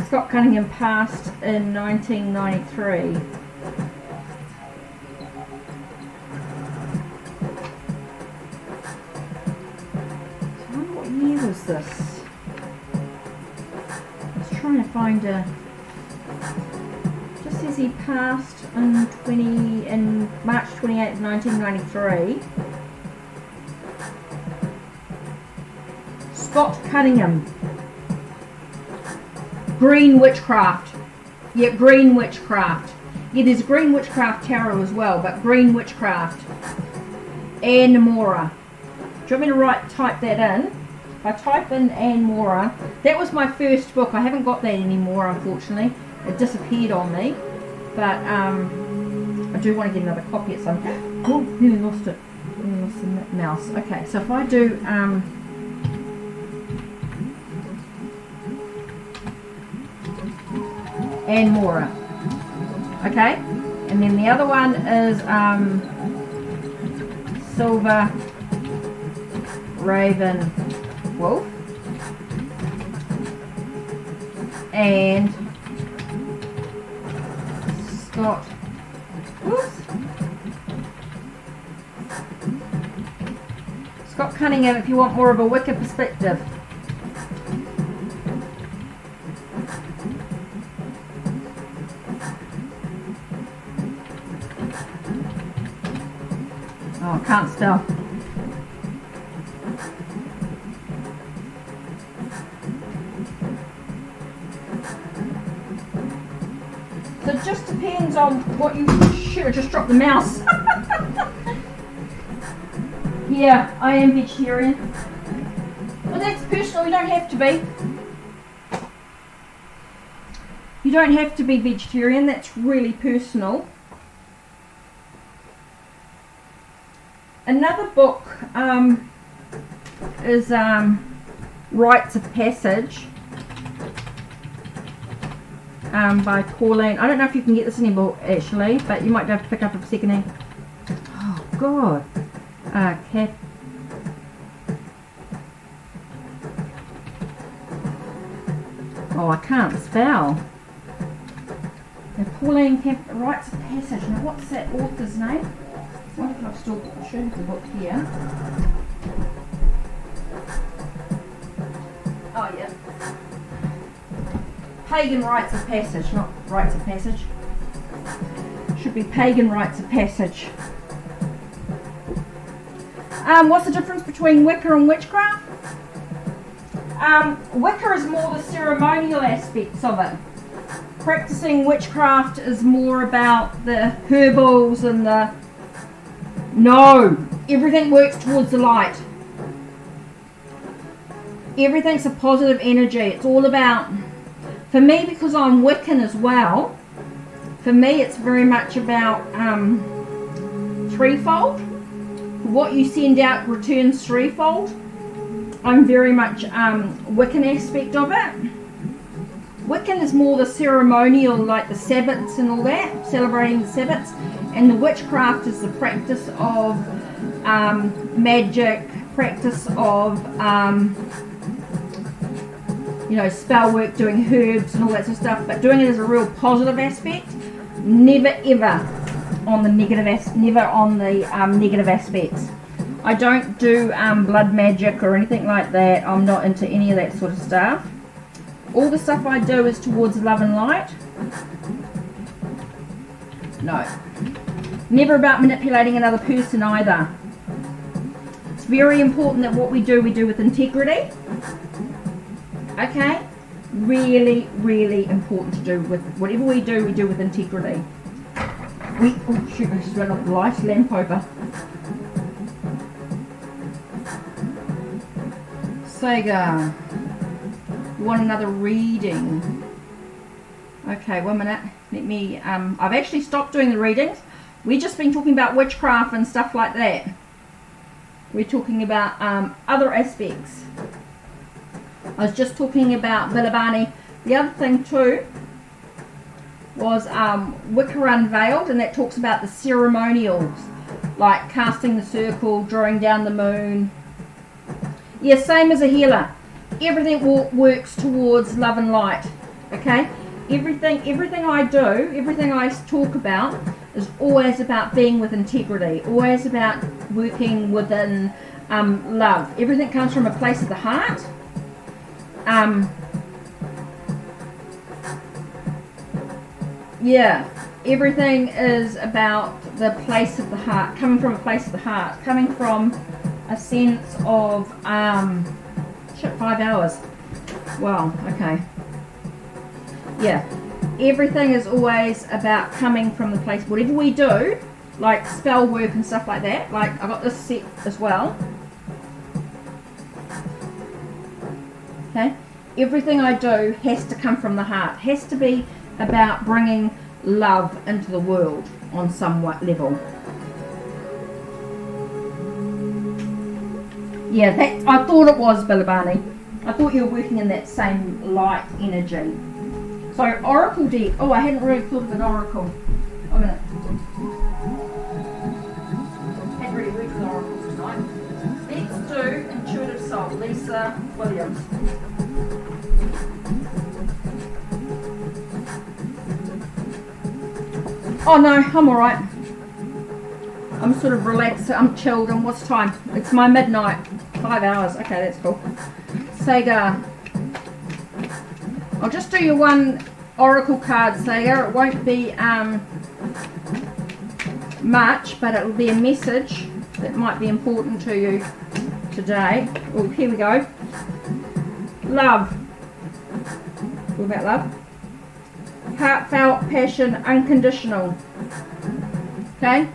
Scott Cunningham passed in 1993. What year was this? I was trying to find a. Just says he passed in March 28th, 1993. Scott Cunningham. Green Witchcraft. Yeah, green witchcraft. Yeah, there's green witchcraft tarot as well, but green witchcraft. Anne Mora. Do you want me to type that in? If I type in Anne Mora, that was my first book. I haven't got that anymore, unfortunately. It disappeared on me. But I do want to get another copy at some point. Oh, nearly lost it. Nearly lost the mouse. Okay, so if I do Anne Mora. Okay, and then the other one is Silver Raven Wolf, and Scott Cunningham if you want more of a Wicca perspective. Oh, I can't spell. So it just depends on what you should have just dropped the mouse. Yeah, I am vegetarian. Well, that's personal. You don't have to be. You don't have to be vegetarian. That's really personal. Another book is Rites of Passage by Pauline. I don't know if you can get this anymore actually, but you might have to pick up a second hand. Oh God. Cat. Oh, I can't spell. The Pauline Rites of Passage. Now, what's that author's name? I wonder if I've still shown the book here. Oh, yeah. Pagan Rites of Passage, not Rites of Passage. Should be Pagan Rites of Passage. What's the difference between Wicca and witchcraft? Wicca is more the ceremonial aspects of it. Practicing witchcraft is more about the herbals and the... No! Everything works towards the light. Everything's a positive energy. It's all about... For me, because I'm Wiccan as well, for me it's very much about threefold. What you send out returns threefold. I'm very much Wiccan aspect of it. Wiccan is more the ceremonial, like the Sabbats and all that, celebrating the Sabbats, and the witchcraft is the practice of magic, practice of you know, spell work, doing herbs and all that sort of stuff, but doing it as a real positive aspect. Never ever on the negative negative aspects. I don't do blood magic or anything like that. I'm not into any of that sort of stuff. All the stuff I do is towards love and light. No. Never about manipulating another person either. It's very important that what we do with integrity. Okay? Really, really important to do with whatever we do with integrity. Oh shoot, I just ran off the light, lamp over. Sega, you want another reading? Okay, 1 minute. Let me, I've actually stopped doing the readings. We've just been talking about witchcraft and stuff like that. We're talking about other aspects. I was just talking about Bilibani. The other thing too was Wicca Unveiled, and that talks about the ceremonials, like casting the circle, drawing down the moon. Yeah, same as a healer. Everything works towards love and light. Okay? Everything I do, everything I talk about is always about being with integrity, always about working within love. Everything comes from a place of the heart. Yeah, everything is about the place of the heart, coming from a place of the heart, coming from a sense of 5 hours. Wow, okay. Yeah, everything is always about coming from the place. Whatever we do, like spell work and stuff like that, like I got this set as well. Okay, everything I do has to come from the heart. Has to be about bringing love into the world on some level. Yeah, that I thought it was, Bilibani. I thought you were working in that same light energy. So oracle deck. Oh, I hadn't really thought of an oracle. I'm gonna. Hadn't really worked with oracles tonight. Let's do Intuitive Soul, Lisa Williams. Oh no, I'm alright. I'm sort of relaxed, I'm chilled, and what's time? It's my midnight. 5 hours. Okay, that's cool. Sega. I'll just do your one oracle card, Sega. It won't be much, but it'll be a message that might be important to you today. Oh, here we go. Love. What about love? Heartfelt, passion, unconditional. Okay?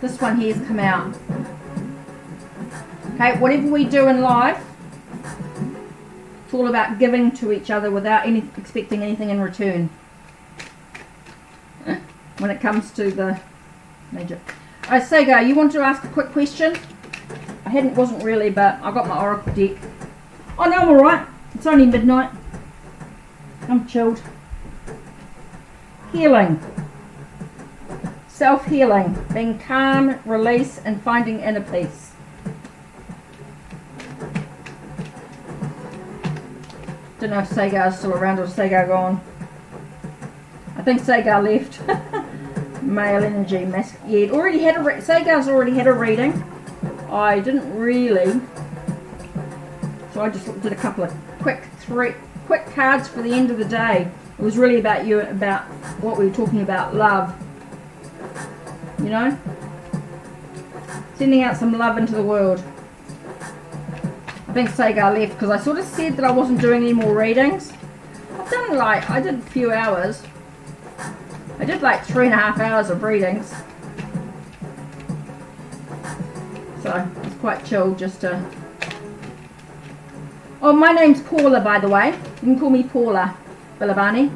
This one here's come out. Okay, whatever we do in life, it's all about giving to each other without expecting anything in return. When it comes to the major. Oh, Sega, you want to ask a quick question? Wasn't really, but I got my oracle deck. Oh no, I'm alright. It's only midnight. I'm chilled. Healing. Self-healing. Being calm, release, and finding inner peace. Don't know if Sagar's still around or Sagar gone. I think Sagar left. Male energy, yeah, already had Sagar's already had a reading. I didn't really, so I just did a couple of quick cards for the end of the day. It was really about you, about what we were talking about, love. You know, sending out some love into the world. I think Sagar left because I sort of said that I wasn't doing any more readings. I did a few hours. I did like 3.5 hours of readings. So it's quite chill just to... Oh, my name's Paula, by the way. You can call me Paula, Bilibani.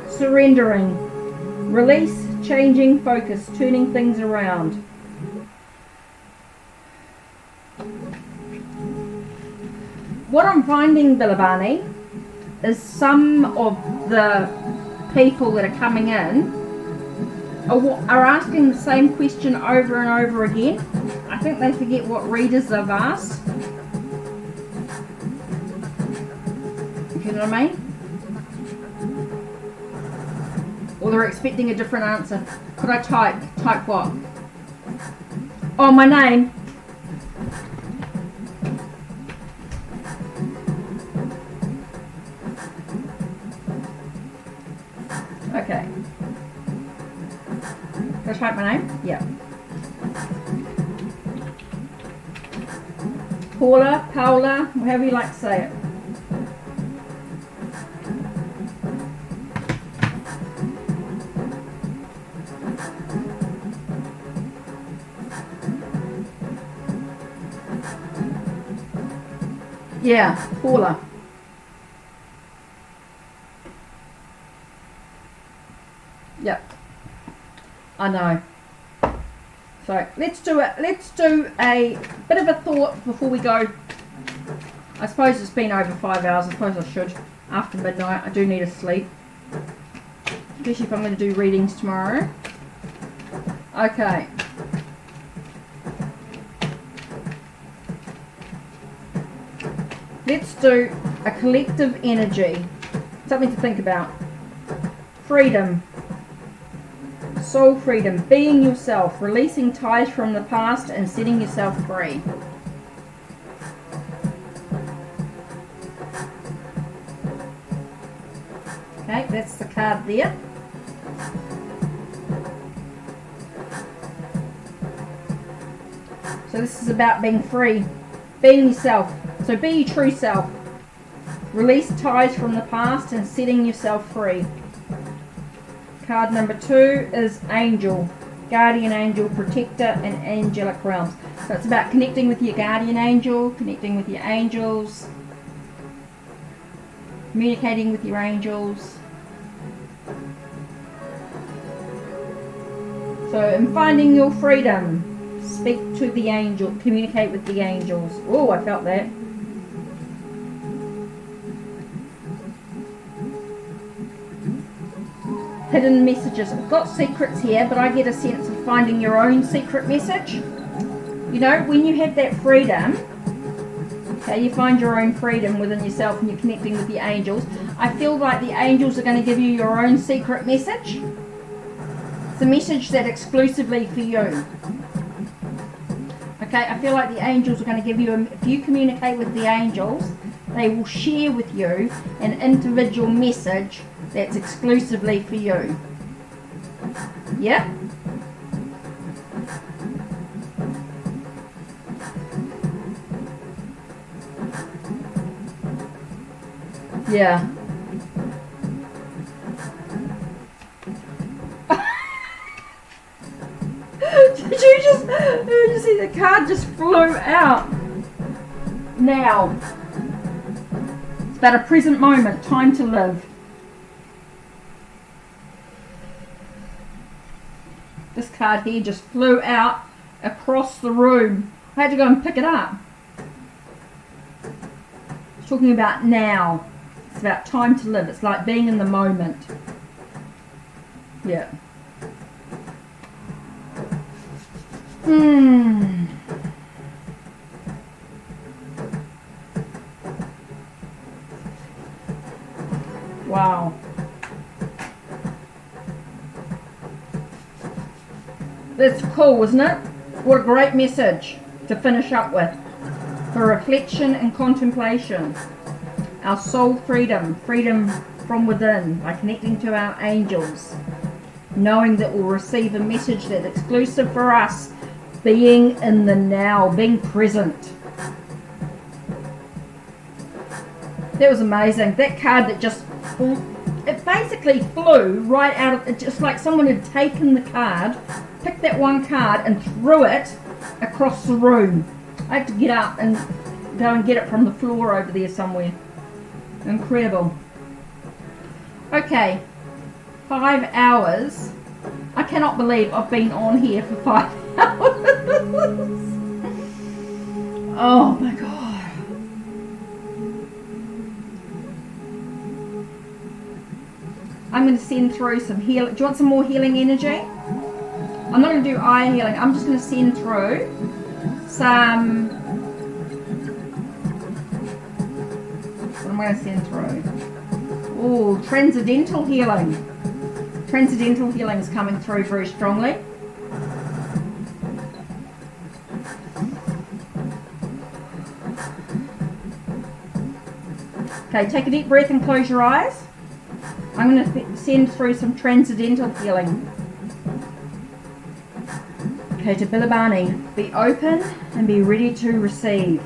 Surrendering. Release, changing, focus, turning things around. What I'm finding, Bilibani, is some of the people that are coming in are asking the same question over and over again. I think they forget what readers have asked. You know what I mean? Or they're expecting a different answer. Could I type what? Oh, my name. Okay. Can I type my name? Yeah. Paula, however you like to say it. Yeah, Paula. Yep. I know. So let's do a bit of a thought before we go. I suppose it's been over 5 hours. I suppose I should. After midnight, I do need a sleep. Especially if I'm going to do readings tomorrow. Okay. Let's do a collective energy. Something to think about. Freedom. Soul freedom. Being yourself. Releasing ties from the past and setting yourself free. Okay, that's the card there. So this is about being free. Being yourself. So be your true self. Release ties from the past and setting yourself free. Card number 2 is Angel. Guardian angel, protector, and angelic realms. So it's about connecting with your guardian angel, connecting with your angels, communicating with your angels. So, in finding your freedom, speak to the angel, communicate with the angels. Oh, I felt that. Hidden messages. I've got secrets here, but I get a sense of finding your own secret message. You know, when you have that freedom, okay, you find your own freedom within yourself and you're connecting with the angels. I feel like the angels are going to give you your own secret message. It's a message that's exclusively for you. Okay, I feel like the angels are going to give you, if you communicate with the angels, they will share with you an individual message that's exclusively for you. Yeah? Yeah. Did you see the card just flew out? Now. It's about a present moment, time to live. This card here just flew out across the room. I had to go and pick it up. It's talking about now. It's about time to live. It's like being in the moment. Yeah. Wow. That's cool, isn't it? What a great message to finish up with. For reflection and contemplation. Our soul freedom. Freedom from within by connecting to our angels. Knowing that we'll receive a message that's exclusive for us. Being in the now. Being present. That was amazing. That card that just... It basically flew right out of... It just like someone had taken the card, picked that one card and threw it across the room. I had to get up and go and get it from the floor over there somewhere. Incredible. Okay. 5 hours. I cannot believe I've been on here for 5 hours. Oh my God. I'm going to send through some healing. Do you want some more healing energy? I'm not going to do Aiyah healing. I'm just going to send through some... What am I going to send through? Oh, Transcendental Healing. Transcendental Healing is coming through very strongly. Okay, take a deep breath and close your eyes. I'm going to send through some Transcendental Healing. Okay, to Bilibani, be open and be ready to receive.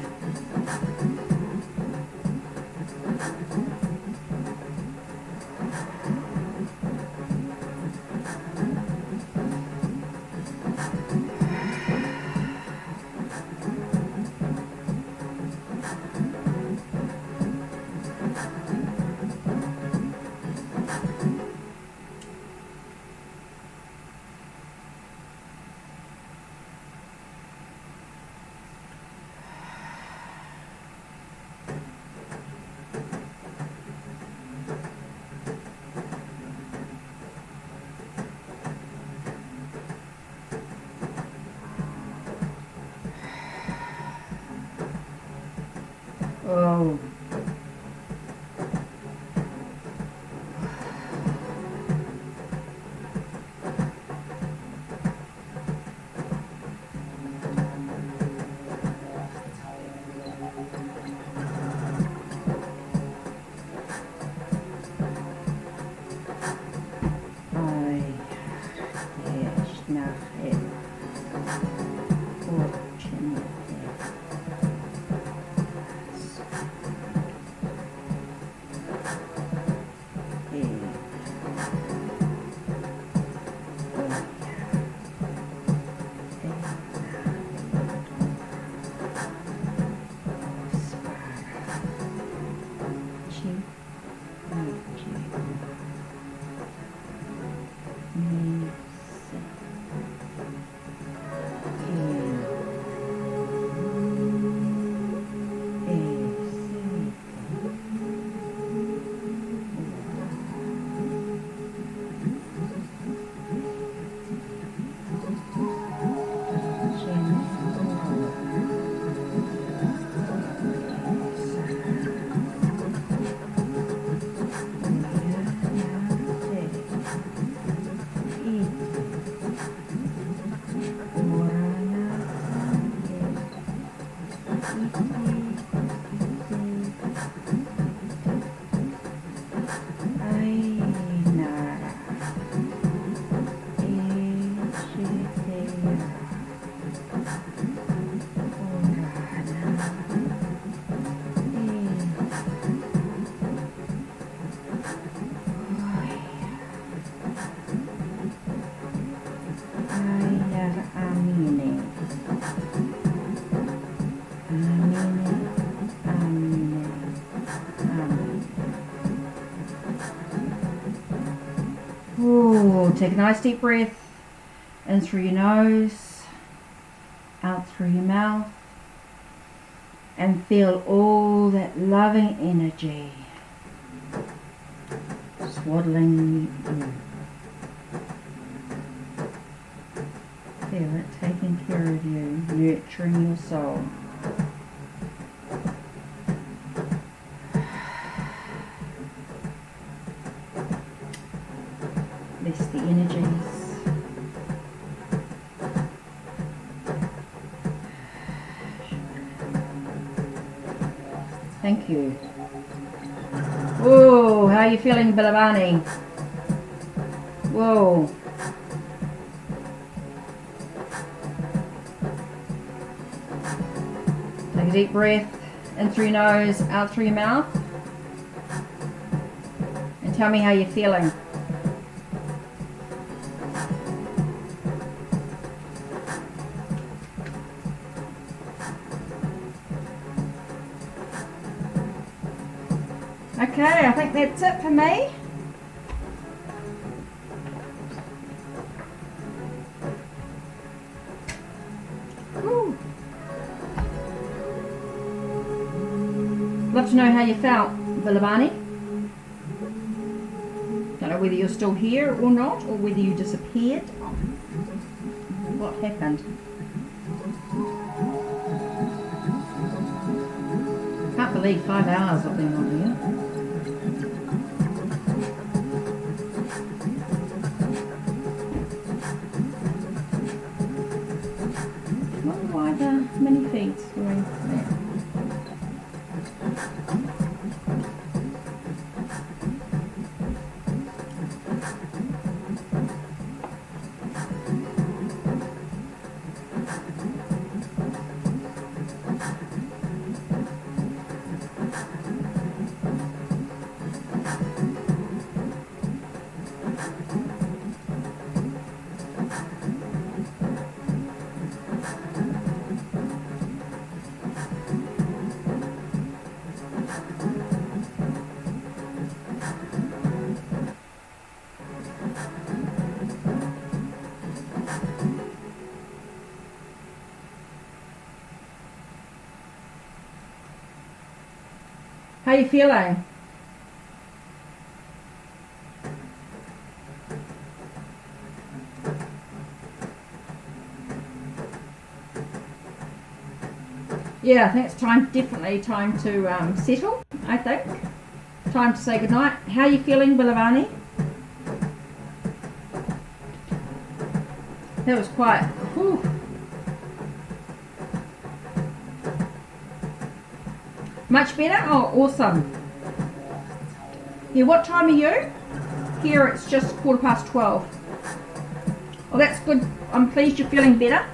Oh. Take a nice deep breath in through your nose, out through your mouth, and feel all that loving energy swaddling you. Feel it taking care of you, nurturing your soul. Bless the energies. Thank you. Whoa, how are you feeling, Bilavani? Whoa. Take a deep breath in through your nose, out through your mouth. And tell me how you're feeling. Okay, I think that's it for me. Woo. Love to know how you felt, Bilavani. Don't know whether you're still here or not, or whether you disappeared. What happened? Can't believe 5 hours I've been on here. Many feet going there. How are you feeling? Yeah, I think it's time, definitely time to settle, I think. Time to say goodnight. How are you feeling, Bilavani? That was quite, whew. Much better? Oh, awesome. Yeah, what time are you? Here it's just 12:15. Oh, that's good. I'm pleased you're feeling better.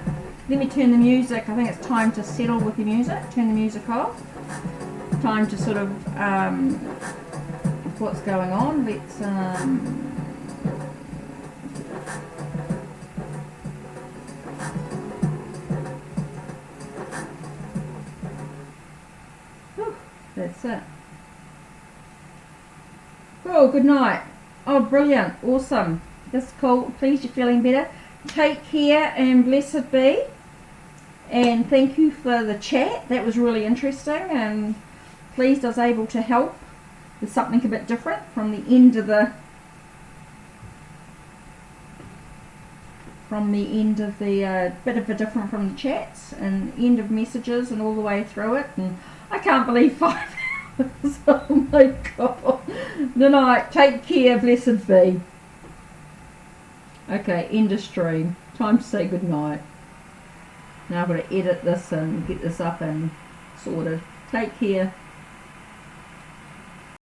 Let me turn the music. I think it's time to settle with the music. Turn the music off. Time to sort of, what's going on. Let's, that's it. Oh, good night. Oh, brilliant. Awesome. That's cool. Pleased you're feeling better. Take care and blessed be. And thank you for the chat. That was really interesting, and pleased I was able to help with something a bit different from the end of the bit of a different from the chats and end of messages and all the way through it. And I can't believe 5 hours. Oh my god. Good night. Take care. Blessed be. Okay, end of stream. Time to say good night. Now I've got to edit this and get this up and sorted. Take care.